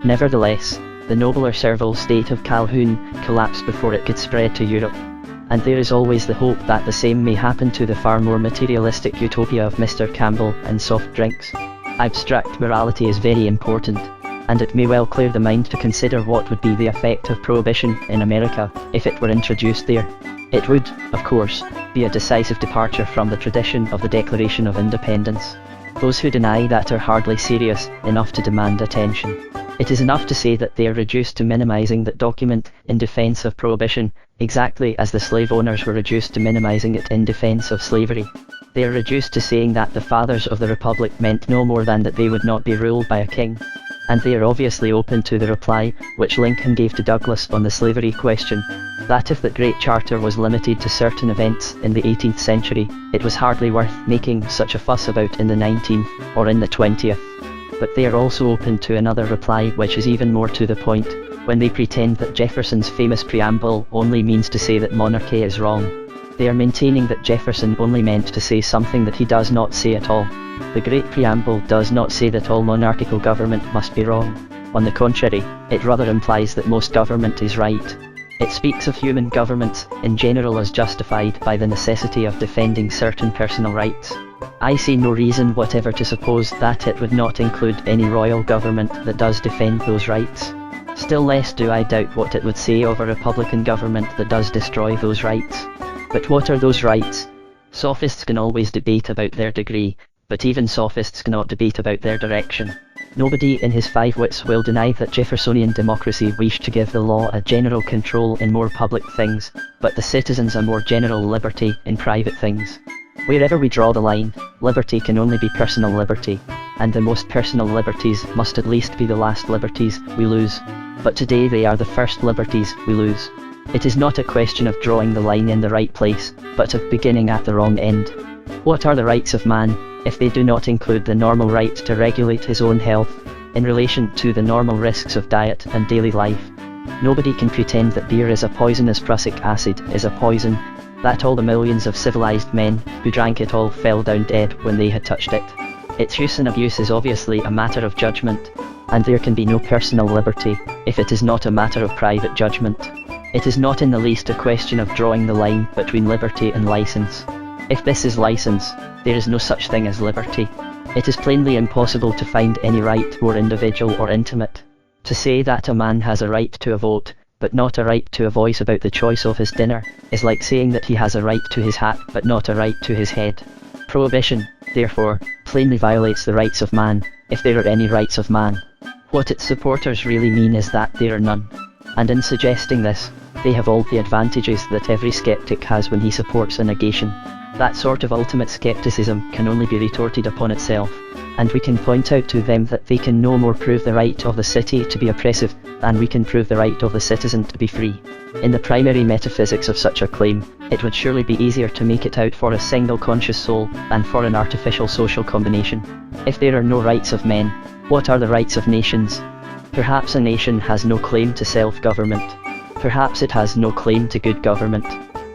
Nevertheless, the nobler servile state of Calhoun collapsed before it could spread to Europe. And there is always the hope that the same may happen to the far more materialistic utopia of Mr. Campbell and soft drinks. Abstract morality is very important, and it may well clear the mind to consider what would be the effect of prohibition in America if it were introduced there. It would, of course, be a decisive departure from the tradition of the Declaration of Independence. Those who deny that are hardly serious enough to demand attention. It is enough to say that they are reduced to minimizing that document in defense of prohibition, exactly as the slave owners were reduced to minimizing it in defense of slavery. They are reduced to saying that the fathers of the Republic meant no more than that they would not be ruled by a king. And they are obviously open to the reply which Lincoln gave to Douglas on the slavery question, that if the Great Charter was limited to certain events in the 18th century, it was hardly worth making such a fuss about in the 19th or in the 20th. But they are also open to another reply which is even more to the point, when they pretend that Jefferson's famous preamble only means to say that monarchy is wrong. They are maintaining that Jefferson only meant to say something that he does not say at all. The Great Preamble does not say that all monarchical government must be wrong. On the contrary, it rather implies that most government is right. It speaks of human governments in general as justified by the necessity of defending certain personal rights. I see no reason whatever to suppose that it would not include any royal government that does defend those rights. Still less do I doubt what it would say of a Republican government that does destroy those rights. But what are those rights? Sophists can always debate about their degree, but even sophists cannot debate about their direction. Nobody in his five wits will deny that Jeffersonian democracy wished to give the law a general control in more public things, but the citizens a more general liberty in private things. Wherever we draw the line, liberty can only be personal liberty, and the most personal liberties must at least be the last liberties we lose. But today they are the first liberties we lose. It is not a question of drawing the line in the right place, but of beginning at the wrong end. What are the rights of man, if they do not include the normal right to regulate his own health, in relation to the normal risks of diet and daily life? Nobody can pretend that beer is a poison as prussic acid is a poison, that all the millions of civilized men who drank it all fell down dead when they had touched it. Its use and abuse is obviously a matter of judgment, and there can be no personal liberty if it is not a matter of private judgment. It is not in the least a question of drawing the line between liberty and license. If this is license, there is no such thing as liberty. It is plainly impossible to find any right more individual or intimate. To say that a man has a right to a vote, but not a right to a voice about the choice of his dinner, is like saying that he has a right to his hat but not a right to his head. Prohibition, therefore, plainly violates the rights of man, if there are any rights of man. What its supporters really mean is that there are none. And in suggesting this, they have all the advantages that every skeptic has when he supports a negation. That sort of ultimate skepticism can only be retorted upon itself, and we can point out to them that they can no more prove the right of the city to be oppressive than we can prove the right of the citizen to be free. In the primary metaphysics of such a claim, it would surely be easier to make it out for a single conscious soul than for an artificial social combination. If there are no rights of men, what are the rights of nations? Perhaps a nation has no claim to self-government. Perhaps it has no claim to good government.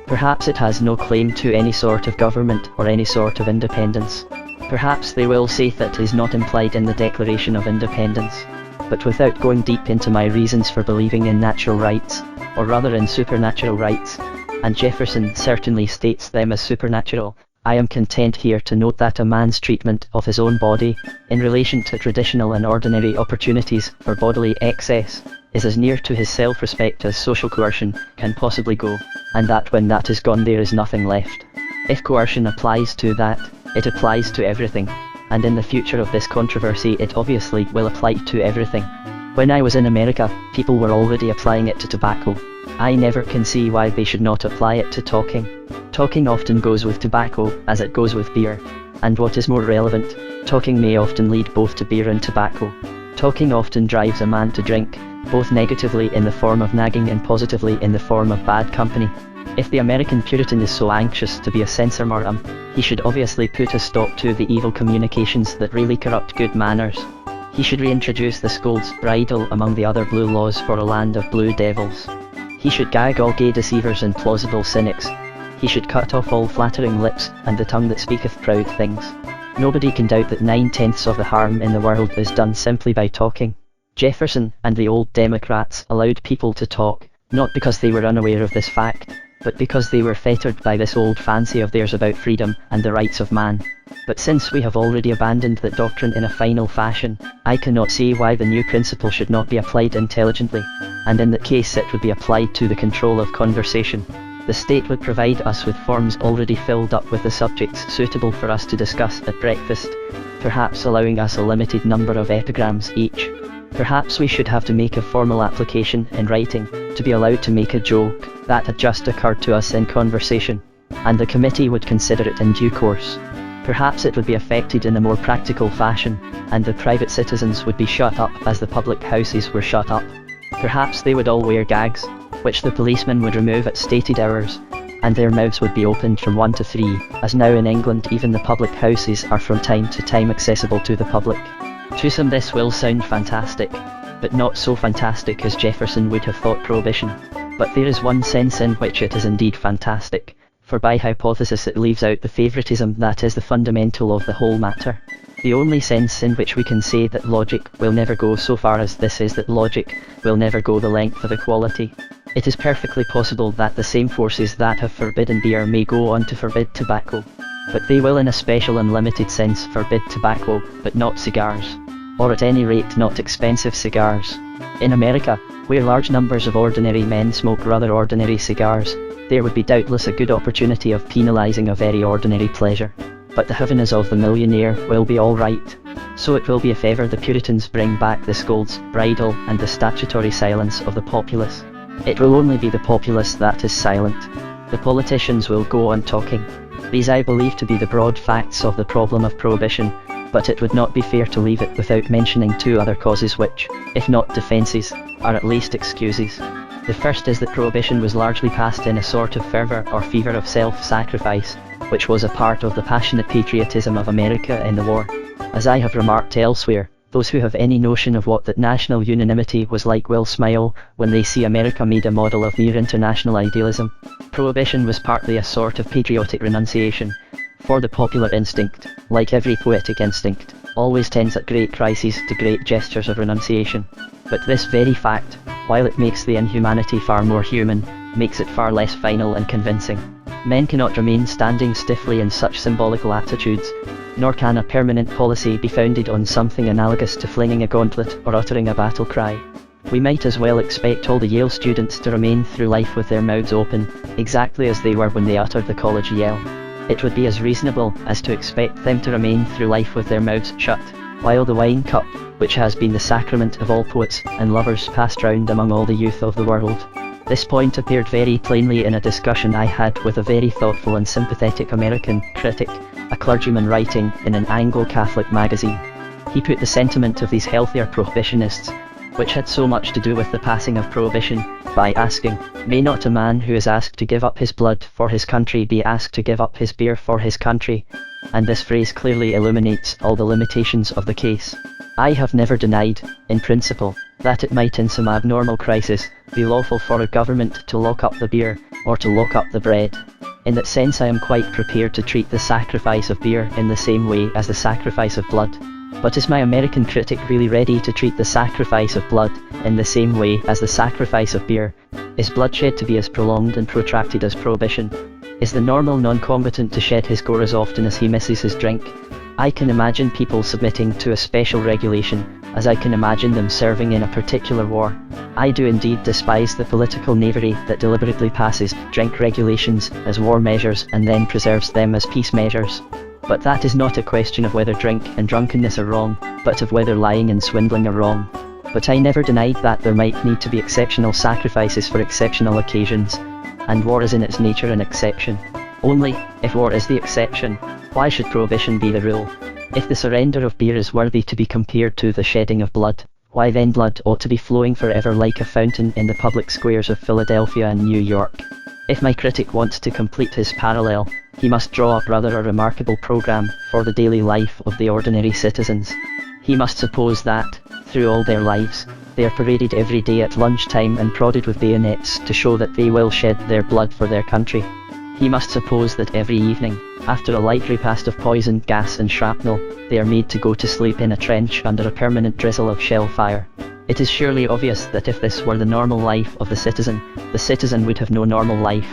Perhaps it has no claim to any sort of government or any sort of independence. Perhaps they will say that is not implied in the Declaration of Independence. But without going deep into my reasons for believing in natural rights, or rather in supernatural rights, and Jefferson certainly states them as supernatural, I am content here to note that a man's treatment of his own body, in relation to traditional and ordinary opportunities for bodily excess, is as near to his self-respect as social coercion can possibly go, and that when that is gone there is nothing left. If coercion applies to that, it applies to everything, and in the future of this controversy it obviously will apply to everything. When I was in America, people were already applying it to tobacco. I never can see why they should not apply it to talking. Talking often goes with tobacco, as it goes with beer. And what is more relevant, talking may often lead both to beer and tobacco. Talking often drives a man to drink, both negatively in the form of nagging and positively in the form of bad company. If the American Puritan is so anxious to be a censor morum, he should obviously put a stop to the evil communications that really corrupt good manners. He should reintroduce the scold's bridle among the other blue laws for a land of blue devils. He should gag all gay deceivers and plausible cynics. He should cut off all flattering lips and the tongue that speaketh proud things. Nobody can doubt that 9/10 of the harm in the world is done simply by talking. Jefferson and the old Democrats allowed people to talk, not because they were unaware of this fact, but because they were fettered by this old fancy of theirs about freedom and the rights of man. But since we have already abandoned that doctrine in a final fashion, I cannot see why the new principle should not be applied intelligently, and in that case it would be applied to the control of conversation. The state would provide us with forms already filled up with the subjects suitable for us to discuss at breakfast, perhaps allowing us a limited number of epigrams each. Perhaps we should have to make a formal application in writing, to be allowed to make a joke that had just occurred to us in conversation, and the committee would consider it in due course. Perhaps it would be effected in a more practical fashion, and the private citizens would be shut up as the public houses were shut up. Perhaps they would all wear gags, which the policemen would remove at stated hours, and their mouths would be opened from 1 to 3, as now in England even the public houses are from time to time accessible to the public. To some this will sound fantastic, but not so fantastic as Jefferson would have thought prohibition. But there is one sense in which it is indeed fantastic, for by hypothesis it leaves out the favoritism that is the fundamental of the whole matter. The only sense in which we can say that logic will never go so far as this is that logic will never go the length of equality. It is perfectly possible that the same forces that have forbidden beer may go on to forbid tobacco. But they will in a special and limited sense forbid tobacco, but not cigars. Or at any rate not expensive cigars. In America, where large numbers of ordinary men smoke rather ordinary cigars, there would be doubtless a good opportunity of penalising a very ordinary pleasure. But the heaviness of the millionaire will be all right. So it will be if ever the Puritans bring back the scold's bridle and the statutory silence of the populace. It will only be the populace that is silent. The politicians will go on talking. These I believe to be the broad facts of the problem of prohibition, but it would not be fair to leave it without mentioning two other causes which, if not defences, are at least excuses. The first is that prohibition was largely passed in a sort of fervour or fever of self-sacrifice, which was a part of the passionate patriotism of America in the war. As I have remarked elsewhere, those who have any notion of what that national unanimity was like will smile when they see America made a model of mere international idealism. Prohibition was partly a sort of patriotic renunciation, for the popular instinct, like every poetic instinct, always tends at great crises to great gestures of renunciation. But this very fact, while it makes the inhumanity far more human, makes it far less final and convincing. Men cannot remain standing stiffly in such symbolical attitudes, nor can a permanent policy be founded on something analogous to flinging a gauntlet or uttering a battle cry. We might as well expect all the Yale students to remain through life with their mouths open, exactly as they were when they uttered the college yell. It would be as reasonable as to expect them to remain through life with their mouths shut, while the wine cup, which has been the sacrament of all poets and lovers, passed round among all the youth of the world. This point appeared very plainly in a discussion I had with a very thoughtful and sympathetic American critic, a clergyman writing in an Anglo-Catholic magazine. He put the sentiment of these healthier prohibitionists, which had so much to do with the passing of prohibition, by asking, may not a man who is asked to give up his blood for his country be asked to give up his beer for his country? And this phrase clearly illuminates all the limitations of the case. I have never denied, in principle, that it might in some abnormal crisis, be lawful for a government to lock up the beer, or to lock up the bread. In that sense I am quite prepared to treat the sacrifice of beer in the same way as the sacrifice of blood. But is my American critic really ready to treat the sacrifice of blood in the same way as the sacrifice of beer? Is bloodshed to be as prolonged and protracted as prohibition? Is the normal non-combatant to shed his gore as often as he misses his drink? I can imagine people submitting to a special regulation, as I can imagine them serving in a particular war. I do indeed despise the political knavery that deliberately passes drink regulations as war measures and then preserves them as peace measures. But that is not a question of whether drink and drunkenness are wrong, but of whether lying and swindling are wrong. But I never denied that there might need to be exceptional sacrifices for exceptional occasions, and war is in its nature an exception. Only, if war is the exception, why should prohibition be the rule? If the surrender of beer is worthy to be compared to the shedding of blood, why then blood ought to be flowing forever like a fountain in the public squares of Philadelphia and New York. If my critic wants to complete his parallel, he must draw up rather a remarkable programme for the daily life of the ordinary citizens. He must suppose that, through all their lives, they are paraded every day at lunchtime and prodded with bayonets to show that they will shed their blood for their country. He must suppose that every evening, after a light repast of poisoned gas and shrapnel, they are made to go to sleep in a trench under a permanent drizzle of shell fire. It is surely obvious that if this were the normal life of the citizen would have no normal life.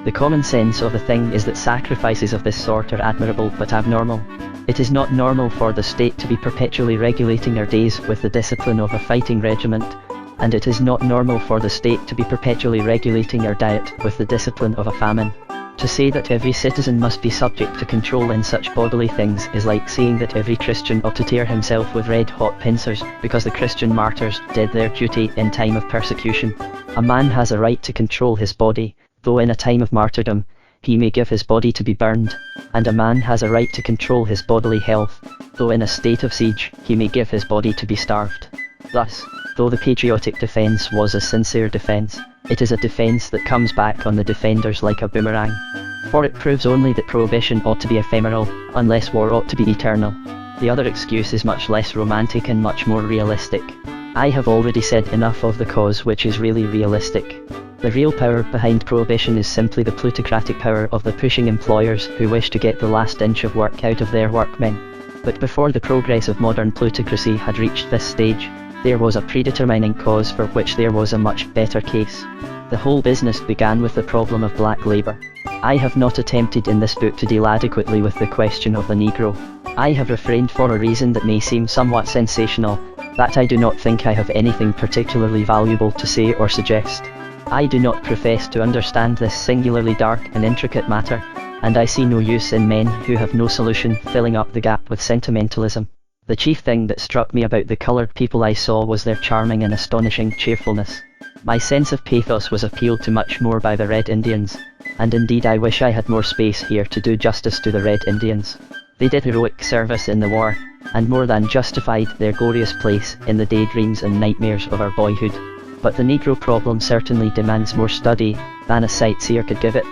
The common sense of the thing is that sacrifices of this sort are admirable but abnormal. It is not normal for the state to be perpetually regulating our days with the discipline of a fighting regiment, and it is not normal for the state to be perpetually regulating our diet with the discipline of a famine. To say that every citizen must be subject to control in such bodily things is like saying that every Christian ought to tear himself with red-hot pincers because the Christian martyrs did their duty in time of persecution. A man has a right to control his body, though in a time of martyrdom, he may give his body to be burned, and a man has a right to control his bodily health, though in a state of siege, he may give his body to be starved. Thus, though the patriotic defence was a sincere defence, it is a defence that comes back on the defenders like a boomerang. For it proves only that prohibition ought to be ephemeral, unless war ought to be eternal. The other excuse is much less romantic and much more realistic. I have already said enough of the cause which is really realistic. The real power behind prohibition is simply the plutocratic power of the pushing employers who wish to get the last inch of work out of their workmen. But before the progress of modern plutocracy had reached this stage, there was a predetermining cause for which there was a much better case. The whole business began with the problem of black labour. I have not attempted in this book to deal adequately with the question of the Negro. I have refrained for a reason that may seem somewhat sensational, that I do not think I have anything particularly valuable to say or suggest. I do not profess to understand this singularly dark and intricate matter, and I see no use in men who have no solution filling up the gap with sentimentalism. The chief thing that struck me about the coloured people I saw was their charming and astonishing cheerfulness. My sense of pathos was appealed to much more by the Red Indians, and indeed I wish I had more space here to do justice to the Red Indians. They did heroic service in the war, and more than justified their glorious place in the daydreams and nightmares of our boyhood. But the Negro problem certainly demands more study than a sightseer could give it,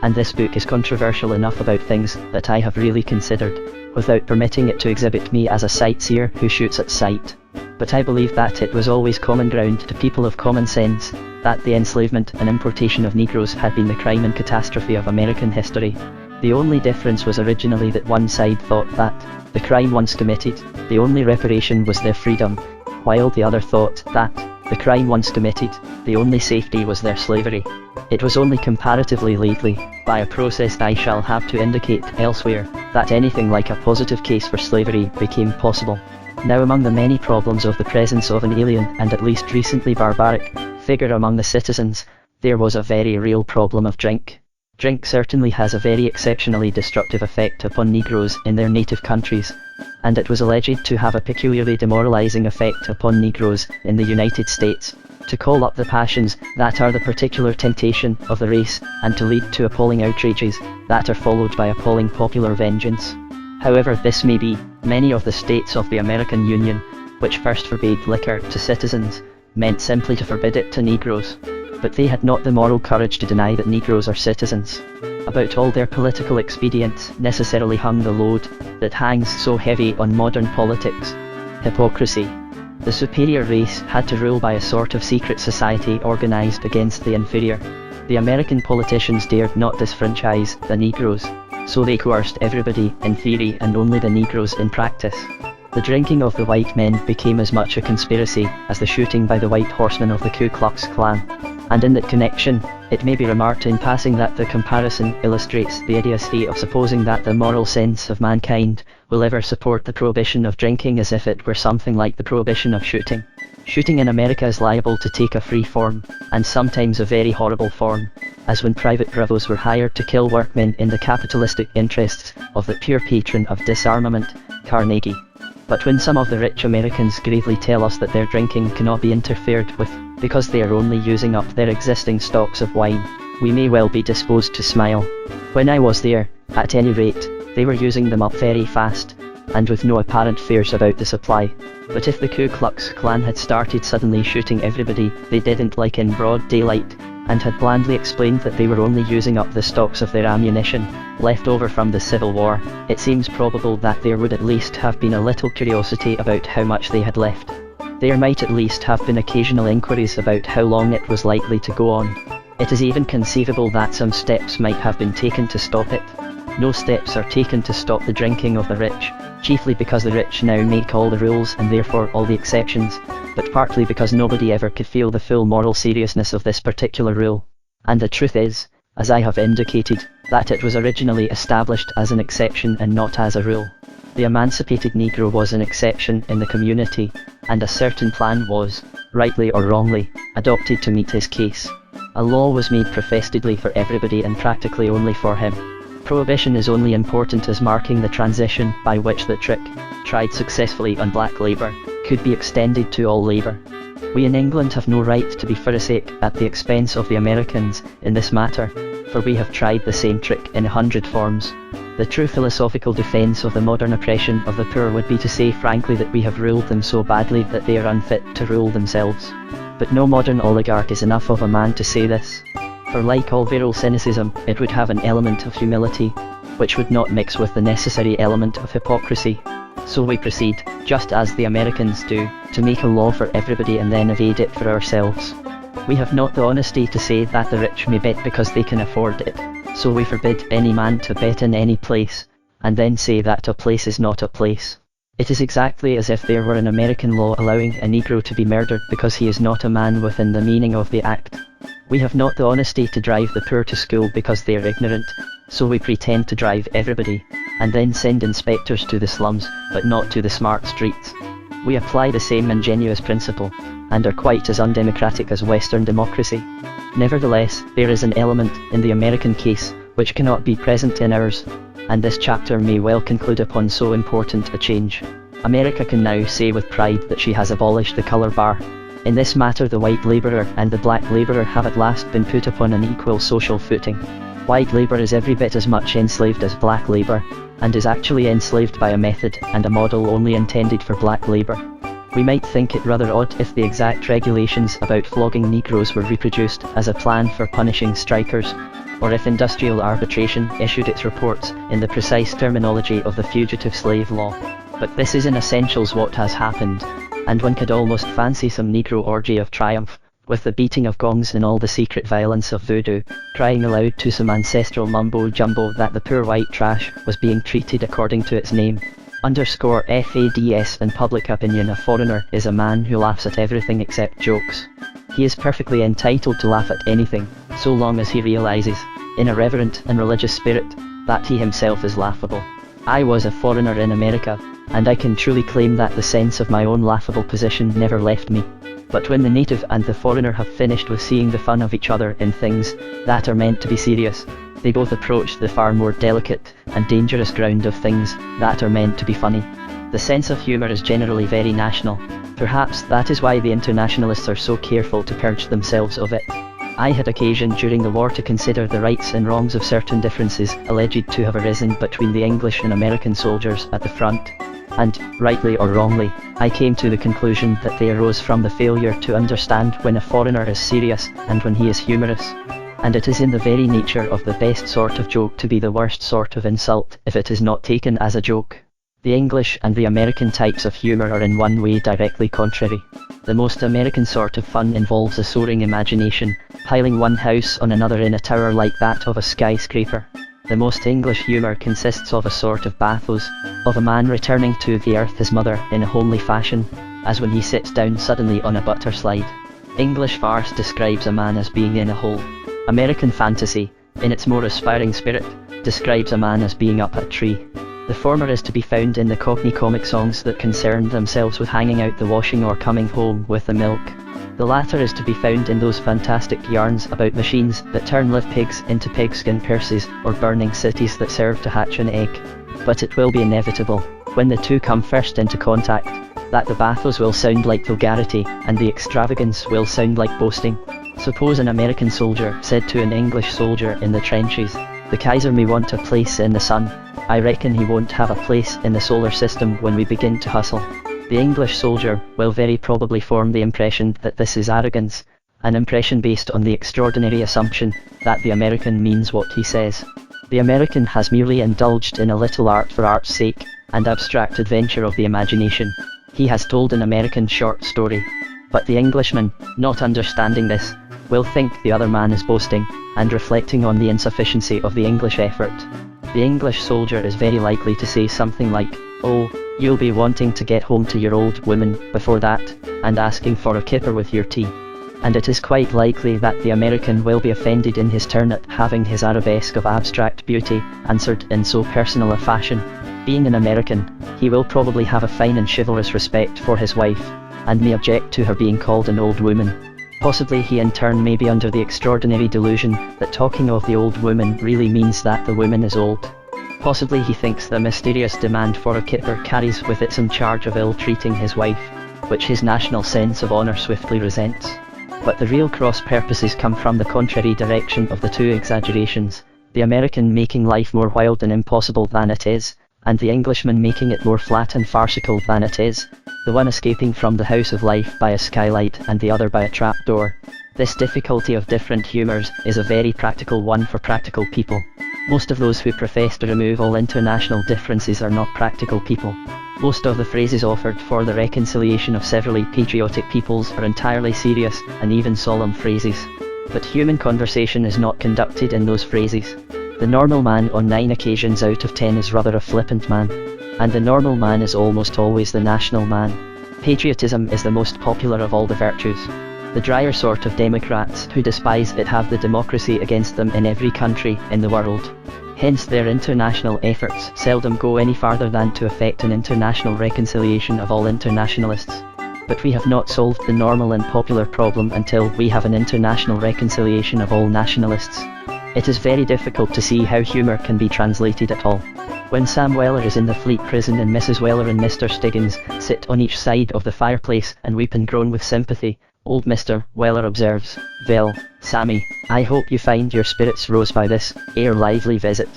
and this book is controversial enough about things that I have really considered, without permitting it to exhibit me as a sightseer who shoots at sight. But I believe that it was always common ground to people of common sense, that the enslavement and importation of Negroes had been the crime and catastrophe of American history. The only difference was originally that one side thought that, the crime once committed, the only reparation was their freedom, while the other thought that, the crime once committed, the only safety was their slavery. It was only comparatively lately, by a process I shall have to indicate elsewhere, that anything like a positive case for slavery became possible. Now among the many problems of the presence of an alien and at least recently barbaric figure among the citizens, there was a very real problem of drink. Drink certainly has a very exceptionally destructive effect upon Negroes in their native countries, and it was alleged to have a peculiarly demoralizing effect upon Negroes in the United States, to call up the passions that are the particular temptation of the race, and to lead to appalling outrages that are followed by appalling popular vengeance. However this may be, many of the states of the American Union, which first forbade liquor to citizens, meant simply to forbid it to Negroes. But they had not the moral courage to deny that Negroes are citizens. About all their political expedients necessarily hung the load that hangs so heavy on modern politics: hypocrisy. The superior race had to rule by a sort of secret society organized against the inferior. The American politicians dared not disfranchise the Negroes, so they coerced everybody in theory and only the Negroes in practice. The drinking of the white men became as much a conspiracy as the shooting by the white horsemen of the Ku Klux Klan. And in that connection, it may be remarked in passing that the comparison illustrates the idiocy of supposing that the moral sense of mankind will ever support the prohibition of drinking as if it were something like the prohibition of shooting. Shooting in America is liable to take a free form, and sometimes a very horrible form, as when private bravos were hired to kill workmen in the capitalistic interests of the pure patron of disarmament, Carnegie. But when some of the rich Americans gravely tell us that their drinking cannot be interfered with, because they are only using up their existing stocks of wine, we may well be disposed to smile. When I was there, at any rate, they were using them up very fast, and with no apparent fears about the supply. But if the Ku Klux Klan had started suddenly shooting everybody they didn't like in broad daylight, and had blandly explained that they were only using up the stocks of their ammunition, left over from the Civil War, it seems probable that there would at least have been a little curiosity about how much they had left. There might at least have been occasional inquiries about how long it was likely to go on. It is even conceivable that some steps might have been taken to stop it. No steps are taken to stop the drinking of the rich, chiefly because the rich now make all the rules and therefore all the exceptions, but partly because nobody ever could feel the full moral seriousness of this particular rule. And the truth is, as I have indicated, that it was originally established as an exception and not as a rule. The emancipated Negro was an exception in the community, and a certain plan was, rightly or wrongly, adopted to meet his case. A law was made professedly for everybody and practically only for him. Prohibition is only important as marking the transition by which the trick, tried successfully on black labour, could be extended to all labour. We in England have no right to be pharisaic at the expense of the Americans in this matter, for we have tried the same trick in 100 forms. The true philosophical defence of the modern oppression of the poor would be to say frankly that we have ruled them so badly that they are unfit to rule themselves. But no modern oligarch is enough of a man to say this. For like all virile cynicism, it would have an element of humility, which would not mix with the necessary element of hypocrisy. So we proceed, just as the Americans do, to make a law for everybody and then evade it for ourselves. We have not the honesty to say that the rich may bet because they can afford it, so we forbid any man to bet in any place, and then say that a place is not a place. It is exactly as if there were an American law allowing a Negro to be murdered because he is not a man within the meaning of the act. We have not the honesty to drive the poor to school because they are ignorant, so we pretend to drive everybody, and then send inspectors to the slums, but not to the smart streets. We apply the same ingenuous principle, and are quite as undemocratic as Western democracy. Nevertheless, there is an element in the American case which cannot be present in ours, and this chapter may well conclude upon so important a change. America can now say with pride that she has abolished the colour bar. In this matter, the white labourer and the black labourer have at last been put upon an equal social footing. White labour is every bit as much enslaved as black labour, and is actually enslaved by a method and a model only intended for black labour. We might think it rather odd if the exact regulations about flogging Negroes were reproduced as a plan for punishing strikers, or if industrial arbitration issued its reports in the precise terminology of the fugitive slave law. But this is in essentials what has happened, and one could almost fancy some Negro orgy of triumph, with the beating of gongs and all the secret violence of voodoo, crying aloud to some ancestral mumbo-jumbo that the poor white trash was being treated according to its name. _FADS in public opinion, a foreigner is a man who laughs at everything except jokes. He is perfectly entitled to laugh at anything, so long as he realizes, in a reverent and religious spirit, that he himself is laughable. I was a foreigner in America, and I can truly claim that the sense of my own laughable position never left me. But when the native and the foreigner have finished with seeing the fun of each other in things that are meant to be serious, they both approach the far more delicate and dangerous ground of things that are meant to be funny. The sense of humour is generally very national. Perhaps that is why the internationalists are so careful to purge themselves of it. I had occasion during the war to consider the rights and wrongs of certain differences alleged to have arisen between the English and American soldiers at the front, and, rightly or wrongly, I came to the conclusion that they arose from the failure to understand when a foreigner is serious and when he is humorous. And it is in the very nature of the best sort of joke to be the worst sort of insult if it is not taken as a joke. The English and the American types of humour are in one way directly contrary. The most American sort of fun involves a soaring imagination, piling one house on another in a tower like that of a skyscraper. The most English humour consists of a sort of bathos, of a man returning to the earth his mother in a homely fashion, as when he sits down suddenly on a butter slide. English farce describes a man as being in a hole. American fantasy, in its more aspiring spirit, describes a man as being up a tree. The former is to be found in the Cockney comic songs that concern themselves with hanging out the washing or coming home with the milk. The latter is to be found in those fantastic yarns about machines that turn live pigs into pigskin purses, or burning cities that serve to hatch an egg. But it will be inevitable, when the two come first into contact, that the bathos will sound like vulgarity, and the extravagance will sound like boasting. Suppose an American soldier said to an English soldier in the trenches, "The Kaiser may want a place in the sun. I reckon he won't have a place in the solar system when we begin to hustle." The English soldier will very probably form the impression that this is arrogance, an impression based on the extraordinary assumption that the American means what he says. The American has merely indulged in a little art for art's sake, and abstract adventure of the imagination. He has told an American short story. But the Englishman, not understanding this, will think the other man is boasting, and reflecting on the insufficiency of the English effort. The English soldier is very likely to say something like, "Oh, you'll be wanting to get home to your old woman before that, and asking for a kipper with your tea." And it is quite likely that the American will be offended in his turn at having his arabesque of abstract beauty answered in so personal a fashion. Being an American, he will probably have a fine and chivalrous respect for his wife, and may object to her being called an old woman. Possibly he in turn may be under the extraordinary delusion that talking of the old woman really means that the woman is old. Possibly he thinks the mysterious demand for a kipper carries with it some charge of ill-treating his wife, which his national sense of honour swiftly resents. But the real cross purposes come from the contrary direction of the two exaggerations, the American making life more wild and impossible than it is, and the Englishman making it more flat and farcical than it is, the one escaping from the house of life by a skylight and the other by a trapdoor. This difficulty of different humours is a very practical one for practical people. Most of those who profess to remove all international differences are not practical people. Most of the phrases offered for the reconciliation of severally patriotic peoples are entirely serious and even solemn phrases. But human conversation is not conducted in those phrases. The normal man on 9 occasions out of 10 is rather a flippant man, and the normal man is almost always the national man. Patriotism is the most popular of all the virtues. The drier sort of Democrats who despise it have the democracy against them in every country in the world. Hence their international efforts seldom go any farther than to effect an international reconciliation of all internationalists. But we have not solved the normal and popular problem until we have an international reconciliation of all nationalists. It is very difficult to see how humour can be translated at all. When Sam Weller is in the Fleet prison and Mrs. Weller and Mr. Stiggins sit on each side of the fireplace and weep and groan with sympathy, old Mr. Weller observes, "Well, Sammy, I hope you find your spirits rose by this lively visit."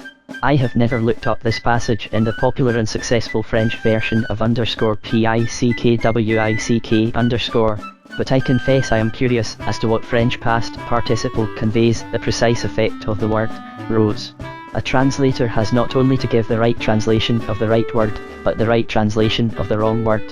I have never looked up this passage in the popular and successful French version of _PICKWICK_, but I confess I am curious as to what French past participle conveys the precise effect of the word rose. A translator has not only to give the right translation of the right word, but the right translation of the wrong word.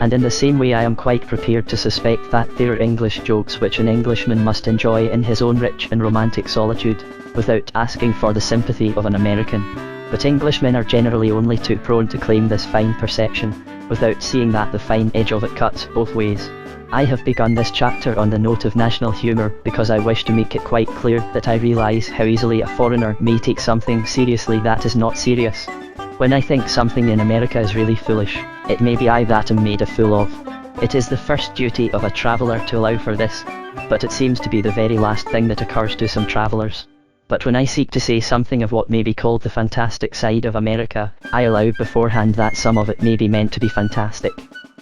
And in the same way I am quite prepared to suspect that there are English jokes which an Englishman must enjoy in his own rich and romantic solitude, without asking for the sympathy of an American. But Englishmen are generally only too prone to claim this fine perception, without seeing that the fine edge of it cuts both ways. I have begun this chapter on the note of national humour because I wish to make it quite clear that I realise how easily a foreigner may take something seriously that is not serious. When I think something in America is really foolish, it may be I that am made a fool of. It is the first duty of a traveller to allow for this, but it seems to be the very last thing that occurs to some travellers. But when I seek to say something of what may be called the fantastic side of America, I allow beforehand that some of it may be meant to be fantastic.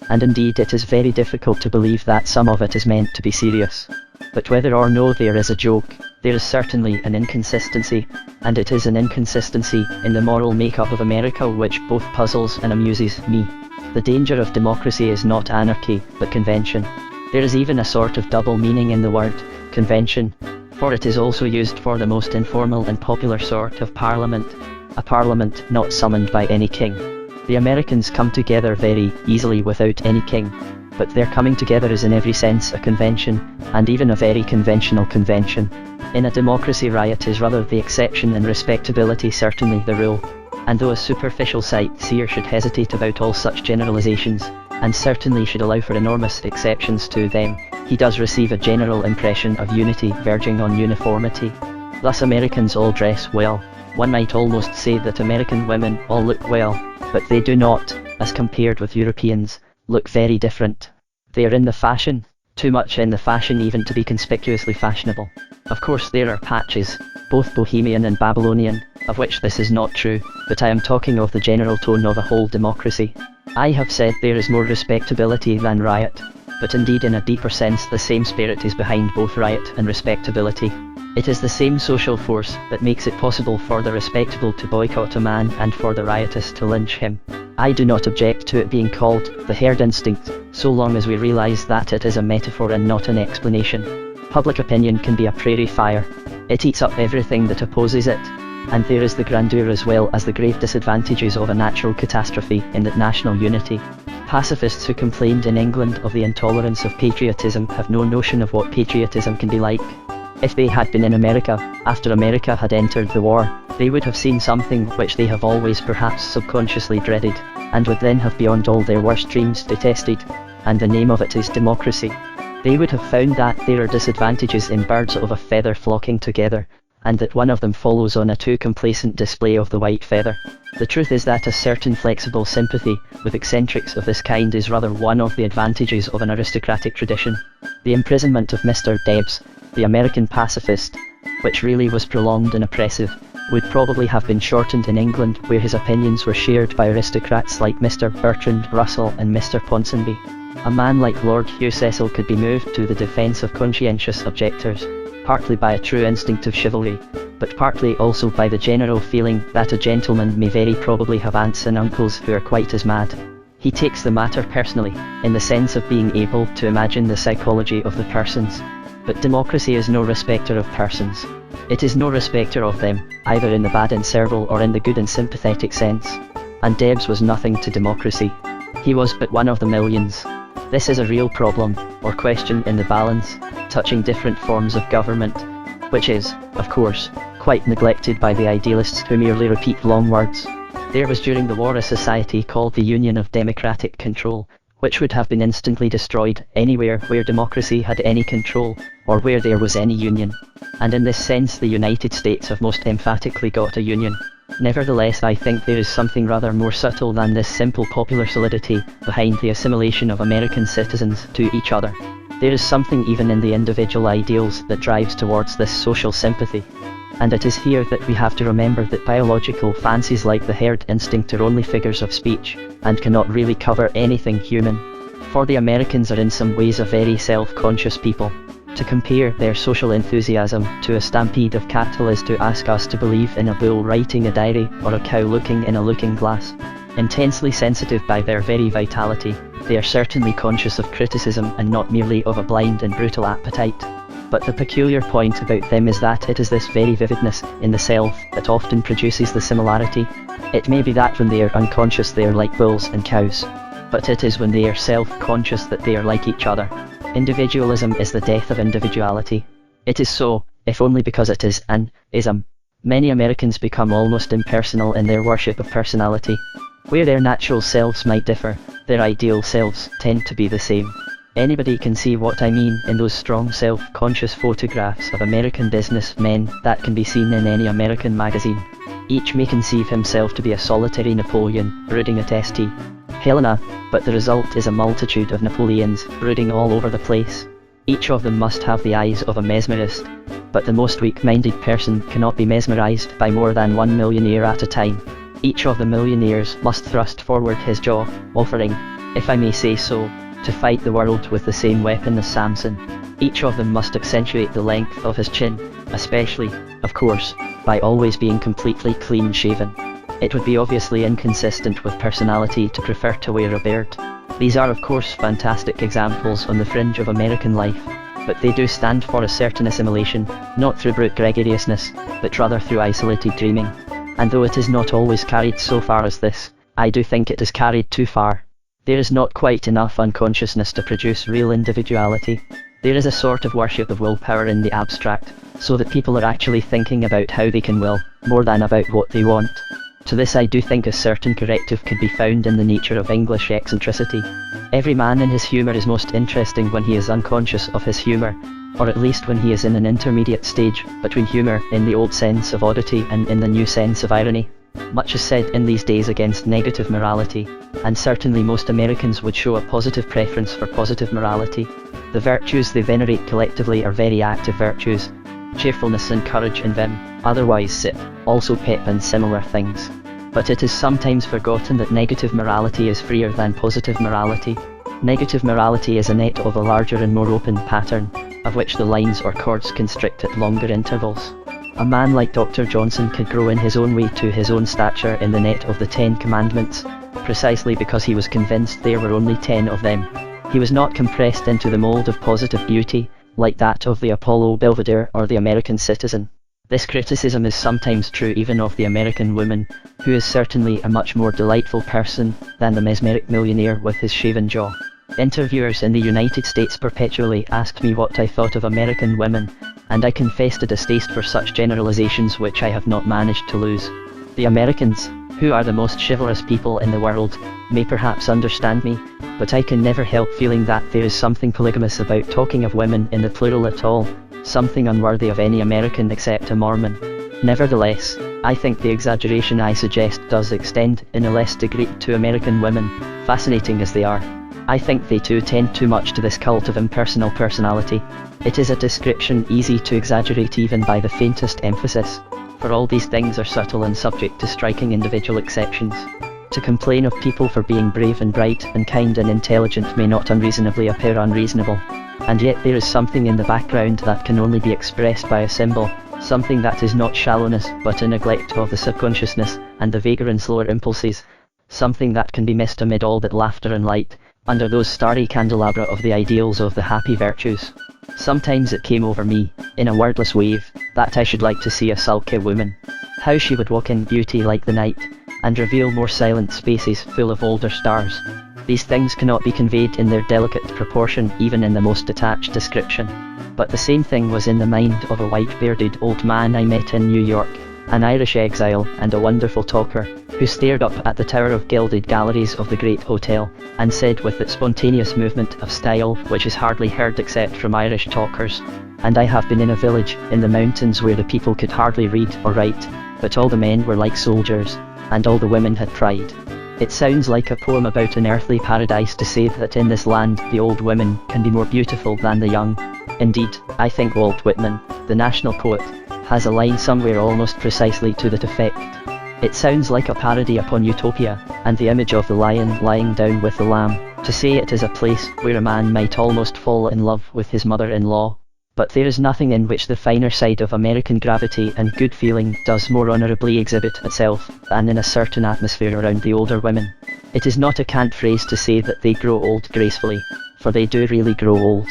And indeed it is very difficult to believe that some of it is meant to be serious. But whether or no there is a joke, there is certainly an inconsistency, and it is an inconsistency in the moral make-up of America which both puzzles and amuses me. The danger of democracy is not anarchy, but convention. There is even a sort of double meaning in the word convention, for it is also used for the most informal and popular sort of parliament, a parliament not summoned by any king. The Americans come together very easily without any king, but their coming together is in every sense a convention, and even a very conventional convention. In a democracy riot is rather the exception and respectability certainly the rule, and though a superficial sightseer should hesitate about all such generalizations, and certainly should allow for enormous exceptions to them, he does receive a general impression of unity verging on uniformity. Thus Americans all dress well. One might almost say that American women all look well, but they do not, as compared with Europeans, look very different. They are in the fashion, too much in the fashion even to be conspicuously fashionable. Of course there are patches, both Bohemian and Babylonian, of which this is not true, but I am talking of the general tone of a whole democracy. I have said there is more respectability than riot, but indeed in a deeper sense the same spirit is behind both riot and respectability. It is the same social force that makes it possible for the respectable to boycott a man and for the riotous to lynch him. I do not object to it being called the herd instinct, so long as we realise that it is a metaphor and not an explanation. Public opinion can be a prairie fire. It eats up everything that opposes it, and there is the grandeur as well as the grave disadvantages of a natural catastrophe in that national unity. Pacifists who complained in England of the intolerance of patriotism have no notion of what patriotism can be like. If they had been in America, after America had entered the war, they would have seen something which they have always perhaps subconsciously dreaded, and would then have beyond all their worst dreams detested, and the name of it is democracy. They would have found that there are disadvantages in birds of a feather flocking together, and that one of them follows on a too complacent display of the white feather. The truth is that a certain flexible sympathy with eccentrics of this kind is rather one of the advantages of an aristocratic tradition. The imprisonment of Mr. Debs, the American pacifist, which really was prolonged and oppressive, would probably have been shortened in England where his opinions were shared by aristocrats like Mr. Bertrand Russell and Mr. Ponsonby. A man like Lord Hugh Cecil could be moved to the defence of conscientious objectors, partly by a true instinct of chivalry, but partly also by the general feeling that a gentleman may very probably have aunts and uncles who are quite as mad. He takes the matter personally, in the sense of being able to imagine the psychology of the persons. But democracy is no respecter of persons. It is no respecter of them, either in the bad and servile or in the good and sympathetic sense. And Debs was nothing to democracy. He was but one of the millions. This is a real problem, or question in the balance, touching different forms of government, which is, of course, quite neglected by the idealists who merely repeat long words. There was during the war a society called the Union of Democratic Control, which would have been instantly destroyed anywhere where democracy had any control, or where there was any union. And in this sense the United States have most emphatically got a union. Nevertheless, I think there is something rather more subtle than this simple popular solidity behind the assimilation of American citizens to each other. There is something even in the individual ideals that drives towards this social sympathy. And it is here that we have to remember that biological fancies like the herd instinct are only figures of speech, and cannot really cover anything human. For the Americans are in some ways a very self-conscious people. To compare their social enthusiasm to a stampede of cattle is to ask us to believe in a bull writing a diary or a cow looking in a looking glass. Intensely sensitive by their very vitality, they are certainly conscious of criticism and not merely of a blind and brutal appetite. But the peculiar point about them is that it is this very vividness in the self that often produces the similarity. It may be that when they are unconscious they are like bulls and cows, but it is when they are self-conscious that they are like each other. Individualism is the death of individuality. It is so, if only because it is an ism. Many Americans become almost impersonal in their worship of personality. Where their natural selves might differ, their ideal selves tend to be the same. Anybody can see what I mean in those strong self-conscious photographs of American businessmen that can be seen in any American magazine. Each may conceive himself to be a solitary Napoleon, brooding at St. Helena, but the result is a multitude of Napoleons, brooding all over the place. Each of them must have the eyes of a mesmerist, but the most weak-minded person cannot be mesmerized by more than one millionaire at a time. Each of the millionaires must thrust forward his jaw, offering, if I may say so, to fight the world with the same weapon as Samson. Each of them must accentuate the length of his chin, especially, of course, by always being completely clean-shaven. It would be obviously inconsistent with personality to prefer to wear a beard. These are of course fantastic examples on the fringe of American life, but they do stand for a certain assimilation, not through brute gregariousness, but rather through isolated dreaming. And though it is not always carried so far as this, I do think it is carried too far. There is not quite enough unconsciousness to produce real individuality. There is a sort of worship of willpower in the abstract, so that people are actually thinking about how they can will, more than about what they want. To this I do think a certain corrective could be found in the nature of English eccentricity. Every man in his humour is most interesting when he is unconscious of his humour, or at least when he is in an intermediate stage between humour in the old sense of oddity and in the new sense of irony. Much is said in these days against negative morality, and certainly most Americans would show a positive preference for positive morality. The virtues they venerate collectively are very active virtues: cheerfulness and courage and vim, otherwise sip, also pep and similar things. But it is sometimes forgotten that negative morality is freer than positive morality. Negative morality is a net of a larger and more open pattern, of which the lines or chords constrict at longer intervals. A man like Dr. Johnson could grow in his own way to his own stature in the net of the 10 Commandments, precisely because he was convinced there were only 10 of them. He was not compressed into the mould of positive beauty, like that of the Apollo Belvedere or the American citizen. This criticism is sometimes true even of the American woman, who is certainly a much more delightful person than the mesmeric millionaire with his shaven jaw. Interviewers in the United States perpetually asked me what I thought of American women, and I confessed a distaste for such generalizations which I have not managed to lose. The Americans, who are the most chivalrous people in the world, may perhaps understand me, but I can never help feeling that there is something polygamous about talking of women in the plural at all, something unworthy of any American except a Mormon. Nevertheless, I think the exaggeration I suggest does extend in a less degree to American women, fascinating as they are. I think they too tend too much to this cult of impersonal personality. It is a description easy to exaggerate even by the faintest emphasis, for all these things are subtle and subject to striking individual exceptions. To complain of people for being brave and bright and kind and intelligent may not unreasonably appear unreasonable, and yet there is something in the background that can only be expressed by a symbol, something that is not shallowness but a neglect of the subconsciousness and the vaguer and slower impulses, something that can be missed amid all that laughter and light, under those starry candelabra of the ideals of the happy virtues. Sometimes it came over me, in a wordless wave, that I should like to see a sulky woman. How she would walk in beauty like the night, and reveal more silent spaces full of older stars. These things cannot be conveyed in their delicate proportion even in the most detached description. But the same thing was in the mind of a white-bearded old man I met in New York. an Irish exile and a wonderful talker, who stared up at the tower of gilded galleries of the great hotel, and said with that spontaneous movement of style which is hardly heard except from Irish talkers, "And I have been in a village, in the mountains where the people could hardly read or write, but all the men were like soldiers, and all the women had pride." It sounds like a poem about an earthly paradise to say that in this land the old women can be more beautiful than the young. Indeed, I think Walt Whitman, the national poet, has a line somewhere almost precisely to that effect. It sounds like a parody upon utopia, and the image of the lion lying down with the lamb, to say it is a place where a man might almost fall in love with his mother-in-law. But there is nothing in which the finer side of American gravity and good feeling does more honourably exhibit itself than in a certain atmosphere around the older women. It is not a cant phrase to say that they grow old gracefully, for they do really grow old.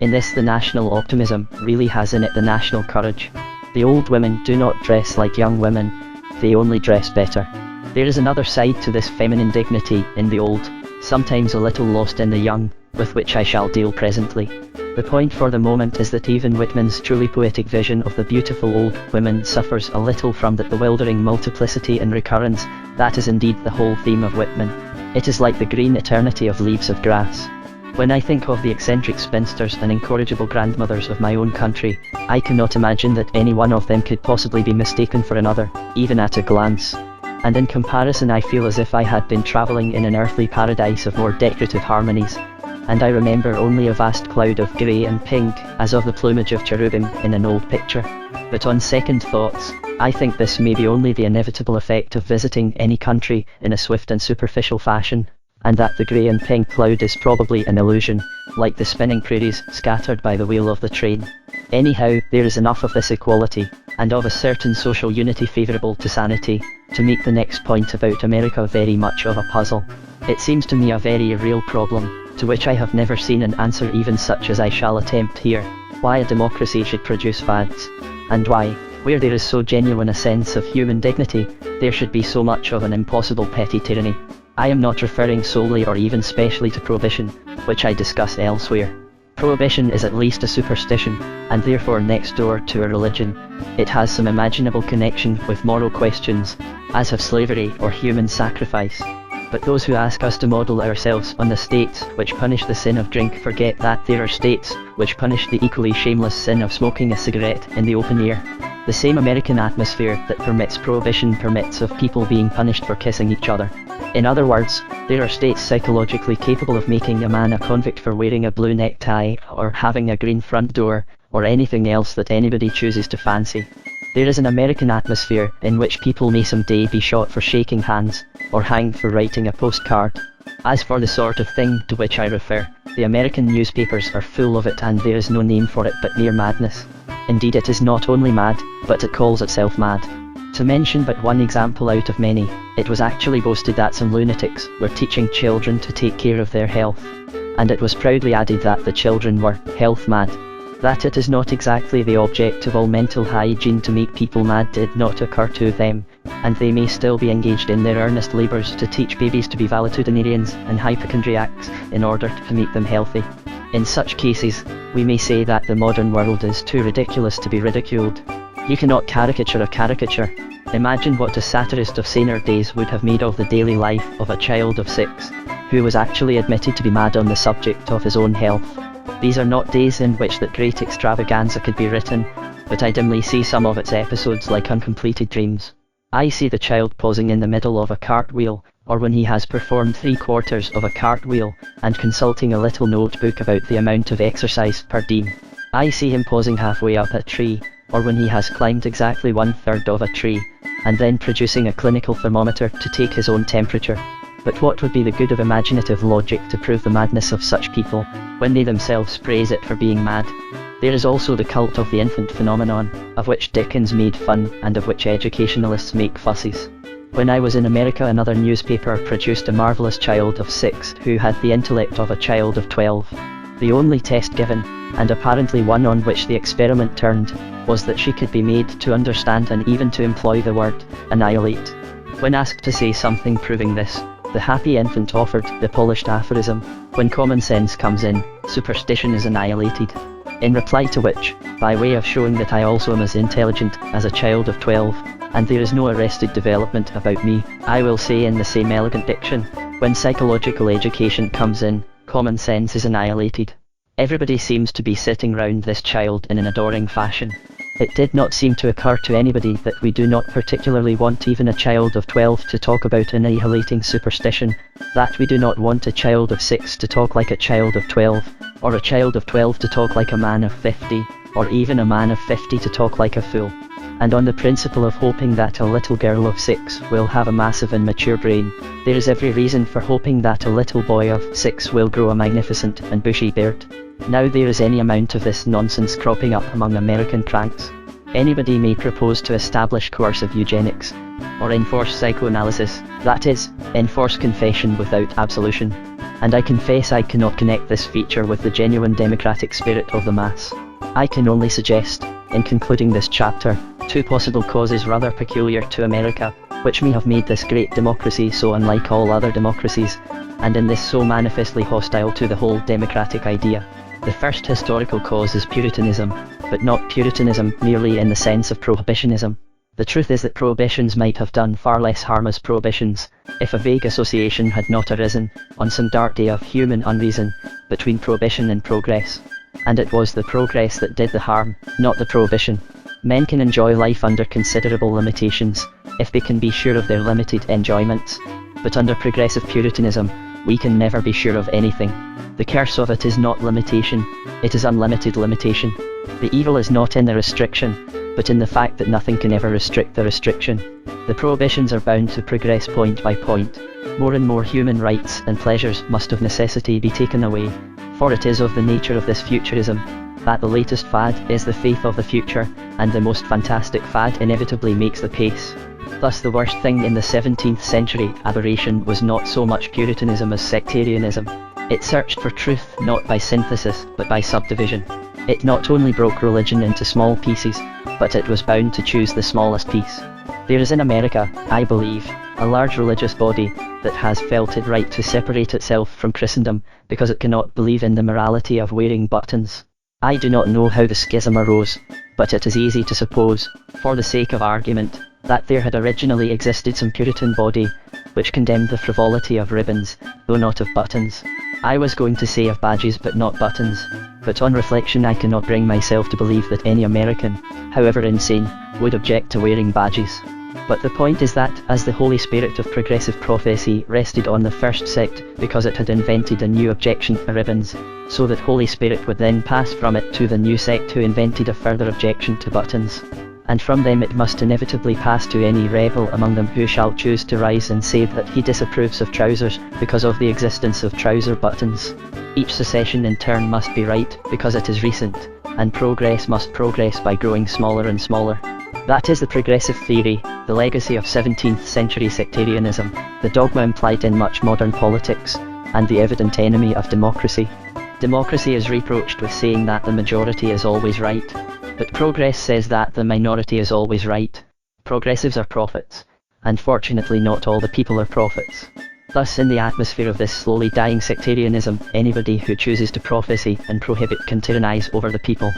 In this the national optimism really has in it the national courage. The old women do not dress like young women, they only dress better. There is another side to this feminine dignity in the old, sometimes a little lost in the young, with which I shall deal presently. The point for the moment is that even Whitman's truly poetic vision of the beautiful old women suffers a little from that bewildering multiplicity and recurrence that is indeed the whole theme of Whitman. It is like the green eternity of leaves of grass. When I think of the eccentric spinsters and incorrigible grandmothers of my own country, I cannot imagine that any one of them could possibly be mistaken for another, even at a glance. And in comparison I feel as if I had been travelling in an earthly paradise of more decorative harmonies, and I remember only a vast cloud of grey and pink, as of the plumage of cherubim in an old picture. But on second thoughts, I think this may be only the inevitable effect of visiting any country in a swift and superficial fashion, and that the grey and pink cloud is probably an illusion, like the spinning prairies scattered by the wheel of the train. Anyhow, there is enough of this equality, and of a certain social unity favourable to sanity, to make the next point about America very much of a puzzle. It seems to me a very real problem, to which I have never seen an answer even such as I shall attempt here: why a democracy should produce fads, and why, where there is so genuine a sense of human dignity, there should be so much of an impossible petty tyranny. I am not referring solely or even specially to prohibition, which I discuss elsewhere. Prohibition is at least a superstition, and therefore next door to a religion. It has some imaginable connection with moral questions, as have slavery or human sacrifice. But those who ask us to model ourselves on the states which punish the sin of drink forget that there are states which punish the equally shameless sin of smoking a cigarette in the open air. The same American atmosphere that permits prohibition permits of people being punished for kissing each other. In other words, there are states psychologically capable of making a man a convict for wearing a blue necktie, or having a green front door, or anything else that anybody chooses to fancy. There is an American atmosphere in which people may someday be shot for shaking hands, or hanged for writing a postcard. As for the sort of thing to which I refer, the American newspapers are full of it, and there is no name for it but mere madness. Indeed, it is not only mad, but it calls itself mad. To mention but one example out of many, it was actually boasted that some lunatics were teaching children to take care of their health, and it was proudly added that the children were health mad. That it is not exactly the object of all mental hygiene to make people mad did not occur to them, and they may still be engaged in their earnest labours to teach babies to be valetudinarians and hypochondriacs in order to make them healthy. In such cases, we may say that the modern world is too ridiculous to be ridiculed. You cannot caricature a caricature. Imagine what a satirist of saner days would have made of the daily life of a child of 6, who was actually admitted to be mad on the subject of his own health. These are not days in which that great extravaganza could be written, but I dimly see some of its episodes like uncompleted dreams. I see the child pausing in the middle of a cartwheel, or when he has performed 3/4 of a cartwheel, and consulting a little notebook about the amount of exercise per diem. I see him pausing halfway up a tree, or when he has climbed exactly 1/3 of a tree, and then producing a clinical thermometer to take his own temperature. But what would be the good of imaginative logic to prove the madness of such people, when they themselves praise it for being mad? There is also the cult of the infant phenomenon, of which Dickens made fun and of which educationalists make fusses. When I was in America, another newspaper produced a marvellous child of 6 who had the intellect of a child of 12. The only test given, and apparently one on which the experiment turned, was that she could be made to understand and even to employ the word annihilate. When asked to say something proving this, the happy infant offered the polished aphorism, "When common sense comes in, superstition is annihilated." In reply to which, by way of showing that I also am as intelligent as a child of 12, and there is no arrested development about me. I will say in the same elegant diction, when psychological education comes in, common sense is annihilated. Everybody seems to be sitting round this child in an adoring fashion. It did not seem to occur to anybody that we do not particularly want even a child of 12 to talk about annihilating superstition, that we do not want a child of 6 to talk like a child of 12, or a child of 12 to talk like a man of 50, or even a man of 50 to talk like a fool. And on the principle of hoping that a little girl of 6 will have a massive and mature brain, there is every reason for hoping that a little boy of 6 will grow a magnificent and bushy beard. Now there is any amount of this nonsense cropping up among American cranks. Anybody may propose to establish coercive eugenics, or enforce psychoanalysis, that is, enforce confession without absolution. And I confess I cannot connect this feature with the genuine democratic spirit of the mass. I can only suggest, in concluding this chapter, 2 possible causes rather peculiar to America, which may have made this great democracy so unlike all other democracies, and in this so manifestly hostile to the whole democratic idea. The first historical cause is Puritanism, but not Puritanism merely in the sense of prohibitionism. The truth is that prohibitions might have done far less harm as prohibitions, if a vague association had not arisen, on some dark day of human unreason, between prohibition and progress. And it was the progress that did the harm, not the prohibition. Men can enjoy life under considerable limitations, if they can be sure of their limited enjoyments. But under progressive Puritanism, we can never be sure of anything. The curse of it is not limitation, it is unlimited limitation. The evil is not in the restriction, but in the fact that nothing can ever restrict the restriction. The prohibitions are bound to progress point by point. More and more human rights and pleasures must of necessity be taken away, for it is of the nature of this futurism, that the latest fad is the faith of the future, and the most fantastic fad inevitably makes the pace. Thus the worst thing in the 17th century aberration was not so much Puritanism as sectarianism. It searched for truth not by synthesis, but by subdivision. It not only broke religion into small pieces, but it was bound to choose the smallest piece. There is in America, I believe, a large religious body that has felt it right to separate itself from Christendom, because it cannot believe in the morality of wearing buttons. I do not know how the schism arose, but it is easy to suppose, for the sake of argument, that there had originally existed some Puritan body, which condemned the frivolity of ribbons, though not of buttons. I was going to say of badges but not buttons, but on reflection I cannot bring myself to believe that any American, however insane, would object to wearing badges. But the point is that, as the Holy Spirit of progressive prophecy rested on the first sect because it had invented a new objection to ribbons, so that Holy Spirit would then pass from it to the new sect who invented a further objection to buttons. And from them it must inevitably pass to any rebel among them who shall choose to rise and say that he disapproves of trousers because of the existence of trouser buttons. Each secession in turn must be right because it is recent, and progress must progress by growing smaller and smaller. That is the progressive theory, the legacy of 17th century sectarianism, the dogma implied in much modern politics, and the evident enemy of democracy. Democracy is reproached with saying that the majority is always right, but progress says that the minority is always right. Progressives are prophets, and fortunately not all the people are prophets. Thus in the atmosphere of this slowly dying sectarianism, anybody who chooses to prophesy and prohibit can tyrannize over the people.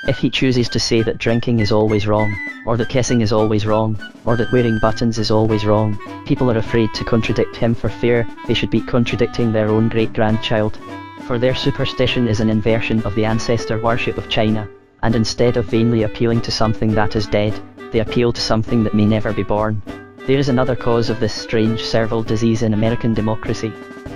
If he chooses to say that drinking is always wrong, or that kissing is always wrong, or that wearing buttons is always wrong, people are afraid to contradict him for fear they should be contradicting their own great-grandchild. For their superstition is an inversion of the ancestor worship of China, and instead of vainly appealing to something that is dead, they appeal to something that may never be born. There is another cause of this strange servile disease in American democracy.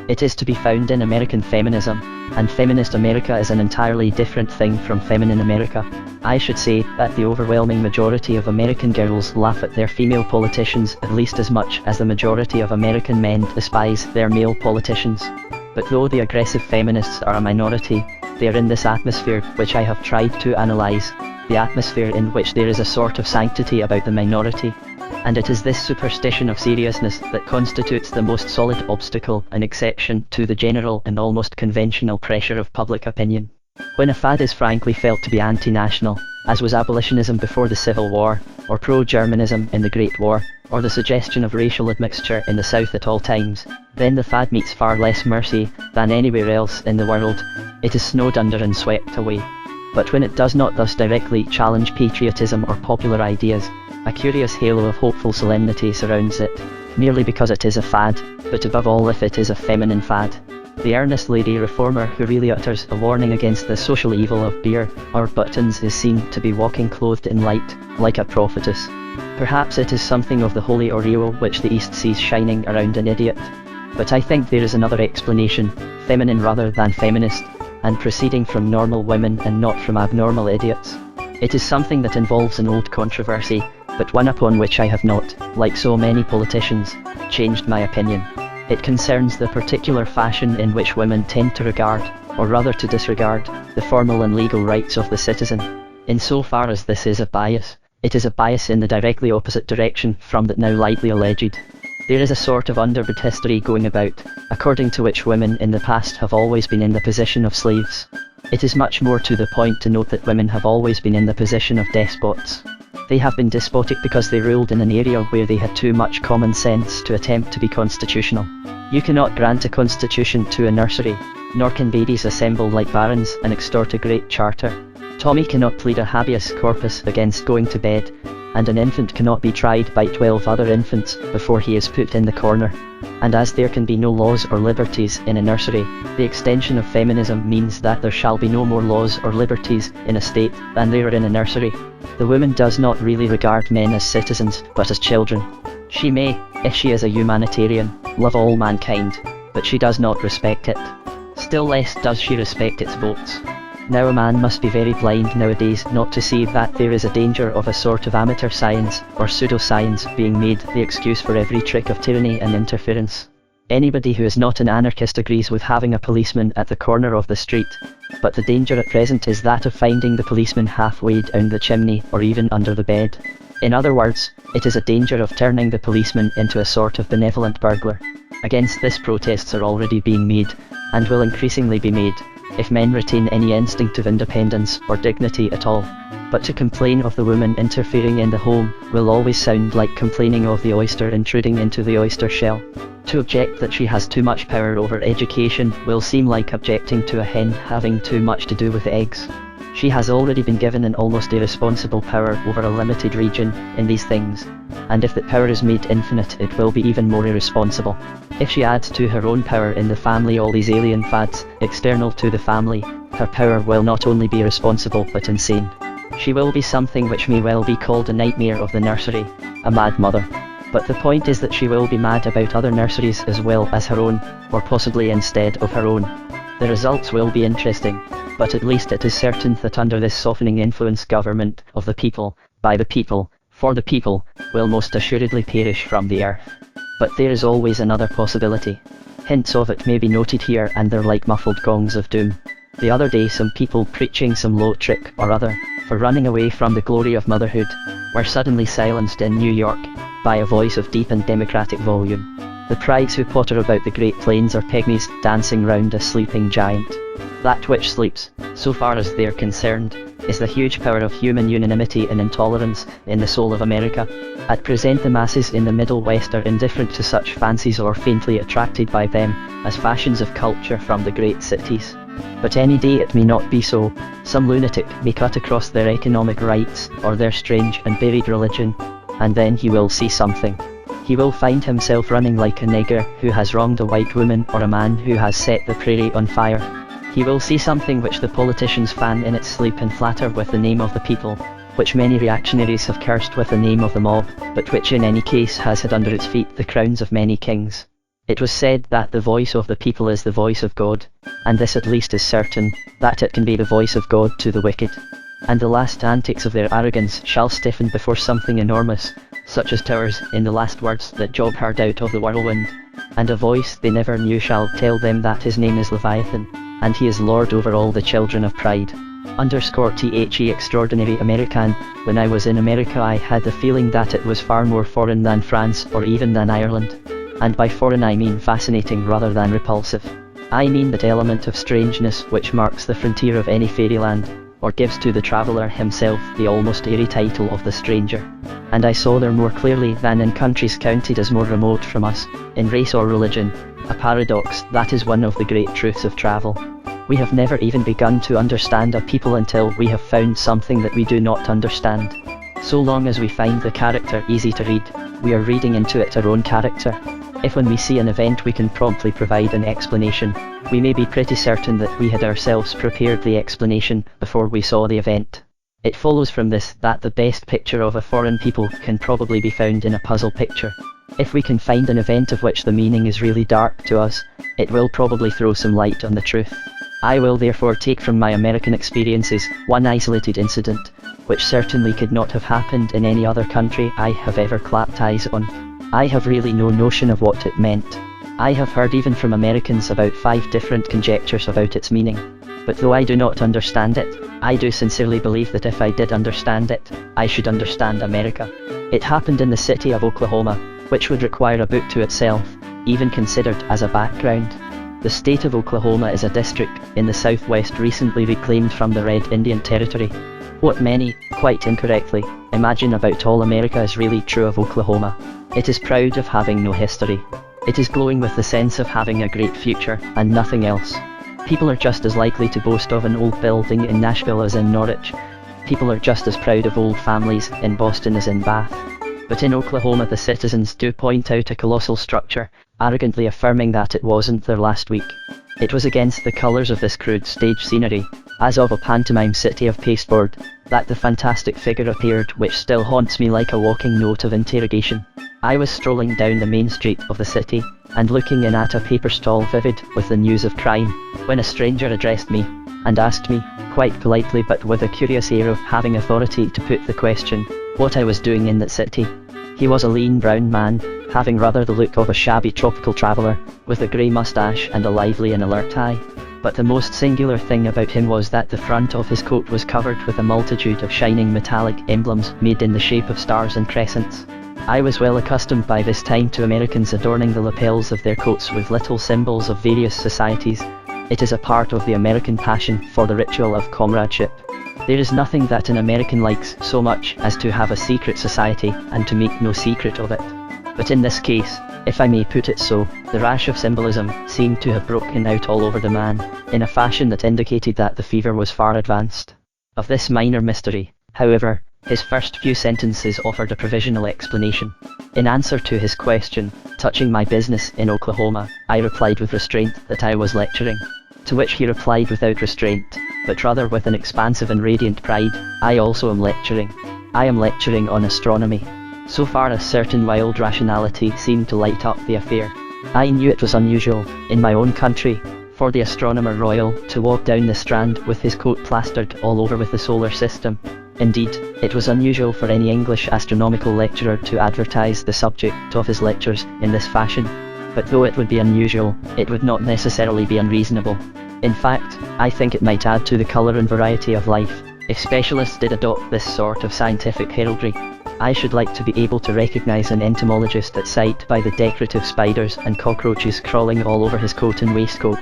It is to be found in American feminism, and feminist America is an entirely different thing from feminine America. I should say that the overwhelming majority of American girls laugh at their female politicians at least as much as the majority of American men despise their male politicians. But though the aggressive feminists are a minority, they are in this atmosphere which I have tried to analyse, the atmosphere in which there is a sort of sanctity about the minority. And it is this superstition of seriousness that constitutes the most solid obstacle and exception to the general and almost conventional pressure of public opinion. When a fad is frankly felt to be anti-national, as was abolitionism before the Civil War, or pro-Germanism in the Great War, or the suggestion of racial admixture in the South at all times, then the fad meets far less mercy than anywhere else in the world. It is snowed under and swept away. But when it does not thus directly challenge patriotism or popular ideas, A curious halo of hopeful solemnity surrounds it, merely because it is a fad, but above all if it is a feminine fad. The earnest lady reformer who really utters a warning against the social evil of beer or buttons is seen to be walking clothed in light, like a prophetess. Perhaps it is something of the holy aureole which the East sees shining around an idiot. But I think there is another explanation, feminine rather than feminist, and proceeding from normal women and not from abnormal idiots. It is something that involves an old controversy, but one upon which I have not, like so many politicians, changed my opinion. It concerns the particular fashion in which women tend to regard, or rather to disregard, the formal and legal rights of the citizen. Insofar as this is a bias, it is a bias in the directly opposite direction from that now lightly alleged. There is a sort of underbred history going about, according to which women in the past have always been in the position of slaves. It is much more to the point to note that women have always been in the position of despots. They have been despotic because they ruled in an area where they had too much common sense to attempt to be constitutional. You cannot grant a constitution to a nursery, nor can babies assemble like barons and extort a great charter. Tommy cannot plead a habeas corpus against going to bed, and an infant cannot be tried by 12 other infants before he is put in the corner. And as there can be no laws or liberties in a nursery, the extension of feminism means that there shall be no more laws or liberties in a state than there are in a nursery. The woman does not really regard men as citizens, but as children. She may, if she is a humanitarian, love all mankind, but she does not respect it. Still less does she respect its votes. Now a man must be very blind nowadays not to see that there is a danger of a sort of amateur science, or pseudoscience, being made the excuse for every trick of tyranny and interference. Anybody who is not an anarchist agrees with having a policeman at the corner of the street, but the danger at present is that of finding the policeman halfway down the chimney or even under the bed. In other words, it is a danger of turning the policeman into a sort of benevolent burglar. Against this protests are already being made, and will increasingly be made, if men retain any instinct of independence or dignity at all. But to complain of the woman interfering in the home will always sound like complaining of the oyster intruding into the oyster shell. To object that she has too much power over education will seem like objecting to a hen having too much to do with eggs. She has already been given an almost irresponsible power over a limited region in these things, and if that power is made infinite it will be even more irresponsible. If she adds to her own power in the family all these alien fads external to the family, her power will not only be irresponsible but insane. She will be something which may well be called a nightmare of the nursery, a mad mother. But the point is that she will be mad about other nurseries as well as her own, or possibly instead of her own. The results will be interesting, but at least it is certain that under this softening influence government of the people, by the people, for the people, will most assuredly perish from the earth. But there is always another possibility. Hints of it may be noted here and there like muffled gongs of doom. The other day some people preaching some low trick or other, for running away from the glory of motherhood, were suddenly silenced in New York, by a voice of deep and democratic volume. The prigs who potter about the Great Plains are pygmies dancing round a sleeping giant. That which sleeps, so far as they're concerned, is the huge power of human unanimity and intolerance in the soul of America. At present the masses in the Middle West are indifferent to such fancies or faintly attracted by them, as fashions of culture from the great cities. But any day it may not be so. Some lunatic may cut across their economic rights, or their strange and buried religion, and then he will see something. He will find himself running like a nigger who has wronged a white woman or a man who has set the prairie on fire. He will see something which the politicians fan in its sleep and flatter with the name of the people, which many reactionaries have cursed with the name of the mob, but which in any case has had under its feet the crowns of many kings. It was said that the voice of the people is the voice of God, and this at least is certain, that it can be the voice of God to the wicked. And the last antics of their arrogance shall stiffen before something enormous, such as towers, in the last words that Job heard out of the whirlwind. And a voice they never knew shall tell them that his name is Leviathan, and he is Lord over all the children of pride. _THE Extraordinary American. When I was in America I had the feeling that it was far more foreign than France or even than Ireland. And by foreign I mean fascinating rather than repulsive. I mean that element of strangeness which marks the frontier of any fairyland, or gives to the traveller himself the almost airy title of the stranger. And I saw there more clearly than in countries counted as more remote from us, in race or religion, a paradox that is one of the great truths of travel. We have never even begun to understand a people until we have found something that we do not understand. So long as we find the character easy to read, we are reading into it our own character. If when we see an event we can promptly provide an explanation, we may be pretty certain that we had ourselves prepared the explanation before we saw the event. It follows from this that the best picture of a foreign people can probably be found in a puzzle picture. If we can find an event of which the meaning is really dark to us, it will probably throw some light on the truth. I will therefore take from my American experiences one isolated incident, which certainly could not have happened in any other country I have ever clapped eyes on. I have really no notion of what it meant. I have heard even from Americans about 5 different conjectures about its meaning. But though I do not understand it, I do sincerely believe that if I did understand it, I should understand America. It happened in the city of Oklahoma, which would require a book to itself, even considered as a background. The state of Oklahoma is a district in the southwest recently reclaimed from the Red Indian Territory. What many, quite incorrectly, imagine about all America is really true of Oklahoma. It is proud of having no history. It is glowing with the sense of having a great future, and nothing else. People are just as likely to boast of an old building in Nashville as in Norwich. People are just as proud of old families in Boston as in Bath. But in Oklahoma the citizens do point out a colossal structure, arrogantly affirming that it wasn't there last week. It was against the colours of this crude stage scenery, as of a pantomime city of pasteboard, that the fantastic figure appeared which still haunts me like a walking note of interrogation. I was strolling down the main street of the city, and looking in at a paper stall vivid with the news of crime, when a stranger addressed me, and asked me, quite politely but with a curious air of having authority to put the question, what I was doing in that city. He was a lean brown man, having rather the look of a shabby tropical traveller, with a grey moustache and a lively and alert eye. But the most singular thing about him was that the front of his coat was covered with a multitude of shining metallic emblems made in the shape of stars and crescents. I was well accustomed by this time to Americans adorning the lapels of their coats with little symbols of various societies. It is a part of the American passion for the ritual of comradeship. There is nothing that an American likes so much as to have a secret society and to make no secret of it. But in this case, if I may put it so, the rash of symbolism seemed to have broken out all over the man, in a fashion that indicated that the fever was far advanced. Of this minor mystery, however, his first few sentences offered a provisional explanation. In answer to his question, touching my business in Oklahoma, I replied with restraint that I was lecturing. To which he replied without restraint, but rather with an expansive and radiant pride, I also am lecturing. I am lecturing on astronomy. So far a certain wild rationality seemed to light up the affair. I knew it was unusual, in my own country, for the astronomer royal to walk down the Strand with his coat plastered all over with the solar system. Indeed, it was unusual for any English astronomical lecturer to advertise the subject of his lectures in this fashion. But though it would be unusual, it would not necessarily be unreasonable. In fact, I think it might add to the colour and variety of life, if specialists did adopt this sort of scientific heraldry. I should like to be able to recognise an entomologist at sight by the decorative spiders and cockroaches crawling all over his coat and waistcoat.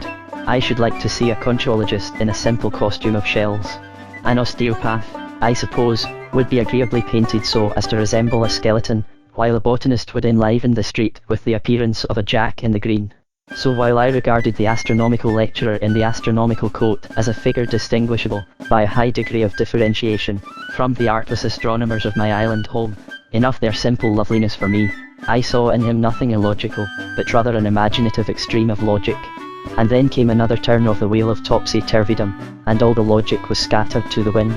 I should like to see a conchoologist in a simple costume of shells. An osteopath, I suppose, would be agreeably painted so as to resemble a skeleton, while a botanist would enliven the street with the appearance of a Jack in the Green. So while I regarded the astronomical lecturer in the astronomical coat as a figure distinguishable, by a high degree of differentiation, from the artless astronomers of my island home, enough their simple loveliness for me, I saw in him nothing illogical, but rather an imaginative extreme of logic. And then came another turn of the wheel of topsy-turvydom, and all the logic was scattered to the wind.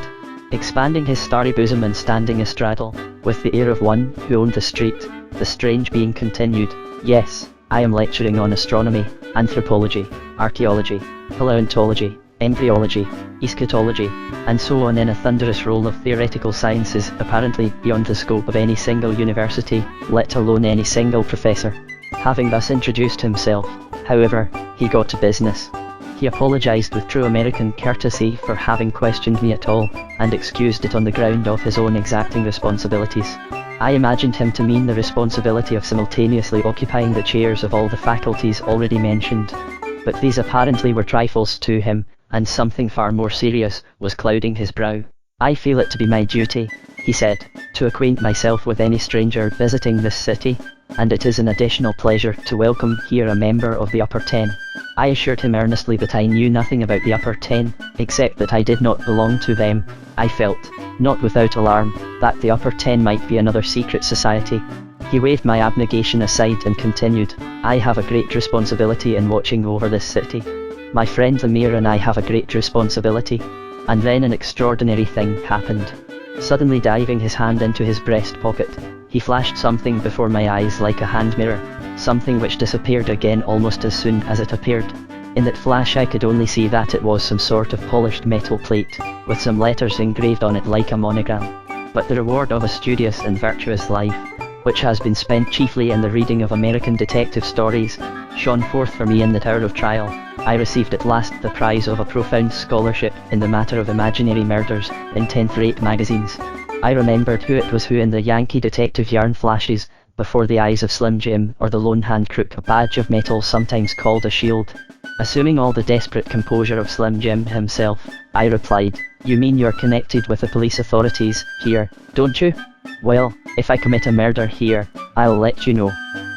Expanding his starry bosom and standing astraddle, with the air of one who owned the street, the strange being continued, yes, I am lecturing on astronomy, anthropology, archaeology, paleontology, embryology, eschatology, and so on in a thunderous roll of theoretical sciences apparently beyond the scope of any single university, let alone any single professor. Having thus introduced himself, however, he got to business. He apologised with true American courtesy for having questioned me at all, and excused it on the ground of his own exacting responsibilities. I imagined him to mean the responsibility of simultaneously occupying the chairs of all the faculties already mentioned. But these apparently were trifles to him, and something far more serious was clouding his brow. I feel it to be my duty, he said, to acquaint myself with any stranger visiting this city, and it is an additional pleasure to welcome here a member of the Upper Ten. I assured him earnestly that I knew nothing about the Upper Ten, except that I did not belong to them. I felt, not without alarm, that the Upper Ten might be another secret society. He waved my abnegation aside and continued, I have a great responsibility in watching over this city. My friend Amir and I have a great responsibility. And then an extraordinary thing happened. Suddenly diving his hand into his breast pocket, he flashed something before my eyes like a hand mirror, something which disappeared again almost as soon as it appeared. In that flash I could only see that it was some sort of polished metal plate, with some letters engraved on it like a monogram. But the reward of a studious and virtuous life, which has been spent chiefly in the reading of American detective stories, shone forth for me in that hour of trial. I received at last the prize of a profound scholarship in the matter of imaginary murders in 10th-rate magazines. I remembered who it was who in the Yankee detective yarn flashes, before the eyes of Slim Jim or the lone hand crook, a badge of metal sometimes called a shield. Assuming all the desperate composure of Slim Jim himself, I replied, You mean you're connected with the police authorities here, don't you? Well, if I commit a murder here, I'll let you know.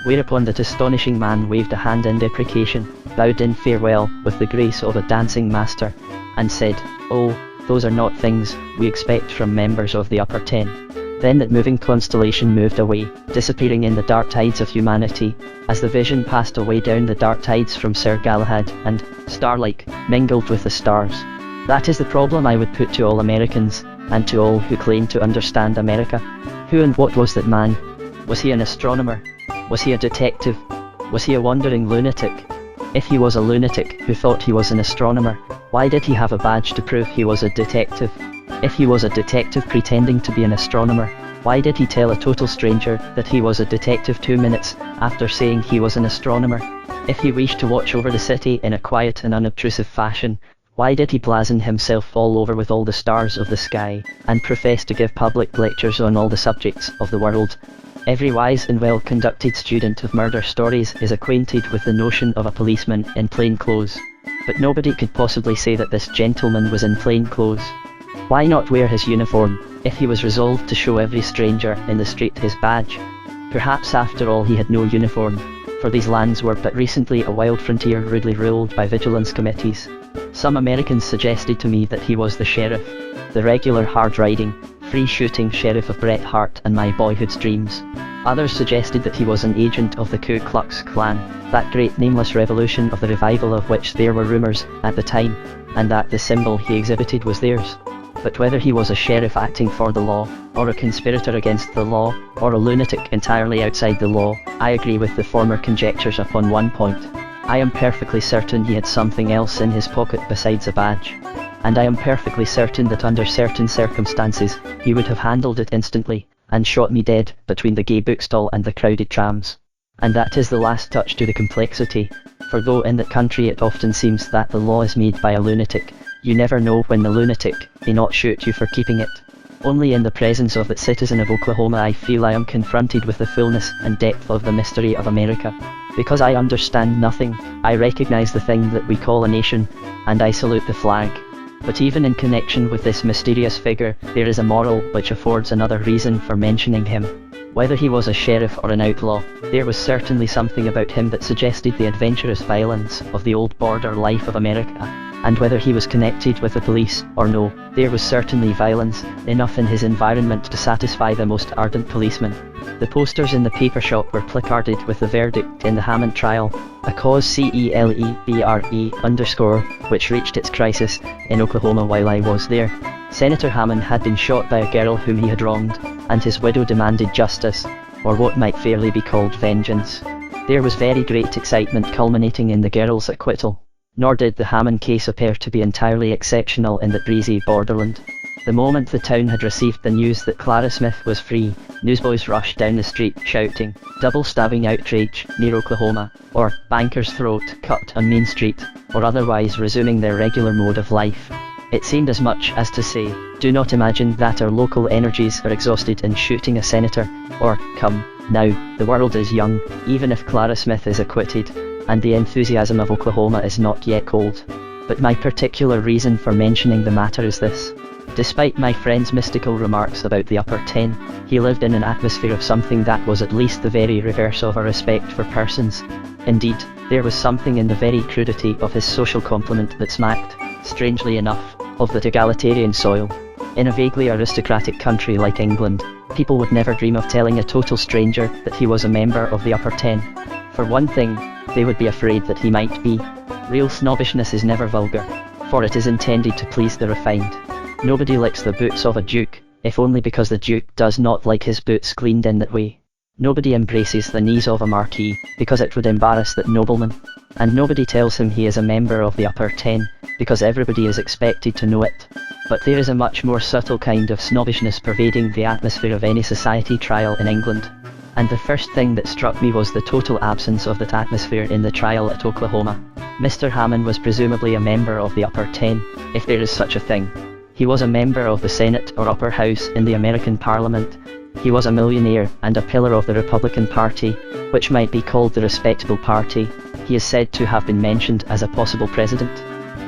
Whereupon that astonishing man waved a hand in deprecation, bowed in farewell with the grace of a dancing master, and said, Oh, those are not things we expect from members of the Upper Ten. Then that moving constellation moved away, disappearing in the dark tides of humanity, as the vision passed away down the dark tides from Sir Galahad, and, star-like, mingled with the stars. That is the problem I would put to all Americans, and to all who claim to understand America. Who and what was that man? Was he an astronomer? Was he a detective? Was he a wandering lunatic? If he was a lunatic who thought he was an astronomer, why did he have a badge to prove he was a detective? If he was a detective pretending to be an astronomer, why did he tell a total stranger that he was a detective 2 minutes after saying he was an astronomer? If he wished to watch over the city in a quiet and unobtrusive fashion, why did he blazon himself all over with all the stars of the sky, and profess to give public lectures on all the subjects of the world? Every wise and well-conducted student of murder stories is acquainted with the notion of a policeman in plain clothes. But nobody could possibly say that this gentleman was in plain clothes. Why not wear his uniform, if he was resolved to show every stranger in the street his badge? Perhaps after all he had no uniform, for these lands were but recently a wild frontier rudely ruled by vigilance committees. Some Americans suggested to me that he was the sheriff, the regular hard-riding, free-shooting sheriff of Bret Harte and my boyhood's dreams. Others suggested that he was an agent of the Ku Klux Klan, that great nameless revolution of the revival of which there were rumours at the time, and that the symbol he exhibited was theirs. But whether he was a sheriff acting for the law, or a conspirator against the law, or a lunatic entirely outside the law, I agree with the former conjectures upon one point. I am perfectly certain he had something else in his pocket besides a badge. And I am perfectly certain that under certain circumstances, he would have handled it instantly, and shot me dead between the gay bookstall and the crowded trams. And that is the last touch to the complexity, for though in that country it often seems that the law is made by a lunatic, you never know when the lunatic may not shoot you for keeping it. Only in the presence of that citizen of Oklahoma I feel I am confronted with the fullness and depth of the mystery of America. Because I understand nothing, I recognize the thing that we call a nation, and I salute the flag. But even in connection with this mysterious figure, there is a moral which affords another reason for mentioning him. Whether he was a sheriff or an outlaw, there was certainly something about him that suggested the adventurous violence of the old border life of America. And whether he was connected with the police or no, there was certainly violence enough in his environment to satisfy the most ardent policeman. The posters in the paper shop were placarded with the verdict in the Hammond trial, a cause CELEBRE_, which reached its crisis in Oklahoma while I was there. Senator Hammond had been shot by a girl whom he had wronged, and his widow demanded justice, or what might fairly be called vengeance. There was very great excitement culminating in the girl's acquittal. Nor did the Hammond case appear to be entirely exceptional in that breezy borderland. The moment the town had received the news that Clara Smith was free, newsboys rushed down the street shouting, "Double-stabbing outrage near Oklahoma," or "Banker's throat cut on Main Street," or otherwise resuming their regular mode of life. It seemed as much as to say, do not imagine that our local energies are exhausted in shooting a senator, or, come, now, the world is young, even if Clara Smith is acquitted, and the enthusiasm of Oklahoma is not yet cold. But my particular reason for mentioning the matter is this. Despite my friend's mystical remarks about the upper ten, he lived in an atmosphere of something that was at least the very reverse of a respect for persons. Indeed, there was something in the very crudity of his social compliment that smacked, strangely enough, of that egalitarian soil. In a vaguely aristocratic country like England, people would never dream of telling a total stranger that he was a member of the upper ten. For one thing, they would be afraid that he might be. Real snobbishness is never vulgar, for it is intended to please the refined. Nobody licks the boots of a duke, if only because the duke does not like his boots cleaned in that way. Nobody embraces the knees of a marquis, because it would embarrass that nobleman. And nobody tells him he is a member of the upper ten, because everybody is expected to know it. But there is a much more subtle kind of snobbishness pervading the atmosphere of any society trial in England. And the first thing that struck me was the total absence of that atmosphere in the trial at Oklahoma. Mr. Hammond was presumably a member of the upper ten, if there is such a thing. He was a member of the Senate or upper house in the American Parliament. He was a millionaire and a pillar of the Republican Party, which might be called the respectable party. He is said to have been mentioned as a possible president.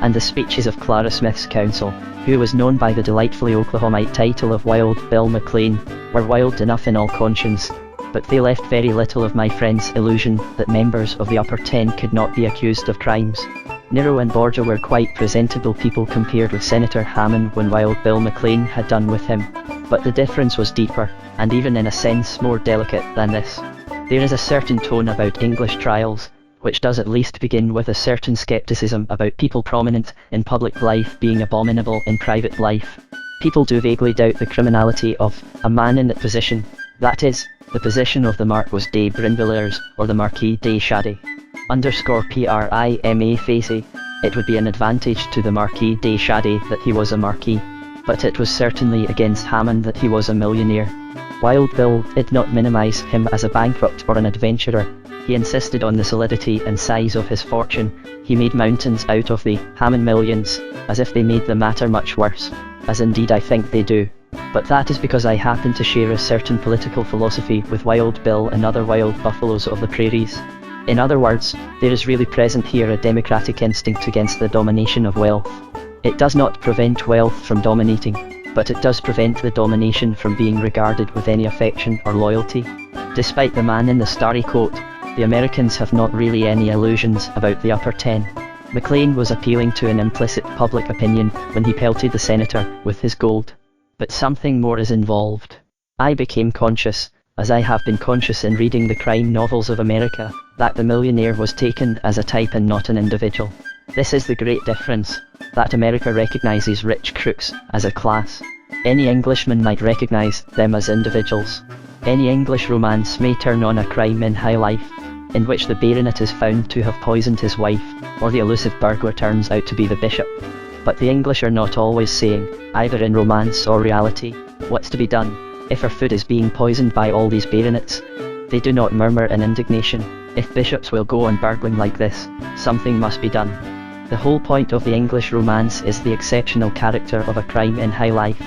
And the speeches of Clara Smith's counsel, who was known by the delightfully Oklahomite title of Wild Bill McLean, were wild enough in all conscience, but they left very little of my friend's illusion that members of the upper ten could not be accused of crimes. Nero and Borgia were quite presentable people compared with Senator Hammond when Wild Bill McLean had done with him, but the difference was deeper, and even in a sense more delicate than this. There is a certain tone about English trials, which does at least begin with a certain skepticism about people prominent in public life being abominable in private life. People do vaguely doubt the criminality of a man in that position, that is, the position of the Marquis de Brinvilliers or the Marquis de Sade. _prima facie, it would be an advantage to the Marquis de Sade that he was a marquis, but it was certainly against Hammond that he was a millionaire. Wild Bill did not minimise him as a bankrupt or an adventurer. He insisted on the solidity and size of his fortune. He made mountains out of the Hammond millions, as if they made the matter much worse, as indeed I think they do. But that is because I happen to share a certain political philosophy with Wild Bill and other wild buffaloes of the prairies. In other words, there is really present here a democratic instinct against the domination of wealth. It does not prevent wealth from dominating, but it does prevent the domination from being regarded with any affection or loyalty. Despite the man in the starry coat, the Americans have not really any illusions about the upper ten. McLean was appealing to an implicit public opinion when he pelted the senator with his gold. But something more is involved. I became conscious, as I have been conscious in reading the crime novels of America, that the millionaire was taken as a type and not an individual. This is the great difference, that America recognizes rich crooks as a class. Any Englishman might recognize them as individuals. Any English romance may turn on a crime in high life, in which the baronet is found to have poisoned his wife, or the elusive burglar turns out to be the bishop. But the English are not always saying, either in romance or reality, what's to be done, if our food is being poisoned by all these baronets. They do not murmur in indignation, if bishops will go on burgling like this, something must be done. The whole point of the English romance is the exceptional character of a crime in high life.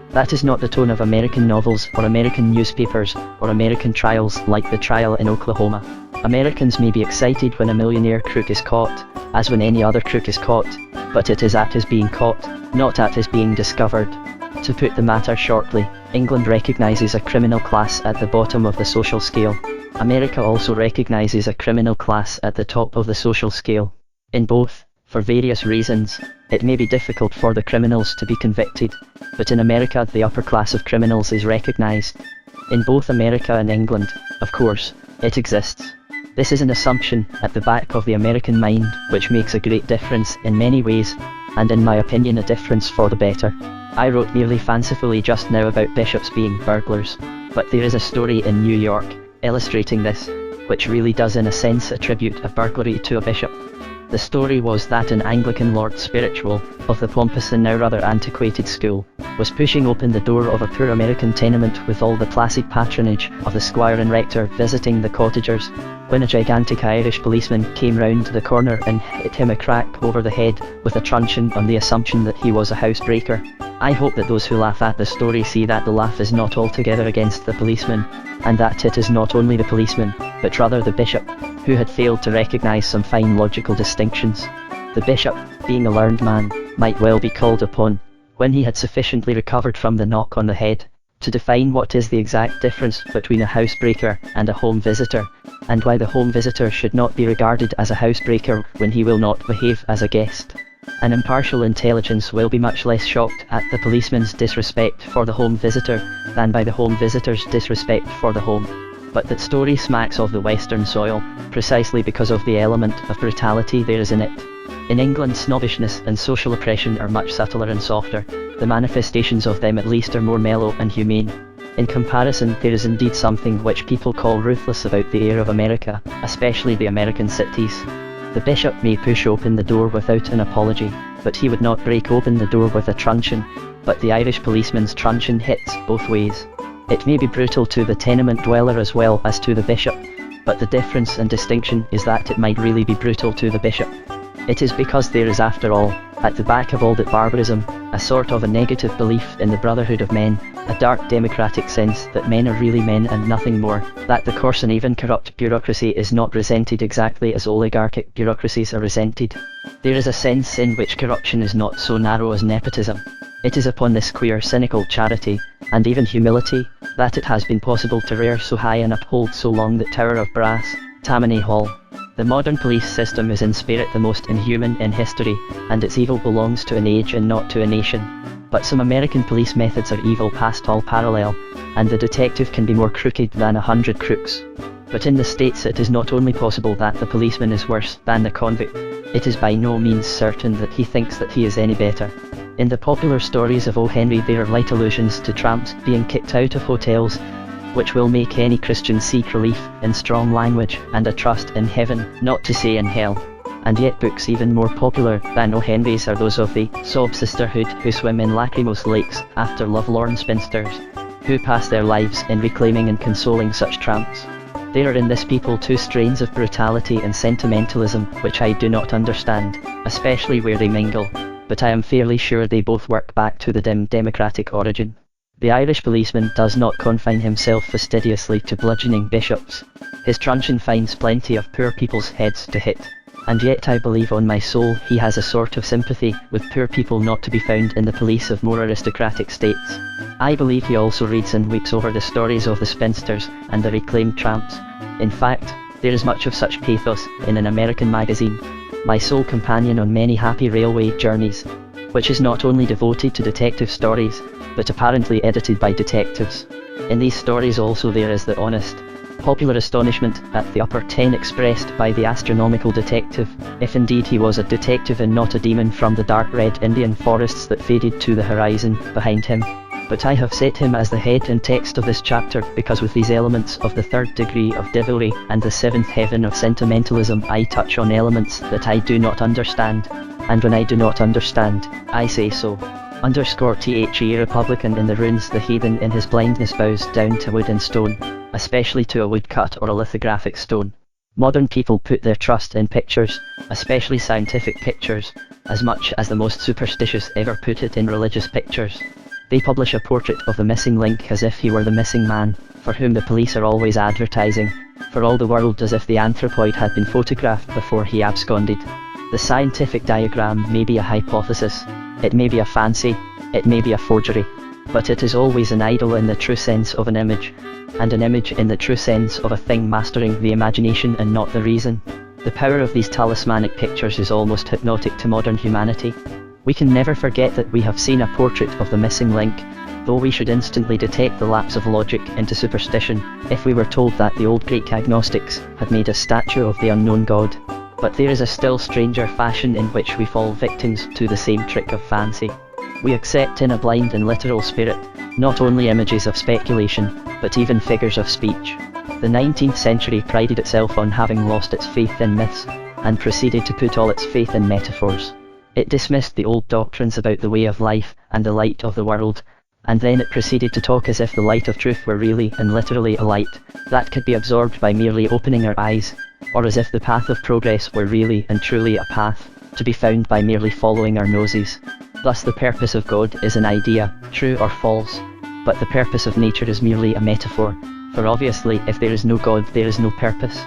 That is not the tone of American novels or American newspapers or American trials like the trial in Oklahoma. Americans may be excited when a millionaire crook is caught, as when any other crook is caught, but it is at his being caught, not at his being discovered. To put the matter shortly, England recognises a criminal class at the bottom of the social scale. America also recognises a criminal class at the top of the social scale. In both, for various reasons, it may be difficult for the criminals to be convicted, but in America the upper class of criminals is recognised. In both America and England, of course, it exists. This is an assumption at the back of the American mind which makes a great difference in many ways, and in my opinion a difference for the better. I wrote merely fancifully just now about bishops being burglars, but there is a story in New York illustrating this, which really does in a sense attribute a burglary to a bishop. The story was that an Anglican Lord Spiritual, of the pompous and now rather antiquated school, was pushing open the door of a poor American tenement with all the placid patronage of the squire and rector visiting the cottagers, when a gigantic Irish policeman came round the corner and hit him a crack over the head with a truncheon on the assumption that he was a housebreaker. I hope that those who laugh at the story see that the laugh is not altogether against the policeman, and that it is not only the policeman, but rather the bishop, who had failed to recognise some fine logical distinctions. The bishop, being a learned man, might well be called upon, when he had sufficiently recovered from the knock on the head, to define what is the exact difference between a housebreaker and a home visitor, and why the home visitor should not be regarded as a housebreaker when he will not behave as a guest. An impartial intelligence will be much less shocked at the policeman's disrespect for the home visitor than by the home visitor's disrespect for the home. But that story smacks of the Western soil, precisely because of the element of brutality there is in it. In England, snobbishness and social oppression are much subtler and softer. The manifestations of them at least are more mellow and humane. In comparison, there is indeed something which people call ruthless about the air of America, especially the American cities. The bishop may push open the door without an apology, but he would not break open the door with a truncheon. But the Irish policeman's truncheon hits both ways. It may be brutal to the tenement dweller as well as to the bishop, but the difference and distinction is that it might really be brutal to the bishop. It is because there is, after all, at the back of all that barbarism, a sort of a negative belief in the brotherhood of men, a dark democratic sense that men are really men and nothing more, that the coarse and even corrupt bureaucracy is not resented exactly as oligarchic bureaucracies are resented. There is a sense in which corruption is not so narrow as nepotism. It is upon this queer cynical charity, and even humility, that it has been possible to rear so high and uphold so long that tower of brass, Tammany Hall. The modern police system is in spirit the most inhuman in history, and its evil belongs to an age and not to a nation. But some American police methods are evil past all parallel, and the detective can be more crooked than 100 crooks. But in the States it is not only possible that the policeman is worse than the convict, it is by no means certain that he thinks that he is any better. In the popular stories of O. Henry there are light allusions to tramps being kicked out of hotels, which will make any Christian seek relief in strong language and a trust in heaven, not to say in hell. And yet books even more popular than O. Henry's are those of the sob sisterhood who swim in lachrymose lakes after lovelorn spinsters, who pass their lives in reclaiming and consoling such tramps. There are in this people two strains of brutality and sentimentalism which I do not understand, especially where they mingle, but I am fairly sure they both work back to the dim democratic origin. The Irish policeman does not confine himself fastidiously to bludgeoning bishops. His truncheon finds plenty of poor people's heads to hit. And yet I believe on my soul he has a sort of sympathy with poor people not to be found in the police of more aristocratic states. I believe he also reads and weeps over the stories of the spinsters and the reclaimed tramps. In fact, there is much of such pathos in an American magazine, my sole companion on many happy railway journeys, which is not only devoted to detective stories, but apparently edited by detectives. In these stories also there is the honest, popular astonishment at the upper 10 expressed by the astronomical detective, if indeed he was a detective and not a demon from the dark red Indian forests that faded to the horizon behind him. But I have set him as the head and text of this chapter because with these elements of the third degree of devilry and the seventh heaven of sentimentalism I touch on elements that I do not understand, and when I do not understand, I say so. _THE Republican in the ruins the heathen in his blindness bows down to wood and stone, especially to a woodcut or a lithographic stone. Modern people put their trust in pictures, especially scientific pictures, as much as the most superstitious ever put it in religious pictures. They publish a portrait of the missing link as if he were the missing man, for whom the police are always advertising, for all the world as if the anthropoid had been photographed before he absconded. The scientific diagram may be a hypothesis, it may be a fancy, it may be a forgery, but it is always an idol in the true sense of an image, and an image in the true sense of a thing mastering the imagination and not the reason. The power of these talismanic pictures is almost hypnotic to modern humanity. We can never forget that we have seen a portrait of the missing link, though we should instantly detect the lapse of logic into superstition if we were told that the old Greek agnostics had made a statue of the unknown god. But there is a still stranger fashion in which we fall victims to the same trick of fancy. We accept in a blind and literal spirit, not only images of speculation, but even figures of speech. The 19th century prided itself on having lost its faith in myths, and proceeded to put all its faith in metaphors. It dismissed the old doctrines about the way of life and the light of the world, and then it proceeded to talk as if the light of truth were really and literally a light that could be absorbed by merely opening our eyes, or as if the path of progress were really and truly a path to be found by merely following our noses. Thus the purpose of God is an idea, true or false, but the purpose of nature is merely a metaphor, for obviously if there is no God there is no purpose.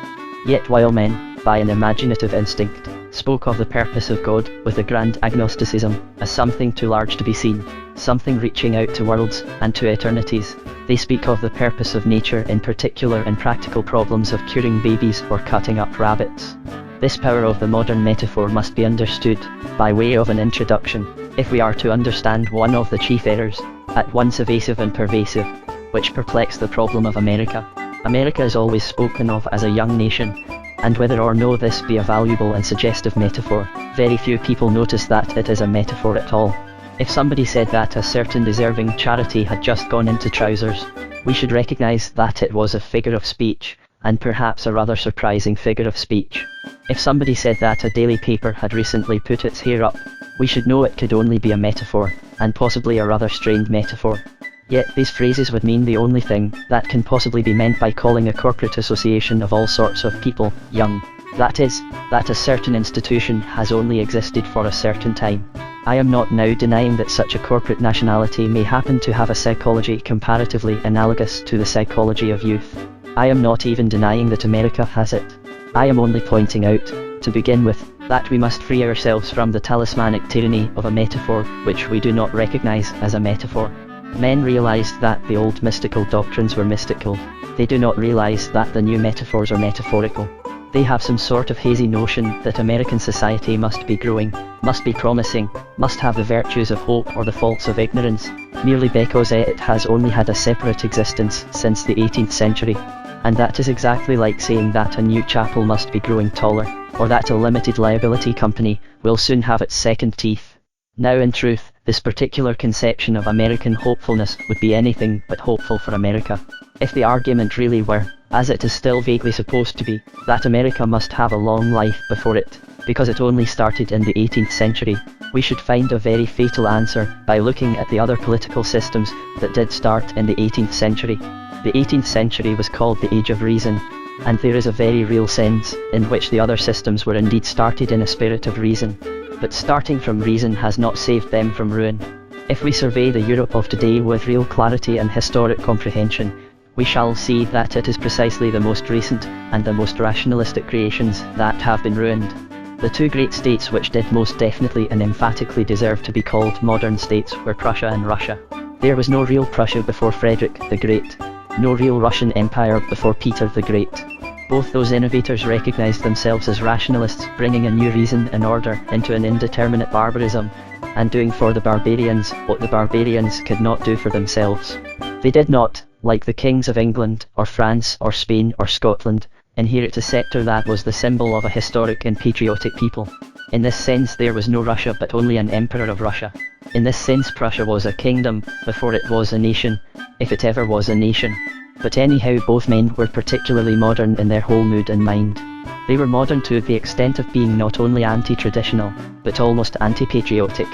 Yet while men, by an imaginative instinct, spoke of the purpose of God with a grand agnosticism, as something too large to be seen, something reaching out to worlds and to eternities. They speak of the purpose of nature in particular in practical problems of curing babies or cutting up rabbits. This power of the modern metaphor must be understood, by way of an introduction, if we are to understand one of the chief errors, at once evasive and pervasive, which perplex the problem of America. America is always spoken of as a young nation, and whether or no this be a valuable and suggestive metaphor, very few people notice that it is a metaphor at all. If somebody said that a certain deserving charity had just gone into trousers, we should recognize that it was a figure of speech, and perhaps a rather surprising figure of speech. If somebody said that a daily paper had recently put its hair up, we should know it could only be a metaphor, and possibly a rather strained metaphor. Yet these phrases would mean the only thing that can possibly be meant by calling a corporate association of all sorts of people young. That is, that a certain institution has only existed for a certain time. I am not now denying that such a corporate nationality may happen to have a psychology comparatively analogous to the psychology of youth. I am not even denying that America has it. I am only pointing out, to begin with, that we must free ourselves from the talismanic tyranny of a metaphor which we do not recognize as a metaphor. Men realized that the old mystical doctrines were mystical. They do not realize that the new metaphors are metaphorical. They have some sort of hazy notion that American society must be growing, must be promising, must have the virtues of hope or the faults of ignorance, merely because it has only had a separate existence since the 18th century. And that is exactly like saying that a new chapel must be growing taller, or that a limited liability company will soon have its second teeth. Now in truth, this particular conception of American hopefulness would be anything but hopeful for America. If the argument really were, as it is still vaguely supposed to be, that America must have a long life before it, because it only started in the 18th century, we should find a very fatal answer by looking at the other political systems that did start in the 18th century. The 18th century was called the Age of Reason, and there is a very real sense in which the other systems were indeed started in a spirit of reason. But starting from reason has not saved them from ruin. If we survey the Europe of today with real clarity and historic comprehension, we shall see that it is precisely the most recent and the most rationalistic creations that have been ruined. The two great states which did most definitely and emphatically deserve to be called modern states were Prussia and Russia. There was no real Prussia before Frederick the Great, no real Russian Empire before Peter the Great. Both those innovators recognized themselves as rationalists, bringing a new reason and order into an indeterminate barbarism, and doing for the barbarians what the barbarians could not do for themselves. They did not, like the kings of England, or France, or Spain, or Scotland, inherit a scepter that was the symbol of a historic and patriotic people. In this sense there was no Russia but only an emperor of Russia. In this sense Prussia was a kingdom, before it was a nation, if it ever was a nation. But anyhow both men were particularly modern in their whole mood and mind. They were modern to the extent of being not only anti-traditional, but almost anti-patriotic.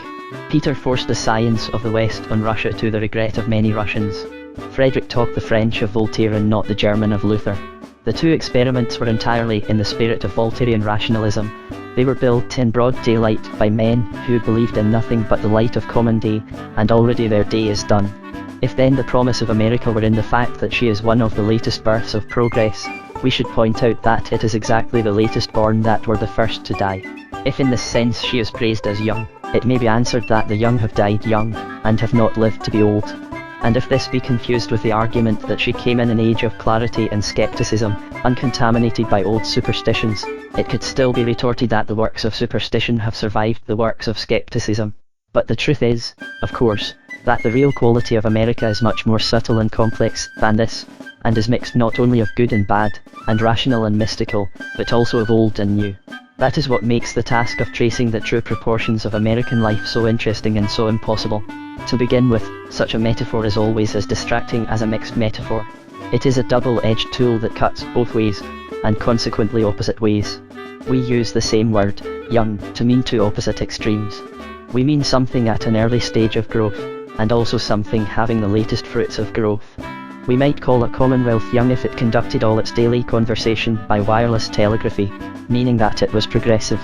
Peter forced the science of the West on Russia to the regret of many Russians. Frederick talked the French of Voltaire and not the German of Luther. The two experiments were entirely in the spirit of Voltairean rationalism. They were built in broad daylight by men who believed in nothing but the light of common day, and already their day is done. If then the promise of America were in the fact that she is one of the latest births of progress, we should point out that it is exactly the latest born that were the first to die. If in this sense she is praised as young, it may be answered that the young have died young, and have not lived to be old. And if this be confused with the argument that she came in an age of clarity and skepticism, uncontaminated by old superstitions, it could still be retorted that the works of superstition have survived the works of skepticism. But the truth is, of course, that the real quality of America is much more subtle and complex than this, and is mixed not only of good and bad, and rational and mystical, but also of old and new. That is what makes the task of tracing the true proportions of American life so interesting and so impossible. To begin with, such a metaphor is always as distracting as a mixed metaphor. It is a double-edged tool that cuts both ways, and consequently opposite ways. We use the same word, young, to mean two opposite extremes. We mean something at an early stage of growth, and also something having the latest fruits of growth. We might call a commonwealth young if it conducted all its daily conversation by wireless telegraphy, meaning that it was progressive.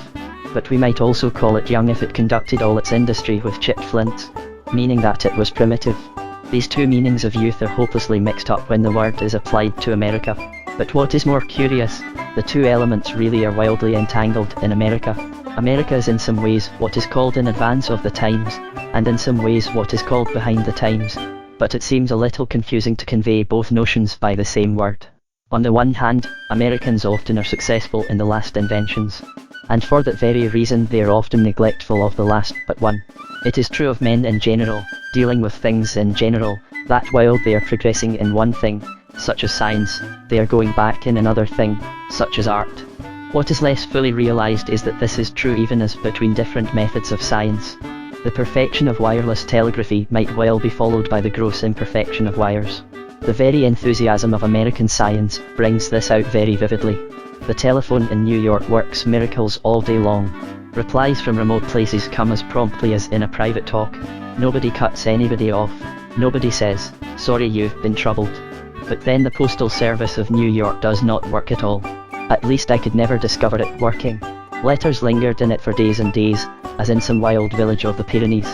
But we might also call it young if it conducted all its industry with chipped flints, meaning that it was primitive. These two meanings of youth are hopelessly mixed up when the word is applied to America. But what is more curious, the two elements really are wildly entangled in America. America is in some ways what is called in advance of the times, and in some ways what is called behind the times, but it seems a little confusing to convey both notions by the same word. On the one hand, Americans often are successful in the last inventions, and for that very reason they are often neglectful of the last but one. It is true of men in general, dealing with things in general, that while they are progressing in one thing, such as science, they are going back in another thing, such as art. What is less fully realized is that this is true even as between different methods of science. The perfection of wireless telegraphy might well be followed by the gross imperfection of wires. The very enthusiasm of American science brings this out very vividly. The telephone in New York works miracles all day long. Replies from remote places come as promptly as in a private talk. Nobody cuts anybody off. Nobody says, "Sorry, you've been troubled." But then the postal service of New York does not work at all. At least I could never discover it working. Letters lingered in it for days and days, as in some wild village of the Pyrenees.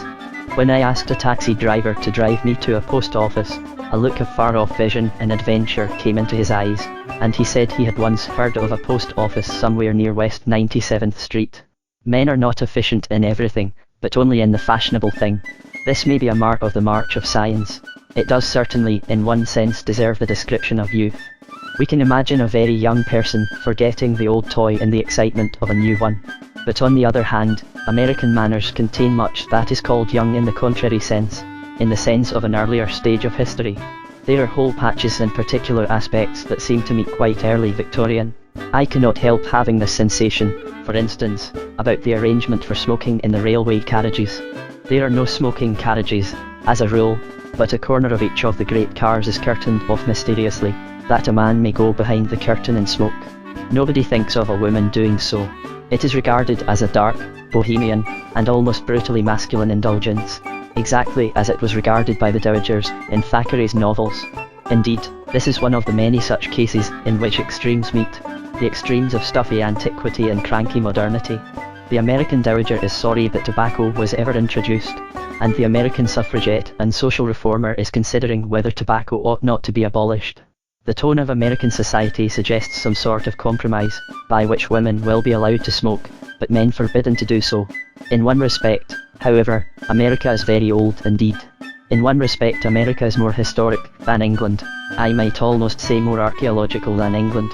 When I asked a taxi driver to drive me to a post office, a look of far-off vision and adventure came into his eyes, and he said he had once heard of a post office somewhere near West 97th Street. Men are not efficient in everything, but only in the fashionable thing. This may be a mark of the march of science. It does certainly, in one sense, deserve the description of youth. We can imagine a very young person forgetting the old toy in the excitement of a new one. But on the other hand, American manners contain much that is called young in the contrary sense, in the sense of an earlier stage of history. There are whole patches and particular aspects that seem to me quite early Victorian. I cannot help having this sensation, for instance, about the arrangement for smoking in the railway carriages. There are no smoking carriages, as a rule, but a corner of each of the great cars is curtained off mysteriously, that a man may go behind the curtain and smoke. Nobody thinks of a woman doing so. It is regarded as a dark, bohemian, and almost brutally masculine indulgence, exactly as it was regarded by the dowagers in Thackeray's novels. Indeed, this is one of the many such cases in which extremes meet, the extremes of stuffy antiquity and cranky modernity. The American dowager is sorry that tobacco was ever introduced, and the American suffragette and social reformer is considering whether tobacco ought not to be abolished. The tone of American society suggests some sort of compromise, by which women will be allowed to smoke, but men forbidden to do so. In one respect, however, America is very old indeed. In one respect America is more historic than England, I might almost say more archaeological than England.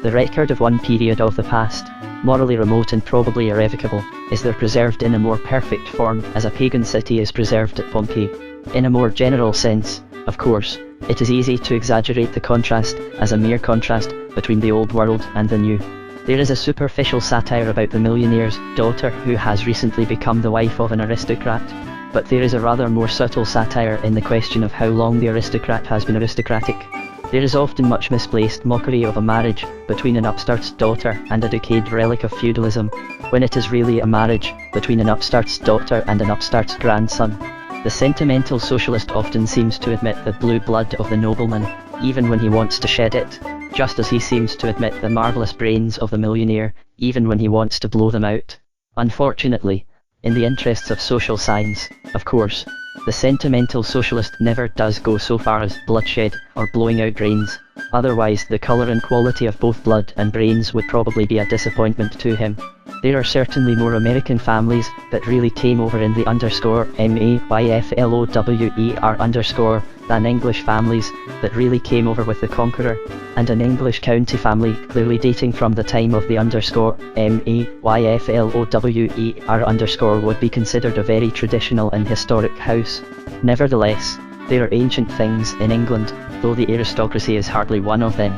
The record of one period of the past, morally remote and probably irrevocable, is there preserved in a more perfect form as a pagan city is preserved at Pompeii. In a more general sense, of course, it is easy to exaggerate the contrast as a mere contrast between the old world and the new. There is a superficial satire about the millionaire's daughter who has recently become the wife of an aristocrat, but there is a rather more subtle satire in the question of how long the aristocrat has been aristocratic. There is often much misplaced mockery of a marriage between an upstart's daughter and a decayed relic of feudalism, when it is really a marriage between an upstart's daughter and an upstart's grandson. The sentimental socialist often seems to admit the blue blood of the nobleman, even when he wants to shed it, just as he seems to admit the marvellous brains of the millionaire, even when he wants to blow them out. Unfortunately, in the interests of social science, of course, the sentimental socialist never does go so far as bloodshed or blowing out brains, otherwise the colour and quality of both blood and brains would probably be a disappointment to him. There are certainly more American families that really came over in the _MAYFLOWER_ than English families that really came over with the conqueror, and an English county family clearly dating from the time of the _MAYFLOWER_ would be considered a very traditional and historic house. Nevertheless, there are ancient things in England, though the aristocracy is hardly one of them.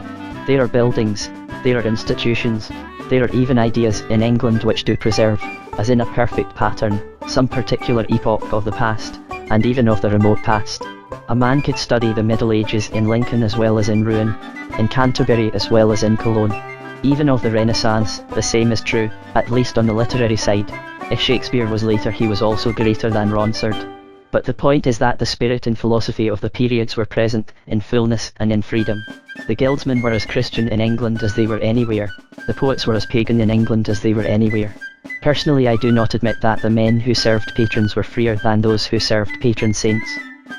There are buildings, there are institutions, there are even ideas in England which do preserve, as in a perfect pattern, some particular epoch of the past, and even of the remote past. A man could study the Middle Ages in Lincoln as well as in Rouen, in Canterbury as well as in Cologne. Even of the Renaissance, the same is true, at least on the literary side. If Shakespeare was later, he was also greater than Ronsard. But the point is that the spirit and philosophy of the periods were present, in fullness and in freedom. The guildsmen were as Christian in England as they were anywhere. The poets were as pagan in England as they were anywhere. Personally, I do not admit that the men who served patrons were freer than those who served patron saints.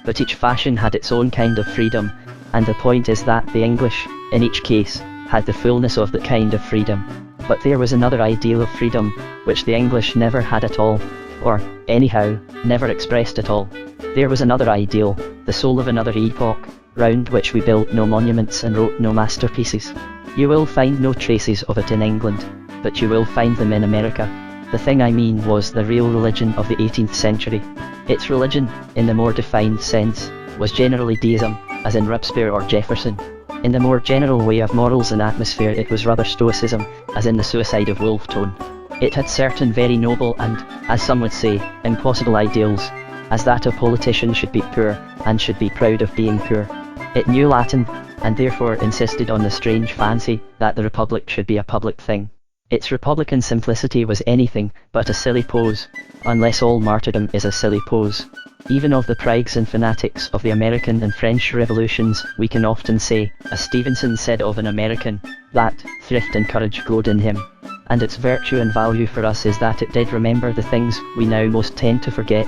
But each fashion had its own kind of freedom, and the point is that the English, in each case, had the fullness of that kind of freedom. But there was another ideal of freedom, which the English never had at all, or, anyhow, never expressed at all. There was another ideal, the soul of another epoch, round which we built no monuments and wrote no masterpieces. You will find no traces of it in England, but you will find them in America. The thing I mean was the real religion of the 18th century. Its religion, in the more defined sense, was generally deism, as in Robespierre or Jefferson. In the more general way of morals and atmosphere it was rather stoicism, as in the Suicide of Wolfe Tone. It had certain very noble and, as some would say, impossible ideals, as that a politician should be poor, and should be proud of being poor. It knew Latin, and therefore insisted on the strange fancy that the Republic should be a public thing. Its republican simplicity was anything but a silly pose, unless all martyrdom is a silly pose. Even of the prigs and fanatics of the American and French revolutions, we can often say, as Stevenson said of an American, that thrift and courage glowed in him. And its virtue and value for us is that it did remember the things we now most tend to forget,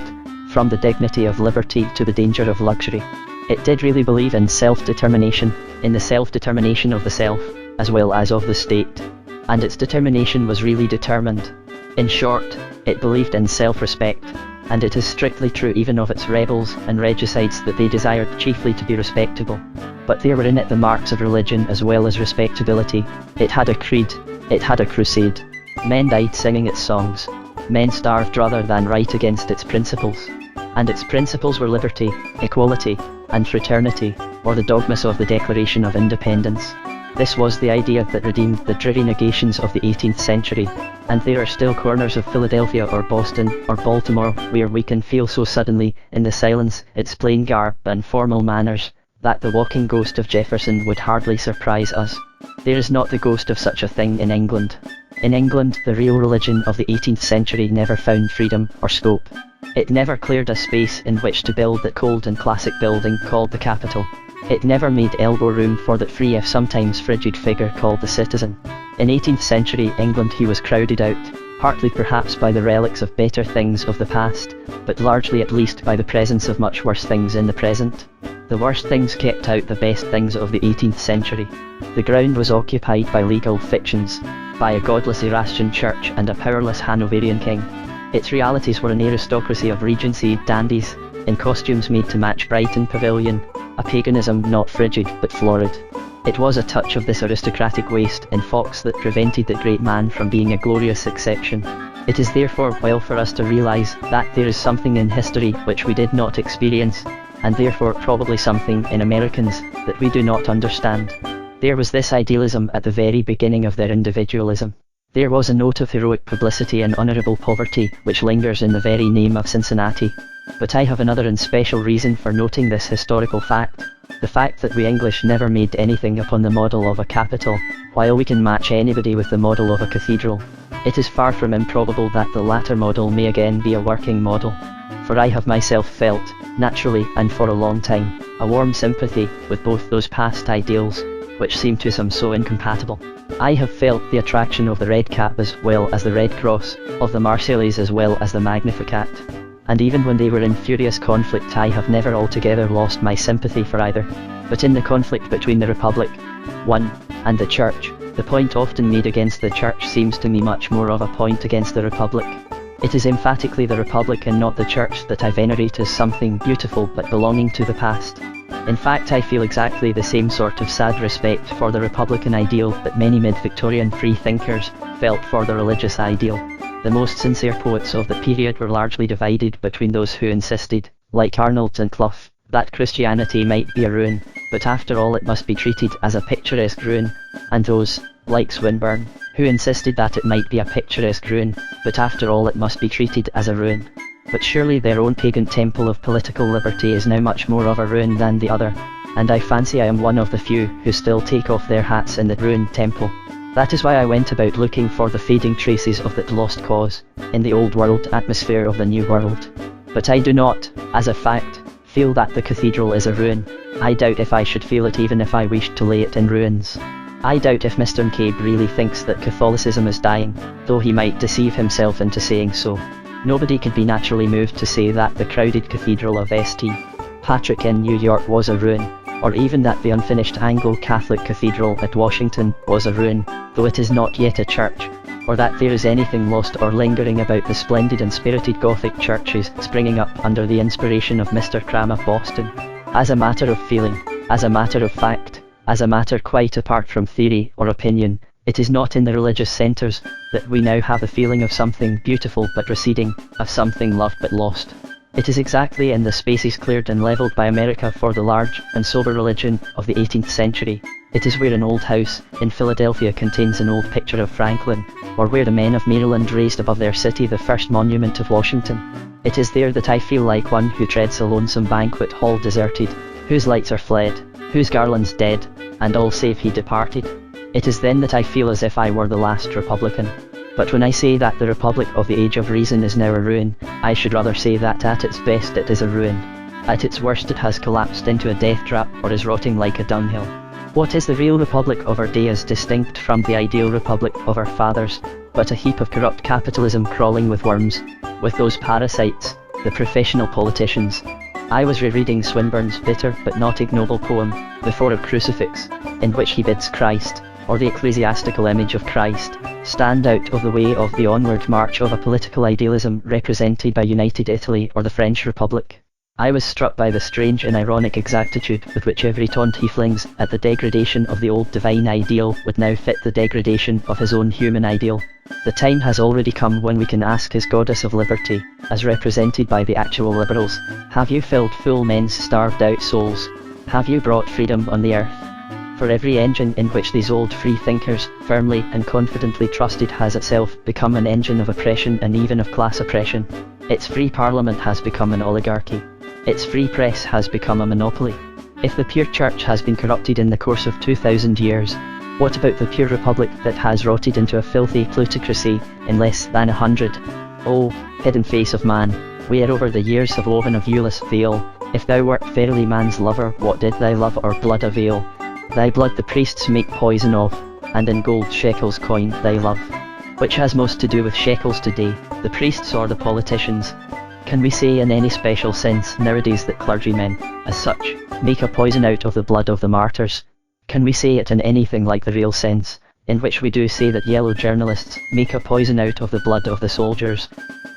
from the dignity of liberty to the danger of luxury. It did really believe in self-determination, in the self-determination of the self, as well as of the state. And its determination was really determined. In short, it believed in self-respect, and it is strictly true even of its rebels and regicides that they desired chiefly to be respectable. But there were in it the marks of religion as well as respectability. It had a creed, it had a crusade. Men died singing its songs. Men starved rather than write against its principles. And its principles were liberty, equality, and fraternity, or the dogmas of the Declaration of Independence. This was the idea that redeemed the dreary negations of the 18th century, and there are still corners of Philadelphia or Boston or Baltimore where we can feel so suddenly, in the silence, its plain garb and formal manners, that the walking ghost of Jefferson would hardly surprise us. There is not the ghost of such a thing in England. In England, the real religion of the 18th century never found freedom or scope. It never cleared a space in which to build that cold and classic building called the Capitol. It never made elbow room for that free if sometimes frigid figure called the citizen. In 18th century England he was crowded out, partly perhaps by the relics of better things of the past, but largely at least by the presence of much worse things in the present. The worst things kept out the best things of the 18th century. The ground was occupied by legal fictions, by a godless Erastian church and a powerless Hanoverian king. Its realities were an aristocracy of Regency dandies, in costumes made to match Brighton Pavilion, a paganism not frigid but florid. It was a touch of this aristocratic waste in Fox that prevented the great man from being a glorious exception. It is therefore well for us to realise that there is something in history which we did not experience, and therefore probably something in Americans that we do not understand. There was this idealism at the very beginning of their individualism. There was a note of heroic publicity and honourable poverty which lingers in the very name of Cincinnati. But I have another and special reason for noting this historical fact. The fact that we English never made anything upon the model of a capital, while we can match anybody with the model of a cathedral. It is far from improbable that the latter model may again be a working model. For I have myself felt, naturally and for a long time, a warm sympathy with both those past ideals, which seem to some so incompatible. I have felt the attraction of the Red Cap as well as the Red Cross, of the Marseillaise as well as the Magnificat. And even when they were in furious conflict I have never altogether lost my sympathy for either. But in the conflict between the Republic, one, and the Church, the point often made against the Church seems to me much more of a point against the Republic. It is emphatically the Republic and not the Church that I venerate as something beautiful but belonging to the past. In fact I feel exactly the same sort of sad respect for the Republican ideal that many mid-Victorian free-thinkers felt for the religious ideal. The most sincere poets of the period were largely divided between those who insisted, like Arnold and Clough, that Christianity might be a ruin, but after all it must be treated as a picturesque ruin, and those, like Swinburne, who insisted that it might be a picturesque ruin, but after all it must be treated as a ruin. But surely their own pagan temple of political liberty is now much more of a ruin than the other, and I fancy I am one of the few who still take off their hats in the ruined temple. That is why I went about looking for the fading traces of that lost cause, in the old world atmosphere of the new world. But I do not, as a fact, feel that the cathedral is a ruin. I doubt if I should feel it even if I wished to lay it in ruins. I doubt if Mr. McCabe really thinks that Catholicism is dying, though he might deceive himself into saying so. Nobody could be naturally moved to say that the crowded cathedral of St. Patrick in New York was a ruin, or even that the unfinished Anglo-Catholic Cathedral at Washington was a ruin, though it is not yet a church, or that there is anything lost or lingering about the splendid and spirited Gothic churches springing up under the inspiration of Mr. Cram of Boston. As a matter of feeling, as a matter of fact, as a matter quite apart from theory or opinion, it is not in the religious centres that we now have a feeling of something beautiful but receding, of something loved but lost. It is exactly in the spaces cleared and levelled by America for the large and sober religion of the 18th century. It is where an old house in Philadelphia contains an old picture of Franklin, or where the men of Maryland raised above their city the first monument of Washington. It is there that I feel like one who treads a lonesome banquet hall deserted, whose lights are fled, whose garlands dead, and all save he departed. It is then that I feel as if I were the last Republican. But when I say that the Republic of the Age of Reason is now a ruin, I should rather say that at its best it is a ruin. At its worst it has collapsed into a death trap or is rotting like a dunghill. What is the real Republic of our day is distinct from the ideal Republic of our fathers, but a heap of corrupt capitalism crawling with worms, with those parasites, the professional politicians. I was rereading Swinburne's bitter but not ignoble poem, Before a Crucifix, in which he bids Christ, or the ecclesiastical image of Christ, stand out of the way of the onward march of a political idealism represented by United Italy or the French Republic. I was struck by the strange and ironic exactitude with which every taunt he flings at the degradation of the old divine ideal would now fit the degradation of his own human ideal. The time has already come when we can ask his goddess of liberty, as represented by the actual liberals, have you filled full men's starved out souls? Have you brought freedom on the earth? For every engine in which these old free thinkers firmly and confidently trusted has itself become an engine of oppression and even of class oppression. Its free parliament has become an oligarchy. Its free press has become a monopoly. If the pure church has been corrupted in the course of 2000 years, what about the pure republic that has rotted into a filthy plutocracy in less than 100? Oh, hidden face of man, where over the years have woven of viewless veil, if thou wert verily man's lover, what did thy love or blood avail? Thy blood the priests make poison of, and in gold shekels coin thy love. Which has most to do with shekels today, the priests or the politicians? Can we say in any special sense nowadays that clergymen, as such, make a poison out of the blood of the martyrs? Can we say it in anything like the real sense, in which we do say that yellow journalists make a poison out of the blood of the soldiers?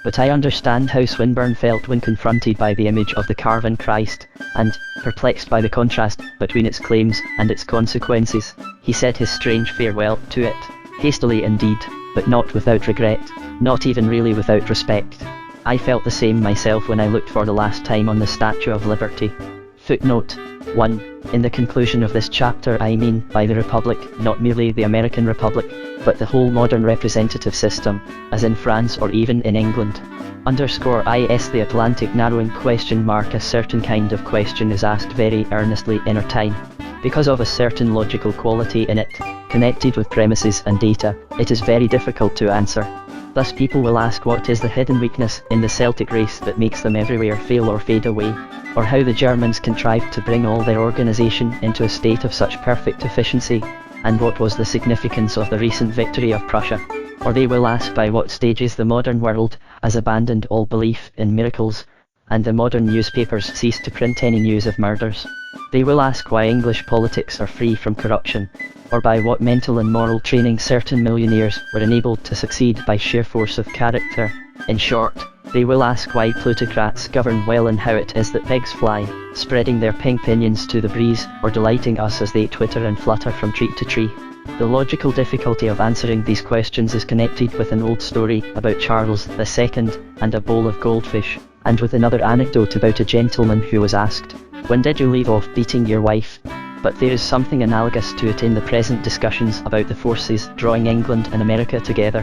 But I understand how Swinburne felt when confronted by the image of the carven Christ, and, perplexed by the contrast between its claims and its consequences, he said his strange farewell to it, hastily indeed, but not without regret, not even really without respect. I felt the same myself when I looked for the last time on the Statue of Liberty. Footnote 1. In the conclusion of this chapter I mean by the Republic not merely the American Republic, but the whole modern representative system, as in France or even in England. _is the Atlantic narrowing question mark. A certain kind of question is asked very earnestly in our time. Because of a certain logical quality in it, connected with premises and data, it is very difficult to answer. Thus people will ask what is the hidden weakness in the Celtic race that makes them everywhere fail or fade away, or how the Germans contrived to bring all their organisation into a state of such perfect efficiency, and what was the significance of the recent victory of Prussia. Or they will ask by what stages the modern world has abandoned all belief in miracles, and the modern newspapers ceased to print any news of murders. They will ask why English politics are free from corruption, or by what mental and moral training certain millionaires were enabled to succeed by sheer force of character. In short, they will ask why plutocrats govern well and how it is that pigs fly, spreading their pink pinions to the breeze, or delighting us as they twitter and flutter from tree to tree. The logical difficulty of answering these questions is connected with an old story about Charles II and a bowl of goldfish, and with another anecdote about a gentleman who was asked, "When did you leave off beating your wife?" But there is something analogous to it in the present discussions about the forces drawing England and America together.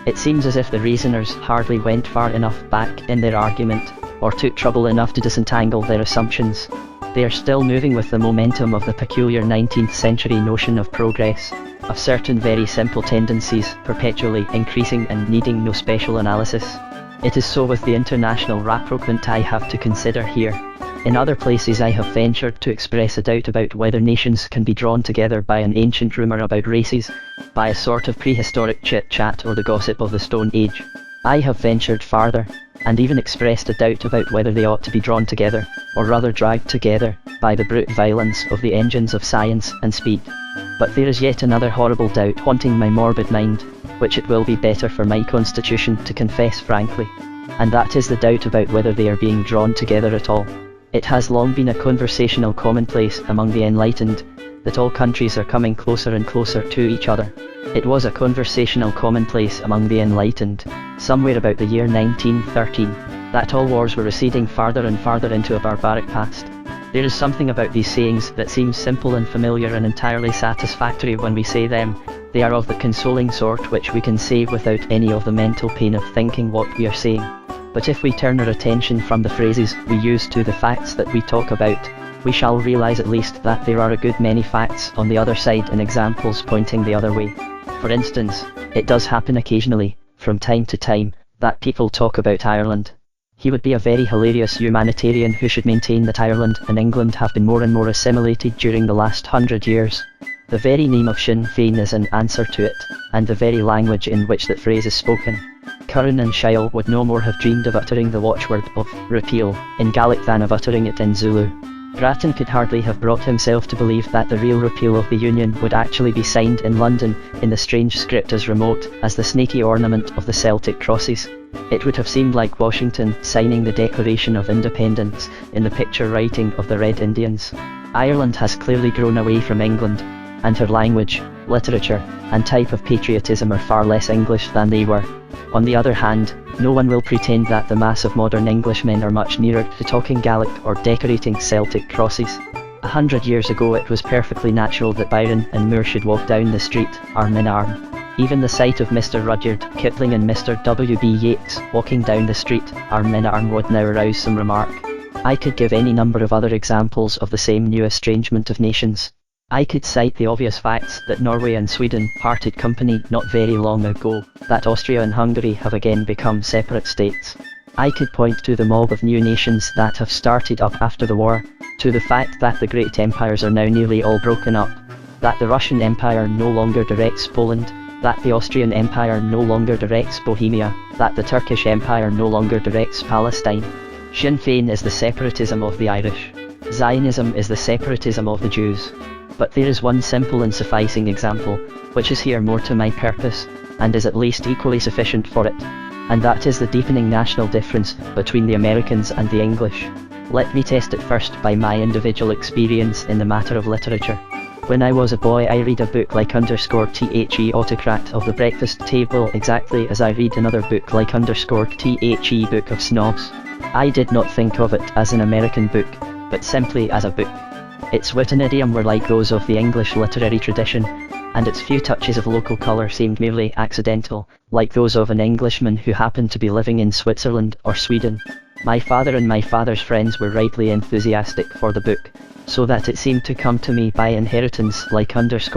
It seems as if the reasoners hardly went far enough back in their argument, or took trouble enough to disentangle their assumptions. They are still moving with the momentum of the peculiar 19th century notion of progress, of certain very simple tendencies perpetually increasing and needing no special analysis. It is so with the international rapprochement I have to consider here. In other places I have ventured to express a doubt about whether nations can be drawn together by an ancient rumour about races, by a sort of prehistoric chit-chat or the gossip of the Stone Age. I have ventured farther, and even expressed a doubt about whether they ought to be drawn together, or rather dragged together, by the brute violence of the engines of science and speed. But there is yet another horrible doubt haunting my morbid mind, which it will be better for my constitution to confess frankly. And that is the doubt about whether they are being drawn together at all. It has long been a conversational commonplace among the enlightened that all countries are coming closer and closer to each other. It was a conversational commonplace among the enlightened, somewhere about the year 1913, that all wars were receding farther and farther into a barbaric past. There is something about these sayings that seems simple and familiar and entirely satisfactory when we say them. They are of the consoling sort which we can say without any of the mental pain of thinking what we are saying. But if we turn our attention from the phrases we use to the facts that we talk about, we shall realize at least that there are a good many facts on the other side and examples pointing the other way. For instance, it does happen occasionally, from time to time, that people talk about Ireland. He would be a very hilarious humanitarian who should maintain that Ireland and England have been more and more assimilated during the last 100 years. The very name of Sinn Féin is an answer to it, and the very language in which that phrase is spoken. Curran and Shiel would no more have dreamed of uttering the watchword of repeal in Gaelic than of uttering it in Zulu. Grattan could hardly have brought himself to believe that the real repeal of the Union would actually be signed in London in the strange script as remote as the snaky ornament of the Celtic crosses. It would have seemed like Washington signing the Declaration of Independence in the picture writing of the Red Indians. Ireland has clearly grown away from England, and her language, literature, and type of patriotism are far less English than they were. On the other hand, no one will pretend that the mass of modern Englishmen are much nearer to talking Gaelic or decorating Celtic crosses. 100 years ago it was perfectly natural that Byron and Moore should walk down the street, arm in arm. Even the sight of Mr. Rudyard Kipling and Mr. W.B. Yeats walking down the street, arm in arm, would now arouse some remark. I could give any number of other examples of the same new estrangement of nations. I could cite the obvious facts that Norway and Sweden parted company not very long ago, that Austria and Hungary have again become separate states. I could point to the mob of new nations that have started up after the war, to the fact that the great empires are now nearly all broken up, that the Russian Empire no longer directs Poland, that the Austrian Empire no longer directs Bohemia, that the Turkish Empire no longer directs Palestine. Sinn Féin is the separatism of the Irish. Zionism is the separatism of the Jews. But there is one simple and sufficing example, which is here more to my purpose, and is at least equally sufficient for it, and that is the deepening national difference between the Americans and the English. Let me test it first by my individual experience in the matter of literature. When I was a boy I read a book like _The Autocrat of the Breakfast Table exactly as I read another book like _The Book of Snobs. I did not think of it as an American book, but simply as a book. Its wit and idiom were like those of the English literary tradition, and its few touches of local colour seemed merely accidental, like those of an Englishman who happened to be living in Switzerland or Sweden. My father and my father's friends were rightly enthusiastic for the book, so that it seemed to come to me by inheritance like _GULLIVERS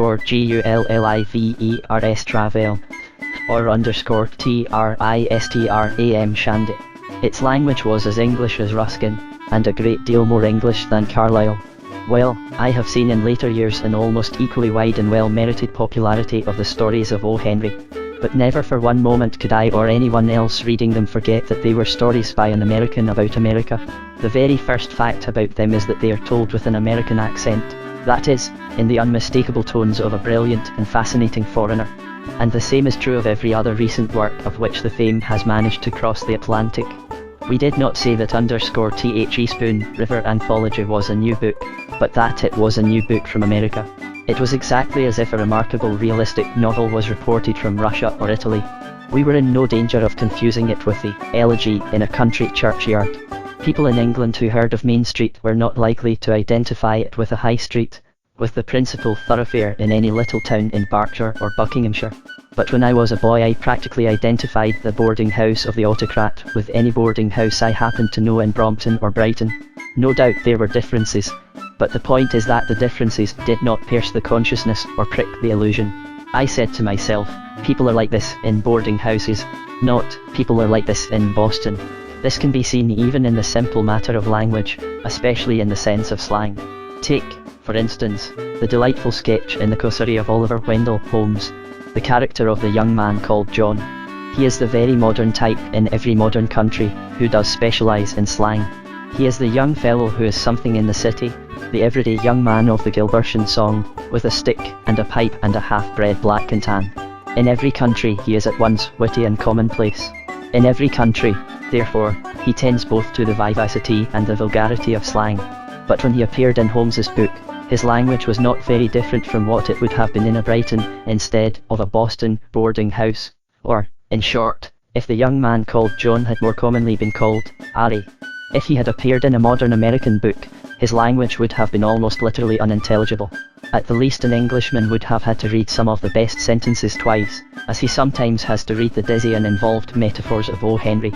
Travel, or _TRISTRAM Shandy. Its language was as English as Ruskin, and a great deal more English than Carlyle. Well, I have seen in later years an almost equally wide and well-merited popularity of the stories of O. Henry, but never for one moment could I or anyone else reading them forget that they were stories by an American about America. The very first fact about them is that they are told with an American accent, that is, in the unmistakable tones of a brilliant and fascinating foreigner. And the same is true of every other recent work of which the fame has managed to cross the Atlantic. We did not say that _The Spoon River Anthology was a new book, but that it was a new book from America. It was exactly as if a remarkable realistic novel was reported from Russia or Italy. We were in no danger of confusing it with the elegy in a country churchyard. People in England who heard of Main Street were not likely to identify it with a high street, with the principal thoroughfare in any little town in Berkshire or Buckinghamshire. But when I was a boy I practically identified the boarding house of the Autocrat with any boarding house I happened to know in Brompton or Brighton. No doubt there were differences, but the point is that the differences did not pierce the consciousness or prick the illusion. I said to myself, people are like this in boarding houses, not, people are like this in Boston. This can be seen even in the simple matter of language, especially in the sense of slang. Take, for instance, the delightful sketch in The Cossery of Oliver Wendell Holmes, the character of the young man called John. He is the very modern type in every modern country, who does specialise in slang. He is the young fellow who is something in the city, the everyday young man of the Gilbertian song, with a stick and a pipe and a half-bred black and tan. In every country he is at once witty and commonplace. In every country, therefore, he tends both to the vivacity and the vulgarity of slang. But when he appeared in Holmes's book, his language was not very different from what it would have been in a Brighton, instead of a Boston, boarding house. Or, in short, if the young man called John had more commonly been called Harry. If he had appeared in a modern American book, his language would have been almost literally unintelligible. At the least an Englishman would have had to read some of the best sentences twice, as he sometimes has to read the dizzy and involved metaphors of O. Henry.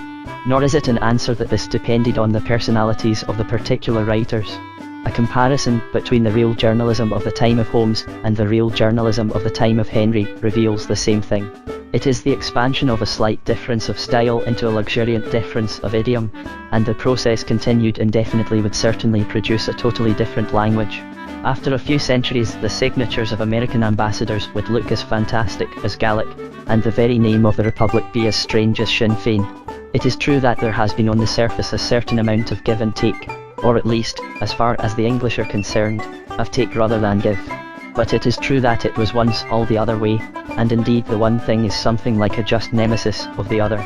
Nor is it an answer that this depended on the personalities of the particular writers. A comparison between the real journalism of the time of Holmes and the real journalism of the time of Henry reveals the same thing. It is the expansion of a slight difference of style into a luxuriant difference of idiom, and the process continued indefinitely would certainly produce a totally different language. After a few centuries, the signatures of American ambassadors would look as fantastic as Gallic, and the very name of the Republic be as strange as Sinn Féin. It is true that there has been on the surface a certain amount of give and take, or at least, as far as the English are concerned, of take rather than give. But it is true that it was once all the other way, and indeed the one thing is something like a just nemesis of the other.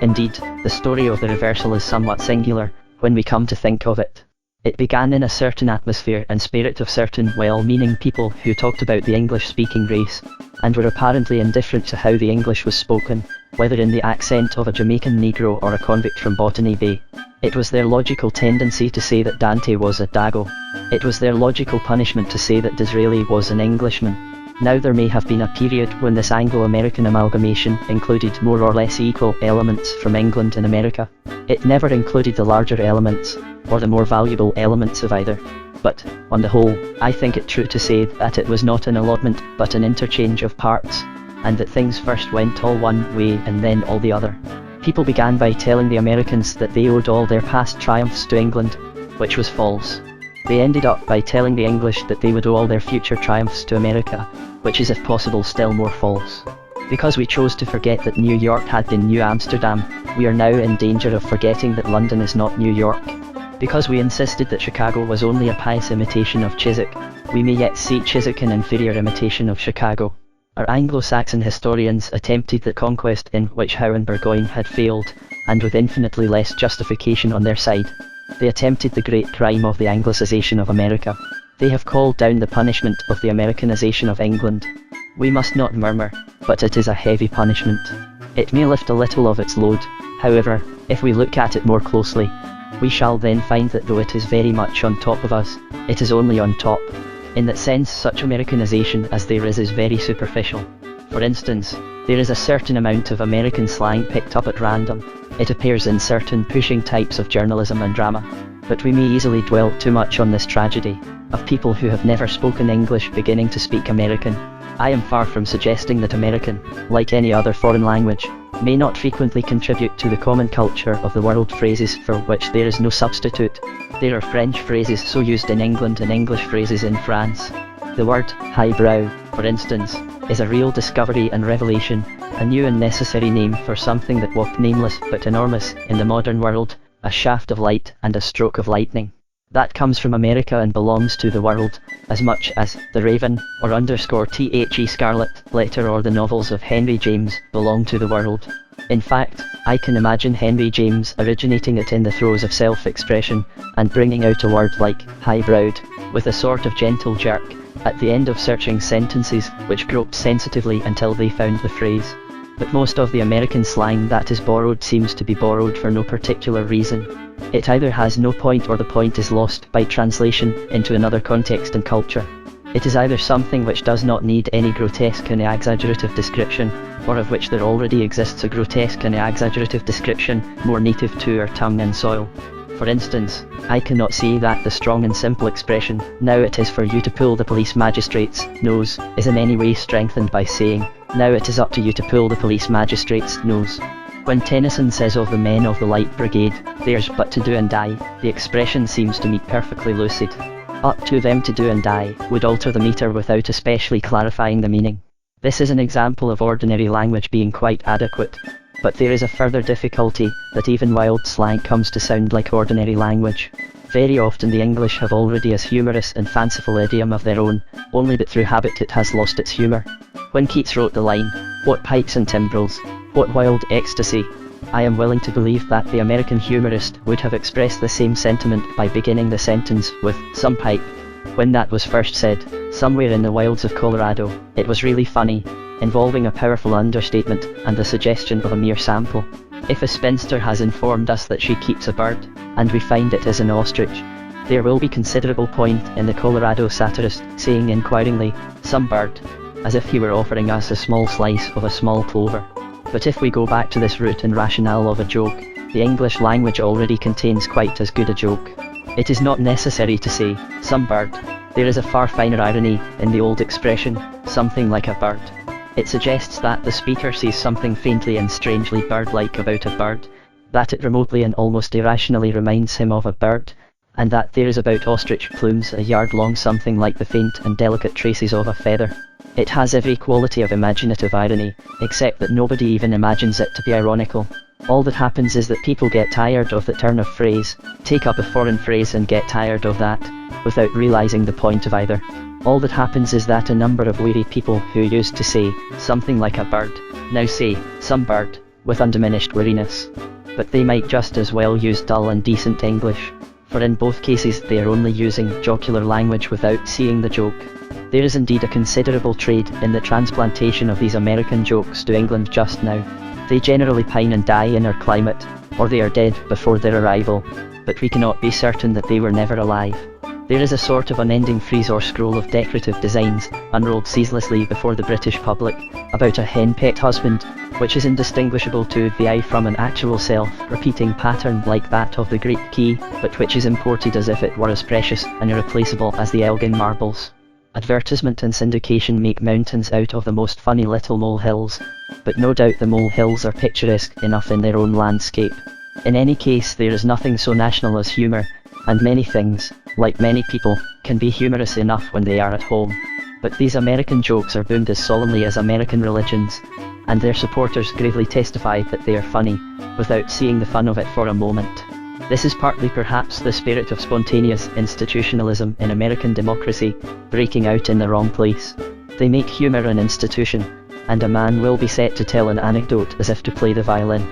Indeed, the story of the reversal is somewhat singular, when we come to think of it. It began in a certain atmosphere and spirit of certain well-meaning people who talked about the English-speaking race, and were apparently indifferent to how the English was spoken, whether in the accent of a Jamaican Negro or a convict from Botany Bay. It was their logical tendency to say that Dante was a Dago. It was their logical punishment to say that Disraeli was an Englishman. Now there may have been a period when this Anglo-American amalgamation included more or less equal elements from England and America. It never included the larger elements, or the more valuable elements of either. But, on the whole, I think it true to say that it was not an allotment but an interchange of parts, and that things first went all one way and then all the other. People began by telling the Americans that they owed all their past triumphs to England, which was false. They ended up by telling the English that they would owe all their future triumphs to America, which is if possible still more false. Because we chose to forget that New York had been New Amsterdam, we are now in danger of forgetting that London is not New York. Because we insisted that Chicago was only a pious imitation of Chiswick, we may yet see Chiswick an inferior imitation of Chicago. Our Anglo-Saxon historians attempted the conquest in which Howe and Burgoyne had failed, and with infinitely less justification on their side. They attempted the great crime of the Anglicization of America. They have called down the punishment of the Americanization of England. We must not murmur, but it is a heavy punishment. It may lift a little of its load, however, if we look at it more closely, we shall then find that though it is very much on top of us, it is only on top. In that sense, such Americanization as there is very superficial. For instance, there is a certain amount of American slang picked up at random. It appears in certain pushing types of journalism and drama. But we may easily dwell too much on this tragedy, of people who have never spoken English beginning to speak American. I am far from suggesting that American, like any other foreign language, may not frequently contribute to the common culture of the world, phrases for which there is no substitute. There are French phrases so used in England and English phrases in France. The word highbrow, for instance, is a real discovery and revelation, a new and necessary name for something that walked nameless but enormous in the modern world, a shaft of light and a stroke of lightning. That comes from America and belongs to the world, as much as The Raven, or _The Scarlet Letter or the novels of Henry James belong to the world. In fact, I can imagine Henry James originating it in the throes of self-expression, and bringing out a word like highbrowed, with a sort of gentle jerk, at the end of searching sentences which groped sensitively until they found the phrase. But most of the American slang that is borrowed seems to be borrowed for no particular reason. It either has no point or the point is lost by translation into another context and culture. It is either something which does not need any grotesque and exaggerative description, or of which there already exists a grotesque and exaggerative description more native to our tongue and soil. For instance, I cannot say that the strong and simple expression, "now it is for you to pull the police magistrate's nose," is in any way strengthened by saying, "now it is up to you to pull the police magistrate's nose." When Tennyson says of the men of the Light Brigade, "theirs but to do and die," the expression seems to me perfectly lucid. "Up to them to do and die" would alter the metre without especially clarifying the meaning. This is an example of ordinary language being quite adequate. But there is a further difficulty, that even wild slang comes to sound like ordinary language. Very often the English have already a humorous and fanciful idiom of their own, only that through habit it has lost its humour. When Keats wrote the line, "What pipes and timbrels, what wild ecstasy," I am willing to believe that the American humorist would have expressed the same sentiment by beginning the sentence with, "some pipe." When that was first said, somewhere in the wilds of Colorado, it was really funny, involving a powerful understatement and the suggestion of a mere sample. If a spinster has informed us that she keeps a bird, and we find it is an ostrich, there will be considerable point in the Colorado satirist saying inquiringly, "Some bird," as if he were offering us a small slice of a small clover. But if we go back to this root and rationale of a joke, the English language already contains quite as good a joke. It is not necessary to say, "some bird." There is a far finer irony in the old expression, "something like a bird." It suggests that the speaker sees something faintly and strangely bird-like about a bird, that it remotely and almost irrationally reminds him of a bird, and that there is about ostrich plumes a yard long something like the faint and delicate traces of a feather. It has every quality of imaginative irony, except that nobody even imagines it to be ironical. All that happens is that people get tired of the turn of phrase, take up a foreign phrase and get tired of that, without realizing the point of either. All that happens is that a number of weary people who used to say, "something like a bird," now say, "some bird," with undiminished weariness. But they might just as well use dull and decent English, for in both cases they are only using jocular language without seeing the joke. There is indeed a considerable trade in the transplantation of these American jokes to England just now. They generally pine and die in our climate, or they are dead before their arrival, but we cannot be certain that they were never alive. There is a sort of unending frieze or scroll of decorative designs, unrolled ceaselessly before the British public, about a hen-pecked husband, which is indistinguishable to the eye from an actual self-repeating pattern like that of the Greek key, but which is imported as if it were as precious and irreplaceable as the Elgin marbles. Advertisement and syndication make mountains out of the most funny little molehills, but no doubt the molehills are picturesque enough in their own landscape. In any case, there is nothing so national as humour, and many things, like many people, can be humorous enough when they are at home. But these American jokes are boomed as solemnly as American religions, and their supporters gravely testify that they are funny, without seeing the fun of it for a moment. This is partly perhaps the spirit of spontaneous institutionalism in American democracy, breaking out in the wrong place. They make humour an institution, and a man will be set to tell an anecdote as if to play the violin.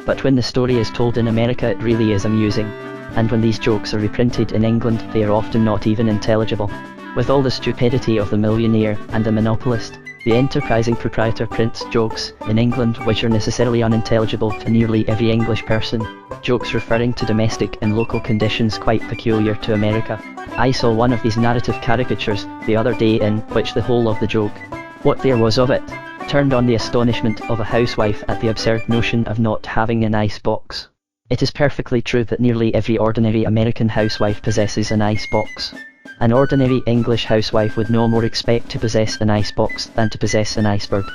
But when the story is told in America it really is amusing, and when these jokes are reprinted in England they are often not even intelligible. With all the stupidity of the millionaire and the monopolist, the enterprising proprietor prints jokes in England which are necessarily unintelligible to nearly every English person, jokes referring to domestic and local conditions quite peculiar to America. I saw one of these narrative caricatures the other day in which the whole of the joke, what there was of it, turned on the astonishment of a housewife at the absurd notion of not having an ice box. It is perfectly true that nearly every ordinary American housewife possesses an ice box. An ordinary English housewife would no more expect to possess an ice box than to possess an iceberg.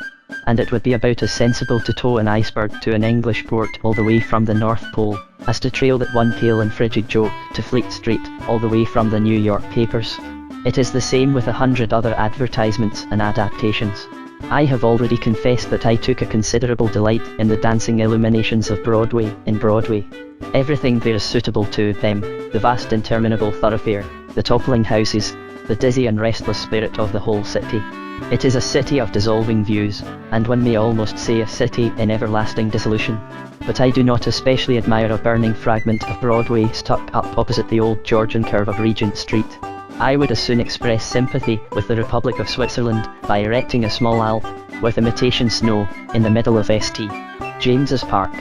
And it would be about as sensible to tow an iceberg to an English port all the way from the North Pole, as to trail that one pale and frigid joke to Fleet Street all the way from the New York papers. It is the same with 100 other advertisements and adaptations. I have already confessed that I took a considerable delight in the dancing illuminations of Broadway in Broadway. Everything there is suitable to them, the vast interminable thoroughfare, the toppling houses, the dizzy and restless spirit of the whole city. It is a city of dissolving views, and one may almost say a city in everlasting dissolution. But I do not especially admire a burning fragment of Broadway stuck up opposite the old Georgian curve of Regent Street. I would as soon express sympathy with the Republic of Switzerland by erecting a small Alp, with imitation snow, in the middle of St. James's Park.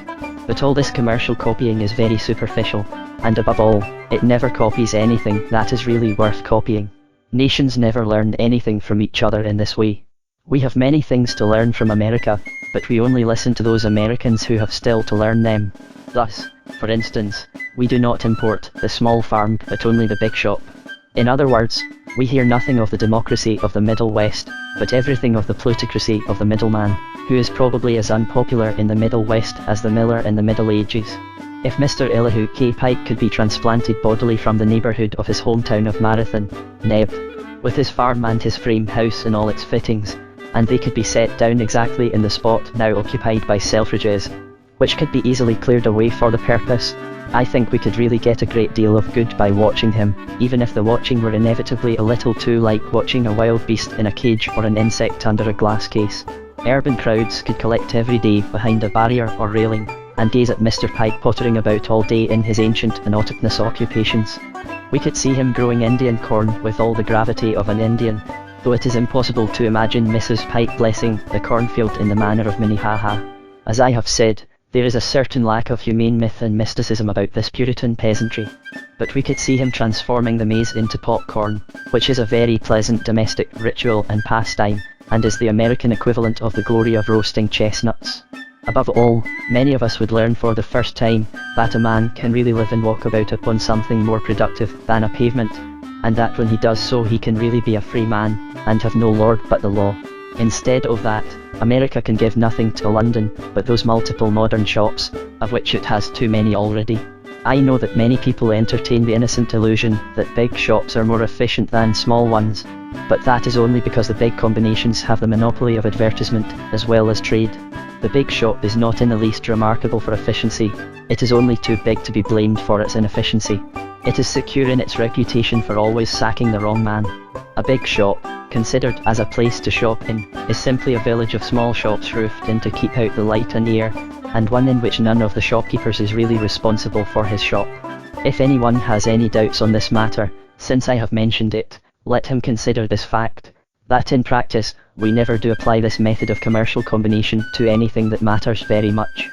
But all this commercial copying is very superficial, and above all, it never copies anything that is really worth copying. Nations never learn anything from each other in this way. We have many things to learn from America, but we only listen to those Americans who have still to learn them. Thus, for instance, we do not import the small farm but only the big shop. In other words, we hear nothing of the democracy of the Middle West, but everything of the plutocracy of the middleman, who is probably as unpopular in the Middle West as the miller in the Middle Ages. If Mr. Elihu K. Pike could be transplanted bodily from the neighbourhood of his hometown of Marathon, Neb, with his farm and his frame house and all its fittings, and they could be set down exactly in the spot now occupied by Selfridges, which could be easily cleared away for the purpose. I think we could really get a great deal of good by watching him, even if the watching were inevitably a little too like watching a wild beast in a cage or an insect under a glass case. Urban crowds could collect every day behind a barrier or railing, and gaze at Mr. Pike pottering about all day in his ancient and autochthonous occupations. We could see him growing Indian corn with all the gravity of an Indian, though it is impossible to imagine Mrs. Pike blessing the cornfield in the manner of Minnehaha. As I have said, there is a certain lack of humane myth and mysticism about this Puritan peasantry. But we could see him transforming the maize into popcorn, which is a very pleasant domestic ritual and pastime, and is the American equivalent of the glory of roasting chestnuts. Above all, many of us would learn for the first time that a man can really live and walk about upon something more productive than a pavement, and that when he does so he can really be a free man, and have no lord but the law. Instead of that, America can give nothing to London but those multiple modern shops, of which it has too many already. I know that many people entertain the innocent illusion that big shops are more efficient than small ones, but that is only because the big combinations have the monopoly of advertisement as well as trade. The big shop is not in the least remarkable for efficiency, it is only too big to be blamed for its inefficiency. It is secure in its reputation for always sacking the wrong man. A big shop, considered as a place to shop in, is simply a village of small shops roofed in to keep out the light and air, and one in which none of the shopkeepers is really responsible for his shop. If anyone has any doubts on this matter, since I have mentioned it, let him consider this fact, that in practice, we never do apply this method of commercial combination to anything that matters very much.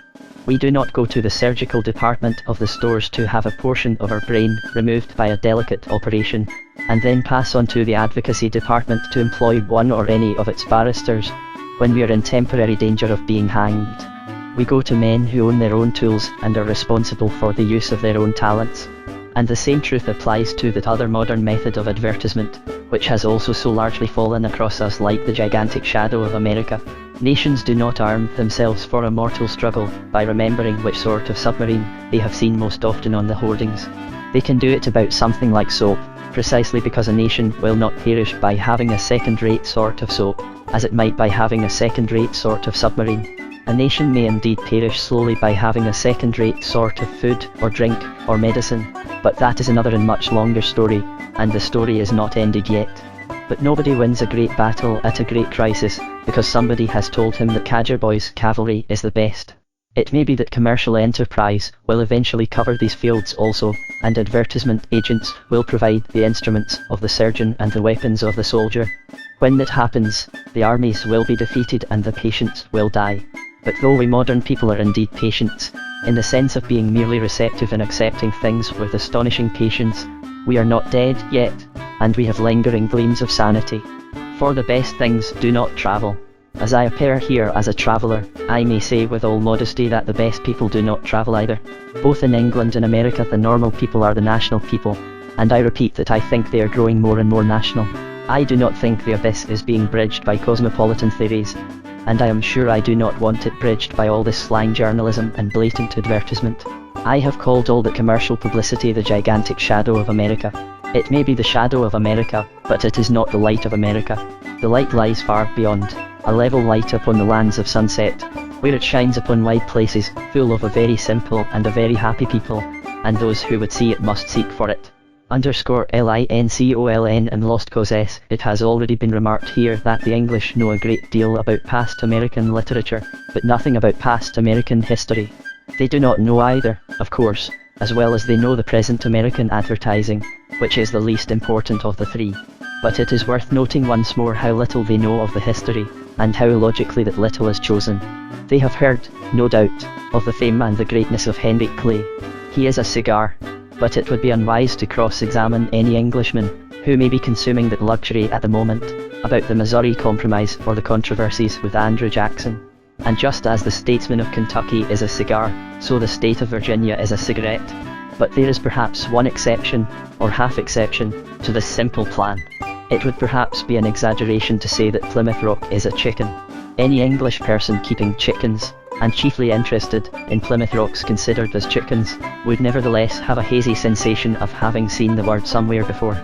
We do not go to the surgical department of the stores to have a portion of our brain removed by a delicate operation, and then pass on to the advocacy department to employ one or any of its barristers, when we are in temporary danger of being hanged. We go to men who own their own tools and are responsible for the use of their own talents. And the same truth applies to that other modern method of advertisement, which has also so largely fallen across us like the gigantic shadow of America. Nations do not arm themselves for a mortal struggle by remembering which sort of submarine they have seen most often on the hoardings. They can do it about something like soap, precisely because a nation will not perish by having a second-rate sort of soap, as it might by having a second-rate sort of submarine. A nation may indeed perish slowly by having a second-rate sort of food, or drink, or medicine, but that is another and much longer story, and the story is not ended yet. But nobody wins a great battle at a great crisis, because somebody has told him that Cadgerboy's cavalry is the best. It may be that commercial enterprise will eventually cover these fields also, and advertisement agents will provide the instruments of the surgeon and the weapons of the soldier. When that happens, the armies will be defeated and the patients will die. But though we modern people are indeed patients, in the sense of being merely receptive and accepting things with astonishing patience, we are not dead yet, and we have lingering gleams of sanity. For the best things do not travel. As I appear here as a traveller, I may say with all modesty that the best people do not travel either. Both in England and America the normal people are the national people, and I repeat that I think they are growing more and more national. I do not think the abyss is being bridged by cosmopolitan theories, and I am sure I do not want it bridged by all this slang journalism and blatant advertisement. I have called all that commercial publicity the gigantic shadow of America. It may be the shadow of America, but it is not the light of America. The light lies far beyond, a level light upon the lands of sunset, where it shines upon wide places, full of a very simple and a very happy people, and those who would see it must seek for it. _LINCOLN and Lost Causes. It has already been remarked here that the English know a great deal about past American literature, but nothing about past American history. They do not know either, of course, as well as they know the present American advertising, which is the least important of the three. But it is worth noting once more how little they know of the history, and how illogically that little is chosen. They have heard, no doubt, of the fame and the greatness of Henry Clay. He is a cigar. But it would be unwise to cross-examine any Englishman, who may be consuming that luxury at the moment, about the Missouri Compromise or the controversies with Andrew Jackson. And just as the statesman of Kentucky is a cigar, so the state of Virginia is a cigarette. But there is perhaps one exception, or half-exception, to this simple plan. It would perhaps be an exaggeration to say that Plymouth Rock is a chicken. Any English person keeping chickens, and chiefly interested in Plymouth Rocks considered as chickens, would nevertheless have a hazy sensation of having seen the word somewhere before.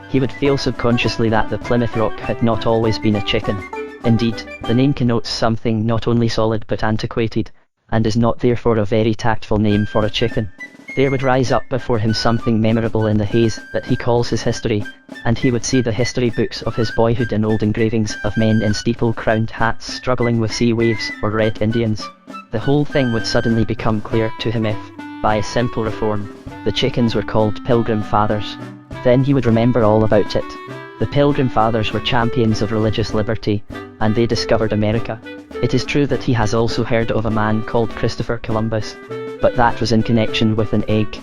He would feel subconsciously that the Plymouth Rock had not always been a chicken. Indeed, the name connotes something not only solid but antiquated, and is not therefore a very tactful name for a chicken. There would rise up before him something memorable in the haze that he calls his history, and he would see the history books of his boyhood in old engravings of men in steeple-crowned hats struggling with sea waves or red Indians. The whole thing would suddenly become clear to him if, by a simple reform, the chickens were called Pilgrim Fathers. Then he would remember all about it. The Pilgrim Fathers were champions of religious liberty, and they discovered America. It is true that he has also heard of a man called Christopher Columbus, but that was in connection with an egg.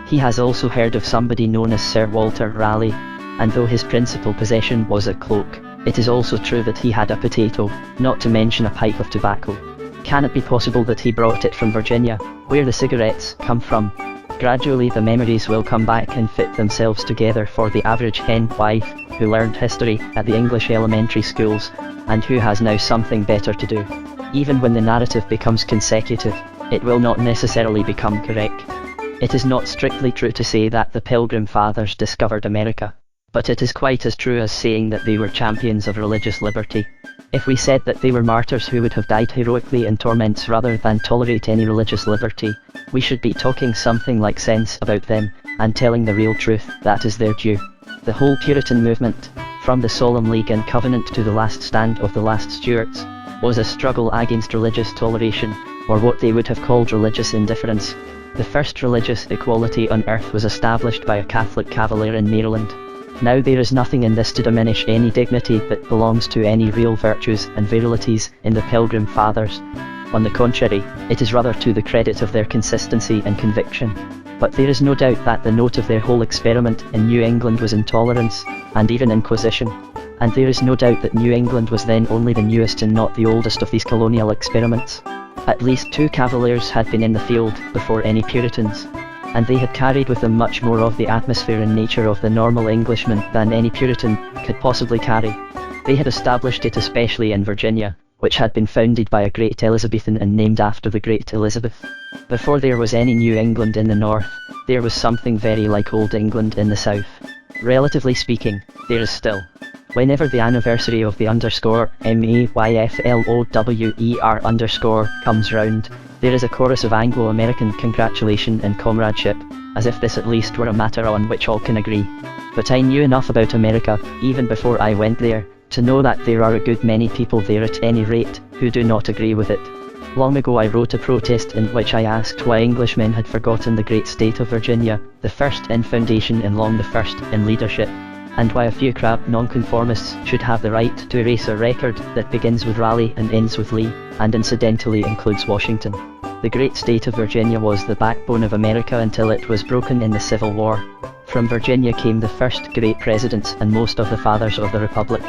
He has also heard of somebody known as Sir Walter Raleigh, and though his principal possession was a cloak, it is also true that he had a potato, not to mention a pipe of tobacco. Can it be possible that he brought it from Virginia, where the cigarettes come from? Gradually the memories will come back and fit themselves together for the average hen wife who learned history at the English elementary schools, and who has now something better to do. Even when the narrative becomes consecutive, it will not necessarily become correct. It is not strictly true to say that the Pilgrim Fathers discovered America, but it is quite as true as saying that they were champions of religious liberty. If we said that they were martyrs who would have died heroically in torments rather than tolerate any religious liberty, we should be talking something like sense about them, and telling the real truth that is their due. The whole Puritan movement, from the Solemn League and Covenant to the last stand of the last Stuarts, was a struggle against religious toleration, or what they would have called religious indifference. The first religious equality on earth was established by a Catholic cavalier in Maryland. Now there is nothing in this to diminish any dignity that belongs to any real virtues and virilities in the Pilgrim Fathers. On the contrary, it is rather to the credit of their consistency and conviction. But there is no doubt that the note of their whole experiment in New England was intolerance, and even inquisition. And there is no doubt that New England was then only the newest and not the oldest of these colonial experiments. At least 2 Cavaliers had been in the field before any Puritans, and they had carried with them much more of the atmosphere and nature of the normal Englishman than any Puritan could possibly carry. They had established it especially in Virginia, which had been founded by a great Elizabethan and named after the great Elizabeth. Before there was any New England in the north, there was something very like Old England in the south. Relatively speaking, there is still. Whenever the anniversary of the _MAYFLOWER_ comes round, there is a chorus of Anglo-American congratulation and comradeship, as if this at least were a matter on which all can agree. But I knew enough about America, even before I went there, to know that there are a good many people there at any rate, who do not agree with it. Long ago I wrote a protest in which I asked why Englishmen had forgotten the great state of Virginia, the first in foundation and long the first in leadership, and why a few crab nonconformists should have the right to erase a record that begins with Raleigh and ends with Lee, and incidentally includes Washington. The great state of Virginia was the backbone of America until it was broken in the Civil War. From Virginia came the first great presidents and most of the fathers of the Republic.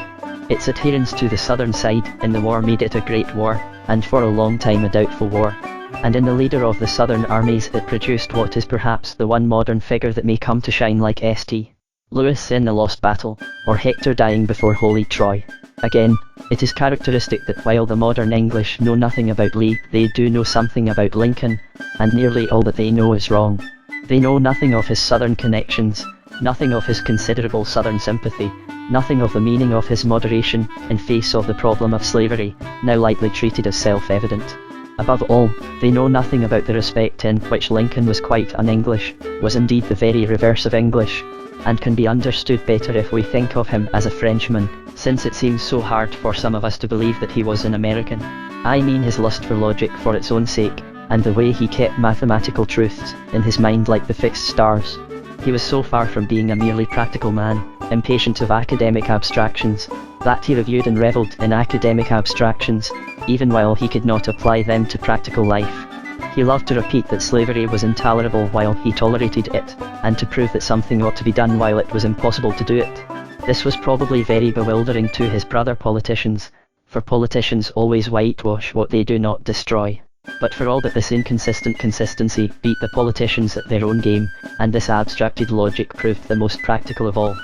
Its adherence to the southern side in the war made it a great war, and for a long time a doubtful war. And in the leader of the southern armies it produced what is perhaps the one modern figure that may come to shine like St. Louis in the Lost Battle, or Hector dying before Holy Troy. Again, it is characteristic that while the modern English know nothing about Lee, they do know something about Lincoln, and nearly all that they know is wrong. They know nothing of his southern connections, nothing of his considerable southern sympathy, nothing of the meaning of his moderation in face of the problem of slavery, now lightly treated as self-evident. Above all, they know nothing about the respect in which Lincoln was quite un-English, was indeed the very reverse of English, and can be understood better if we think of him as a Frenchman, since it seems so hard for some of us to believe that he was an American. I mean his lust for logic for its own sake, and the way he kept mathematical truths in his mind like the fixed stars. He was so far from being a merely practical man, impatient of academic abstractions, that he reviewed and revelled in academic abstractions, even while he could not apply them to practical life. He loved to repeat that slavery was intolerable while he tolerated it, and to prove that something ought to be done while it was impossible to do it. This was probably very bewildering to his brother politicians, for politicians always whitewash what they do not destroy. But for all that this inconsistent consistency beat the politicians at their own game, and this abstracted logic proved the most practical of all.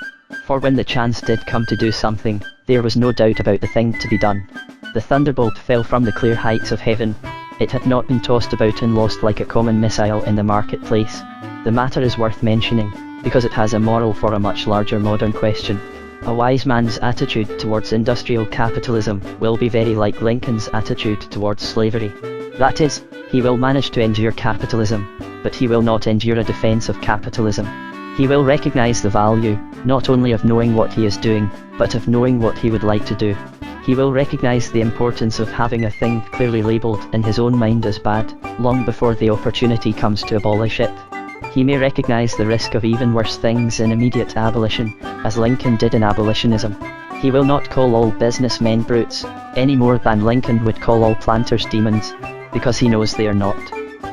For when the chance did come to do something, there was no doubt about the thing to be done. The thunderbolt fell from the clear heights of heaven. It had not been tossed about and lost like a common missile in the marketplace. The matter is worth mentioning, because it has a moral for a much larger modern question. A wise man's attitude towards industrial capitalism will be very like Lincoln's attitude towards slavery. That is, he will manage to endure capitalism, but he will not endure a defense of capitalism. He will recognize the value, not only of knowing what he is doing, but of knowing what he would like to do. He will recognize the importance of having a thing clearly labeled in his own mind as bad, long before the opportunity comes to abolish it. He may recognize the risk of even worse things in immediate abolition, as Lincoln did in abolitionism. He will not call all businessmen brutes, any more than Lincoln would call all planters demons, because he knows they are not.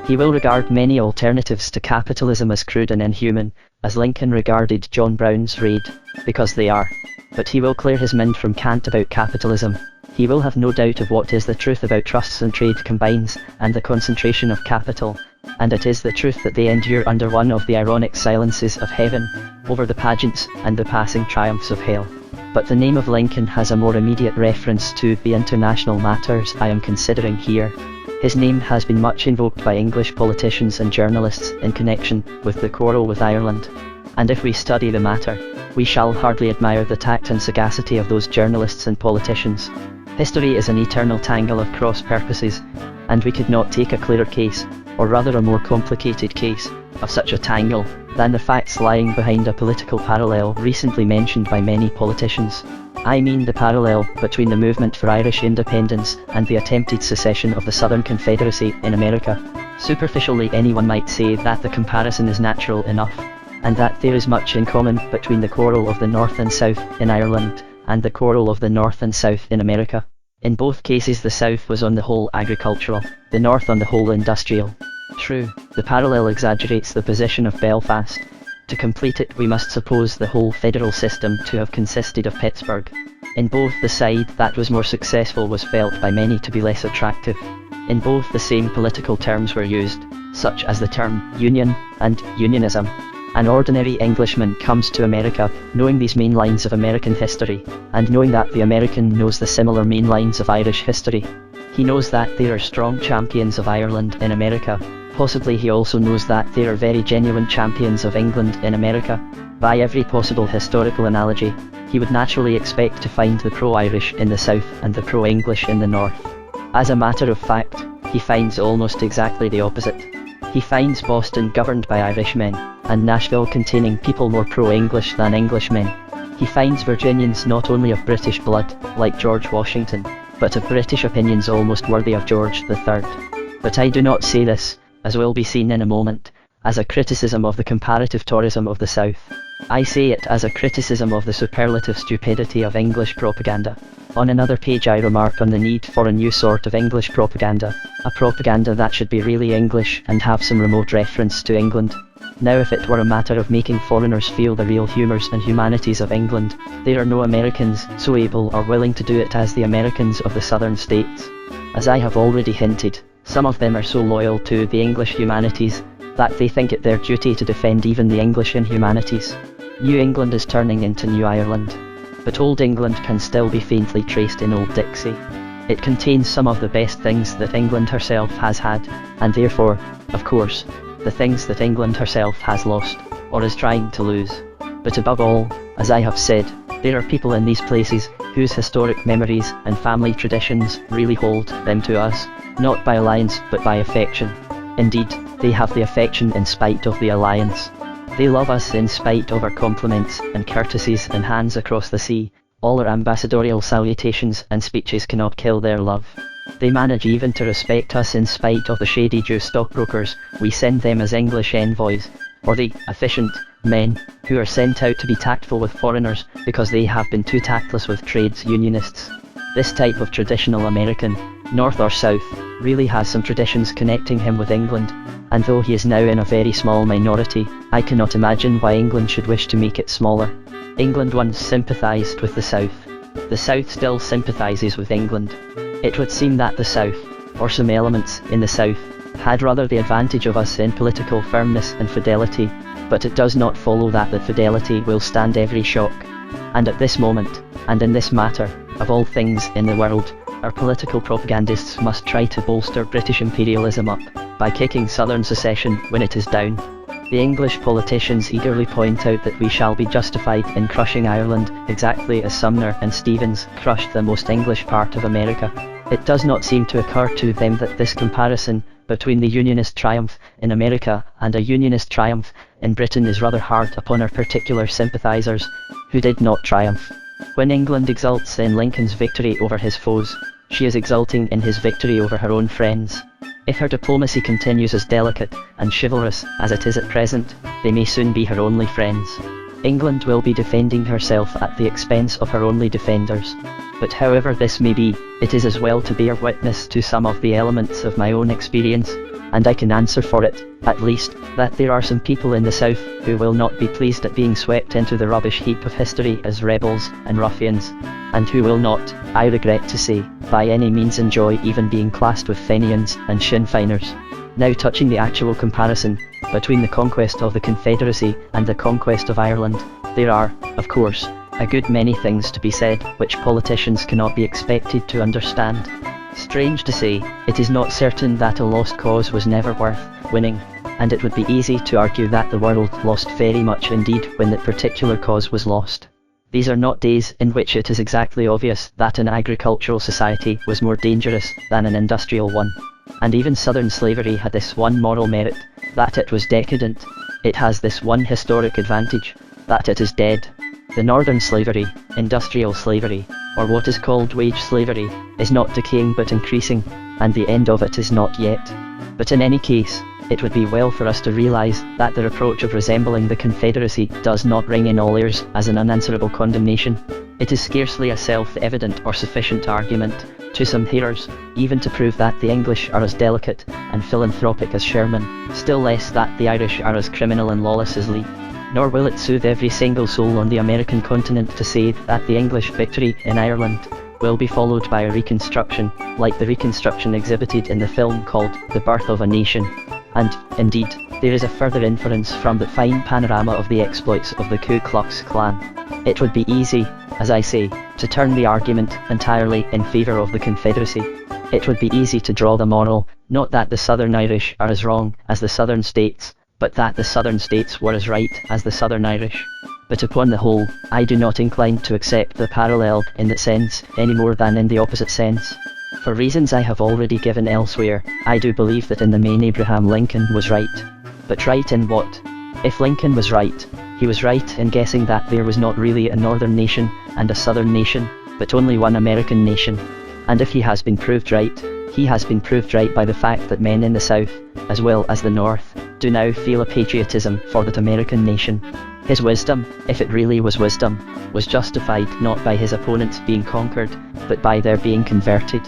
He will regard many alternatives to capitalism as crude and inhuman, as Lincoln regarded John Brown's raid, because they are. But he will clear his mind from cant about capitalism. He will have no doubt of what is the truth about trusts and trade combines, and the concentration of capital, and it is the truth that they endure under one of the ironic silences of heaven, over the pageants and the passing triumphs of hell. But the name of Lincoln has a more immediate reference to the international matters I am considering here. His name has been much invoked by English politicians and journalists in connection with the quarrel with Ireland. And if we study the matter, we shall hardly admire the tact and sagacity of those journalists and politicians. History is an eternal tangle of cross purposes, and we could not take a clearer case, or rather a more complicated case, of such a tangle, than the facts lying behind a political parallel recently mentioned by many politicians. I mean the parallel between the movement for Irish independence and the attempted secession of the Southern Confederacy in America. Superficially, anyone might say that the comparison is natural enough, and that there is much in common between the quarrel of the North and South in Ireland, and the quarrel of the North and South in America. In both cases the South was on the whole agricultural, the North on the whole industrial. True, the parallel exaggerates the position of Belfast. To complete it we must suppose the whole federal system to have consisted of Pittsburgh. In both the side that was more successful was felt by many to be less attractive. In both the same political terms were used, such as the term union and unionism. An ordinary Englishman comes to America, knowing these main lines of American history, and knowing that the American knows the similar main lines of Irish history. He knows that there are strong champions of Ireland in America. Possibly he also knows that there are very genuine champions of England in America. By every possible historical analogy, he would naturally expect to find the pro-Irish in the South and the pro-English in the North. As a matter of fact, he finds almost exactly the opposite. He finds Boston governed by Irishmen, and Nashville containing people more pro-English than Englishmen. He finds Virginians not only of British blood, like George Washington, but of British opinions almost worthy of George III. But I do not say this, as will be seen in a moment, as a criticism of the comparative tourism of the South. I say it as a criticism of the superlative stupidity of English propaganda. On another page I remark on the need for a new sort of English propaganda, a propaganda that should be really English and have some remote reference to England. Now if it were a matter of making foreigners feel the real humours and humanities of England, there are no Americans so able or willing to do it as the Americans of the southern states. As I have already hinted, some of them are so loyal to the English humanities, that they think it their duty to defend even the English inhumanities. New England is turning into New Ireland. But Old England can still be faintly traced in Old Dixie. It contains some of the best things that England herself has had, and therefore, of course, the things that England herself has lost, or is trying to lose. But above all, as I have said, there are people in these places, whose historic memories and family traditions really hold them to us, not by alliance but by affection. Indeed, they have the affection in spite of the alliance. They love us in spite of our compliments and courtesies and hands across the sea. All our ambassadorial salutations and speeches cannot kill their love. They manage even to respect us in spite of the shady Jew stockbrokers we send them as English envoys, or the efficient men who are sent out to be tactful with foreigners because they have been too tactless with trades unionists. This type of traditional American, North or South, really has some traditions connecting him with England, and though he is now in a very small minority, I cannot imagine why England should wish to make it smaller. England once sympathised with the South. The South still sympathises with England. It would seem that the South, or some elements in the South, had rather the advantage of us in political firmness and fidelity, but it does not follow that that fidelity will stand every shock. And at this moment, and in this matter, of all things in the world, our political propagandists must try to bolster British imperialism up, by kicking Southern secession when it is down. The English politicians eagerly point out that we shall be justified in crushing Ireland, exactly as Sumner and Stevens crushed the most English part of America. It does not seem to occur to them that this comparison between the Unionist triumph in America and a Unionist triumph in Britain is rather hard upon our particular sympathisers, who did not triumph. When England exults in Lincoln's victory over his foes, she is exulting in his victory over her own friends. If her diplomacy continues as delicate and chivalrous as it is at present, they may soon be her only friends. England will be defending herself at the expense of her only defenders. But however this may be, it is as well to bear witness to some of the elements of my own experience, and I can answer for it, at least, that there are some people in the South who will not be pleased at being swept into the rubbish heap of history as rebels and ruffians, and who will not, I regret to say, by any means enjoy even being classed with Fenians and Sinn Feiners. Now touching the actual comparison between the conquest of the Confederacy and the conquest of Ireland, there are, of course, a good many things to be said which politicians cannot be expected to understand. Strange to say, it is not certain that a lost cause was never worth winning, and it would be easy to argue that the world lost very much indeed when that particular cause was lost. These are not days in which it is exactly obvious that an agricultural society was more dangerous than an industrial one. And even Southern slavery had this one moral merit, that it was decadent. It has this one historic advantage, that it is dead. The Northern slavery, industrial slavery, or what is called wage slavery, is not decaying but increasing, and the end of it is not yet. But in any case, it would be well for us to realise that their approach of resembling the Confederacy does not ring in all ears as an unanswerable condemnation. It is scarcely a self-evident or sufficient argument, to some hearers, even to prove that the English are as delicate and philanthropic as Sherman, still less that the Irish are as criminal and lawless as Lee. Nor will it soothe every single soul on the American continent to say that the English victory in Ireland will be followed by a reconstruction, like the reconstruction exhibited in the film called The Birth of a Nation. And, indeed, there is a further inference from the fine panorama of the exploits of the Ku Klux Klan. It would be easy, as I say, to turn the argument entirely in favour of the Confederacy. It would be easy to draw the moral, not that the Southern Irish are as wrong as the Southern States, but that the Southern States were as right as the Southern Irish. But upon the whole, I do not incline to accept the parallel in that sense any more than in the opposite sense. For reasons I have already given elsewhere, I do believe that in the main Abraham Lincoln was right. But right in what? If Lincoln was right, he was right in guessing that there was not really a Northern nation and a Southern nation, but only one American nation. And if he has been proved right, he has been proved right by the fact that men in the South, as well as the North, do now feel a patriotism for that American nation. His wisdom, if it really was wisdom, was justified not by his opponents being conquered, but by their being converted.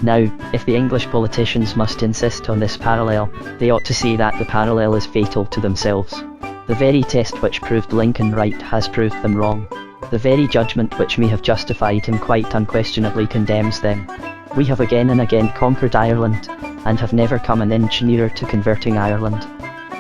Now, if the English politicians must insist on this parallel, they ought to see that the parallel is fatal to themselves. The very test which proved Lincoln right has proved them wrong. The very judgment which may have justified him quite unquestionably condemns them. We have again and again conquered Ireland, and have never come an inch nearer to converting Ireland.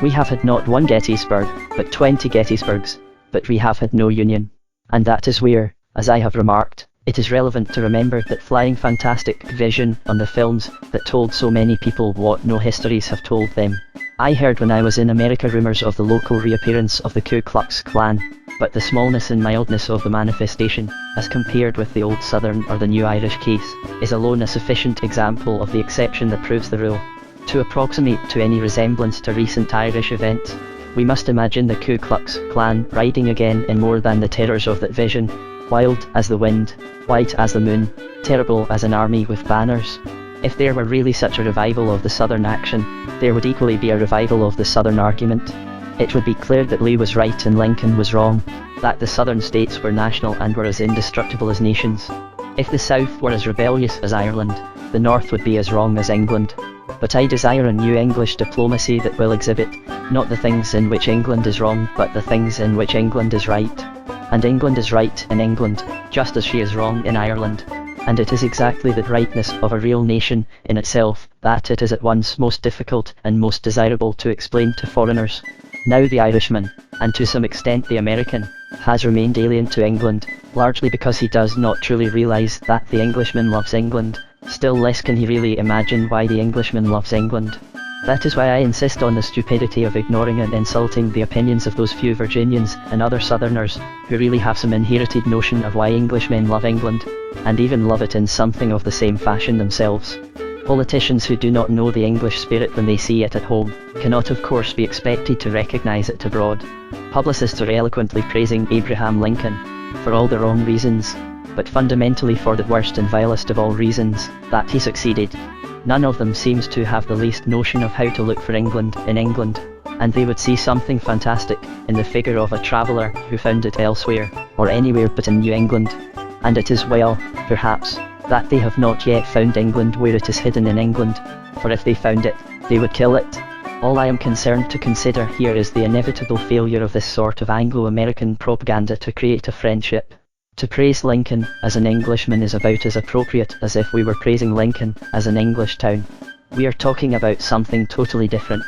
We have had not one Gettysburg, but 20 Gettysburgs, but we have had no Union. And that is where, as I have remarked, it is relevant to remember that flying fantastic vision on the films that told so many people what no histories have told them. I heard when I was in America rumours of the local reappearance of the Ku Klux Klan, but the smallness and mildness of the manifestation, as compared with the old Southern or the new Irish case, is alone a sufficient example of the exception that proves the rule. To approximate to any resemblance to recent Irish events, we must imagine the Ku Klux Klan riding again in more than the terrors of that vision, wild as the wind, white as the moon, terrible as an army with banners. If there were really such a revival of the Southern action, there would equally be a revival of the Southern argument. It would be clear that Lee was right and Lincoln was wrong, that the Southern states were national and were as indestructible as nations. If the South were as rebellious as Ireland, the North would be as wrong as England. But I desire a new English diplomacy that will exhibit, not the things in which England is wrong, but the things in which England is right. And England is right in England, just as she is wrong in Ireland. And it is exactly the rightness of a real nation in itself that it is at once most difficult and most desirable to explain to foreigners. Now the Irishman, and to some extent the American, has remained alien to England, largely because he does not truly realise that the Englishman loves England. Still less can he really imagine why the Englishman loves England. That is why I insist on the stupidity of ignoring and insulting the opinions of those few Virginians and other Southerners who really have some inherited notion of why Englishmen love England, and even love it in something of the same fashion themselves. Politicians who do not know the English spirit when they see it at home cannot of course be expected to recognise it abroad. Publicists are eloquently praising Abraham Lincoln, for all the wrong reasons, but fundamentally for the worst and vilest of all reasons, that he succeeded. None of them seems to have the least notion of how to look for England in England, and they would see something fantastic in the figure of a traveller who found it elsewhere, or anywhere but in New England. And it is well, perhaps, that they have not yet found England where it is hidden in England, for if they found it, they would kill it. All I am concerned to consider here is the inevitable failure of this sort of Anglo-American propaganda to create a friendship. To praise Lincoln as an Englishman is about as appropriate as if we were praising Lincoln as an English town. We are talking about something totally different.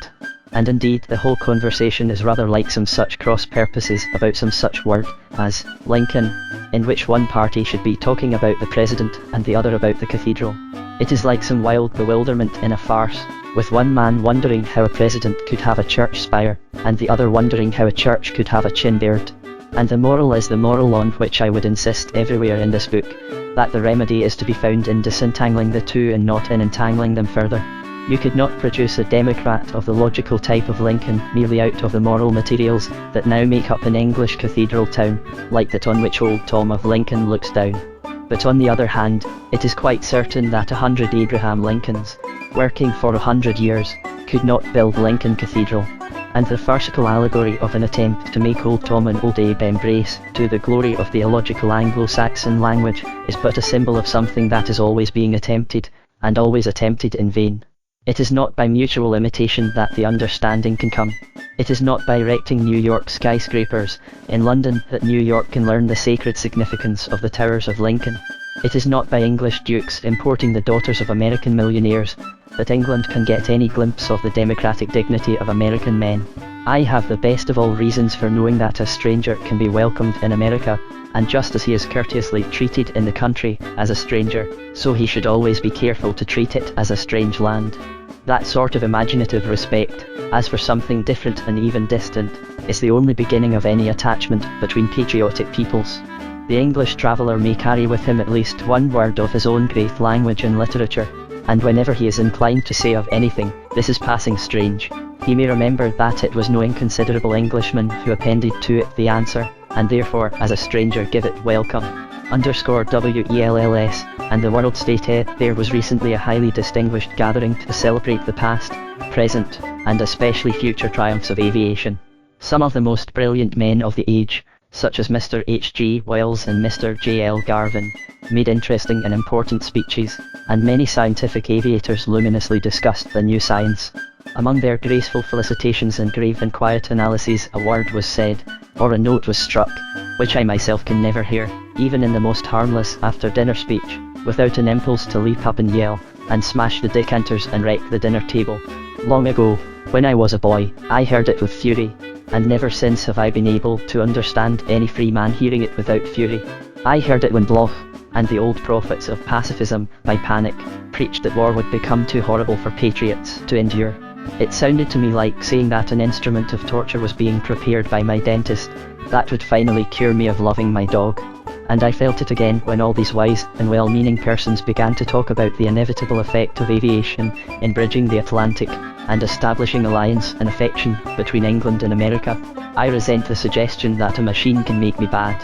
And indeed the whole conversation is rather like some such cross purposes about some such word as Lincoln, in which one party should be talking about the president and the other about the cathedral. It is like some wild bewilderment in a farce, with one man wondering how a president could have a church spire, and the other wondering how a church could have a chin beard. And the moral is the moral on which I would insist everywhere in this book, that the remedy is to be found in disentangling the two and not in entangling them further. You could not produce a democrat of the logical type of Lincoln merely out of the moral materials that now make up an English cathedral town, like that on which old Tom of Lincoln looks down. But on the other hand, it is quite certain that 100 Abraham Lincolns, working for 100 years, could not build Lincoln Cathedral. And the farcical allegory of an attempt to make old Tom and old Abe embrace to the glory of the illogical Anglo-Saxon language is but a symbol of something that is always being attempted, and always attempted in vain. It is not by mutual imitation that the understanding can come. It is not by erecting New York skyscrapers in London that New York can learn the sacred significance of the Towers of Lincoln. It is not by English dukes importing the daughters of American millionaires that England can get any glimpse of the democratic dignity of American men. I have the best of all reasons for knowing that a stranger can be welcomed in America, and just as he is courteously treated in the country as a stranger, so he should always be careful to treat it as a strange land. That sort of imaginative respect, as for something different and even distant, is the only beginning of any attachment between patriotic peoples. The English traveller may carry with him at least one word of his own great language and literature, and whenever he is inclined to say of anything, "This is passing strange," he may remember that it was no inconsiderable Englishman who appended to it the answer, and therefore as a stranger give it welcome. WELLS, and the world stated there was recently a highly distinguished gathering to celebrate the past, present, and especially future triumphs of aviation. Some of the most brilliant men of the age, such as Mr. H.G. Wells and Mr. J.L. Garvin, made interesting and important speeches, and many scientific aviators luminously discussed the new science. Among their graceful felicitations and grave and quiet analyses a word was said, or a note was struck, which I myself can never hear, even in the most harmless after-dinner speech, without an impulse to leap up and yell, and smash the decanters and wreck the dinner table. Long ago, when I was a boy, I heard it with fury, and never since have I been able to understand any free man hearing it without fury. I heard it when Bloch, and the old prophets of pacifism, by panic, preached that war would become too horrible for patriots to endure. It sounded to me like saying that an instrument of torture was being prepared by my dentist, that would finally cure me of loving my dog. And I felt it again when all these wise and well-meaning persons began to talk about the inevitable effect of aviation in bridging the Atlantic, and establishing alliance and affection between England and America. I resent the suggestion that a machine can make me bad.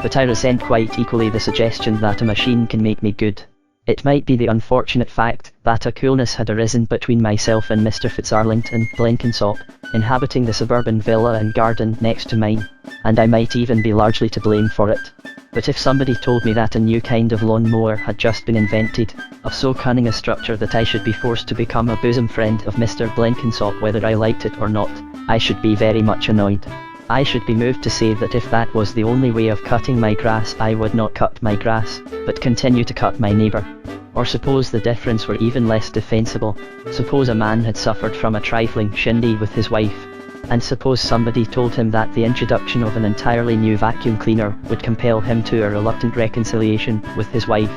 But I resent quite equally the suggestion that a machine can make me good. It might be the unfortunate fact that a coolness had arisen between myself and Mr. Fitzarlington Blenkinsop, inhabiting the suburban villa and garden next to mine, and I might even be largely to blame for it. But if somebody told me that a new kind of lawn-mower had just been invented, of so cunning a structure that I should be forced to become a bosom friend of Mr. Blenkinsop whether I liked it or not, I should be very much annoyed. I should be moved to say that if that was the only way of cutting my grass I would not cut my grass, but continue to cut my neighbour. Or suppose the difference were even less defensible, suppose a man had suffered from a trifling shindy with his wife, and suppose somebody told him that the introduction of an entirely new vacuum cleaner would compel him to a reluctant reconciliation with his wife.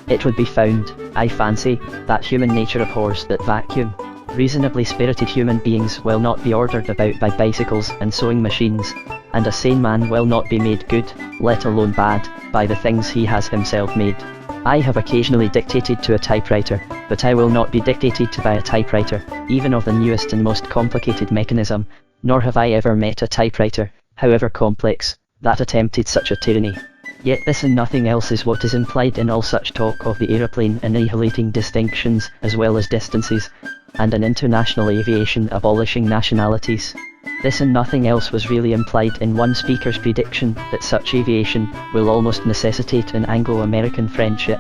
It would be found, I fancy, that human nature abhors that vacuum. Reasonably spirited human beings will not be ordered about by bicycles and sewing machines, and a sane man will not be made good, let alone bad, by the things he has himself made. I have occasionally dictated to a typewriter, but I will not be dictated to by a typewriter, even of the newest and most complicated mechanism, nor have I ever met a typewriter, however complex, that attempted such a tyranny. Yet this and nothing else is what is implied in all such talk of the aeroplane annihilating distinctions as well as distances, and an international aviation abolishing nationalities. This and nothing else was really implied in one speaker's prediction that such aviation will almost necessitate an Anglo-American friendship.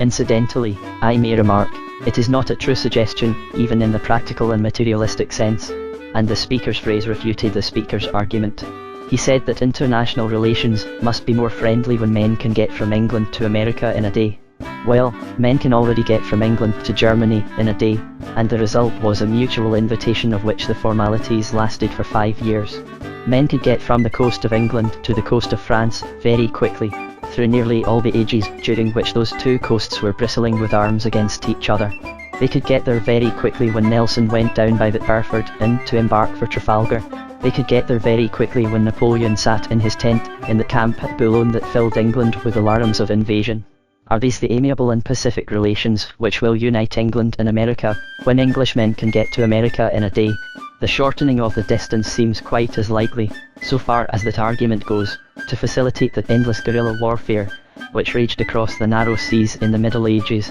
Incidentally, I may remark, it is not a true suggestion, even in the practical and materialistic sense, and the speaker's phrase refuted the speaker's argument. He said that international relations must be more friendly when men can get from England to America in a day. Well, men can already get from England to Germany in a day, and the result was a mutual invitation of which the formalities lasted for 5 years. Men could get from the coast of England to the coast of France very quickly, through nearly all the ages during which those two coasts were bristling with arms against each other. They could get there very quickly when Nelson went down by the Burford Inn to embark for Trafalgar. They could get there very quickly when Napoleon sat in his tent in the camp at Boulogne that filled England with alarms of invasion. Are these the amiable and pacific relations which will unite England and America, when Englishmen can get to America in a day? The shortening of the distance seems quite as likely, so far as that argument goes, to facilitate the endless guerrilla warfare, which raged across the narrow seas in the Middle Ages,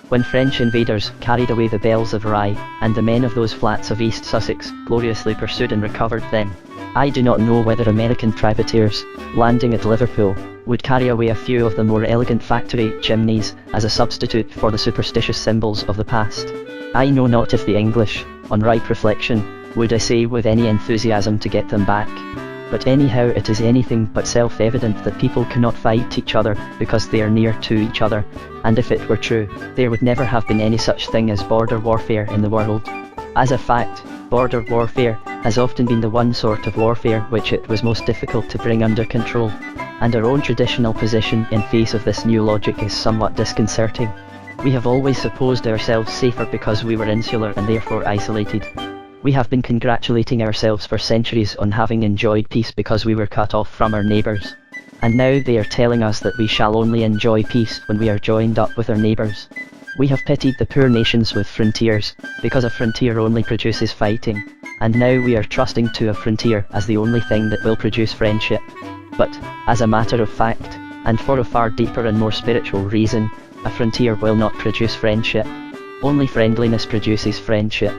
when French invaders carried away the bells of Rye, and the men of those flats of East Sussex gloriously pursued and recovered them. I do not know whether American privateers, landing at Liverpool, would carry away a few of the more elegant factory chimneys as a substitute for the superstitious symbols of the past. I know not if the English, on ripe reflection, would essay with any enthusiasm to get them back. But anyhow, it is anything but self-evident that people cannot fight each other because they are near to each other, and if it were true, there would never have been any such thing as border warfare in the world. As a fact, border warfare has often been the one sort of warfare which it was most difficult to bring under control, and our own traditional position in face of this new logic is somewhat disconcerting. We have always supposed ourselves safer because we were insular and therefore isolated. We have been congratulating ourselves for centuries on having enjoyed peace because we were cut off from our neighbours. And now they are telling us that we shall only enjoy peace when we are joined up with our neighbours. We have pitied the poor nations with frontiers, because a frontier only produces fighting, and now we are trusting to a frontier as the only thing that will produce friendship. But, as a matter of fact, and for a far deeper and more spiritual reason, a frontier will not produce friendship. Only friendliness produces friendship.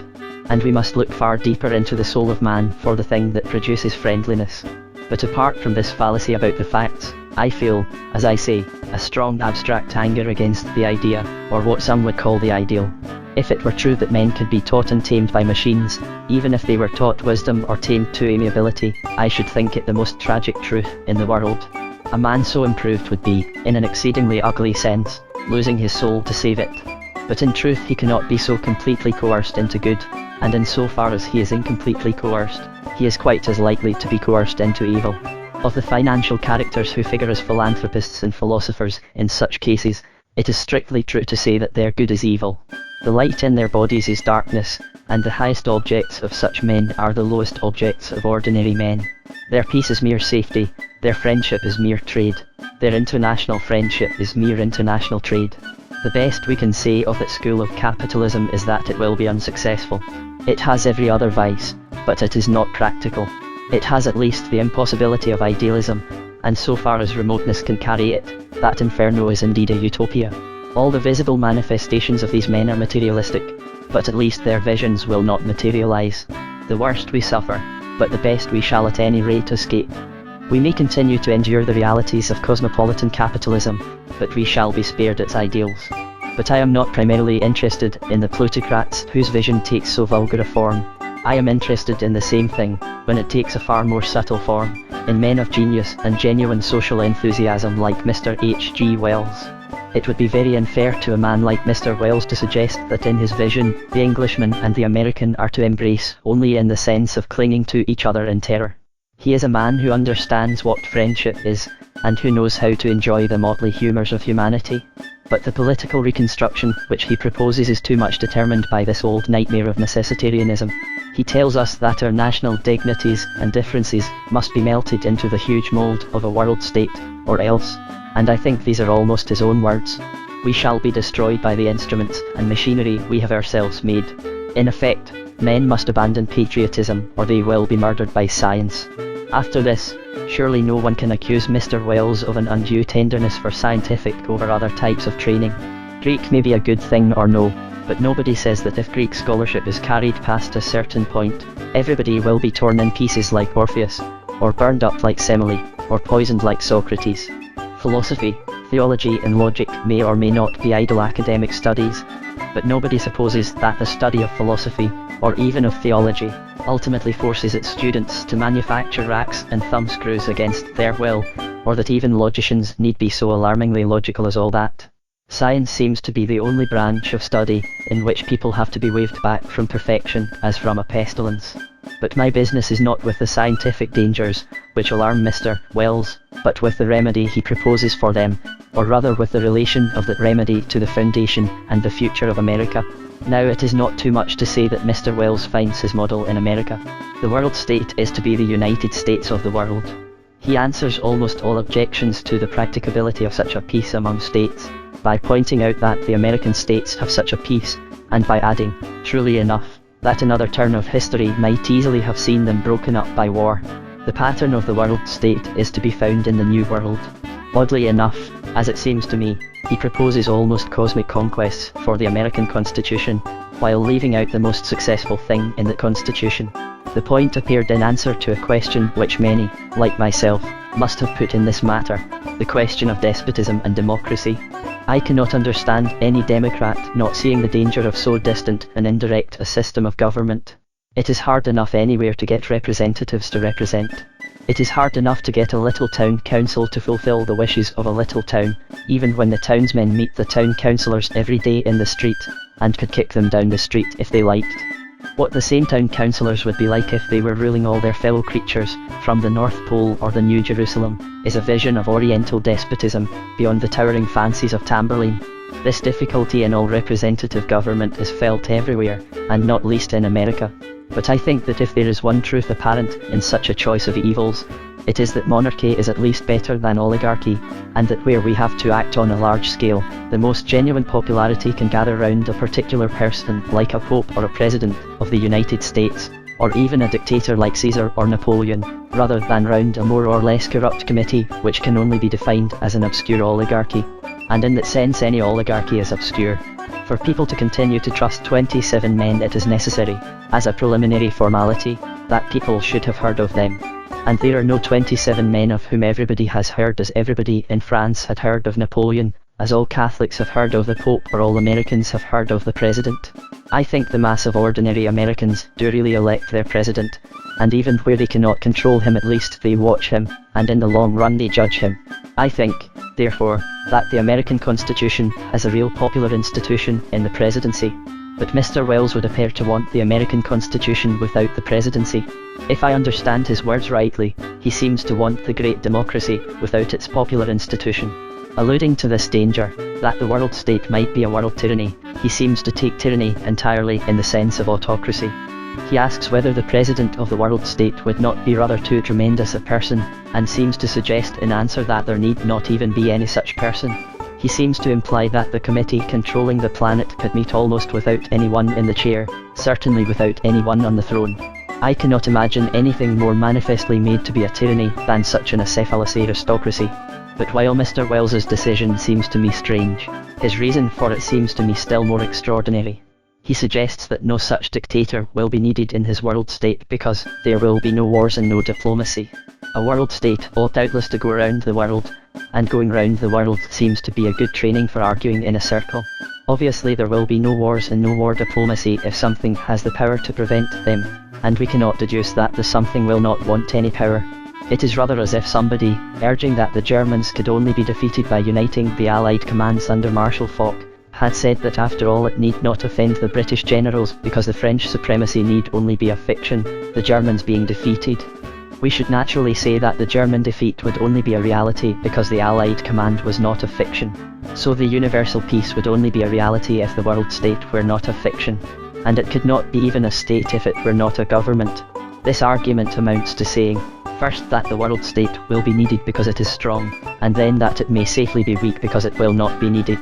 And we must look far deeper into the soul of man for the thing that produces friendliness. But apart from this fallacy about the facts, I feel, as I say, a strong abstract anger against the idea, or what some would call the ideal. If it were true that men could be taught and tamed by machines, even if they were taught wisdom or tamed to amiability, I should think it the most tragic truth in the world. A man so improved would be, in an exceedingly ugly sense, losing his soul to save it. But in truth he cannot be so completely coerced into good, and in so far as he is incompletely coerced, he is quite as likely to be coerced into evil. Of the financial characters who figure as philanthropists and philosophers in such cases, it is strictly true to say that their good is evil. The light in their bodies is darkness, and the highest objects of such men are the lowest objects of ordinary men. Their peace is mere safety, their friendship is mere trade, their international friendship is mere international trade. The best we can say of that school of capitalism is that it will be unsuccessful. It has every other vice, but it is not practical. It has at least the impossibility of idealism, and so far as remoteness can carry it, that inferno is indeed a utopia. All the visible manifestations of these men are materialistic, but at least their visions will not materialize. The worst we suffer, but the best we shall at any rate escape. We may continue to endure the realities of cosmopolitan capitalism, but we shall be spared its ideals. But I am not primarily interested in the plutocrats whose vision takes so vulgar a form. I am interested in the same thing, when it takes a far more subtle form, in men of genius and genuine social enthusiasm like Mr. H.G. Wells. It would be very unfair to a man like Mr. Wells to suggest that in his vision, the Englishman and the American are to embrace only in the sense of clinging to each other in terror. He is a man who understands what friendship is, and who knows how to enjoy the motley humours of humanity. But the political reconstruction which he proposes is too much determined by this old nightmare of necessitarianism. He tells us that our national dignities and differences must be melted into the huge mould of a world state, or else, and I think these are almost his own words, we shall be destroyed by the instruments and machinery we have ourselves made. In effect, men must abandon patriotism or they will be murdered by science. After this, surely no one can accuse Mr. Wells of an undue tenderness for scientific over other types of training. Greek may be a good thing or no, but nobody says that if Greek scholarship is carried past a certain point, everybody will be torn in pieces like Orpheus, or burned up like Semele, or poisoned like Socrates. Philosophy, theology and logic may or may not be idle academic studies, but nobody supposes that the study of philosophy, or even of theology, ultimately forces its students to manufacture racks and thumbscrews against their will, or that even logicians need be so alarmingly logical as all that. Science seems to be the only branch of study in which people have to be waved back from perfection as from a pestilence. But my business is not with the scientific dangers which alarm Mr. Wells, but with the remedy he proposes for them, or rather with the relation of that remedy to the foundation and the future of America. Now it is not too much to say that Mr. Wells finds his model in America. The world state is to be the United States of the world. He answers almost all objections to the practicability of such a peace among states, by pointing out that the American states have such a peace, and by adding, truly enough, that another turn of history might easily have seen them broken up by war. The pattern of the world state is to be found in the New World. Oddly enough, as it seems to me, he proposes almost cosmic conquests for the American Constitution, while leaving out the most successful thing in the Constitution. The point appeared in answer to a question which many, like myself, must have put in this matter, the question of despotism and democracy. I cannot understand any Democrat not seeing the danger of so distant and indirect a system of government. It is hard enough anywhere to get representatives to represent. It is hard enough to get a little town council to fulfill the wishes of a little town, even when the townsmen meet the town councillors every day in the street, and could kick them down the street if they liked. What the same town councillors would be like if they were ruling all their fellow creatures, from the North Pole or the New Jerusalem, is a vision of Oriental despotism, beyond the towering fancies of Tamburlaine. This difficulty in all representative government is felt everywhere, and not least in America. But I think that if there is one truth apparent in such a choice of evils, it is that monarchy is at least better than oligarchy, and that where we have to act on a large scale, the most genuine popularity can gather round a particular person like a pope or a president of the United States, or even a dictator like Caesar or Napoleon, rather than round a more or less corrupt committee which can only be defined as an obscure oligarchy. And in that sense any oligarchy is obscure. For people to continue to trust 27 men it is necessary, as a preliminary formality, that people should have heard of them. And there are no 27 men of whom everybody has heard, as everybody in France had heard of Napoleon, as all Catholics have heard of the Pope, or all Americans have heard of the President. I think the mass of ordinary Americans do really elect their President, and even where they cannot control him at least they watch him, and in the long run they judge him. I think, therefore, that the American Constitution has a real popular institution in the presidency. But Mr. Wells would appear to want the American Constitution without the presidency. If I understand his words rightly, he seems to want the great democracy without its popular institution. Alluding to this danger, that the world state might be a world tyranny, he seems to take tyranny entirely in the sense of autocracy. He asks whether the president of the world state would not be rather too tremendous a person, and seems to suggest in answer that there need not even be any such person. He seems to imply that the committee controlling the planet could meet almost without anyone in the chair, certainly without anyone on the throne. I cannot imagine anything more manifestly made to be a tyranny than such an acephalous aristocracy. But while Mr. Wells's decision seems to me strange, his reason for it seems to me still more extraordinary. He suggests that no such dictator will be needed in his world state because there will be no wars and no diplomacy. A world state ought doubtless to go around the world, and going round the world seems to be a good training for arguing in a circle. Obviously there will be no wars and no war diplomacy if something has the power to prevent them, and we cannot deduce that the something will not want any power. It is rather as if somebody, urging that the Germans could only be defeated by uniting the Allied commands under Marshal Foch, had said that after all it need not offend the British generals because the French supremacy need only be a fiction, the Germans being defeated. We should naturally say that the German defeat would only be a reality because the Allied command was not a fiction. So the universal peace would only be a reality if the world state were not a fiction. And it could not be even a state if it were not a government. This argument amounts to saying, first that the world state will be needed because it is strong, and then that it may safely be weak because it will not be needed.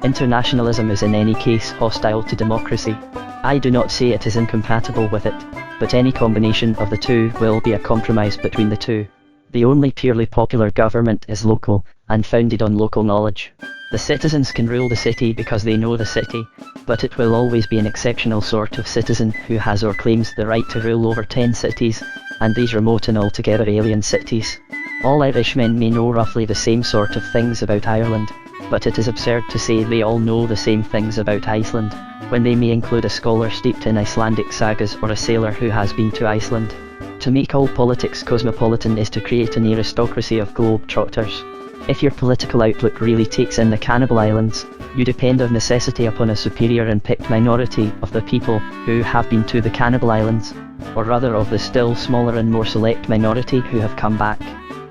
Internationalism is in any case hostile to democracy. I do not say it is incompatible with it, but any combination of the two will be a compromise between the two. The only purely popular government is local, and founded on local knowledge. The citizens can rule the city because they know the city, but it will always be an exceptional sort of citizen who has or claims the right to rule over 10 cities, and these remote and altogether alien cities. All Irishmen may know roughly the same sort of things about Ireland, but it is absurd to say they all know the same things about Iceland, when they may include a scholar steeped in Icelandic sagas or a sailor who has been to Iceland. To make all politics cosmopolitan is to create an aristocracy of globe-trotters. If your political outlook really takes in the Cannibal Islands, you depend of necessity upon a superior and picked minority of the people who have been to the Cannibal Islands, or rather of the still smaller and more select minority who have come back.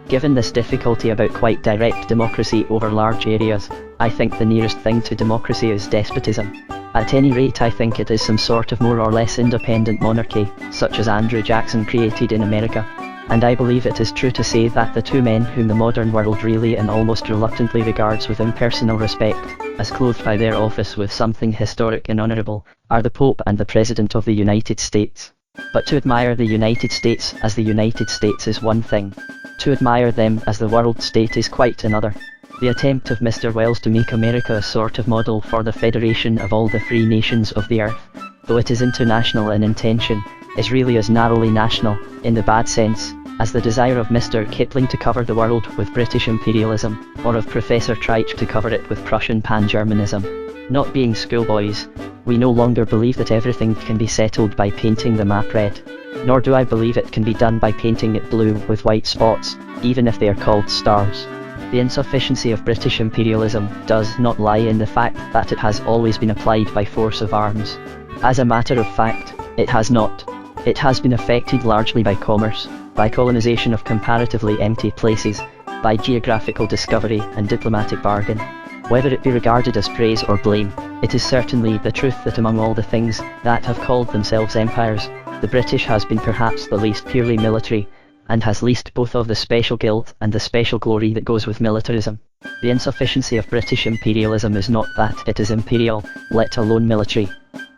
Given this difficulty about quite direct democracy over large areas, I think the nearest thing to democracy is despotism. At any rate, I think it is some sort of more or less independent monarchy, such as Andrew Jackson created in America. And I believe it is true to say that the two men whom the modern world really and almost reluctantly regards with impersonal respect, as clothed by their office with something historic and honourable, are the Pope and the President of the United States. But to admire the United States as the United States is one thing. To admire them as the world state is quite another. The attempt of Mr. Wells to make America a sort of model for the federation of all the free nations of the earth, though it is international in intention, is really as narrowly national, in the bad sense, as the desire of Mr. Kipling to cover the world with British imperialism, or of Professor Treitsch to cover it with Prussian pan-Germanism. Not being schoolboys, we no longer believe that everything can be settled by painting the map red. Nor do I believe it can be done by painting it blue with white spots, even if they are called stars. The insufficiency of British imperialism does not lie in the fact that it has always been applied by force of arms. As a matter of fact, it has not. It has been affected largely by commerce, by colonization of comparatively empty places, by geographical discovery and diplomatic bargain. Whether it be regarded as praise or blame, it is certainly the truth that among all the things that have called themselves empires, the British has been perhaps the least purely military, and has least both of the special guilt and the special glory that goes with militarism. The insufficiency of British imperialism is not that it is imperial, let alone military.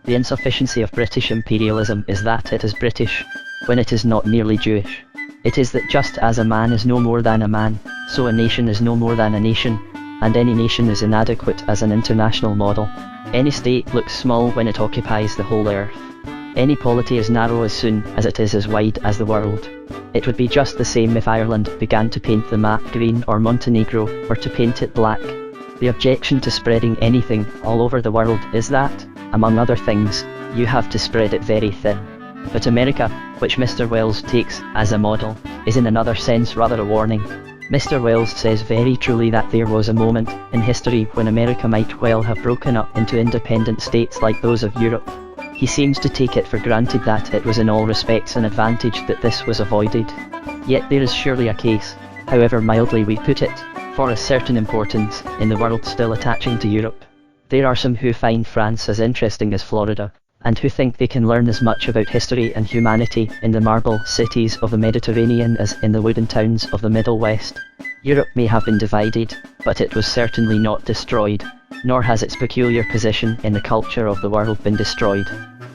The insufficiency of British imperialism is that it is British, when it is not merely Jewish. It is that just as a man is no more than a man, so a nation is no more than a nation, and any nation is inadequate as an international model. Any state looks small when it occupies the whole earth. Any polity is narrow as soon as it is as wide as the world. It would be just the same if Ireland began to paint the map green or Montenegro were to paint it black. The objection to spreading anything all over the world is that, among other things, you have to spread it very thin. But America, which Mr. Wells takes as a model, is in another sense rather a warning. Mr. Wells says very truly that there was a moment in history when America might well have broken up into independent states like those of Europe. He seems to take it for granted that it was in all respects an advantage that this was avoided. Yet there is surely a case, however mildly we put it, for a certain importance in the world still attaching to Europe. There are some who find France as interesting as Florida, and who think they can learn as much about history and humanity in the marble cities of the Mediterranean as in the wooden towns of the Middle West. Europe may have been divided, but it was certainly not destroyed, nor has its peculiar position in the culture of the world been destroyed.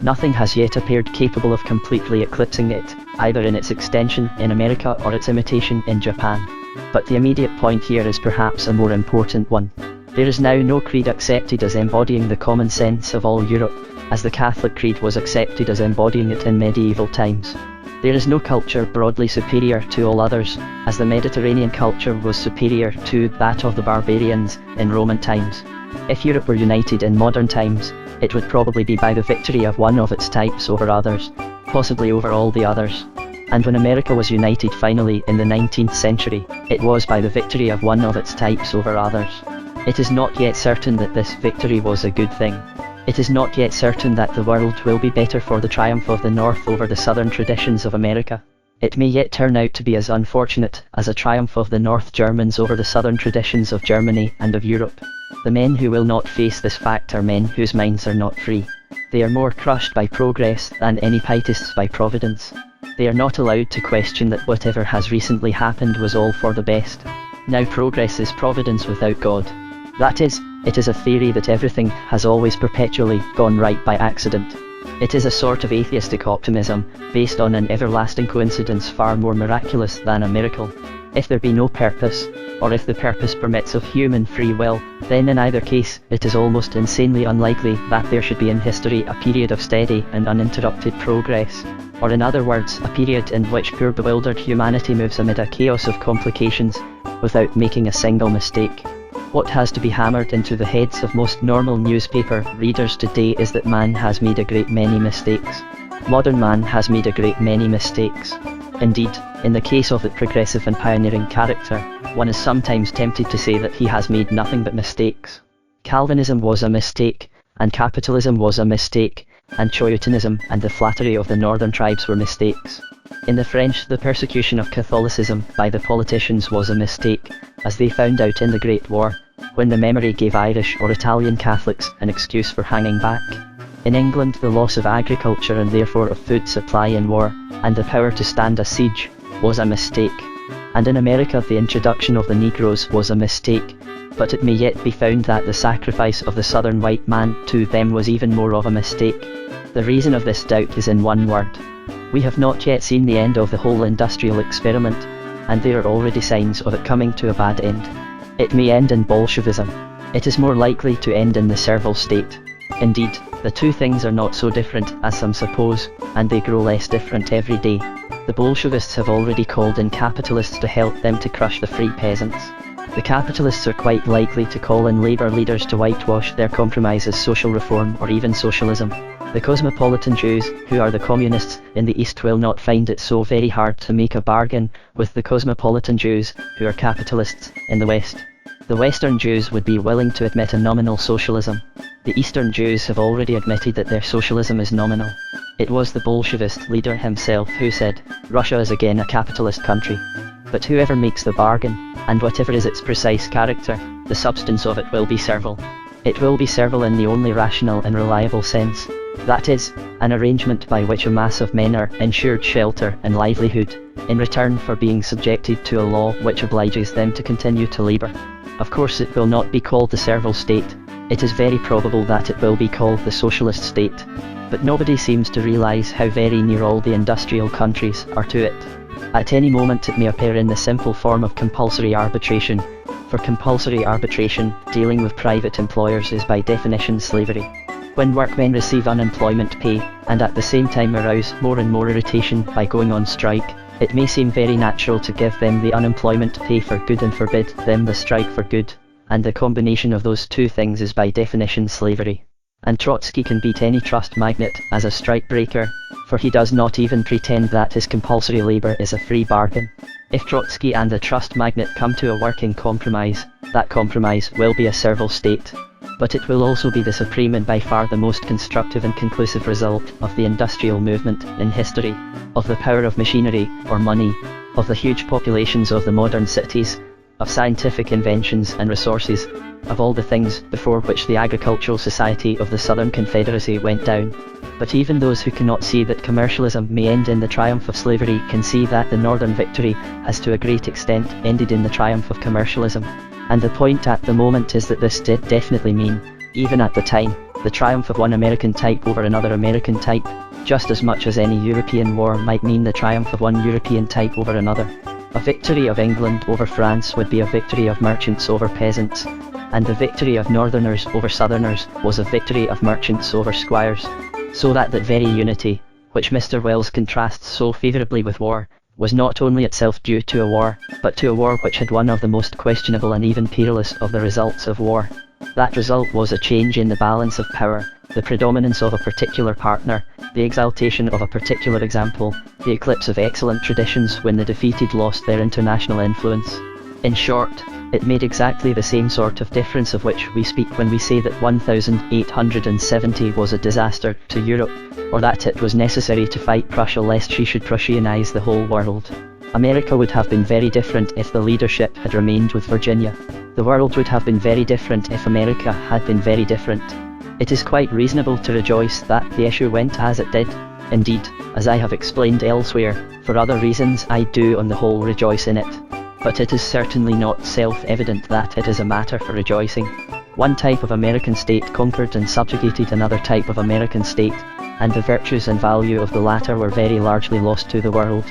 Nothing has yet appeared capable of completely eclipsing it, either in its extension in America or its imitation in Japan. But the immediate point here is perhaps a more important one. There is now no creed accepted as embodying the common sense of all Europe, as the Catholic creed was accepted as embodying it in medieval times. There is no culture broadly superior to all others, as the Mediterranean culture was superior to that of the barbarians in Roman times. If Europe were united in modern times, it would probably be by the victory of one of its types over others, possibly over all the others. And when America was united finally in the 19th century, it was by the victory of one of its types over others. It is not yet certain that this victory was a good thing. It is not yet certain that the world will be better for the triumph of the North over the Southern traditions of America. It may yet turn out to be as unfortunate as a triumph of the North Germans over the southern traditions of Germany and of Europe. The men who will not face this fact are men whose minds are not free. They are more crushed by progress than any pietists by providence. They are not allowed to question that whatever has recently happened was all for the best. Now progress is providence without God. That is, it is a theory that everything has always perpetually gone right by accident. It is a sort of atheistic optimism, based on an everlasting coincidence far more miraculous than a miracle. If there be no purpose, or if the purpose permits of human free will, then in either case, it is almost insanely unlikely that there should be in history a period of steady and uninterrupted progress. Or in other words, a period in which pure bewildered humanity moves amid a chaos of complications, without making a single mistake. What has to be hammered into the heads of most normal newspaper readers today is that man has made a great many mistakes. Modern man has made a great many mistakes. Indeed, in the case of the progressive and pioneering character, one is sometimes tempted to say that he has made nothing but mistakes. Calvinism was a mistake, and capitalism was a mistake, and Choyutinism and the flattery of the northern tribes were mistakes. In the French, the persecution of Catholicism by the politicians was a mistake, as they found out in the Great War, when the memory gave Irish or Italian Catholics an excuse for hanging back. In England, the loss of agriculture and therefore of food supply in war, and the power to stand a siege, was a mistake. And in America, the introduction of the Negroes was a mistake, but it may yet be found that the sacrifice of the southern white man to them was even more of a mistake. The reason of this doubt is in one word. We have not yet seen the end of the whole industrial experiment, and there are already signs of it coming to a bad end. It may end in Bolshevism. It is more likely to end in the servile state. Indeed, the two things are not so different as some suppose, and they grow less different every day. The Bolshevists have already called in capitalists to help them to crush the free peasants. The capitalists are quite likely to call in labour leaders to whitewash their compromise as social reform or even socialism. The cosmopolitan Jews, who are the communists in the East, will not find it so very hard to make a bargain with the cosmopolitan Jews, who are capitalists, in the West. The Western Jews would be willing to admit a nominal socialism. The Eastern Jews have already admitted that their socialism is nominal. It was the Bolshevist leader himself who said, "Russia is again a capitalist country." But whoever makes the bargain, and whatever is its precise character, the substance of it will be servile. It will be servile in the only rational and reliable sense. That is, an arrangement by which a mass of men are ensured shelter and livelihood, in return for being subjected to a law which obliges them to continue to labour. Of course it will not be called the servile state. It is very probable that it will be called the socialist state. But nobody seems to realise how very near all the industrial countries are to it. At any moment it may appear in the simple form of compulsory arbitration, for compulsory arbitration, dealing with private employers, is by definition slavery. When workmen receive unemployment pay, and at the same time arouse more and more irritation by going on strike, it may seem very natural to give them the unemployment pay for good and forbid them the strike for good, and the combination of those two things is by definition slavery. And Trotsky can beat any trust magnate as a strike breaker, for he does not even pretend that his compulsory labour is a free bargain. If Trotsky and the trust magnate come to a working compromise, that compromise will be a servile state. But it will also be the supreme and by far the most constructive and conclusive result of the industrial movement in history, of the power of machinery, or money, of the huge populations of the modern cities, of scientific inventions and resources, of all the things before which the agricultural society of the Southern Confederacy went down. But even those who cannot see that commercialism may end in the triumph of slavery can see that the Northern victory has to a great extent ended in the triumph of commercialism. And the point at the moment is that this did definitely mean, even at the time, the triumph of one American type over another American type, just as much as any European war might mean the triumph of one European type over another. A victory of England over France would be a victory of merchants over peasants, and the victory of Northerners over Southerners was a victory of merchants over squires. So that very unity, which Mr. Wells contrasts so favourably with war, was not only itself due to a war, but to a war which had one of the most questionable and even peerless of the results of war. That result was a change in the balance of power, the predominance of a particular partner, the exaltation of a particular example, the eclipse of excellent traditions when the defeated lost their international influence. In short, it made exactly the same sort of difference of which we speak when we say that 1870 was a disaster to Europe, or that it was necessary to fight Prussia lest she should Prussianize the whole world. America would have been very different if the leadership had remained with Virginia. The world would have been very different if America had been very different. It is quite reasonable to rejoice that the issue went as it did. Indeed, as I have explained elsewhere, for other reasons I do on the whole rejoice in it. But it is certainly not self-evident that it is a matter for rejoicing. One type of American state conquered and subjugated another type of American state, and the virtues and value of the latter were very largely lost to the world.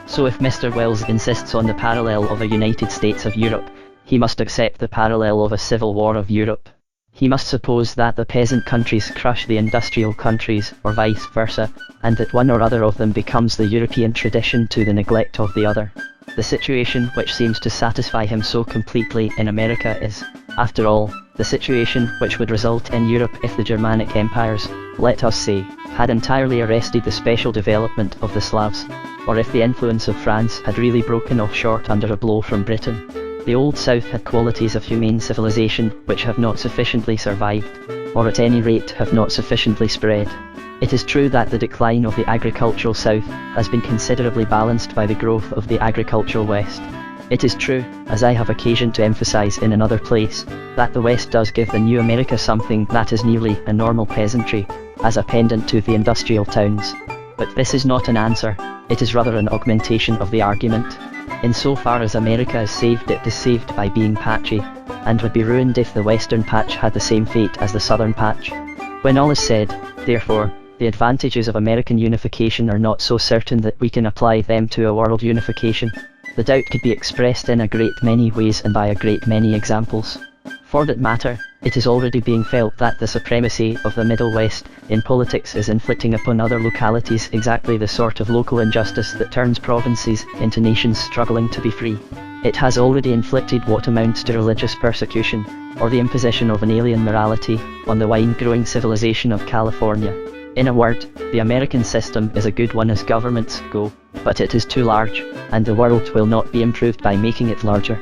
So if Mr. Wells insists on the parallel of a United States of Europe, he must accept the parallel of a civil war of Europe. He must suppose that the peasant countries crush the industrial countries, or vice versa, and that one or other of them becomes the European tradition to the neglect of the other. The situation which seems to satisfy him so completely in America is, after all, the situation which would result in Europe if the Germanic empires, let us say, had entirely arrested the special development of the Slavs, or if the influence of France had really broken off short under a blow from Britain. The Old South had qualities of humane civilization which have not sufficiently survived, or at any rate have not sufficiently spread. It is true that the decline of the agricultural South has been considerably balanced by the growth of the agricultural West. It is true, as I have occasion to emphasize in another place, that the West does give the new America something that is nearly a normal peasantry, as a pendant to the industrial towns. But this is not an answer, it is rather an augmentation of the argument. In so far as America is saved, it is saved by being patchy, and would be ruined if the Western patch had the same fate as the Southern patch. When all is said, therefore, the advantages of American unification are not so certain that we can apply them to a world unification. The doubt could be expressed in a great many ways and by a great many examples. For that matter, it is already being felt that the supremacy of the Middle West in politics is inflicting upon other localities exactly the sort of local injustice that turns provinces into nations struggling to be free. It has already inflicted what amounts to religious persecution, or the imposition of an alien morality, on the wine-growing civilization of California. In a word, the American system is a good one as governments go, but it is too large, and the world will not be improved by making it larger.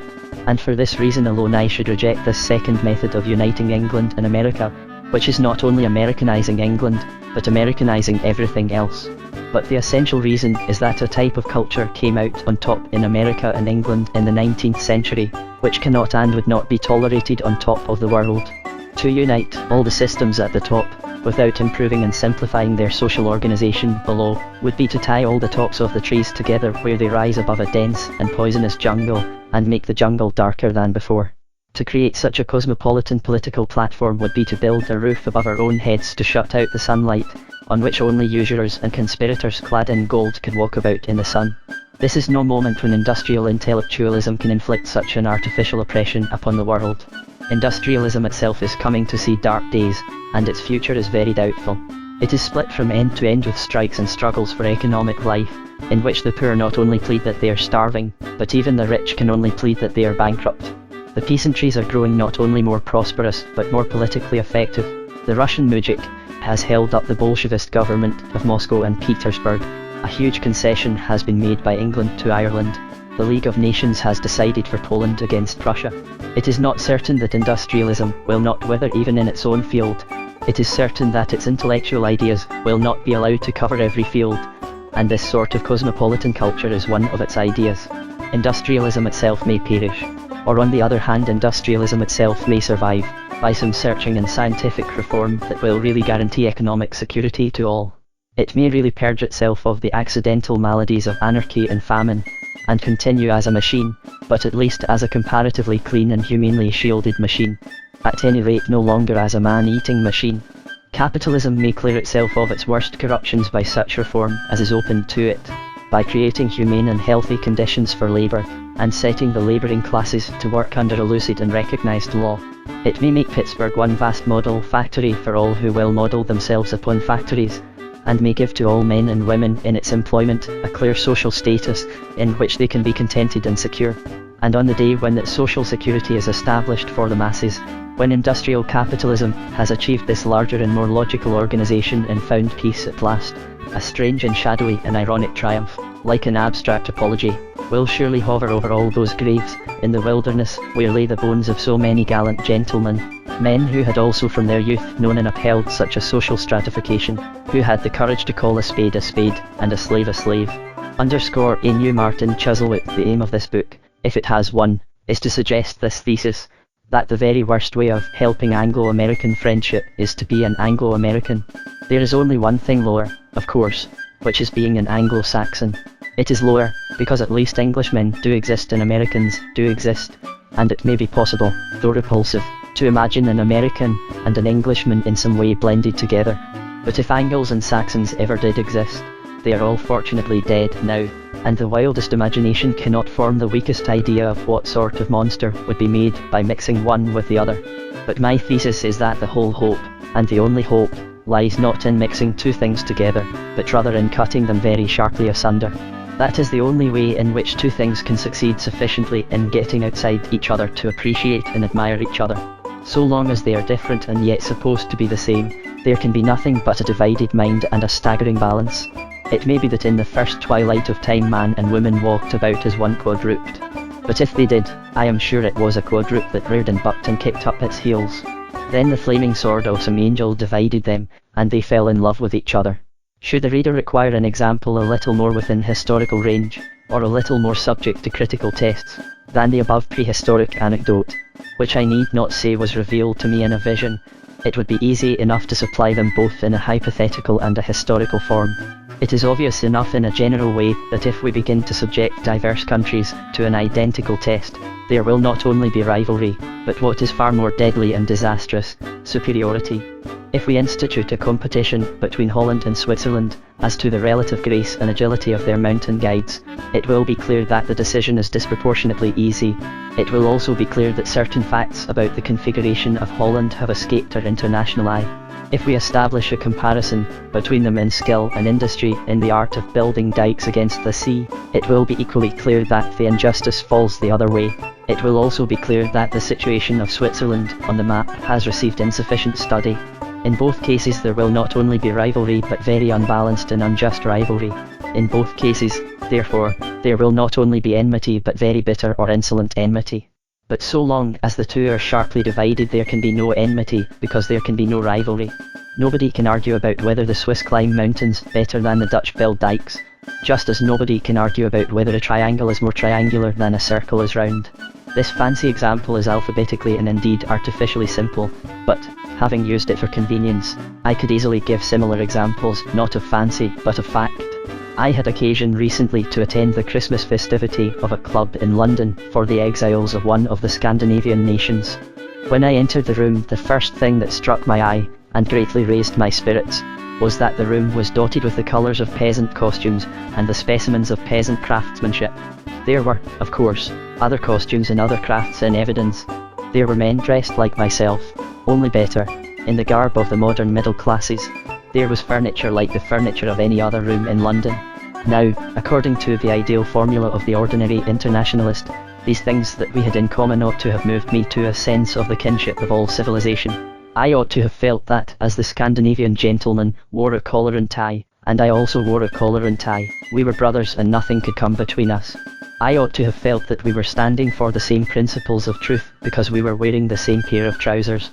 And for this reason alone I should reject this second method of uniting England and America, which is not only Americanizing England, but Americanizing everything else. But the essential reason is that a type of culture came out on top in America and England in the 19th century, which cannot and would not be tolerated on top of the world. To unite all the systems at the top, without improving and simplifying their social organization below, would be to tie all the tops of the trees together where they rise above a dense and poisonous jungle, and make the jungle darker than before. To create such a cosmopolitan political platform would be to build a roof above our own heads to shut out the sunlight, on which only usurers and conspirators clad in gold could walk about in the sun. This is no moment when industrial intellectualism can inflict such an artificial oppression upon the world. Industrialism itself is coming to see dark days, and its future is very doubtful. It is split from end to end with strikes and struggles for economic life, in which the poor not only plead that they are starving, but even the rich can only plead that they are bankrupt. The peasantries are growing not only more prosperous, but more politically effective. The Russian Mujik has held up the Bolshevist government of Moscow and Petersburg. A huge concession has been made by England to Ireland. The League of Nations has decided for Poland against Prussia. It is not certain that industrialism will not wither even in its own field. It is certain that its intellectual ideas will not be allowed to cover every field, and this sort of cosmopolitan culture is one of its ideas. Industrialism itself may perish, or on the other hand industrialism itself may survive, by some searching and scientific reform that will really guarantee economic security to all. It may really purge itself of the accidental maladies of anarchy and famine, and continue as a machine, but at least as a comparatively clean and humanely shielded machine. At any rate no longer as a man-eating machine. Capitalism may clear itself of its worst corruptions by such reform as is open to it, by creating humane and healthy conditions for labour, and setting the labouring classes to work under a lucid and recognised law. It may make Pittsburgh one vast model factory for all who will model themselves upon factories, and may give to all men and women in its employment a clear social status in which they can be contented and secure. And on the day when that social security is established for the masses, when industrial capitalism has achieved this larger and more logical organisation and found peace at last, a strange and shadowy and ironic triumph, like an abstract apology, will surely hover over all those graves, in the wilderness, where lay the bones of so many gallant gentlemen, men who had also from their youth known and upheld such a social stratification, who had the courage to call a spade, and a slave a slave. Underscore A. New Martin Chuzzlewit. The aim of this book, if it has one, is to suggest this thesis, that the very worst way of helping Anglo-American friendship is to be an Anglo-American. There is only one thing lower, of course, which is being an Anglo-Saxon. It is lower, because at least Englishmen do exist and Americans do exist, and it may be possible, though repulsive, to imagine an American and an Englishman in some way blended together. But if Angles and Saxons ever did exist, they are all fortunately dead now, and the wildest imagination cannot form the weakest idea of what sort of monster would be made by mixing one with the other. But my thesis is that the whole hope, and the only hope, lies not in mixing two things together, but rather in cutting them very sharply asunder. That is the only way in which two things can succeed sufficiently in getting outside each other to appreciate and admire each other. So long as they are different and yet supposed to be the same, there can be nothing but a divided mind and a staggering balance. It may be that in the first twilight of time man and woman walked about as one quadruped. But if they did, I am sure it was a quadruped that reared and bucked and kicked up its heels. Then the flaming sword of some angel divided them, and they fell in love with each other. Should the reader require an example a little more within historical range, or a little more subject to critical tests, than the above prehistoric anecdote, which I need not say was revealed to me in a vision, it would be easy enough to supply them both in a hypothetical and a historical form. It is obvious enough in a general way that if we begin to subject diverse countries to an identical test, there will not only be rivalry, but what is far more deadly and disastrous, superiority. If we institute a competition between Holland and Switzerland as to the relative grace and agility of their mountain guides, it will be clear that the decision is disproportionately easy. It will also be clear that certain facts about the configuration of Holland have escaped our international eye. If we establish a comparison between them in skill and industry in the art of building dikes against the sea, it will be equally clear that the injustice falls the other way. It will also be clear that the situation of Switzerland on the map has received insufficient study. In both cases there will not only be rivalry but very unbalanced and unjust rivalry. In both cases, therefore, there will not only be enmity but very bitter or insolent enmity. But so long as the two are sharply divided there can be no enmity, because there can be no rivalry. Nobody can argue about whether the Swiss climb mountains better than the Dutch build dikes, just as nobody can argue about whether a triangle is more triangular than a circle is round. This fancy example is alphabetically and indeed artificially simple, but, having used it for convenience, I could easily give similar examples, not of fancy, but of fact. I had occasion recently to attend the Christmas festivity of a club in London for the exiles of one of the Scandinavian nations. When I entered the room, the first thing that struck my eye, and greatly raised my spirits, was that the room was dotted with the colours of peasant costumes and the specimens of peasant craftsmanship. There were, of course, other costumes and other crafts in evidence. There were men dressed like myself, only better, in the garb of the modern middle classes. There was furniture like the furniture of any other room in London. Now, according to the ideal formula of the ordinary internationalist, these things that we had in common ought to have moved me to a sense of the kinship of all civilization. I ought to have felt that, as the Scandinavian gentleman wore a collar and tie, and I also wore a collar and tie, we were brothers and nothing could come between us. I ought to have felt that we were standing for the same principles of truth, because we were wearing the same pair of trousers.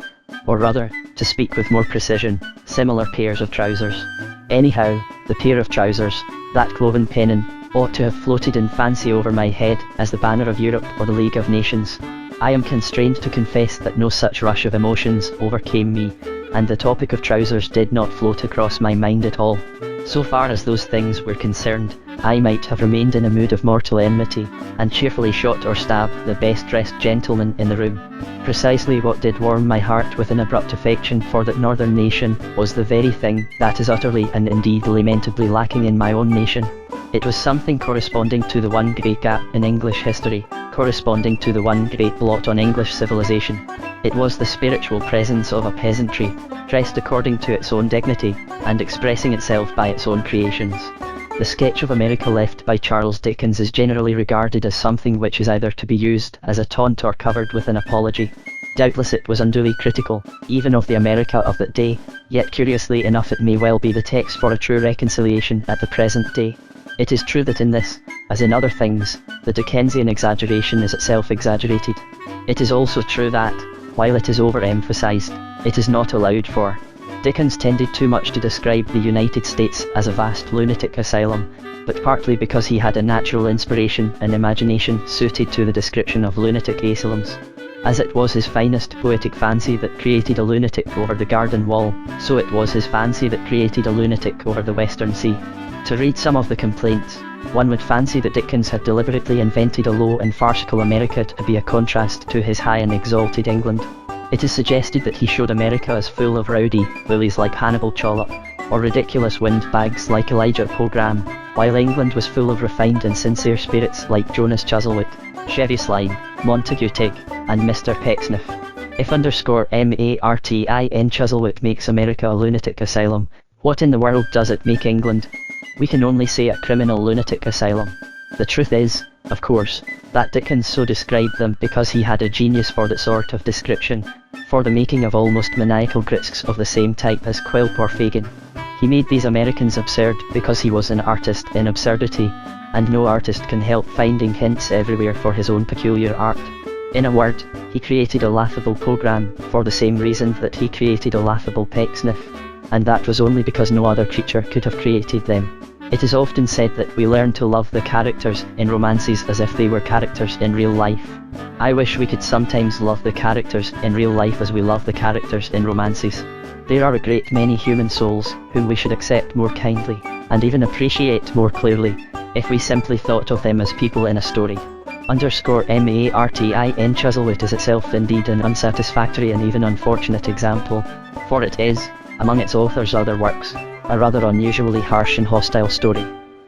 Or rather, to speak with more precision, similar pairs of trousers. Anyhow, the pair of trousers, that cloven pennon, ought to have floated in fancy over my head as the banner of Europe or the League of Nations. I am constrained to confess that no such rush of emotions overcame me, and the topic of trousers did not float across my mind at all. So far as those things were concerned, I might have remained in a mood of mortal enmity, and cheerfully shot or stabbed the best-dressed gentleman in the room. Precisely what did warm my heart with an abrupt affection for that northern nation was the very thing that is utterly and indeed lamentably lacking in my own nation. It was something corresponding to the one great gap in English history, corresponding to the one great blot on English civilization. It was the spiritual presence of a peasantry, dressed according to its own dignity, and expressing itself by its own creations. The sketch of America left by Charles Dickens is generally regarded as something which is either to be used as a taunt or covered with an apology. Doubtless it was unduly critical, even of the America of that day, yet curiously enough it may well be the text for a true reconciliation at the present day. It is true that in this, as in other things, the Dickensian exaggeration is itself exaggerated. It is also true that, while it is overemphasized, it is not allowed for. Dickens tended too much to describe the United States as a vast lunatic asylum, but partly because he had a natural inspiration and imagination suited to the description of lunatic asylums. As it was his finest poetic fancy that created a lunatic over the garden wall, so it was his fancy that created a lunatic over the Western Sea. To read some of the complaints, one would fancy that Dickens had deliberately invented a low and farcical America to be a contrast to his high and exalted England. It is suggested that he showed America as full of rowdy bullies like Hannibal Trollope, or ridiculous windbags like Elijah Poe Graham, while England was full of refined and sincere spirits like Jonas Chuzzlewit, Chevy Slyme, Montague Tigg, and Mr. Pecksniff. If _Martin Chuzzlewit makes America a lunatic asylum, what in the world does it make England? We can only say a criminal lunatic asylum. The truth is, of course, that Dickens so described them because he had a genius for that sort of description, for the making of almost maniacal grotesques of the same type as Quilp or Fagin. He made these Americans absurd because he was an artist in absurdity, and no artist can help finding hints everywhere for his own peculiar art. In a word, he created a laughable Pogram for the same reason that he created a laughable Pecksniff, and that was only because no other creature could have created them. It is often said that we learn to love the characters in romances as if they were characters in real life. I wish we could sometimes love the characters in real life as we love the characters in romances. There are a great many human souls whom we should accept more kindly, and even appreciate more clearly, if we simply thought of them as people in a story. _Martin Chuzzlewit is itself indeed an unsatisfactory and even unfortunate example, for it is, among its author's other works, a rather unusually harsh and hostile story.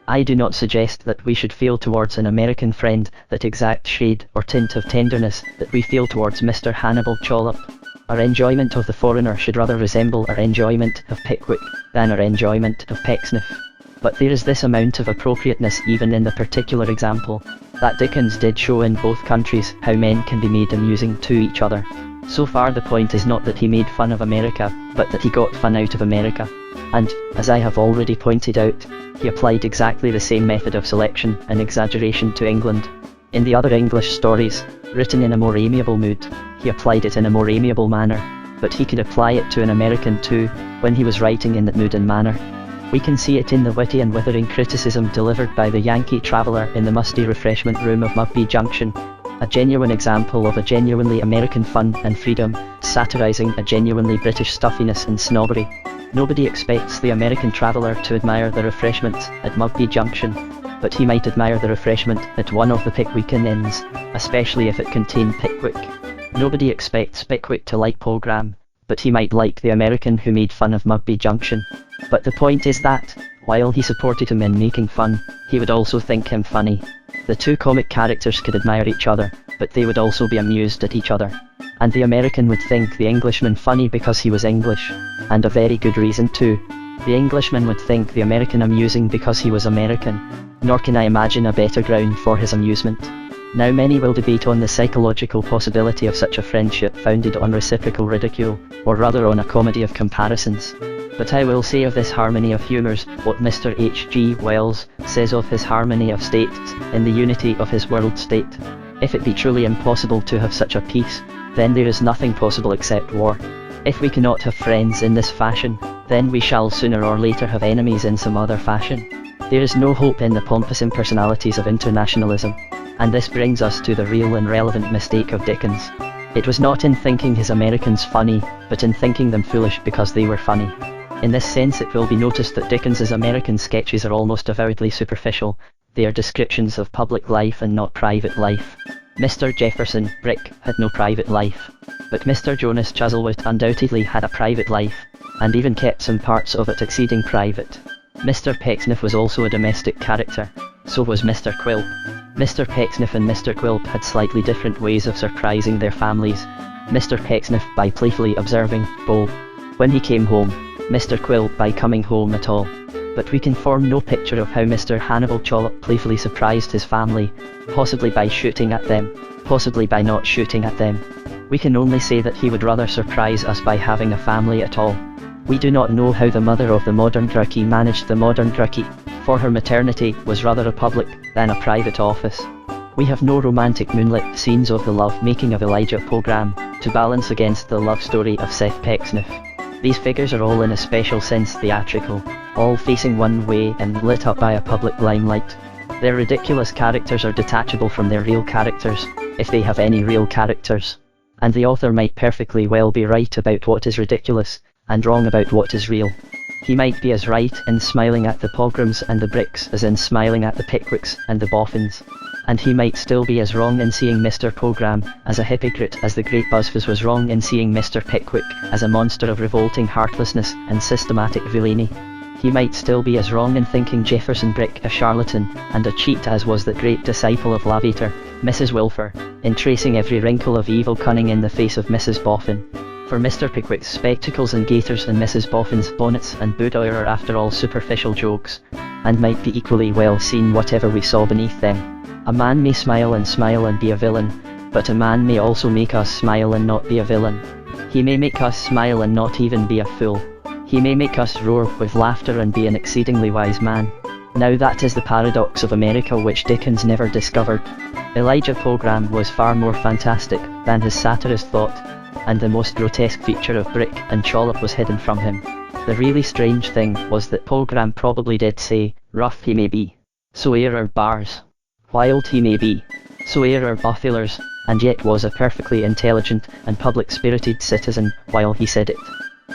I do not suggest that we should feel towards an American friend that exact shade or tint of tenderness that we feel towards Mr. Hannibal Trollope. Our enjoyment of the foreigner should rather resemble our enjoyment of Pickwick than our enjoyment of Pecksniff. But there is this amount of appropriateness even in the particular example, that Dickens did show in both countries how men can be made amusing to each other. So far the point is not that he made fun of America, but that he got fun out of America. And, as I have already pointed out, he applied exactly the same method of selection and exaggeration to England. In the other English stories, written in a more amiable mood, he applied it in a more amiable manner, but he could apply it to an American too, when he was writing in that mood and manner. We can see it in the witty and withering criticism delivered by the Yankee traveller in the musty refreshment room of Mugby Junction, a genuine example of a genuinely American fun and freedom, satirising a genuinely British stuffiness and snobbery. Nobody expects the American traveller to admire the refreshments at Mugby Junction, but he might admire the refreshment at one of the Pickwickian inns, especially if it contained Pickwick. Nobody expects Pickwick to like Pogram, but he might like the American who made fun of Mugby Junction. But the point is that, while he supported him in making fun, he would also think him funny. The two comic characters could admire each other, but they would also be amused at each other. And the American would think the Englishman funny because he was English, and a very good reason too. The Englishman would think the American amusing because he was American, nor can I imagine a better ground for his amusement. Now many will debate on the psychological possibility of such a friendship founded on reciprocal ridicule, or rather on a comedy of comparisons. But I will say of this harmony of humours what Mr. H.G. Wells says of his harmony of states in the unity of his world state. If it be truly impossible to have such a peace, then there is nothing possible except war. If we cannot have friends in this fashion, then we shall sooner or later have enemies in some other fashion. There is no hope in the pompous impersonalities of internationalism, and this brings us to the real and relevant mistake of Dickens. It was not in thinking his Americans funny, but in thinking them foolish because they were funny. In this sense it will be noticed that Dickens's American sketches are almost avowedly superficial. They are descriptions of public life and not private life. Mr. Jefferson Brick had no private life, but Mr. Jonas Chuzzlewit undoubtedly had a private life, and even kept some parts of it exceeding private. Mr. Pecksniff was also a domestic character, so was Mr. Quilp. Mr. Pecksniff and Mr. Quilp had slightly different ways of surprising their families. Mr. Pecksniff by playfully observing, "Bo," when he came home, Mr. Quilp by coming home at all. But we can form no picture of how Mr. Hannibal Trollope playfully surprised his family, possibly by shooting at them, possibly by not shooting at them. We can only say that he would rather surprise us by having a family at all. We do not know how the mother of the modern Gurkey managed the modern Gurkey, for her maternity was rather a public than a private office. We have no romantic moonlit scenes of the love-making of Elijah Pogram to balance against the love story of Seth Pecksniff. These figures are all in a special sense theatrical, all facing one way and lit up by a public limelight. Their ridiculous characters are detachable from their real characters, if they have any real characters. And the author might perfectly well be right about what is ridiculous, and wrong about what is real. He might be as right in smiling at the Pograms and the Bricks as in smiling at the Pickwicks and the Boffins. And he might still be as wrong in seeing Mr. Pogram as a hypocrite as the great Buzzfuzz was wrong in seeing Mr. Pickwick as a monster of revolting heartlessness and systematic villainy. He might still be as wrong in thinking Jefferson Brick a charlatan and a cheat as was that great disciple of Lavater, Mrs. Wilfer, in tracing every wrinkle of evil cunning in the face of Mrs. Boffin. For Mr. Pickwick's spectacles and gaiters and Mrs. Boffin's bonnets and boudoir are after all superficial jokes, and might be equally well seen whatever we saw beneath them. A man may smile and be a villain, but a man may also make us smile and not be a villain. He may make us smile and not even be a fool. He may make us roar with laughter and be an exceedingly wise man. Now that is the paradox of America which Dickens never discovered. Elijah Pogram was far more fantastic than his satirist thought, and the most grotesque feature of Brick and Chollop was hidden from him. The really strange thing was that Pogram probably did say, rough he may be, so ere our bars. Wild he may be, so ere our buffalers, and yet was a perfectly intelligent and public-spirited citizen while he said it.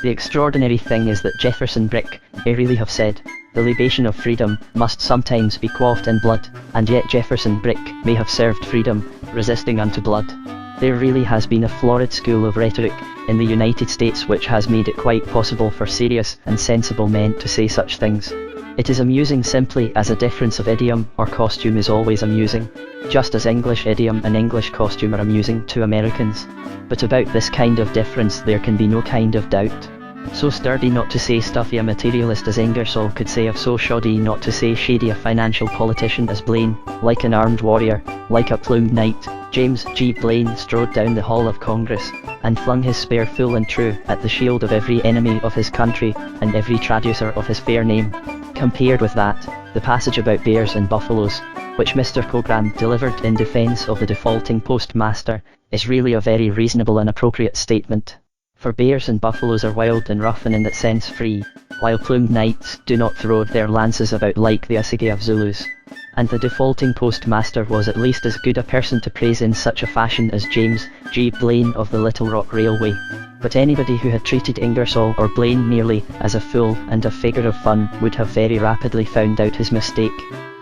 The extraordinary thing is that Jefferson Brick may really have said, the libation of freedom must sometimes be quaffed in blood, and yet Jefferson Brick may have served freedom, resisting unto blood. There really has been a florid school of rhetoric in the United States which has made it quite possible for serious and sensible men to say such things. It is amusing simply as a difference of idiom or costume is always amusing, just as English idiom and English costume are amusing to Americans. But about this kind of difference there can be no kind of doubt. So sturdy not to say stuffy a materialist as Ingersoll could say of so shoddy not to say shady a financial politician as Blaine, like an armed warrior, like a plumed knight, James G. Blaine strode down the hall of Congress, and flung his spear full and true at the shield of every enemy of his country, and every traducer of his fair name. Compared with that, the passage about bears and buffaloes, which Mr. Pogram delivered in defence of the defaulting postmaster, is really a very reasonable and appropriate statement. For bears and buffaloes are wild and rough and in that sense free, while plumed knights do not throw their lances about like the Asigi of Zulus. And the defaulting postmaster was at least as good a person to praise in such a fashion as James G. Blaine of the Little Rock Railway. But anybody who had treated Ingersoll or Blaine merely as a fool and a figure of fun would have very rapidly found out his mistake.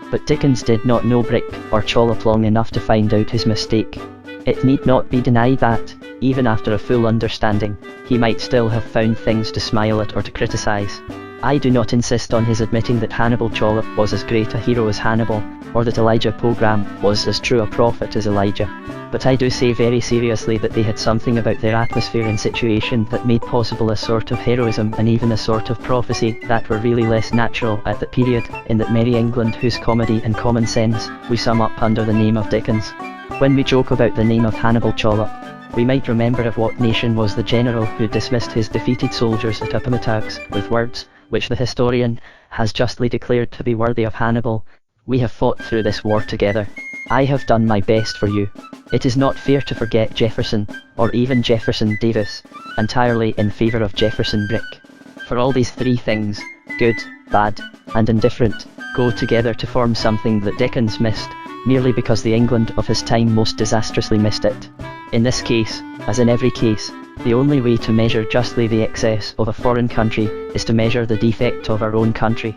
But Dickens did not know Brick or Chollop long enough to find out his mistake. It need not be denied that, even after a full understanding, he might still have found things to smile at or to criticise. I do not insist on his admitting that Hannibal Chollop was as great a hero as Hannibal, or that Elijah Pogram was as true a prophet as Elijah. But I do say very seriously that they had something about their atmosphere and situation that made possible a sort of heroism and even a sort of prophecy that were really less natural at that period, in that merry England whose comedy and common sense we sum up under the name of Dickens. When we joke about the name of Hannibal Chollop, we might remember of what nation was the general who dismissed his defeated soldiers at Appomattox with words, which the historian has justly declared to be worthy of Hannibal. We have fought through this war together. I have done my best for you. It is not fair to forget Jefferson, or even Jefferson Davis, entirely in favour of Jefferson Brick. For all these three things, good, bad, and indifferent, go together to form something that Dickens missed, merely because the England of his time most disastrously missed it. In this case, as in every case, the only way to measure justly the excess of a foreign country is to measure the defect of our own country.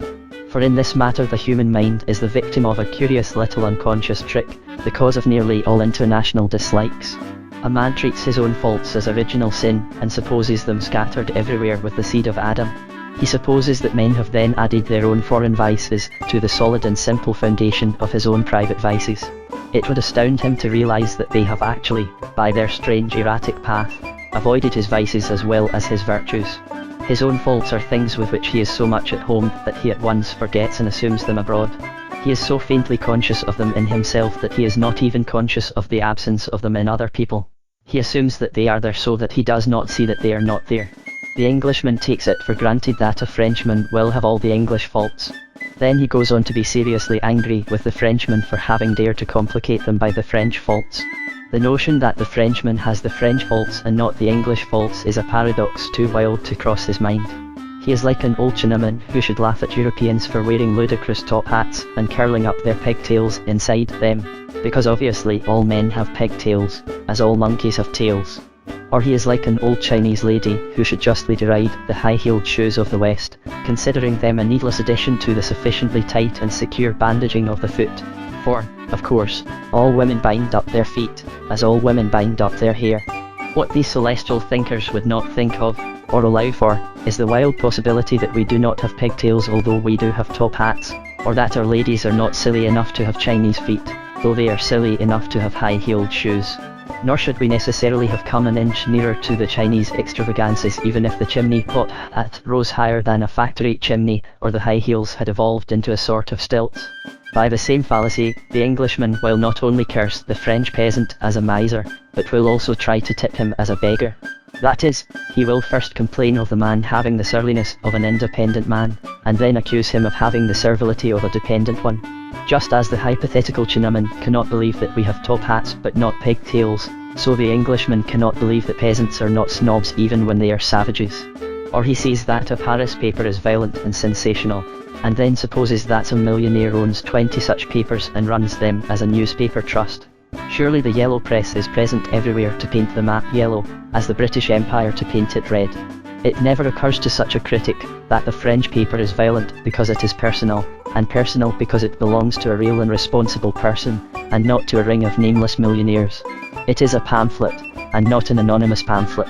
For in this matter the human mind is the victim of a curious little unconscious trick, the cause of nearly all international dislikes. A man treats his own faults as original sin, and supposes them scattered everywhere with the seed of Adam. He supposes that men have then added their own foreign vices to the solid and simple foundation of his own private vices. It would astound him to realise that they have actually, by their strange erratic path, avoided his vices as well as his virtues. His own faults are things with which he is so much at home that he at once forgets and assumes them abroad. He is so faintly conscious of them in himself that he is not even conscious of the absence of them in other people. He assumes that they are there so that he does not see that they are not there. The Englishman takes it for granted that a Frenchman will have all the English faults. Then he goes on to be seriously angry with the Frenchman for having dared to complicate them by the French faults. The notion that the Frenchman has the French faults and not the English faults is a paradox too wild to cross his mind. He is like an old Chinaman who should laugh at Europeans for wearing ludicrous top hats and curling up their pigtails inside them, because obviously all men have pigtails, as all monkeys have tails. Or he is like an old Chinese lady who should justly deride the high-heeled shoes of the West, considering them a needless addition to the sufficiently tight and secure bandaging of the foot. For, of course, all women bind up their feet, as all women bind up their hair. What these celestial thinkers would not think of, or allow for, is the wild possibility that we do not have pigtails although we do have top hats, or that our ladies are not silly enough to have Chinese feet, though they are silly enough to have high-heeled shoes. Nor should we necessarily have come an inch nearer to the Chinese extravagances even if the chimney pot hat rose higher than a factory chimney, or the high heels had evolved into a sort of stilts. By the same fallacy, the Englishman will not only curse the French peasant as a miser, but will also try to tip him as a beggar. That is, he will first complain of the man having the surliness of an independent man, and then accuse him of having the servility of a dependent one. Just as the hypothetical Chinaman cannot believe that we have top hats but not pigtails, so the Englishman cannot believe that peasants are not snobs even when they are savages. Or he sees that a Paris paper is violent and sensational, and then supposes that some millionaire owns 20 such papers and runs them as a newspaper trust. Surely the yellow press is present everywhere to paint the map yellow, as the British Empire to paint it red. It never occurs to such a critic that the French paper is violent because it is personal, and personal because it belongs to a real and responsible person, and not to a ring of nameless millionaires. It is a pamphlet, and not an anonymous pamphlet.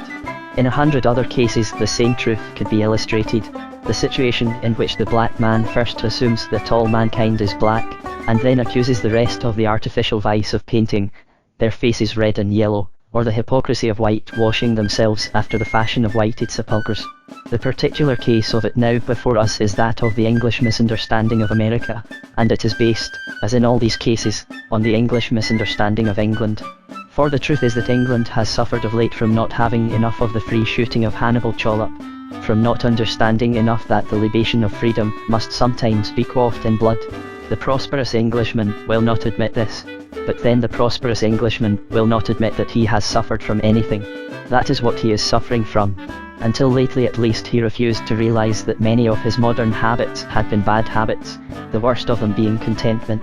In 100 other cases the same truth could be illustrated. The situation in which the black man first assumes that all mankind is black, and then accuses the rest of the artificial vice of painting their faces red and yellow, or the hypocrisy of whitewashing themselves after the fashion of whited sepulchres. The particular case of it now before us is that of the English misunderstanding of America, and it is based, as in all these cases, on the English misunderstanding of England. For the truth is that England has suffered of late from not having enough of the free shooting of Hannibal Trollope, from not understanding enough that the libation of freedom must sometimes be quaffed in blood. The prosperous Englishman will not admit this, but then the prosperous Englishman will not admit that he has suffered from anything. That is what he is suffering from. Until lately at least he refused to realise that many of his modern habits had been bad habits, the worst of them being contentment.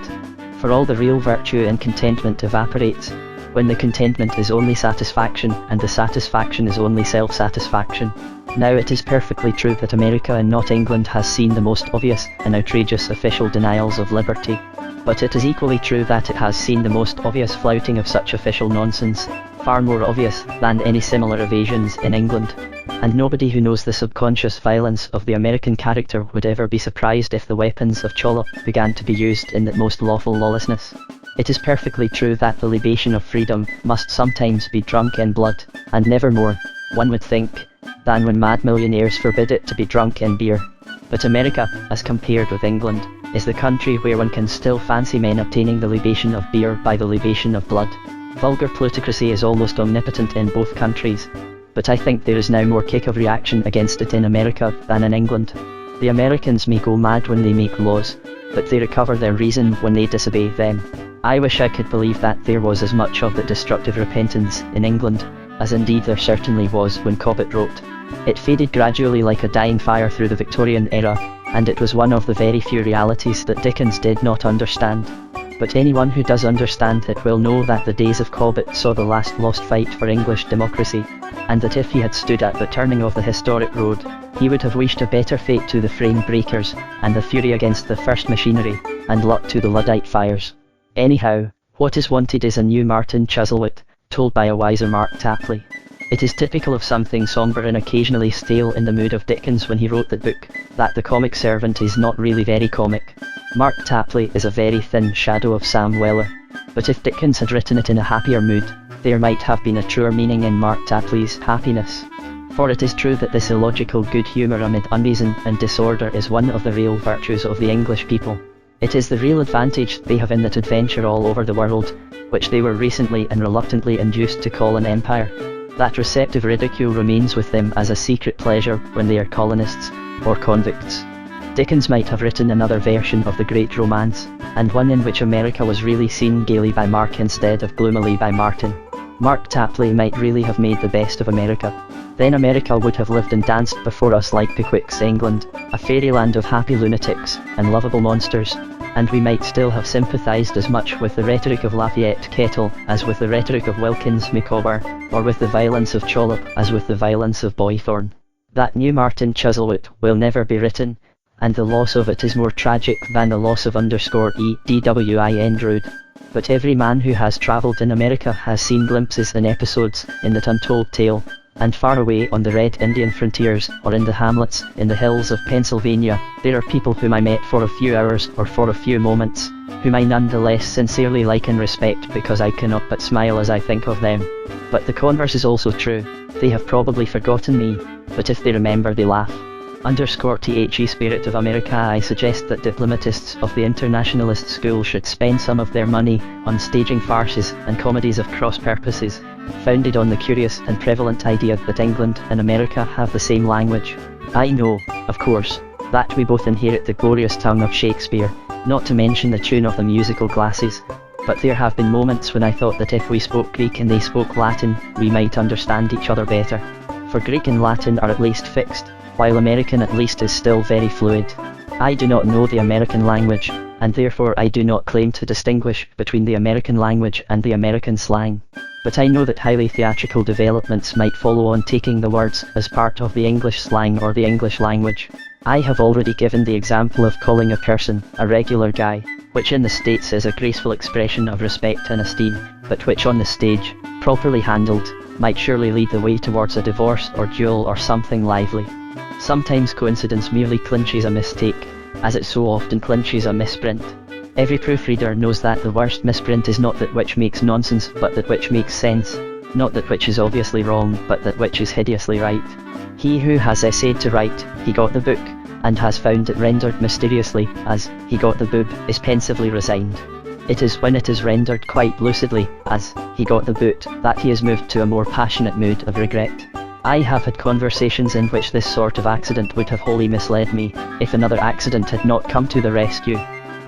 For all the real virtue in contentment evaporates, when the contentment is only satisfaction and the satisfaction is only self-satisfaction. Now it is perfectly true that America and not England has seen the most obvious and outrageous official denials of liberty, but it is equally true that it has seen the most obvious flouting of such official nonsense, far more obvious than any similar evasions in England. And nobody who knows the subconscious violence of the American character would ever be surprised if the weapons of Trollope began to be used in the most lawful lawlessness. It is perfectly true that the libation of freedom must sometimes be drunk in blood, and never more, one would think, than when mad millionaires forbid it to be drunk in beer. But America, as compared with England, is the country where one can still fancy men obtaining the libation of beer by the libation of blood. Vulgar plutocracy is almost omnipotent in both countries, but I think there is now more kick of reaction against it in America than in England. The Americans may go mad when they make laws, but they recover their reason when they disobey them. I wish I could believe that there was as much of that destructive repentance in England, as indeed there certainly was when Cobbett wrote. It faded gradually like a dying fire through the Victorian era, and it was one of the very few realities that Dickens did not understand. But anyone who does understand it will know that the days of Cobbett saw the last lost fight for English democracy, and that if he had stood at the turning of the historic road, he would have wished a better fate to the frame breakers, and the fury against the first machinery, and luck to the Luddite fires. Anyhow, what is wanted is a new Martin Chuzzlewit, told by a wiser Mark Tapley. It is typical of something sombre and occasionally stale in the mood of Dickens when he wrote that book, that the comic servant is not really very comic. Mark Tapley is a very thin shadow of Sam Weller, but if Dickens had written it in a happier mood, there might have been a truer meaning in Mark Tapley's happiness. For it is true that this illogical good humour amid unreason and disorder is one of the real virtues of the English people. It is the real advantage they have in that adventure all over the world, which they were recently and reluctantly induced to call an empire. That receptive ridicule remains with them as a secret pleasure when they are colonists, or convicts. Dickens might have written another version of the great romance, and one in which America was really seen gaily by Mark instead of gloomily by Martin. Mark Tapley might really have made the best of America. Then America would have lived and danced before us like Pickwick's England, a fairyland of happy lunatics and lovable monsters, and we might still have sympathised as much with the rhetoric of Lafayette Kettle as with the rhetoric of Wilkins Micawber, or with the violence of Trollope as with the violence of Boythorn. That new Martin Chuzzlewit will never be written, and the loss of it is more tragic than the loss of _E.D.W.I.N. Drood. But every man who has travelled in America has seen glimpses and episodes in that untold tale, and far away on the red Indian frontiers, or in the hamlets, in the hills of Pennsylvania, there are people whom I met for a few hours or for a few moments, whom I nonetheless sincerely like and respect because I cannot but smile as I think of them. But the converse is also true. They have probably forgotten me, but if they remember they laugh. _THE Spirit of America. I suggest that diplomatists of the internationalist school should spend some of their money on staging farces and comedies of cross purposes, founded on the curious and prevalent idea that England and America have the same language. I know, of course, that we both inherit the glorious tongue of Shakespeare, not to mention the tune of the musical glasses, but there have been moments when I thought that if we spoke Greek and they spoke Latin, we might understand each other better. For Greek and Latin are at least fixed, while American at least is still very fluid. I do not know the American language, and therefore I do not claim to distinguish between the American language and the American slang. But I know that highly theatrical developments might follow on taking the words as part of the English slang or the English language. I have already given the example of calling a person a regular guy, which in the States is a graceful expression of respect and esteem, but which on the stage, properly handled, might surely lead the way towards a divorce or duel or something lively. Sometimes coincidence merely clinches a mistake, as it so often clinches a misprint. Every proofreader knows that the worst misprint is not that which makes nonsense but that which makes sense, not that which is obviously wrong but that which is hideously right. He who has essayed to write, he got the book, and has found it rendered mysteriously as, he got the boob, is pensively resigned. It is when it is rendered quite lucidly as, he got the boot, that he is moved to a more passionate mood of regret. I have had conversations in which this sort of accident would have wholly misled me, if another accident had not come to the rescue.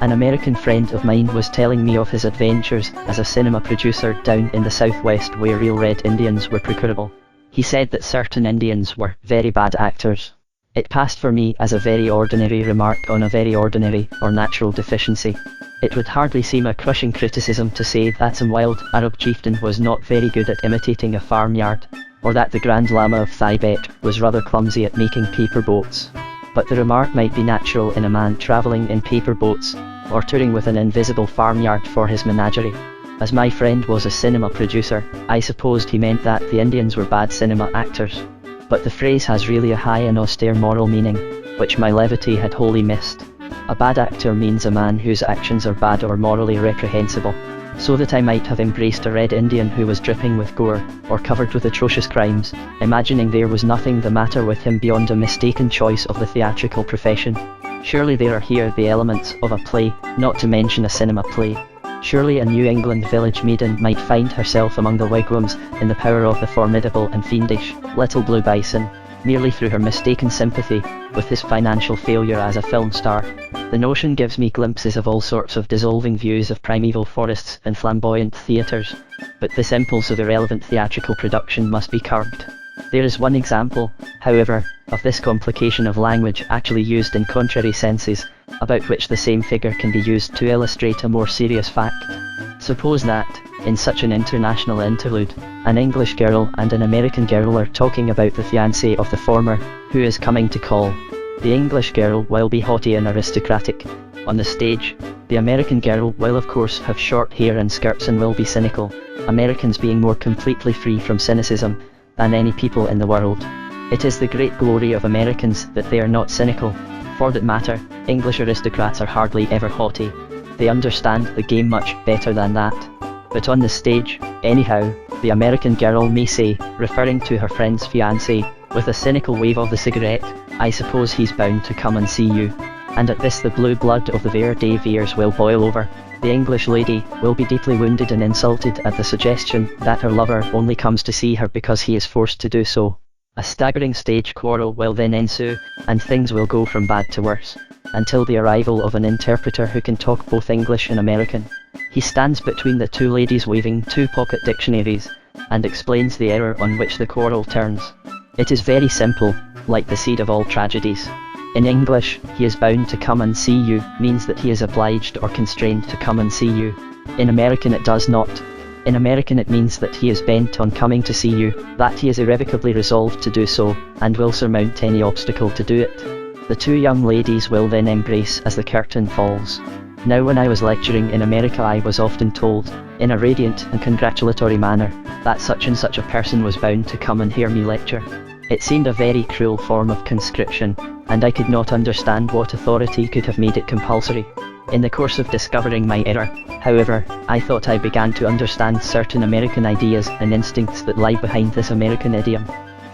An American friend of mine was telling me of his adventures as a cinema producer down in the southwest where real red Indians were procurable. He said that certain Indians were very bad actors. It passed for me as a very ordinary remark on a very ordinary or natural deficiency. It would hardly seem a crushing criticism to say that some wild Arab chieftain was not very good at imitating a farmyard, or that the Grand Lama of Thibet was rather clumsy at making paper boats. But the remark might be natural in a man travelling in paper boats, or touring with an invisible farmyard for his menagerie. As my friend was a cinema producer, I supposed he meant that the Indians were bad cinema actors. But the phrase has really a high and austere moral meaning, which my levity had wholly missed. A bad actor means a man whose actions are bad or morally reprehensible. So that I might have embraced a red Indian who was dripping with gore, or covered with atrocious crimes, imagining there was nothing the matter with him beyond a mistaken choice of the theatrical profession. Surely there are here the elements of a play, not to mention a cinema play. Surely a New England village maiden might find herself among the wigwams in the power of the formidable and fiendish Little Blue Bison, merely through her mistaken sympathy with his financial failure as a film star. The notion gives me glimpses of all sorts of dissolving views of primeval forests and flamboyant theatres, but this impulse of irrelevant theatrical production must be curbed. There is one example, however, of this complication of language actually used in contrary senses, about which the same figure can be used to illustrate a more serious fact. Suppose that, in such an international interlude, an English girl and an American girl are talking about the fiancé of the former, who is coming to call. The English girl will be haughty and aristocratic. On the stage, the American girl will of course have short hair and skirts and will be cynical, Americans being more completely free from cynicism than any people in the world. It is the great glory of Americans that they are not cynical. For that matter, English aristocrats are hardly ever haughty. They understand the game much better than that. But on the stage, anyhow, the American girl may say, referring to her friend's fiancé, with a cynical wave of the cigarette, "I suppose he's bound to come and see you." And at this the blue blood of the Vere de Veres will boil over. The English lady will be deeply wounded and insulted at the suggestion that her lover only comes to see her because he is forced to do so. A staggering stage quarrel will then ensue, and things will go from bad to worse, until the arrival of an interpreter who can talk both English and American. He stands between the two ladies waving two pocket dictionaries, and explains the error on which the quarrel turns. It is very simple, like the seed of all tragedies. In English, he is bound to come and see you means that he is obliged or constrained to come and see you. In American it does not. In American it means that he is bent on coming to see you, that he is irrevocably resolved to do so, and will surmount any obstacle to do it. The two young ladies will then embrace as the curtain falls. Now when I was lecturing in America I was often told, in a radiant and congratulatory manner, that such and such a person was bound to come and hear me lecture. It seemed a very cruel form of conscription, and I could not understand what authority could have made it compulsory. In the course of discovering my error, however, I thought I began to understand certain American ideas and instincts that lie behind this American idiom.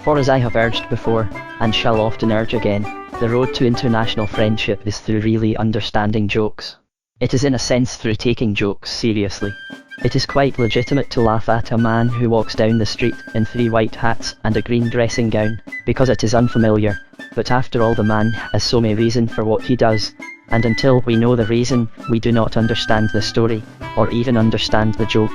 For as I have urged before, and shall often urge again, the road to international friendship is through really understanding jokes. It is in a sense through taking jokes seriously. It is quite legitimate to laugh at a man who walks down the street in 3 white hats and a green dressing gown, because it is unfamiliar, but after all the man has so may reason for what he does, and until we know the reason, we do not understand the story, or even understand the joke.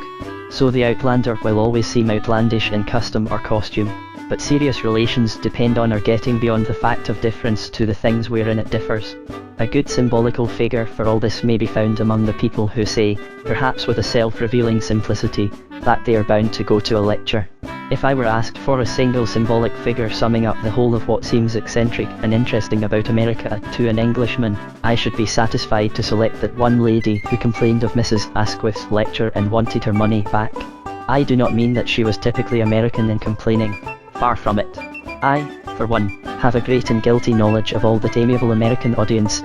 So the outlander will always seem outlandish in custom or costume, but serious relations depend on our getting beyond the fact of difference to the things wherein it differs. A good symbolical figure for all this may be found among the people who say, perhaps with a self-revealing simplicity, that they are bound to go to a lecture. If I were asked for a single symbolic figure summing up the whole of what seems eccentric and interesting about America to an Englishman, I should be satisfied to select that one lady who complained of Mrs. Asquith's lecture and wanted her money back. I do not mean that she was typically American in complaining. Far from it. I, for one, have a great and guilty knowledge of all that amiable American audience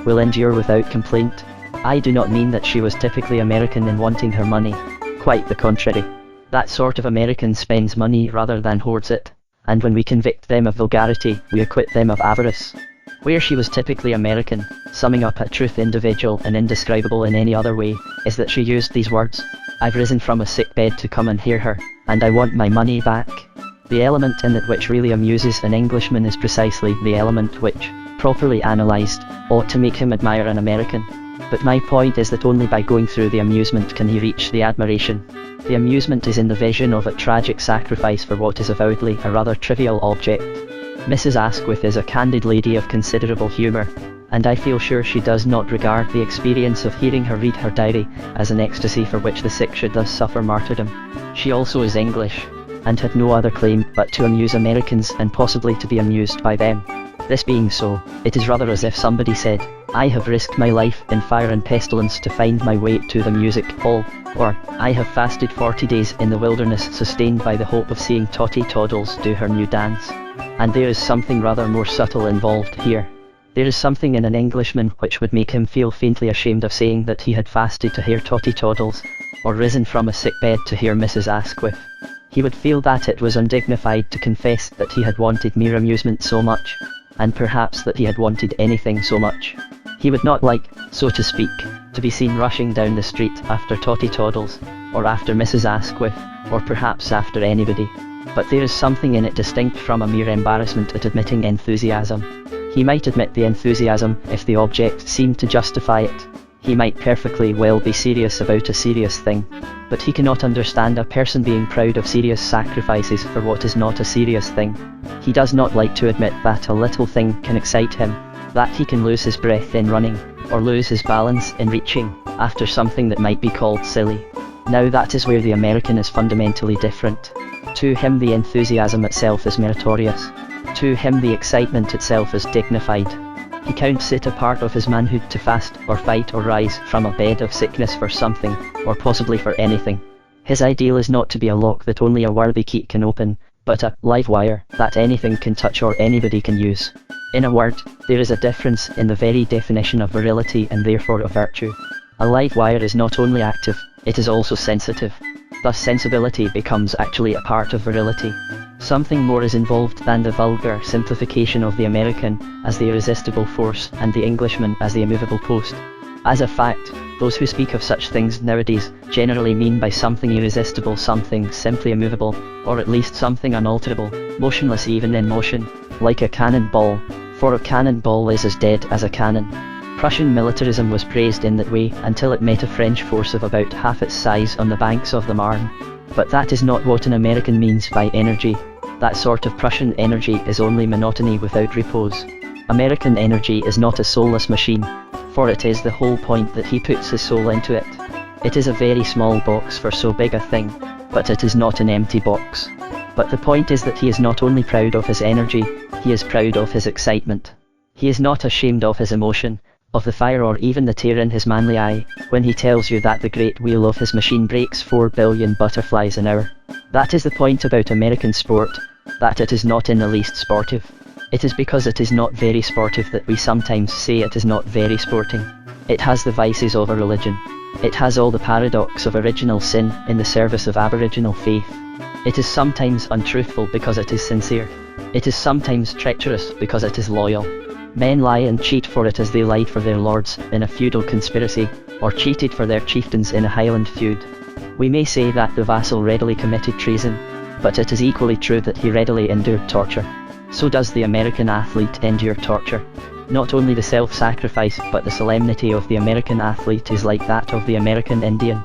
will endure without complaint. I do not mean that she was typically American in wanting her money. Quite the contrary. That sort of American spends money rather than hoards it, and when we convict them of vulgarity, we acquit them of avarice. Where she was typically American, summing up a truth individual and indescribable in any other way, is that she used these words: I've risen from a sick bed to come and hear her, and I want my money back. The element in it which really amuses an Englishman is precisely the element which, properly analysed, ought to make him admire an American. But my point is that only by going through the amusement can he reach the admiration. The amusement is in the vision of a tragic sacrifice for what is avowedly a rather trivial object. Mrs. Asquith is a candid lady of considerable humour, and I feel sure she does not regard the experience of hearing her read her diary as an ecstasy for which the sick should thus suffer martyrdom. She also is English, and had no other claim but to amuse Americans and possibly to be amused by them. This being so, it is rather as if somebody said, I have risked my life in fire and pestilence to find my way to the music hall, or, I have fasted 40 days in the wilderness sustained by the hope of seeing Totty Toddles do her new dance. And there is something rather more subtle involved here. There is something in an Englishman which would make him feel faintly ashamed of saying that he had fasted to hear Totty Toddles, or risen from a sick bed to hear Mrs. Asquith. He would feel that it was undignified to confess that he had wanted mere amusement so much, and perhaps that he had wanted anything so much. He would not like, so to speak, to be seen rushing down the street after Totty Toddles, or after Mrs. Asquith, or perhaps after anybody. But there is something in it distinct from a mere embarrassment at admitting enthusiasm. He might admit the enthusiasm if the object seemed to justify it. He might perfectly well be serious about a serious thing, but he cannot understand a person being proud of serious sacrifices for what is not a serious thing. He does not like to admit that a little thing can excite him, that he can lose his breath in running, or lose his balance in reaching, after something that might be called silly. Now that is where the American is fundamentally different. To him the enthusiasm itself is meritorious. To him the excitement itself is dignified. He counts it a part of his manhood to fast, or fight, or rise from a bed of sickness for something, or possibly for anything. His ideal is not to be a lock that only a worthy key can open, but a live wire that anything can touch or anybody can use. In a word, there is a difference in the very definition of virility and therefore of virtue. A live wire is not only active, it is also sensitive. Thus sensibility becomes actually a part of virility. Something more is involved than the vulgar simplification of the American as the irresistible force and the Englishman as the immovable post. As a fact, those who speak of such things nowadays generally mean by something irresistible something simply immovable, or at least something unalterable, motionless even in motion, like a cannonball, for a cannonball is as dead as a cannon. Prussian militarism was praised in that way until it met a French force of about half its size on the banks of the Marne. But that is not what an American means by energy. That sort of Prussian energy is only monotony without repose. American energy is not a soulless machine, for it is the whole point that he puts his soul into it. It is a very small box for so big a thing, but it is not an empty box. But the point is that he is not only proud of his energy, he is proud of his excitement. He is not ashamed of his emotion, of the fire or even the tear in his manly eye, when he tells you that the great wheel of his machine breaks 4 billion butterflies an hour. That is the point about American sport, that it is not in the least sportive. It is because it is not very sportive that we sometimes say it is not very sporting. It has the vices of a religion. It has all the paradox of original sin in the service of aboriginal faith. It is sometimes untruthful because it is sincere. It is sometimes treacherous because it is loyal. Men lie and cheat for it as they lied for their lords in a feudal conspiracy, or cheated for their chieftains in a Highland feud. We may say that the vassal readily committed treason, but it is equally true that he readily endured torture. So does the American athlete endure torture. Not only the self-sacrifice but the solemnity of the American athlete is like that of the American Indian.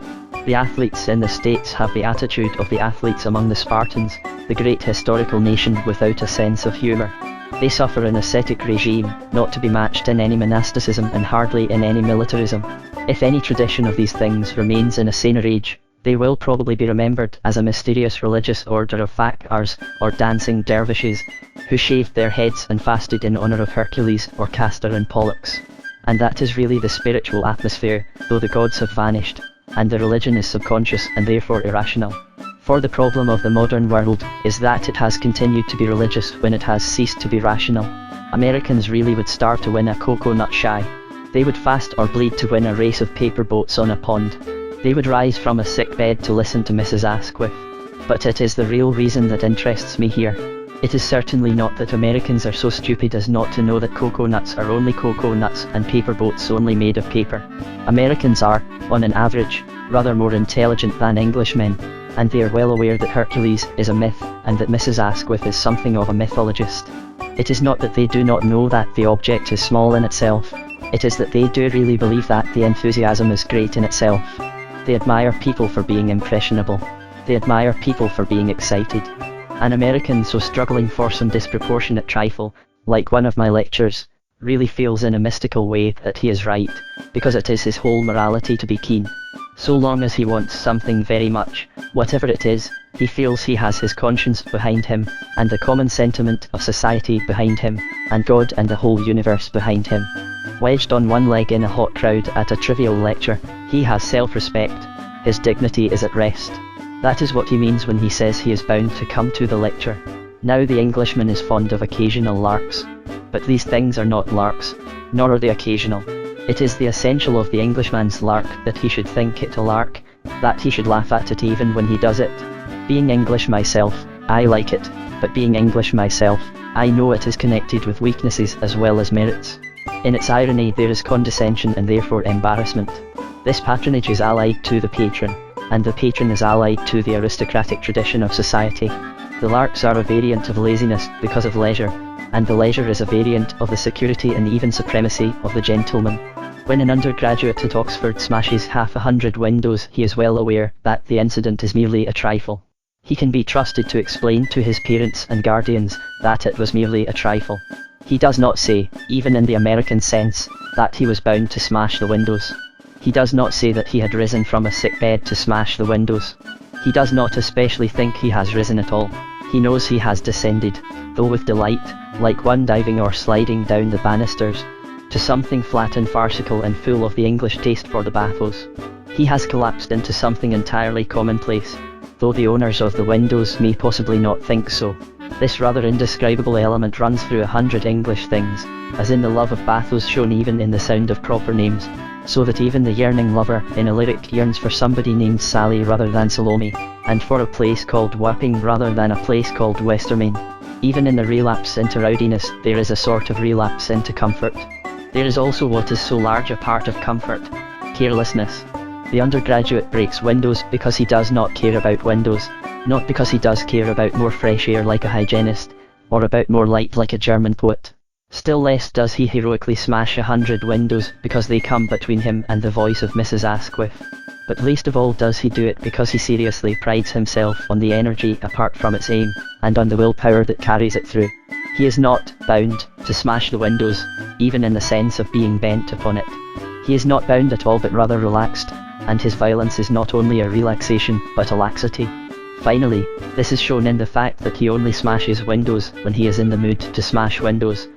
The athletes in the States have the attitude of the athletes among the Spartans, the great historical nation without a sense of humour. They suffer an ascetic regime, not to be matched in any monasticism and hardly in any militarism. If any tradition of these things remains in a saner age, they will probably be remembered as a mysterious religious order of Fakirs, or dancing dervishes, who shaved their heads and fasted in honour of Hercules or Castor and Pollux. And that is really the spiritual atmosphere, though the gods have vanished, and the religion is subconscious and therefore irrational. For the problem of the modern world is that it has continued to be religious when it has ceased to be rational. Americans really would starve to win a coconut shy. They would fast or bleed to win a race of paper boats on a pond. They would rise from a sick bed to listen to Mrs. Asquith. But it is the real reason that interests me here. It is certainly not that Americans are so stupid as not to know that coconuts are only coconuts and paper boats only made of paper. Americans are, on an average, rather more intelligent than Englishmen, and they are well aware that Hercules is a myth, and that Mrs. Asquith is something of a mythologist. It is not that they do not know that the object is small in itself, it is that they do really believe that the enthusiasm is great in itself. They admire people for being impressionable. They admire people for being excited. An American so struggling for some disproportionate trifle, like one of my lectures, really feels in a mystical way that he is right, because it is his whole morality to be keen. So long as he wants something very much, whatever it is, he feels he has his conscience behind him, and the common sentiment of society behind him, and God and the whole universe behind him. Wedged on one leg in a hot crowd at a trivial lecture, he has self-respect. His dignity is at rest. That is what he means when he says he is bound to come to the lecture. Now the Englishman is fond of occasional larks. But these things are not larks, nor are they occasional. It is the essential of the Englishman's lark that he should think it a lark, that he should laugh at it even when he does it. Being English myself, I like it, but being English myself, I know it is connected with weaknesses as well as merits. In its irony there is condescension and therefore embarrassment. This patronage is allied to the patron, and the patron is allied to the aristocratic tradition of society. The larks are a variant of laziness because of leisure, and the leisure is a variant of the security and even supremacy of the gentleman. When an undergraduate at Oxford smashes 100 windows, he is well aware that the incident is merely a trifle. He can be trusted to explain to his parents and guardians that it was merely a trifle. He does not say, even in the American sense, that he was bound to smash the windows. He does not say that he had risen from a sick bed to smash the windows. He does not especially think he has risen at all. He knows he has descended, though with delight, like one diving or sliding down the banisters, to something flat and farcical and full of the English taste for the bathos. He has collapsed into something entirely commonplace, though the owners of the windows may possibly not think so. This rather indescribable element runs through 100 English things, as in the love of bathos shown even in the sound of proper names, so that even the yearning lover in a lyric yearns for somebody named Sally rather than Salome, and for a place called Wapping rather than a place called Westermain. Even in the relapse into rowdiness there is a sort of relapse into comfort. There is also what is so large a part of comfort: carelessness. The undergraduate breaks windows because he does not care about windows, not because he does care about more fresh air like a hygienist, or about more light like a German poet. Still less does he heroically smash 100 windows because they come between him and the voice of Mrs. Asquith. But least of all does he do it because he seriously prides himself on the energy apart from its aim, and on the willpower that carries it through. He is not bound to smash the windows, even in the sense of being bent upon it. He is not bound at all but rather relaxed, and his violence is not only a relaxation but a laxity. Finally, this is shown in the fact that he only smashes windows when he is in the mood to smash windows,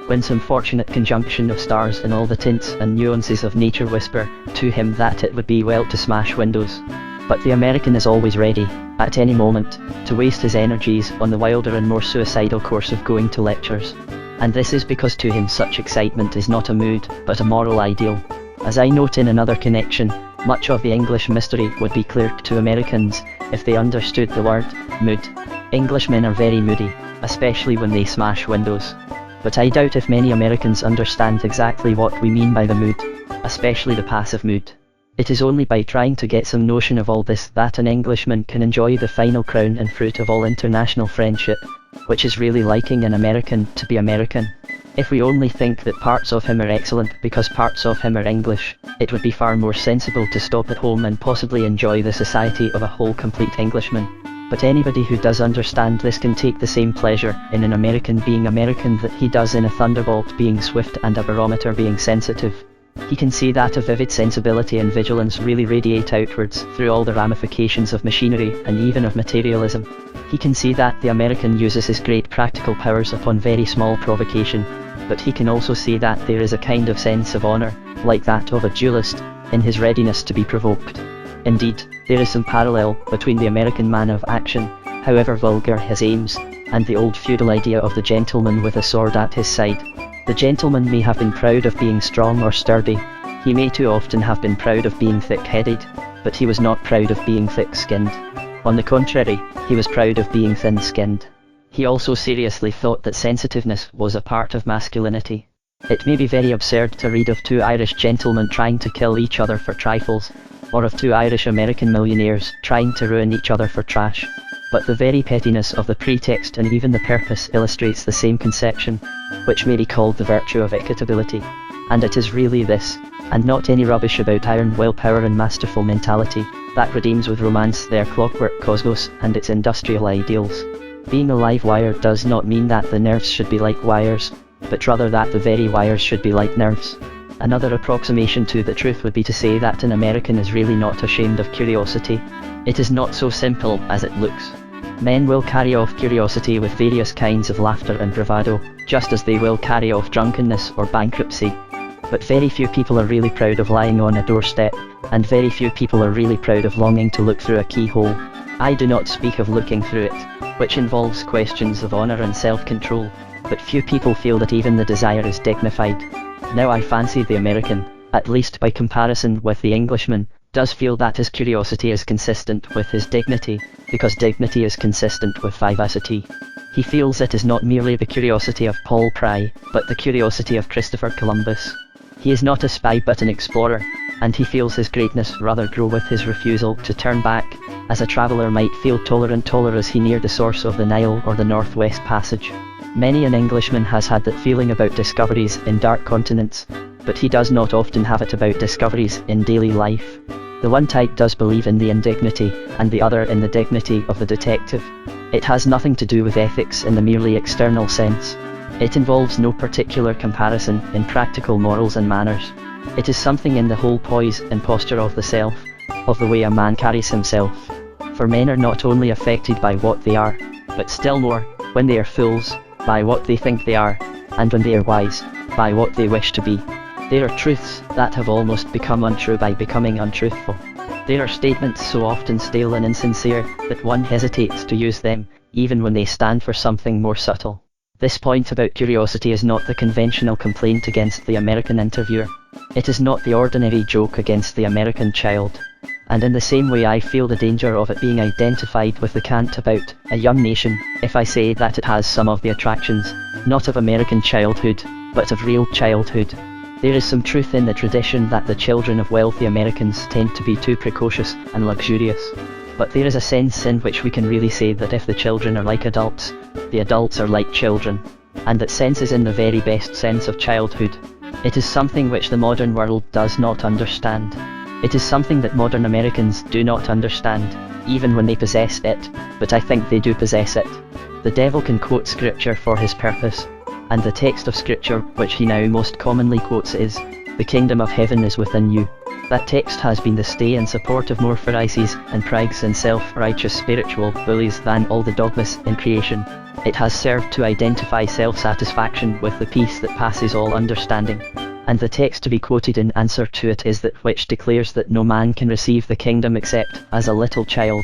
when some fortunate conjunction of stars and all the tints and nuances of nature whisper to him that it would be well to smash windows. But the American is always ready, at any moment, to waste his energies on the wilder and more suicidal course of going to lectures. And this is because to him such excitement is not a mood, but a moral ideal. As I note in another connection, much of the English mystery would be clear to Americans if they understood the word mood. Englishmen are very moody, especially when they smash windows. But I doubt if many Americans understand exactly what we mean by the mood, especially the passive mood. It is only by trying to get some notion of all this that an Englishman can enjoy the final crown and fruit of all international friendship, which is really liking an American to be American. If we only think that parts of him are excellent because parts of him are English, it would be far more sensible to stop at home and possibly enjoy the society of a whole complete Englishman. But anybody who does understand this can take the same pleasure in an American being American that he does in a thunderbolt being swift and a barometer being sensitive. He can see that a vivid sensibility and vigilance really radiate outwards through all the ramifications of machinery and even of materialism. He can see that the American uses his great practical powers upon very small provocation, but he can also see that there is a kind of sense of honour, like that of a duellist, in his readiness to be provoked. Indeed, there is some parallel between the American man of action, however vulgar his aims, and the old feudal idea of the gentleman with a sword at his side. The gentleman may have been proud of being strong or sturdy, he may too often have been proud of being thick-headed, but he was not proud of being thick-skinned. On the contrary, he was proud of being thin-skinned. He also seriously thought that sensitiveness was a part of masculinity. It may be very absurd to read of two Irish gentlemen trying to kill each other for trifles, or of two Irish-American millionaires trying to ruin each other for trash. But the very pettiness of the pretext and even the purpose illustrates the same conception, which may be called the virtue of equitability. And it is really this, and not any rubbish about iron willpower and masterful mentality, that redeems with romance their clockwork cosmos and its industrial ideals. Being a live wire does not mean that the nerves should be like wires, but rather that the very wires should be like nerves. Another approximation to the truth would be to say that an American is really not ashamed of curiosity. It is not so simple as it looks. Men will carry off curiosity with various kinds of laughter and bravado, just as they will carry off drunkenness or bankruptcy. But very few people are really proud of lying on a doorstep, and very few people are really proud of longing to look through a keyhole. I do not speak of looking through it, which involves questions of honour and self-control, but few people feel that even the desire is dignified. Now I fancy the American, at least by comparison with the Englishman, does feel that his curiosity is consistent with his dignity, because dignity is consistent with vivacity. He feels it is not merely the curiosity of Paul Pry, but the curiosity of Christopher Columbus. He is not a spy but an explorer, and he feels his greatness rather grow with his refusal to turn back, as a traveller might feel taller and taller as he neared the source of the Nile or the Northwest Passage. Many an Englishman has had that feeling about discoveries in dark continents, but he does not often have it about discoveries in daily life. The one type does believe in the indignity, and the other in the dignity of the detective. It has nothing to do with ethics in the merely external sense. It involves no particular comparison in practical morals and manners. It is something in the whole poise and posture of the self, of the way a man carries himself. For men are not only affected by what they are, but still more, when they are fools, by what they think they are, and when they are wise, by what they wish to be. There are truths that have almost become untrue by becoming untruthful. There are statements so often stale and insincere that one hesitates to use them, even when they stand for something more subtle. This point about curiosity is not the conventional complaint against the American interviewer. It is not the ordinary joke against the American child. And in the same way I feel the danger of it being identified with the cant about a young nation, if I say that it has some of the attractions, not of American childhood, but of real childhood. There is some truth in the tradition that the children of wealthy Americans tend to be too precocious and luxurious. But there is a sense in which we can really say that if the children are like adults, the adults are like children. And that sense is in the very best sense of childhood. It is something which the modern world does not understand. It is something that modern Americans do not understand, even when they possess it, but I think they do possess it. The devil can quote scripture for his purpose, and the text of scripture which he now most commonly quotes is, "The kingdom of heaven is within you." That text has been the stay and support of more Pharisees and prigs and self-righteous spiritual bullies than all the dogmas in creation. It has served to identify self-satisfaction with the peace that passes all understanding. And the text to be quoted in answer to it is that which declares that no man can receive the kingdom except as a little child.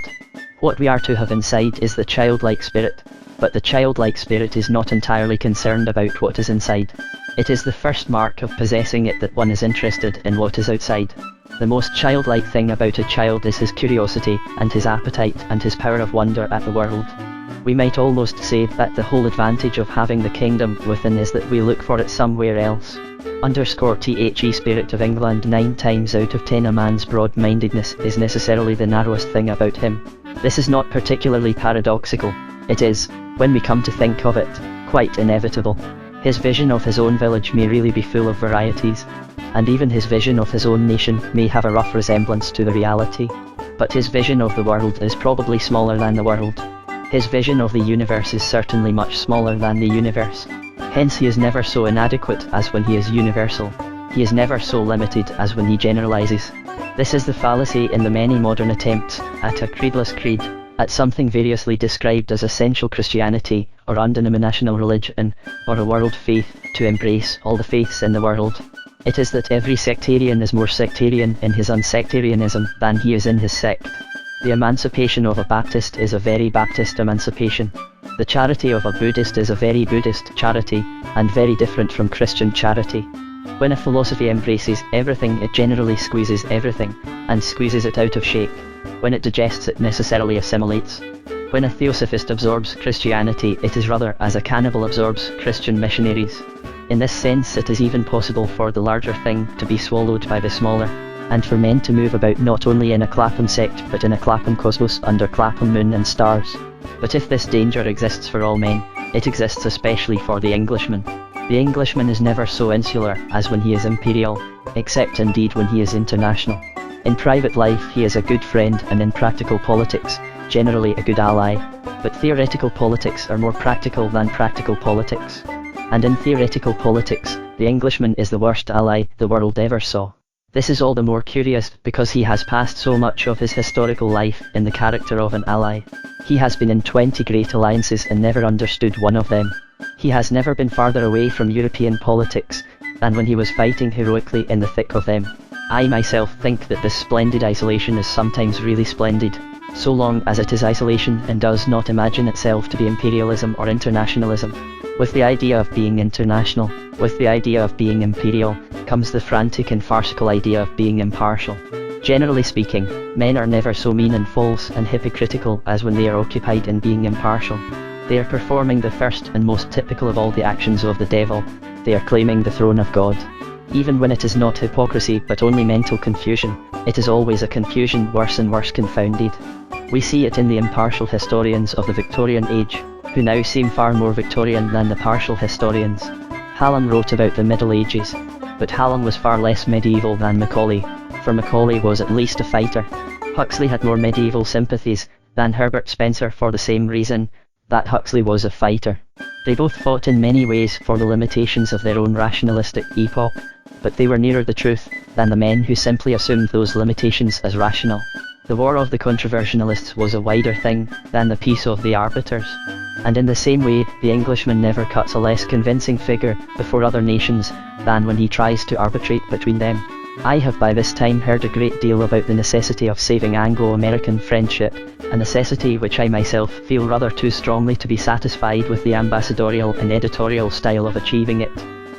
What we are to have inside is the childlike spirit, but the childlike spirit is not entirely concerned about what is inside. It is the first mark of possessing it that one is interested in what is outside. The most childlike thing about a child is his curiosity, and his appetite, and his power of wonder at the world. We might almost say that the whole advantage of having the kingdom within is that we look for it somewhere else. _The Spirit of England. 9 times out of 10 a man's broad-mindedness is necessarily the narrowest thing about him. This is not particularly paradoxical. It is, when we come to think of it, quite inevitable. His vision of his own village may really be full of varieties, and even his vision of his own nation may have a rough resemblance to the reality. But his vision of the world is probably smaller than the world. His vision of the universe is certainly much smaller than the universe. Hence he is never so inadequate as when he is universal. He is never so limited as when he generalizes. This is the fallacy in the many modern attempts at a creedless creed, at something variously described as essential Christianity, or undenominational religion, or a world faith, to embrace all the faiths in the world. It is that every sectarian is more sectarian in his unsectarianism than he is in his sect. The emancipation of a Baptist is a very Baptist emancipation. The charity of a Buddhist is a very Buddhist charity, and very different from Christian charity. When a philosophy embraces everything, it generally squeezes everything, and squeezes it out of shape. When it digests, it necessarily assimilates. When a theosophist absorbs Christianity, it is rather as a cannibal absorbs Christian missionaries. In this sense, it is even possible for the larger thing to be swallowed by the smaller, and for men to move about not only in a Clapham sect but in a Clapham cosmos under Clapham moon and stars. But if this danger exists for all men, it exists especially for the Englishman. The Englishman is never so insular as when he is imperial, except indeed when he is international. In private life he is a good friend, and in practical politics, generally a good ally. But theoretical politics are more practical than practical politics. And in theoretical politics, the Englishman is the worst ally the world ever saw. This is all the more curious because he has passed so much of his historical life in the character of an ally. He has been in 20 great alliances and never understood one of them. He has never been farther away from European politics than when he was fighting heroically in the thick of them. I myself think that this splendid isolation is sometimes really splendid, so long as it is isolation and does not imagine itself to be imperialism or internationalism. With the idea of being international, with the idea of being imperial, comes the frantic and farcical idea of being impartial. Generally speaking, men are never so mean and false and hypocritical as when they are occupied in being impartial. They are performing the first and most typical of all the actions of the devil. They are claiming the throne of God. Even when it is not hypocrisy but only mental confusion, it is always a confusion worse and worse confounded. We see it in the impartial historians of the Victorian age, who now seem far more Victorian than the partial historians. Hallam wrote about the Middle Ages, but Hallam was far less medieval than Macaulay, for Macaulay was at least a fighter. Huxley had more medieval sympathies than Herbert Spencer for the same reason, that Huxley was a fighter. They both fought in many ways for the limitations of their own rationalistic epoch, but they were nearer the truth than the men who simply assumed those limitations as rational. The war of the controversialists was a wider thing than the peace of the arbiters. And in the same way, the Englishman never cuts a less convincing figure before other nations than when he tries to arbitrate between them. I have by this time heard a great deal about the necessity of saving Anglo-American friendship, a necessity which I myself feel rather too strongly to be satisfied with the ambassadorial and editorial style of achieving it.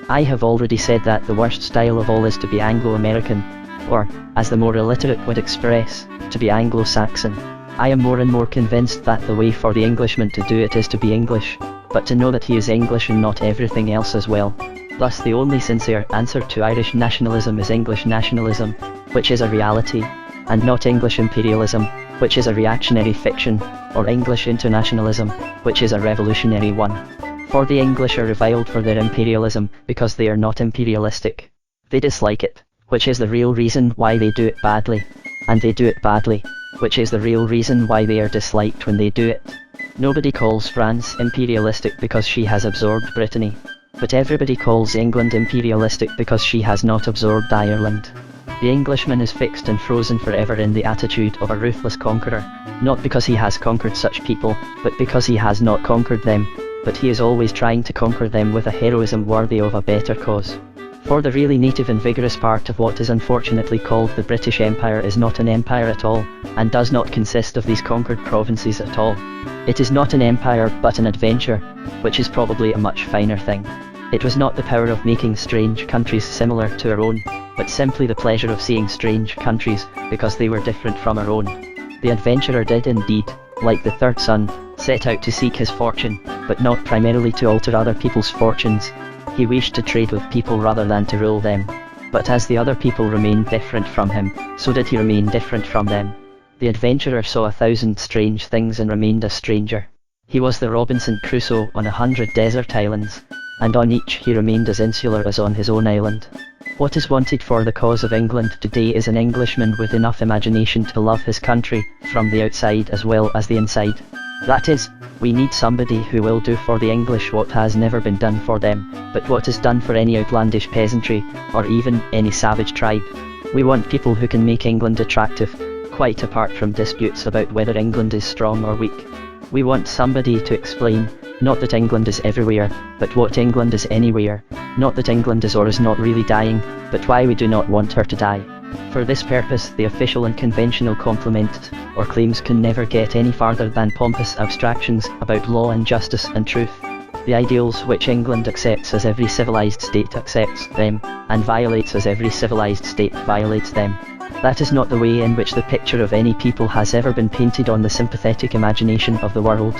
I have already said that the worst style of all is to be Anglo-American, or, as the more illiterate would express, to be Anglo-Saxon. I am more and more convinced that the way for the Englishman to do it is to be English, but to know that he is English and not everything else as well. Thus the only sincere answer to Irish nationalism is English nationalism, which is a reality, and not English imperialism, which is a reactionary fiction, or English internationalism, which is a revolutionary one. For the English are reviled for their imperialism because they are not imperialistic. They dislike it, which is the real reason why they do it badly, and they do it badly, which is the real reason why they are disliked when they do it. Nobody calls France imperialistic because she has absorbed Brittany, but everybody calls England imperialistic because she has not absorbed Ireland. The Englishman is fixed and frozen forever in the attitude of a ruthless conqueror, not because he has conquered such people, but because he has not conquered them, but he is always trying to conquer them with a heroism worthy of a better cause. For the really native and vigorous part of what is unfortunately called the British Empire is not an empire at all, and does not consist of these conquered provinces at all. It is not an empire but an adventure, which is probably a much finer thing. It was not the power of making strange countries similar to our own, but simply the pleasure of seeing strange countries, because they were different from our own. The adventurer did indeed, like the third son, set out to seek his fortune, but not primarily to alter other people's fortunes. He wished to trade with people rather than to rule them. But as the other people remained different from him, so did he remain different from them. The adventurer saw 1,000 strange things and remained a stranger. He was the Robinson Crusoe on 100 desert islands, and on each he remained as insular as on his own island. What is wanted for the cause of England today is an Englishman with enough imagination to love his country, from the outside as well as the inside. That is, we need somebody who will do for the English what has never been done for them, but what is done for any outlandish peasantry, or even any savage tribe. We want people who can make England attractive, quite apart from disputes about whether England is strong or weak. We want somebody to explain, not that England is everywhere, but what England is anywhere, not that England is or is not really dying, but why we do not want her to die. For this purpose the official and conventional compliments or claims can never get any farther than pompous abstractions about law and justice and truth. The ideals which England accepts as every civilized state accepts them, and violates as every civilized state violates them. That is not the way in which the picture of any people has ever been painted on the sympathetic imagination of the world.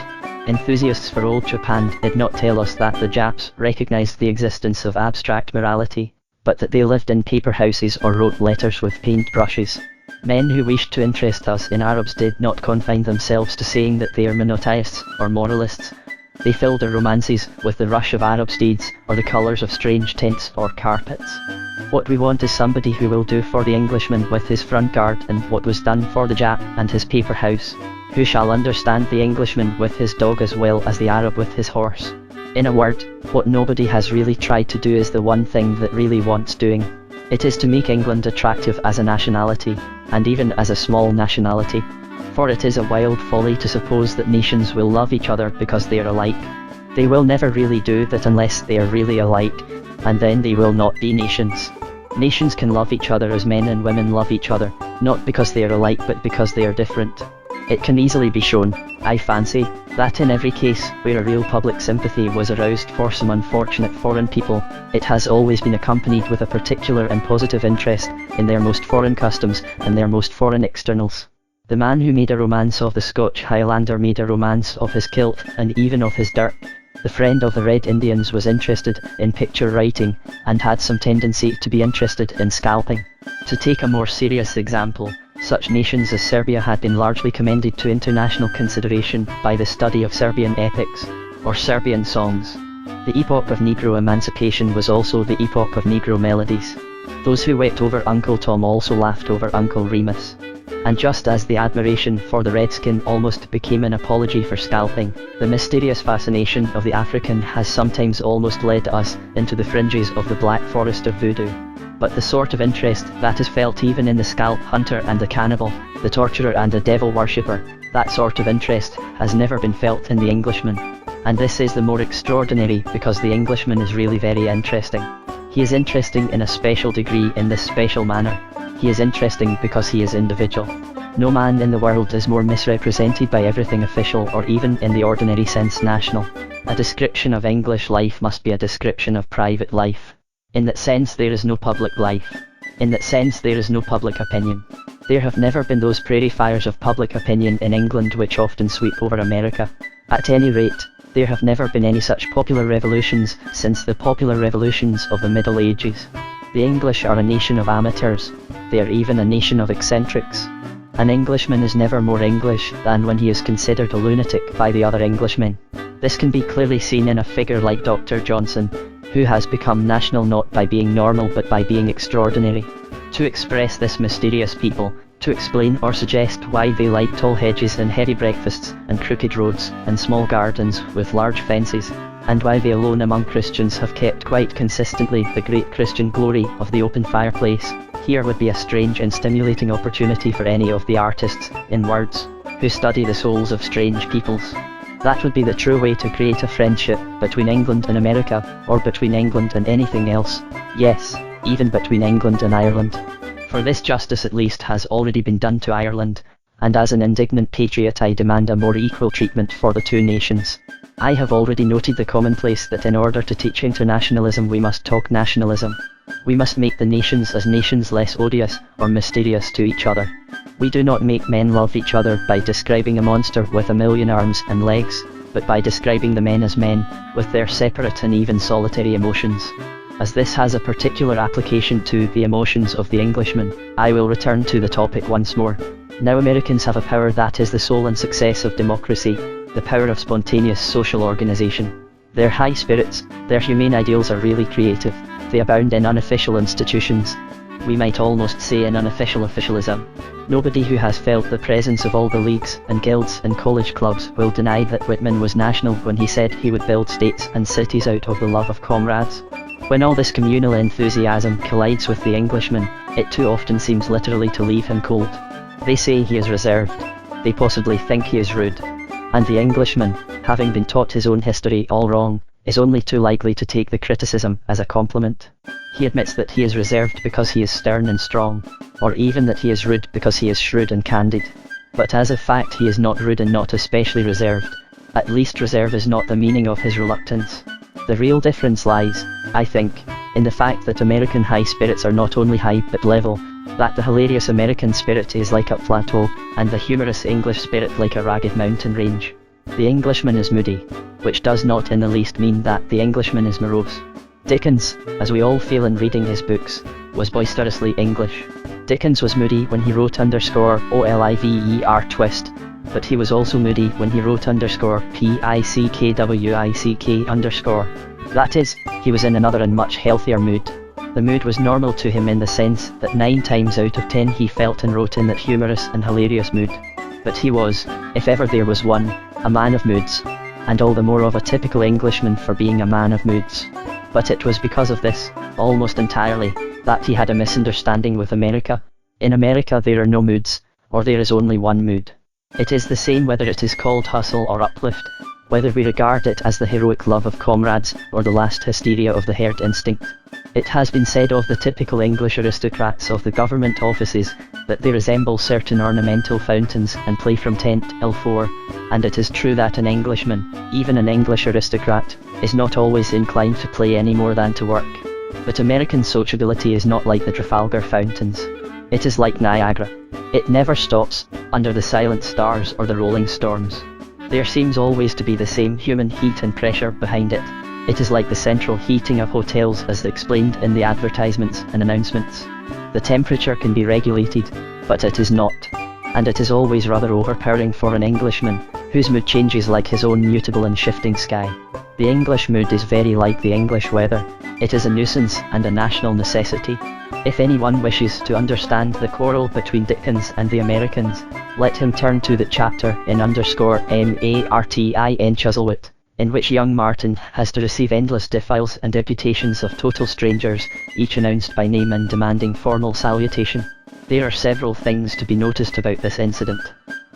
Enthusiasts for old Japan did not tell us that the Japs recognized the existence of abstract morality, but that they lived in paper houses or wrote letters with paint brushes. Men who wished to interest us in Arabs did not confine themselves to saying that they are monoteists or moralists. They filled their romances with the rush of Arab steeds, or the colours of strange tents or carpets. What we want is somebody who will do for the Englishman with his front garden and what was done for the Jap and his paper house, who shall understand the Englishman with his dog as well as the Arab with his horse. In a word, what nobody has really tried to do is the one thing that really wants doing. It is to make England attractive as a nationality, and even as a small nationality. For it is a wild folly to suppose that nations will love each other because they are alike. They will never really do that unless they are really alike, and then they will not be nations. Nations can love each other as men and women love each other, not because they are alike but because they are different. It can easily be shown, I fancy, that in every case where a real public sympathy was aroused for some unfortunate foreign people, it has always been accompanied with a particular and positive interest in their most foreign customs and their most foreign externals. The man who made a romance of the Scotch Highlander made a romance of his kilt and even of his dirk. The friend of the Red Indians was interested in picture writing, and had some tendency to be interested in scalping. To take a more serious example, such nations as Serbia had been largely commended to international consideration by the study of Serbian epics, or Serbian songs. The epoch of Negro emancipation was also the epoch of Negro melodies. Those who wept over Uncle Tom also laughed over Uncle Remus. And just as the admiration for the redskin almost became an apology for scalping, the mysterious fascination of the African has sometimes almost led us into the fringes of the black forest of voodoo. But the sort of interest that is felt even in the scalp hunter and the cannibal, the torturer and the devil worshipper, that sort of interest has never been felt in the Englishman. And this is the more extraordinary because the Englishman is really very interesting. He is interesting in a special degree in this special manner. He is interesting because he is individual. No man in the world is more misrepresented by everything official or even in the ordinary sense national. A description of English life must be a description of private life. In that sense there is no public life. In that sense there is no public opinion. There have never been those prairie fires of public opinion in England which often sweep over America. At any rate, There have never been any such popular revolutions since the popular revolutions of the Middle Ages. The English are a nation of amateurs. They are even a nation of eccentrics. An Englishman is never more English than when he is considered a lunatic by the other Englishmen. This can be clearly seen in a figure like Dr. Johnson, who has become national not by being normal but by being extraordinary. To express this mysterious people, to explain or suggest why they like tall hedges and heavy breakfasts, and crooked roads, and small gardens with large fences, and why they alone among Christians have kept quite consistently the great Christian glory of the open fireplace, here would be a strange and stimulating opportunity for any of the artists, in words, who study the souls of strange peoples. That would be the true way to create a friendship between England and America, or between England and anything else, yes, even between England and Ireland. For this justice at least has already been done to Ireland, and as an indignant patriot I demand a more equal treatment for the two nations. I have already noted the commonplace that in order to teach internationalism we must talk nationalism. We must make the nations as nations less odious or mysterious to each other. We do not make men love each other by describing a monster with a million arms and legs, but by describing the men as men, with their separate and even solitary emotions. As this has a particular application to the emotions of the Englishman, I will return to the topic once more. Now Americans have a power that is the soul and success of democracy, the power of spontaneous social organization. Their high spirits, their humane ideals are really creative. They abound in unofficial institutions. We might almost say in unofficial officialism. Nobody who has felt the presence of all the leagues and guilds and college clubs will deny that Whitman was national when he said he would build states and cities out of the love of comrades. When all this communal enthusiasm collides with the Englishman, it too often seems literally to leave him cold. They say he is reserved. They possibly think he is rude. And the Englishman, having been taught his own history all wrong, is only too likely to take the criticism as a compliment. He admits that he is reserved because he is stern and strong, or even that he is rude because he is shrewd and candid. But as a fact he is not rude and not especially reserved. At least reserve is not the meaning of his reluctance. The real difference lies, I think, in the fact that American high spirits are not only high but level, that the hilarious American spirit is like a plateau, and the humorous English spirit like a ragged mountain range. The Englishman is moody, which does not in the least mean that the Englishman is morose. Dickens, as we all feel in reading his books, was boisterously English. Dickens was moody when he wrote _OLIVER twist, but he was also moody when he wrote _PICKWICK_. That is, he was in another and much healthier mood. The mood was normal to him in the sense that 9 times out of 10 he felt and wrote in that humorous and hilarious mood. But he was, if ever there was one, a man of moods, and all the more of a typical Englishman for being a man of moods. But it was because of this, almost entirely, that he had a misunderstanding with America. In America there are no moods, or there is only one mood. It is the same whether it is called hustle or uplift, whether we regard it as the heroic love of comrades, or the last hysteria of the herd instinct. It has been said of the typical English aristocrats of the government offices, that they resemble certain ornamental fountains and play from 10 till 4, and it is true that an Englishman, even an English aristocrat, is not always inclined to play any more than to work. But American sociability is not like the Trafalgar fountains. It is like Niagara. It never stops, under the silent stars or the rolling storms. There seems always to be the same human heat and pressure behind it. It is like the central heating of hotels as explained in the advertisements and announcements. The temperature can be regulated, but it is not. And it is always rather overpowering for an Englishman, whose mood changes like his own mutable and shifting sky. The English mood is very like the English weather. It is a nuisance and a national necessity. If anyone wishes to understand the quarrel between Dickens and the Americans, let him turn to the chapter in _Martin Chuzzlewit, in which young Martin has to receive endless defiles and deputations of total strangers, each announced by name and demanding formal salutation. There are several things to be noticed about this incident.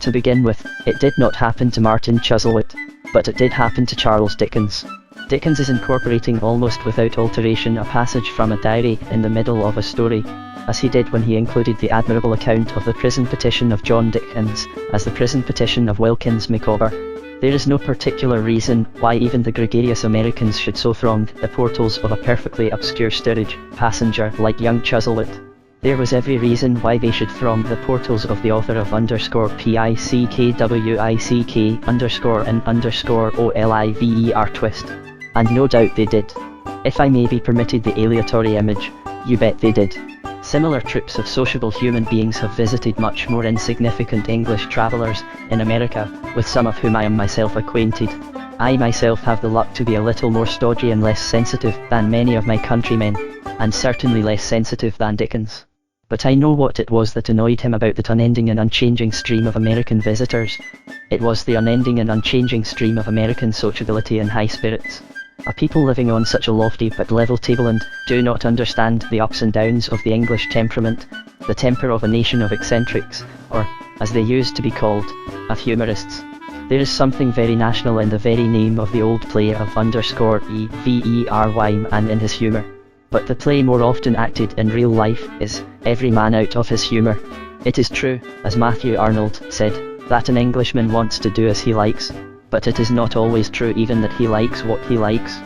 To begin with, it did not happen to Martin Chuzzlewit, but it did happen to Charles Dickens. Dickens is incorporating almost without alteration a passage from a diary in the middle of a story, as he did when he included the admirable account of the prison petition of John Dickens as the prison petition of Wilkins Micawber. There is no particular reason why even the gregarious Americans should so throng the portals of a perfectly obscure steerage passenger like young Chuzzlewit. There was every reason why they should throng the portals of the author of _PICKWICK_and_OLIVER twist. And no doubt they did. If I may be permitted the aleatory image, you bet they did. Similar troops of sociable human beings have visited much more insignificant English travellers in America, with some of whom I am myself acquainted. I myself have the luck to be a little more stodgy and less sensitive than many of my countrymen, and certainly less sensitive than Dickens. But I know what it was that annoyed him about that unending and unchanging stream of American visitors. It was the unending and unchanging stream of American sociability and high spirits. A people living on such a lofty but level table and do not understand the ups and downs of the English temperament, the temper of a nation of eccentrics, or, as they used to be called, of humorists. There is something very national in the very name of the old play of _EVERY man in his humour. But the play more often acted in real life is every man out of his humour. It is true, as Matthew Arnold said, that an Englishman wants to do as he likes, but it is not always true even that he likes what he likes.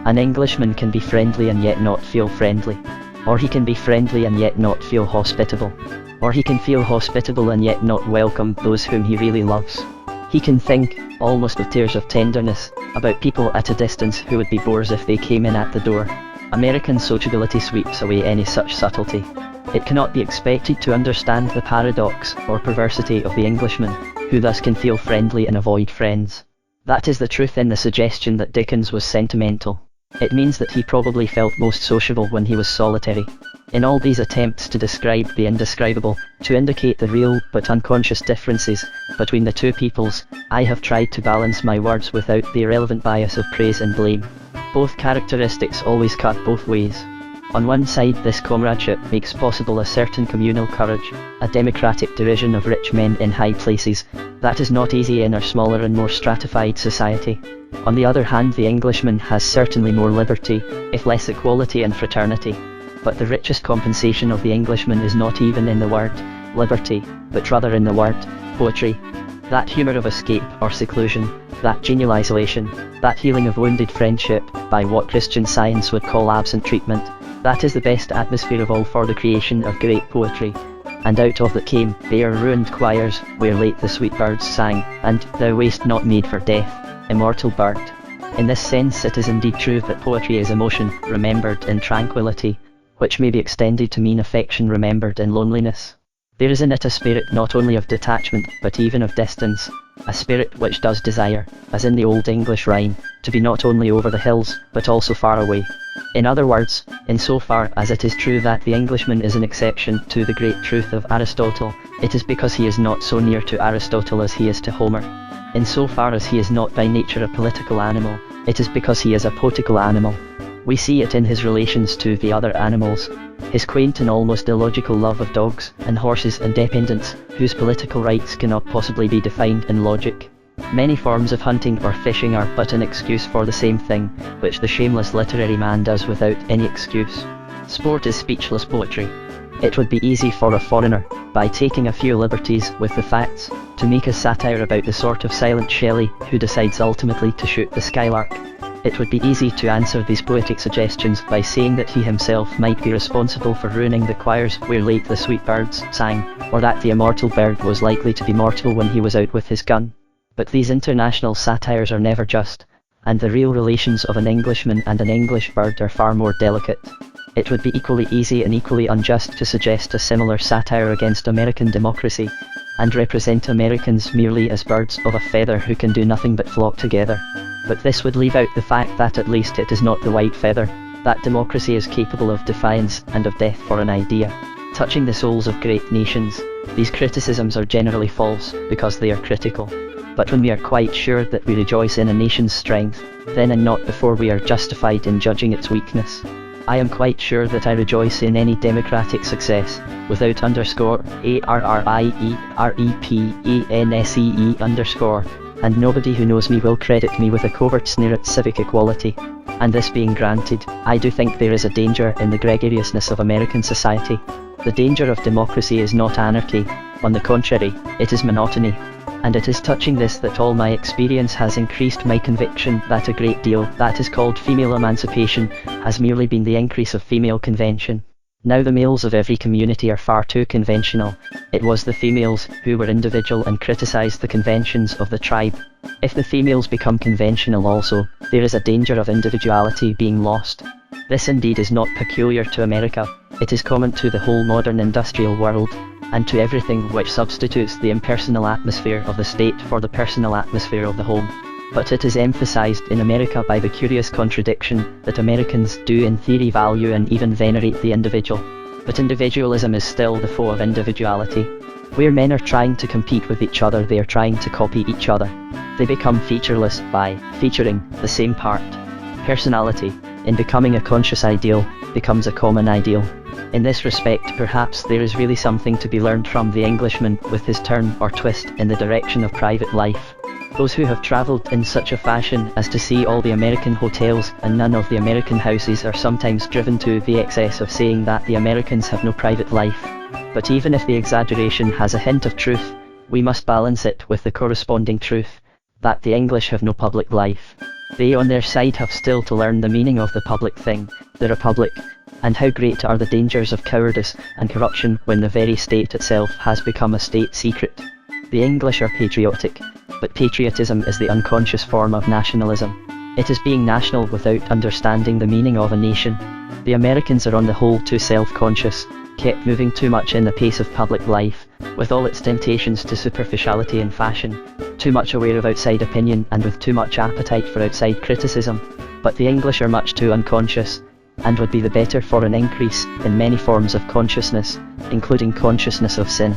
An Englishman can be friendly and yet not feel friendly. Or he can be friendly and yet not feel hospitable. Or he can feel hospitable and yet not welcome those whom he really loves. He can think, almost with tears of tenderness, about people at a distance who would be bores if they came in at the door. American sociability sweeps away any such subtlety. It cannot be expected to understand the paradox or perversity of the Englishman, who thus can feel friendly and avoid friends. That is the truth in the suggestion that Dickens was sentimental. It means that he probably felt most sociable when he was solitary. In all these attempts to describe the indescribable, to indicate the real but unconscious differences between the two peoples, I have tried to balance my words without the irrelevant bias of praise and blame. Both characteristics always cut both ways. On one side, this comradeship makes possible a certain communal courage, a democratic derision of rich men in high places, that is not easy in our smaller and more stratified society. On the other hand, the Englishman has certainly more liberty, if less equality and fraternity. But the richest compensation of the Englishman is not even in the word liberty, but rather in the word poetry. That humour of escape or seclusion, that genial isolation, that healing of wounded friendship, by what Christian Science would call absent treatment, that is the best atmosphere of all for the creation of great poetry. And out of that came bare ruined choirs, where late the sweet birds sang, and thou wast not made for death, immortal bird. In this sense it is indeed true that poetry is emotion remembered in tranquility, which may be extended to mean affection remembered in loneliness. There is in it a spirit not only of detachment but even of distance, a spirit which does desire, as in the old English rhyme, to be not only over the hills but also far away. In other words, in so far as it is true that the Englishman is an exception to the great truth of Aristotle, it is because he is not so near to Aristotle as he is to Homer. In so far as he is not by nature a political animal, it is because he is a poetical animal. We see it in his relations to the other animals, his quaint and almost illogical love of dogs and horses and dependents, whose political rights cannot possibly be defined in logic. Many forms of hunting or fishing are but an excuse for the same thing, which the shameless literary man does without any excuse. Sport is speechless poetry. It would be easy for a foreigner, by taking a few liberties with the facts, to make a satire about the sort of silent Shelley who decides ultimately to shoot the skylark. It would be easy to answer these poetic suggestions by saying that he himself might be responsible for ruining the choirs where late the sweet birds sang, or that the immortal bird was likely to be mortal when he was out with his gun. But these international satires are never just, and the real relations of an Englishman and an English bird are far more delicate. It would be equally easy and equally unjust to suggest a similar satire against American democracy, and represent Americans merely as birds of a feather who can do nothing but flock together. But this would leave out the fact that at least it is not the white feather, that democracy is capable of defiance and of death for an idea. Touching the souls of great nations, these criticisms are generally false, because they are critical. But when we are quite sure that we rejoice in a nation's strength, then and not before we are justified in judging its weakness. I am quite sure that I rejoice in any democratic success, without _ARRIEREPANSEE_, and nobody who knows me will credit me with a covert sneer at civic equality. And this being granted, I do think there is a danger in the gregariousness of American society. The danger of democracy is not anarchy, on the contrary, it is monotony. And it is touching this that all my experience has increased my conviction that a great deal that is called female emancipation has merely been the increase of female convention. Now the males of every community are far too conventional. It was the females who were individual and criticized the conventions of the tribe. If the females become conventional also, there is a danger of individuality being lost. This indeed is not peculiar to America, it is common to the whole modern industrial world, and to everything which substitutes the impersonal atmosphere of the state for the personal atmosphere of the home. But it is emphasized in America by the curious contradiction that Americans do in theory value and even venerate the individual. But individualism is still the foe of individuality. Where men are trying to compete with each other, they are trying to copy each other. They become featureless by featuring the same part. Personality, in becoming a conscious ideal, becomes a common ideal. In this respect, perhaps there is really something to be learned from the Englishman with his turn or twist in the direction of private life. Those who have travelled in such a fashion as to see all the American hotels and none of the American houses are sometimes driven to the excess of saying that the Americans have no private life. But even if the exaggeration has a hint of truth, we must balance it with the corresponding truth, that the English have no public life. They on their side have still to learn the meaning of the public thing, the republic, and how great are the dangers of cowardice and corruption when the very state itself has become a state secret. The English are patriotic, but patriotism is the unconscious form of nationalism. It is being national without understanding the meaning of a nation. The Americans are on the whole too self-conscious, kept moving too much in the pace of public life, with all its temptations to superficiality and fashion, too much aware of outside opinion and with too much appetite for outside criticism. But the English are much too unconscious, and would be the better for an increase in many forms of consciousness, including consciousness of sin.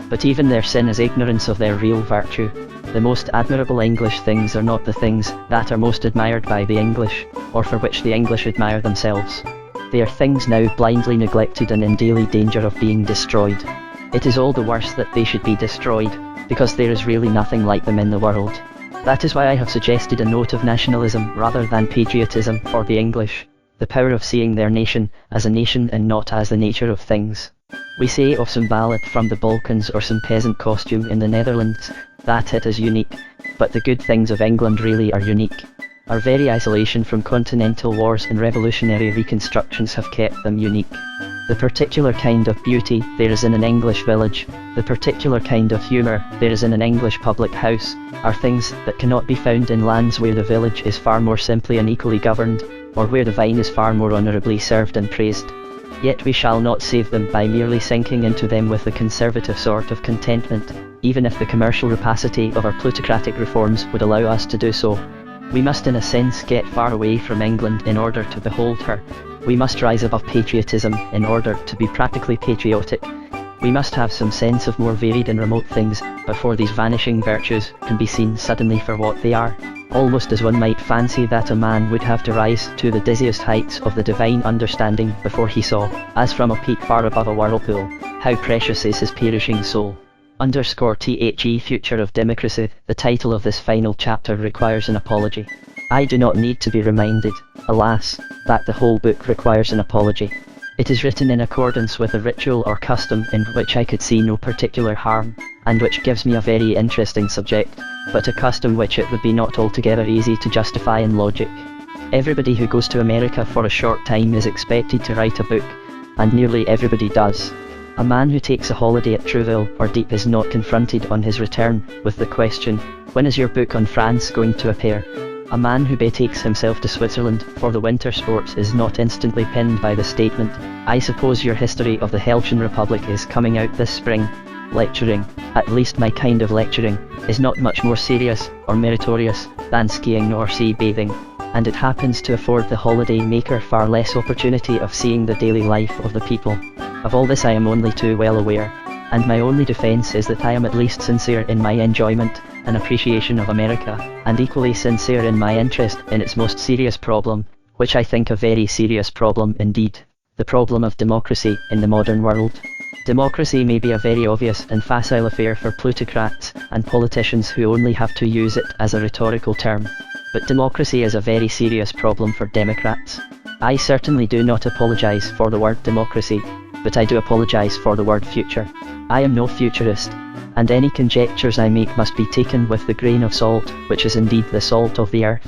But even their sin is ignorance of their real virtue. The most admirable English things are not the things that are most admired by the English, or for which the English admire themselves. They are things now blindly neglected and in daily danger of being destroyed. It is all the worse that they should be destroyed, because there is really nothing like them in the world. That is why I have suggested a note of nationalism rather than patriotism for the English, the power of seeing their nation as a nation and not as the nature of things. We say of some ballad from the Balkans or some peasant costume in the Netherlands that it is unique, but the good things of England really are unique. Our very isolation from continental wars and revolutionary reconstructions have kept them unique. The particular kind of beauty there is in an English village, the particular kind of humour there is in an English public house, are things that cannot be found in lands where the village is far more simply and equally governed, or where the vine is far more honourably served and praised. Yet we shall not save them by merely sinking into them with a conservative sort of contentment, even if the commercial rapacity of our plutocratic reforms would allow us to do so. We must in a sense get far away from England in order to behold her. We must rise above patriotism in order to be practically patriotic. We must have some sense of more varied and remote things before these vanishing virtues can be seen suddenly for what they are. Almost as one might fancy that a man would have to rise to the dizziest heights of the divine understanding before he saw, as from a peak far above a whirlpool, how precious is his perishing soul. _THE Future of Democracy. The title of this final chapter requires an apology. I do not need to be reminded, alas, that the whole book requires an apology. It is written in accordance with a ritual or custom in which I could see no particular harm, and which gives me a very interesting subject, but a custom which it would be not altogether easy to justify in logic. Everybody who goes to America for a short time is expected to write a book, and nearly everybody does. A man who takes a holiday at Trouville or Dieppe is not confronted on his return with the question, "When is your book on France going to appear?" A man who betakes himself to Switzerland for the winter sports is not instantly pinned by the statement, "I suppose your history of the Helvetic Republic is coming out this spring." Lecturing, at least my kind of lecturing, is not much more serious or meritorious than skiing or sea bathing, and it happens to afford the holiday maker far less opportunity of seeing the daily life of the people. Of all this I am only too well aware, and my only defence is that I am at least sincere in my enjoyment and appreciation of America, and equally sincere in my interest in its most serious problem, which I think a very serious problem indeed, the problem of democracy in the modern world. Democracy may be a very obvious and facile affair for plutocrats and politicians who only have to use it as a rhetorical term, but democracy is a very serious problem for Democrats. I certainly do not apologise for the word democracy, but I do apologise for the word future. I am no futurist, and any conjectures I make must be taken with the grain of salt, which is indeed the salt of the earth,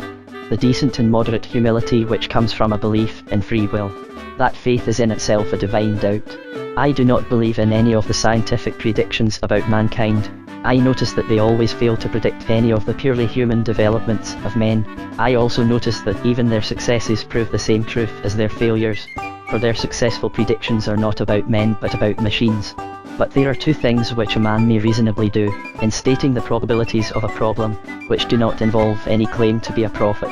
the decent and moderate humility which comes from a belief in free will. That faith is in itself a divine doubt. I do not believe in any of the scientific predictions about mankind. I notice that they always fail to predict any of the purely human developments of men. I also notice that even their successes prove the same truth as their failures, for their successful predictions are not about men but about machines. But there are two things which a man may reasonably do, in stating the probabilities of a problem, which do not involve any claim to be a prophet.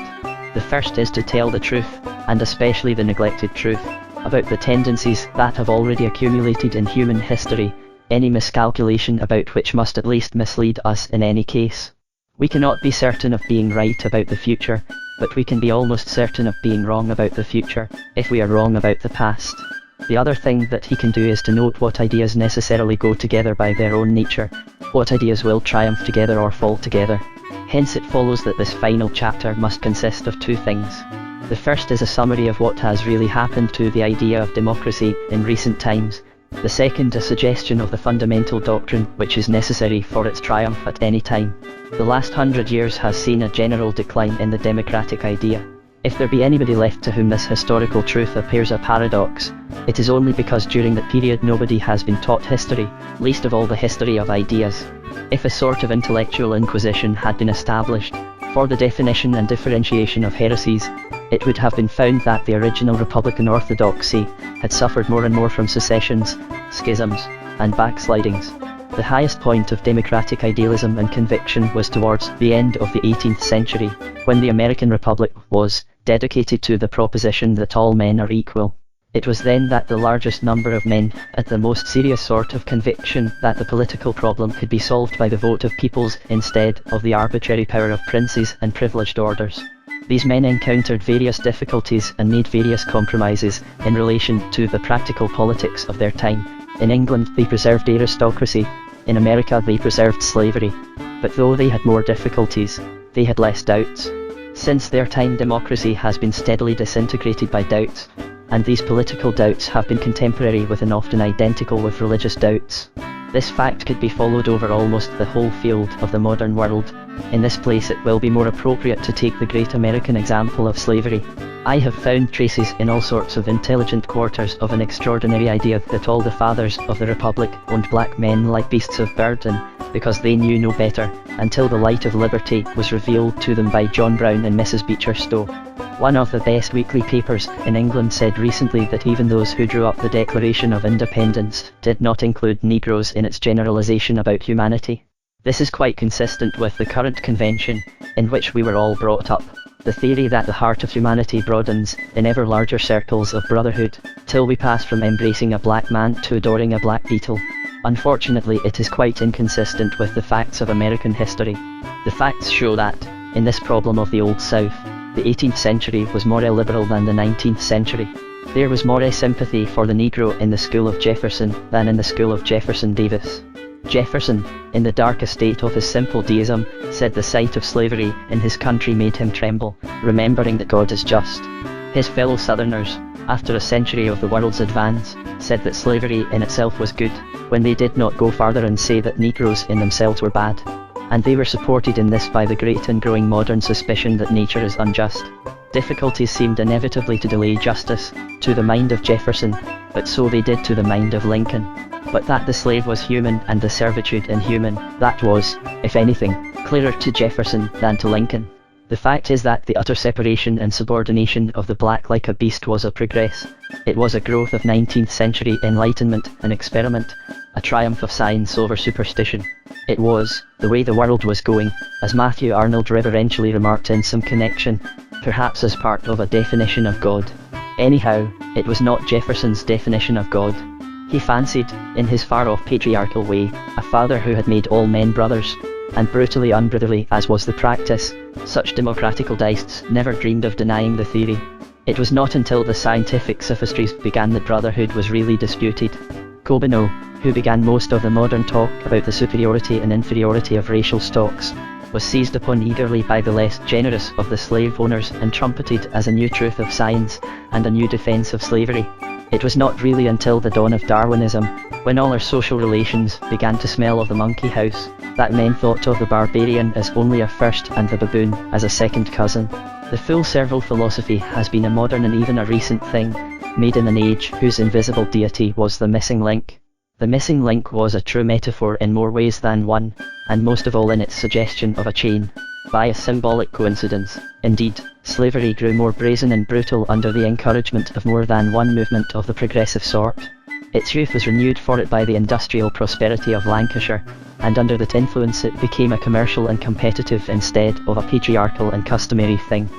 The first is to tell the truth, and especially the neglected truth, about the tendencies that have already accumulated in human history, any miscalculation about which must at least mislead us in any case. We cannot be certain of being right about the future, but we can be almost certain of being wrong about the future, if we are wrong about the past. The other thing that he can do is to note what ideas necessarily go together by their own nature, what ideas will triumph together or fall together. Hence it follows that this final chapter must consist of two things. The first is a summary of what has really happened to the idea of democracy in recent times. The second a suggestion of the fundamental doctrine which is necessary for its triumph at any time. The last 100 years has seen a general decline in the democratic idea. If there be anybody left to whom this historical truth appears a paradox, it is only because during that period nobody has been taught history, least of all the history of ideas. If a sort of intellectual inquisition had been established, for the definition and differentiation of heresies, it would have been found that the original Republican orthodoxy had suffered more and more from secessions, schisms, and backslidings. The highest point of democratic idealism and conviction was towards the end of the 18th century, when the American Republic was dedicated to the proposition that all men are equal. It was then that the largest number of men had the most serious sort of conviction that the political problem could be solved by the vote of peoples instead of the arbitrary power of princes and privileged orders. These men encountered various difficulties and made various compromises in relation to the practical politics of their time. In England they preserved aristocracy, in America they preserved slavery. But though they had more difficulties, they had less doubts. Since their time democracy has been steadily disintegrated by doubts, and these political doubts have been contemporary with and often identical with religious doubts. This fact could be followed over almost the whole field of the modern world. In this place it will be more appropriate to take the great American example of slavery. I have found traces in all sorts of intelligent quarters of an extraordinary idea that all the fathers of the Republic owned black men like beasts of burden, because they knew no better, until the light of liberty was revealed to them by John Brown and Mrs. Beecher Stowe. One of the best weekly papers in England said recently that even those who drew up the Declaration of Independence did not include Negroes in its generalization about humanity. This is quite consistent with the current convention, in which we were all brought up. The theory that the heart of humanity broadens in ever larger circles of brotherhood, till we pass from embracing a black man to adoring a black beetle. Unfortunately, it is quite inconsistent with the facts of American history. The facts show that, in this problem of the Old South, the 18th century was more illiberal than the 19th century. There was more sympathy for the Negro in the school of Jefferson than in the school of Jefferson Davis. Jefferson, in the darkest state of his simple deism, said the sight of slavery in his country made him tremble, remembering that God is just. His fellow Southerners, after a century of the world's advance, said that slavery in itself was good, when they did not go farther and say that Negroes in themselves were bad. And they were supported in this by the great and growing modern suspicion that nature is unjust. Difficulties seemed inevitably to delay justice, to the mind of Jefferson, but so they did to the mind of Lincoln. But that the slave was human and the servitude inhuman, that was, if anything, clearer to Jefferson than to Lincoln. The fact is that the utter separation and subordination of the black like a beast was a progress. It was a growth of 19th century enlightenment and experiment, a triumph of science over superstition. It was the way the world was going, as Matthew Arnold reverentially remarked in some connection, perhaps as part of a definition of God. Anyhow, it was not Jefferson's definition of God. He fancied, in his far-off patriarchal way, a father who had made all men brothers, and brutally unbrotherly as was the practice, such democratical deists never dreamed of denying the theory. It was not until the scientific sophistries began that brotherhood was really disputed. Gobineau, who began most of the modern talk about the superiority and inferiority of racial stocks, was seized upon eagerly by the less generous of the slave owners and trumpeted as a new truth of science, and a new defense of slavery. It was not really until the dawn of Darwinism, when all our social relations began to smell of the monkey house, that men thought of the barbarian as only a first and the baboon as a second cousin. The full serval philosophy has been a modern and even a recent thing, made in an age whose invisible deity was the missing link. The missing link was a true metaphor in more ways than one, and most of all in its suggestion of a chain. By a symbolic coincidence, indeed, slavery grew more brazen and brutal under the encouragement of more than one movement of the progressive sort. Its youth was renewed for it by the industrial prosperity of Lancashire, and under that influence it became a commercial and competitive instead of a patriarchal and customary thing.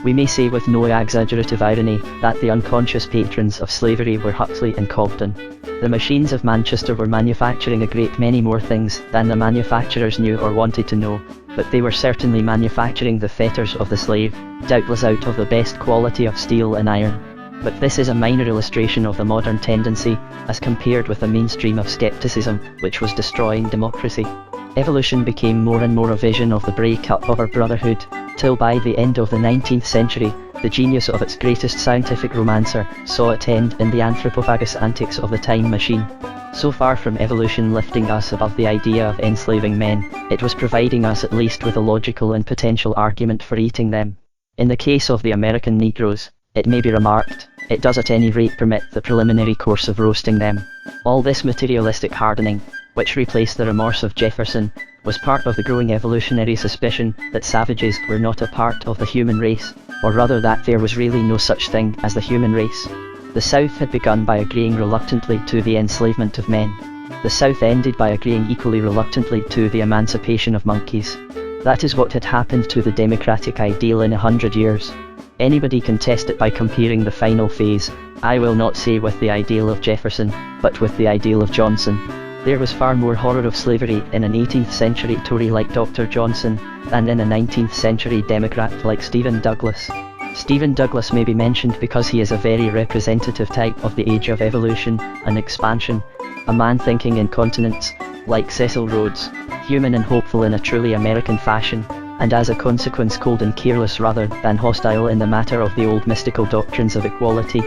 We may say with no exaggerative irony that the unconscious patrons of slavery were Huxley and Cobden. The machines of Manchester were manufacturing a great many more things than the manufacturers knew or wanted to know, but they were certainly manufacturing the fetters of the slave, doubtless out of the best quality of steel and iron. But this is a minor illustration of the modern tendency, as compared with the mainstream of skepticism, which was destroying democracy. Evolution became more and more a vision of the break-up of our brotherhood, till by the end of the 19th century, the genius of its greatest scientific romancer saw it end in the anthropophagous antics of the time machine. So far from evolution lifting us above the idea of enslaving men, it was providing us at least with a logical and potential argument for eating them. In the case of the American Negroes, it may be remarked, it does at any rate permit the preliminary course of roasting them. All this materialistic hardening, which replaced the remorse of Jefferson, was part of the growing evolutionary suspicion that savages were not a part of the human race, or rather that there was really no such thing as the human race. The South had begun by agreeing reluctantly to the enslavement of men. The South ended by agreeing equally reluctantly to the emancipation of monkeys. That is what had happened to the democratic ideal in 100 years. Anybody can test it by comparing the final phase, I will not say with the ideal of Jefferson, but with the ideal of Johnson. There was far more horror of slavery in an 18th century Tory like Dr. Johnson, than in a 19th century Democrat like Stephen Douglas. Stephen Douglas may be mentioned because he is a very representative type of the age of evolution and expansion, a man thinking in continents, like Cecil Rhodes, human and hopeful in a truly American fashion, and as a consequence cold and careless rather than hostile in the matter of the old mystical doctrines of equality.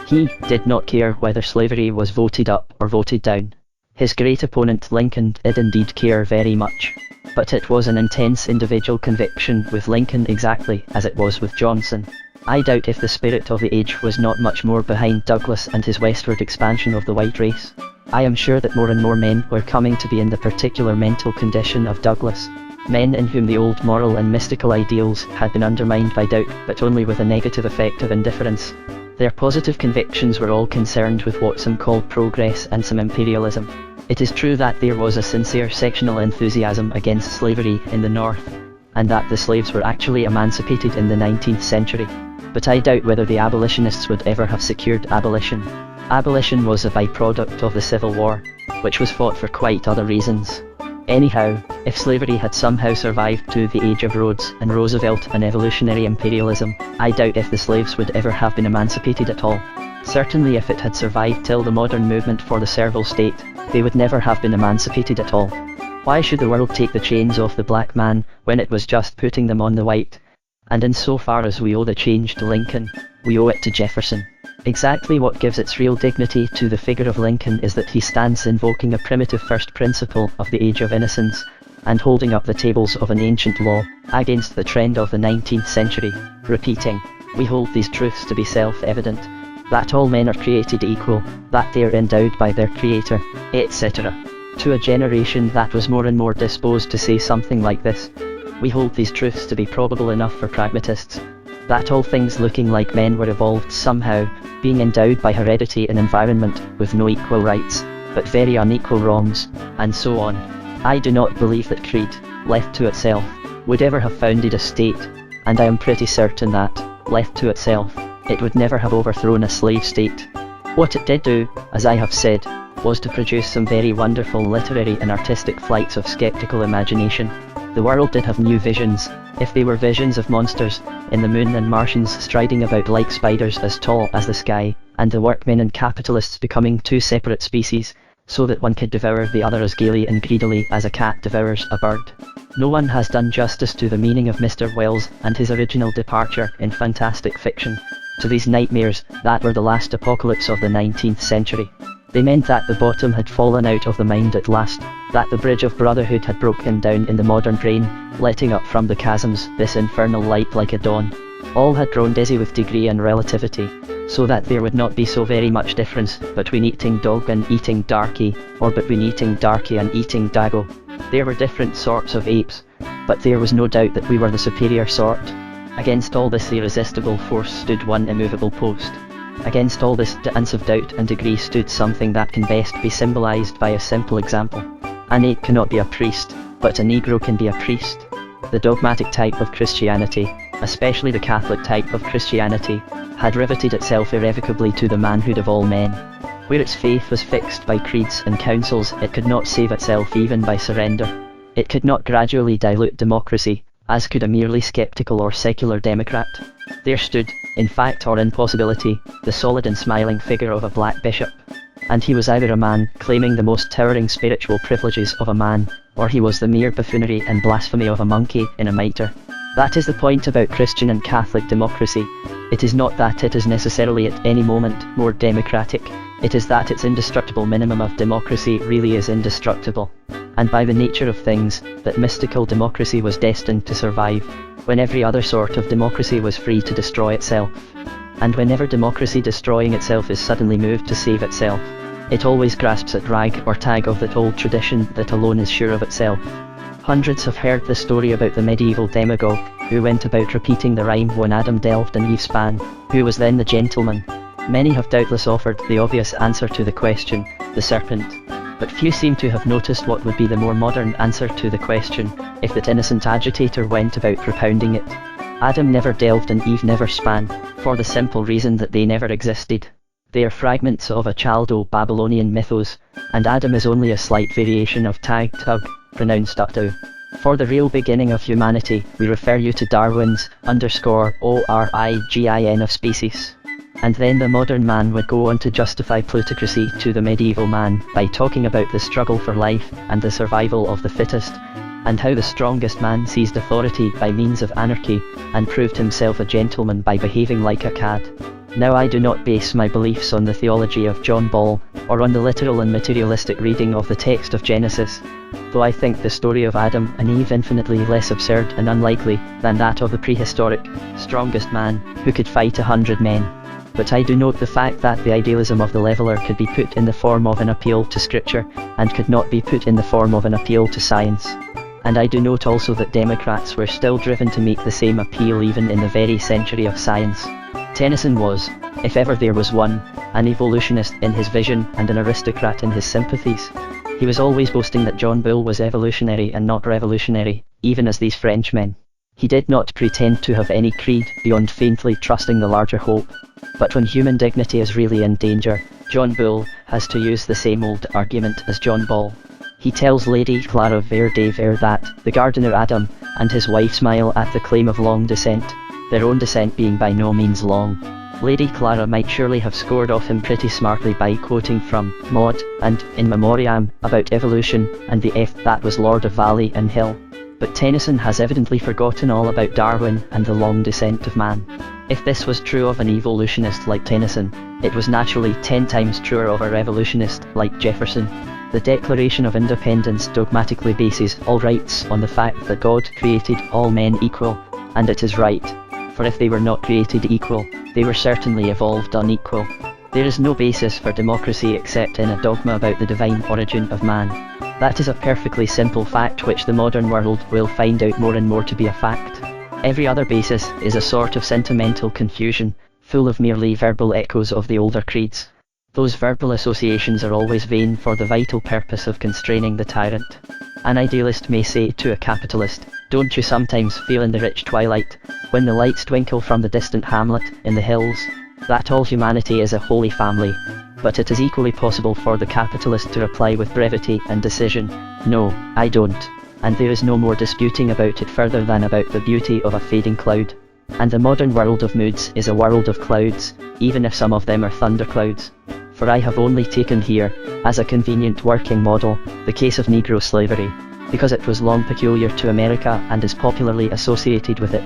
He did not care whether slavery was voted up or voted down. His great opponent Lincoln did indeed care very much. But it was an intense individual conviction with Lincoln exactly as it was with Johnson. I doubt if the spirit of the age was not much more behind Douglas and his westward expansion of the white race. I am sure that more and more men were coming to be in the particular mental condition of Douglas. Men in whom the old moral and mystical ideals had been undermined by doubt, but only with a negative effect of indifference. Their positive convictions were all concerned with what some called progress and some imperialism. It is true that there was a sincere sectional enthusiasm against slavery in the North, and that the slaves were actually emancipated in the 19th century. But I doubt whether the abolitionists would ever have secured abolition. Abolition was a byproduct of the Civil War, which was fought for quite other reasons. Anyhow, if slavery had somehow survived to the age of Rhodes and Roosevelt and evolutionary imperialism, I doubt if the slaves would ever have been emancipated at all. Certainly if it had survived till the modern movement for the servile state, they would never have been emancipated at all. Why should the world take the chains off the black man, when it was just putting them on the white? And in so far as we owe the change to Lincoln, we owe it to Jefferson. Exactly what gives its real dignity to the figure of Lincoln is that he stands invoking a primitive first principle of the age of innocence, and holding up the tables of an ancient law, against the trend of the 19th century, repeating, "We hold these truths to be self-evident, that all men are created equal, that they are endowed by their Creator," etc. To a generation that was more and more disposed to say something like this, we hold these truths to be probable enough for pragmatists, that all things looking like men were evolved somehow, being endowed by heredity and environment with no equal rights, but very unequal wrongs, and so on. I do not believe that creed, left to itself, would ever have founded a state, and I am pretty certain that, left to itself, it would never have overthrown a slave state. What it did do, as I have said, was to produce some very wonderful literary and artistic flights of skeptical imagination. The world did have new visions, if they were visions of monsters, in the moon and Martians striding about like spiders as tall as the sky, and the workmen and capitalists becoming two separate species, so that one could devour the other as gaily and greedily as a cat devours a bird. No one has done justice to the meaning of Mr. Wells and his original departure in fantastic fiction, to these nightmares that were the last apocalypse of the 19th century. They meant that the bottom had fallen out of the mind at last, that the bridge of brotherhood had broken down in the modern brain, letting up from the chasms this infernal light like a dawn. All had grown dizzy with degree and relativity, so that there would not be so very much difference between eating dog and eating darkie, or between eating darkie and eating dago. There were different sorts of apes, but there was no doubt that we were the superior sort. Against all this irresistible force stood one immovable post. Against all this dance of doubt and degree stood something that can best be symbolized by a simple example. An ape cannot be a priest, but a Negro can be a priest. The dogmatic type of Christianity, especially the Catholic type of Christianity, had riveted itself irrevocably to the manhood of all men. Where its faith was fixed by creeds and councils, it could not save itself even by surrender. It could not gradually dilute democracy, as could a merely skeptical or secular Democrat. There stood, in fact or in possibility, the solid and smiling figure of a black bishop. And he was either a man claiming the most towering spiritual privileges of a man, or he was the mere buffoonery and blasphemy of a monkey in a mitre. That is the point about Christian and Catholic democracy. It is not that it is necessarily at any moment more democratic, it is that its indestructible minimum of democracy really is indestructible. And by the nature of things, that mystical democracy was destined to survive, when every other sort of democracy was free to destroy itself. And whenever democracy destroying itself is suddenly moved to save itself, it always grasps at rag or tag of that old tradition that alone is sure of itself. Hundreds have heard the story about the medieval demagogue, who went about repeating the rhyme when Adam delved and Eve span, who was then the gentleman. Many have doubtless offered the obvious answer to the question, the serpent. But few seem to have noticed what would be the more modern answer to the question, if that innocent agitator went about propounding it. Adam never delved and Eve never span, for the simple reason that they never existed. They are fragments of a Chaldo-Babylonian mythos, and Adam is only a slight variation of tag tug, pronounced utto. For the real beginning of humanity, we refer you to Darwin's _origin of species. And then the modern man would go on to justify plutocracy to the medieval man by talking about the struggle for life and the survival of the fittest, and how the strongest man seized authority by means of anarchy, and proved himself a gentleman by behaving like a cad. Now I do not base my beliefs on the theology of John Ball, or on the literal and materialistic reading of the text of Genesis, though I think the story of Adam and Eve infinitely less absurd and unlikely than that of the prehistoric, strongest man, who could fight 100 men. But I do note the fact that the idealism of the leveller could be put in the form of an appeal to scripture, and could not be put in the form of an appeal to science. And I do note also that Democrats were still driven to meet the same appeal even in the very century of science. Tennyson was, if ever there was one, an evolutionist in his vision and an aristocrat in his sympathies. He was always boasting that John Bull was evolutionary and not revolutionary, even as these Frenchmen. He did not pretend to have any creed beyond faintly trusting the larger hope. But when human dignity is really in danger, John Bull has to use the same old argument as John Ball. He tells Lady Clara Vere de Vere that the gardener Adam and his wife smile at the claim of long descent, their own descent being by no means long. Lady Clara might surely have scored off him pretty smartly by quoting from Maud and In Memoriam about evolution and the F that was Lord of Valley and Hill. But Tennyson has evidently forgotten all about Darwin and the long descent of man. If this was true of an evolutionist like Tennyson, it was naturally 10 times truer of a revolutionist like Jefferson. The Declaration of Independence dogmatically bases all rights on the fact that God created all men equal, and it is right, for if they were not created equal, they were certainly evolved unequal. There is no basis for democracy except in a dogma about the divine origin of man. That is a perfectly simple fact which the modern world will find out more and more to be a fact. Every other basis is a sort of sentimental confusion, full of merely verbal echoes of the older creeds. Those verbal associations are always vain for the vital purpose of constraining the tyrant. An idealist may say to a capitalist, "Don't you sometimes feel in the rich twilight, when the lights twinkle from the distant hamlet in the hills, that all humanity is a holy family?" But it is equally possible for the capitalist to reply with brevity and decision, "No, I don't." And there is no more disputing about it further than about the beauty of a fading cloud. And the modern world of moods is a world of clouds, even if some of them are thunderclouds. For I have only taken here, as a convenient working model, the case of Negro slavery, because it was long peculiar to America and is popularly associated with it.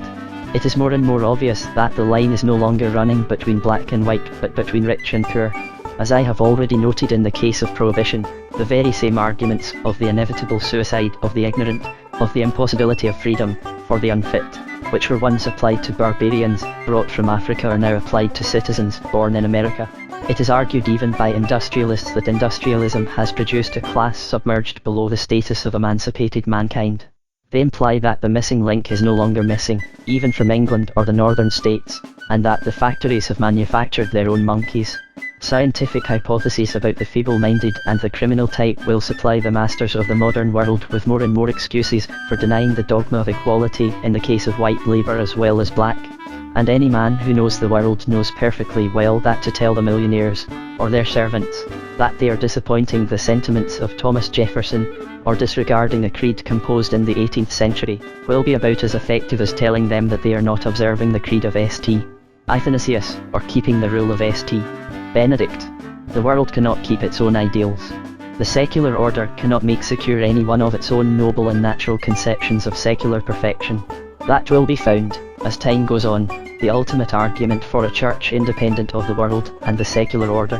It is more and more obvious that the line is no longer running between black and white but between rich and poor. As I have already noted in the case of prohibition, the very same arguments of the inevitable suicide of the ignorant, of the impossibility of freedom for the unfit, which were once applied to barbarians brought from Africa are now applied to citizens born in America. It is argued even by industrialists that industrialism has produced a class submerged below the status of emancipated mankind. They imply that the missing link is no longer missing, even from England or the northern states, and that the factories have manufactured their own monkeys. Scientific hypotheses about the feeble-minded and the criminal type will supply the masters of the modern world with more and more excuses for denying the dogma of equality in the case of white labour as well as black. And any man who knows the world knows perfectly well that to tell the millionaires, or their servants, that they are disappointing the sentiments of Thomas Jefferson, or disregarding a creed composed in the 18th century, will be about as effective as telling them that they are not observing the creed of St. Athanasius, or keeping the rule of St. Benedict. The world cannot keep its own ideals. The secular order cannot make secure any one of its own noble and natural conceptions of secular perfection. That will be found, as time goes on, the ultimate argument for a church independent of the world and the secular order.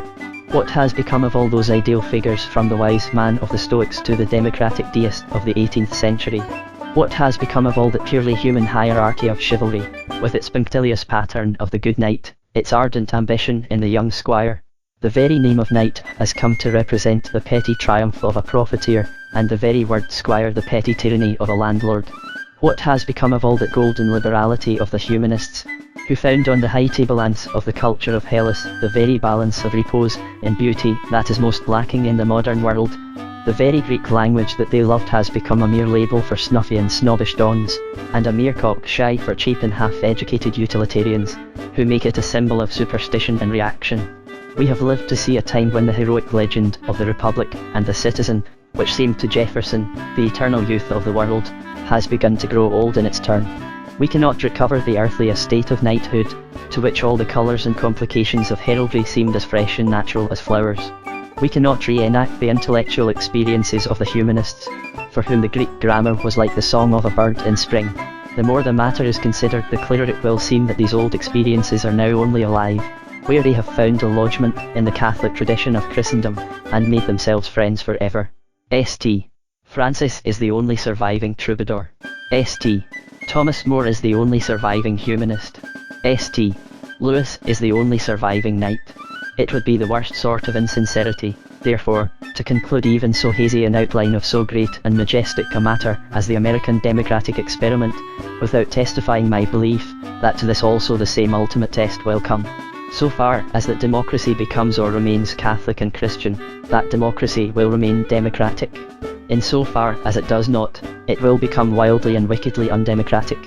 What has become of all those ideal figures from the wise man of the Stoics to the democratic deist of the 18th century? What has become of all that purely human hierarchy of chivalry, with its punctilious pattern of the good knight, its ardent ambition in the young squire? The very name of knight has come to represent the petty triumph of a profiteer, and the very word squire the petty tyranny of a landlord. What has become of all that golden liberality of the humanists, who found on the high tablelands of the culture of Hellas the very balance of repose and beauty that is most lacking in the modern world? The very Greek language that they loved has become a mere label for snuffy and snobbish dons, and a mere cock-shy for cheap and half-educated utilitarians, who make it a symbol of superstition and reaction. We have lived to see a time when the heroic legend of the Republic and the citizen, which seemed to Jefferson the eternal youth of the world, has begun to grow old in its turn. We cannot recover the earthly estate of knighthood, to which all the colours and complications of heraldry seemed as fresh and natural as flowers. We cannot reenact the intellectual experiences of the humanists, for whom the Greek grammar was like the song of a bird in spring. The more the matter is considered, the clearer it will seem that these old experiences are now only alive, where they have found a lodgment in the Catholic tradition of Christendom, and made themselves friends forever. St. Francis is the only surviving troubadour. St. Thomas More is the only surviving humanist. St. Louis is the only surviving knight. It would be the worst sort of insincerity, therefore, to conclude even so hazy an outline of so great and majestic a matter as the American democratic experiment, without testifying my belief that to this also the same ultimate test will come. So far as that democracy becomes or remains Catholic and Christian, that democracy will remain democratic. In so far as it does not, it will become wildly and wickedly undemocratic.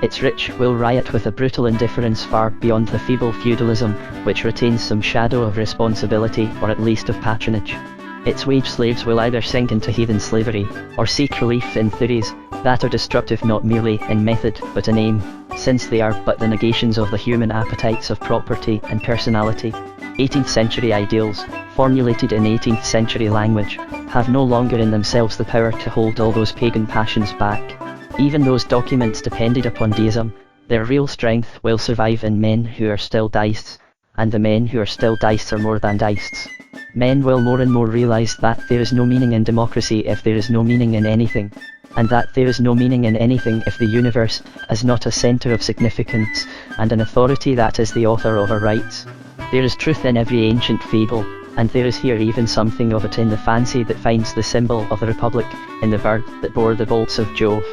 Its rich will riot with a brutal indifference far beyond the feeble feudalism which retains some shadow of responsibility or at least of patronage. Its wage slaves will either sink into heathen slavery, or seek relief in theories that are destructive not merely in method but in aim, since they are but the negations of the human appetites of property and personality. 18th century ideals, formulated in 18th century language, have no longer in themselves the power to hold all those pagan passions back. Even those documents depended upon deism, their real strength will survive in men who are still deists, and the men who are still deists are more than deists. Men will more and more realize that there is no meaning in democracy if there is no meaning in anything, and that there is no meaning in anything if the universe is not a centre of significance, and an authority that is the author of our rights. There is truth in every ancient fable, and there is here even something of it in the fancy that finds the symbol of the Republic in the bird that bore the bolts of Jove.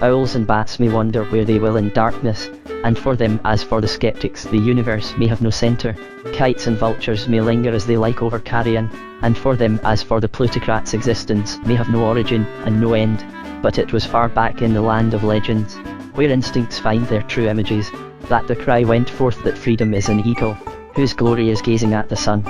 Owls and bats may wander where they will in darkness, and for them as for the skeptics the universe may have no centre. Kites and vultures may linger as they like over carrion, and for them as for the plutocrats existence may have no origin and no end. But it was far back in the land of legends, where instincts find their true images, that the cry went forth that freedom is an eagle, whose glory is gazing at the sun.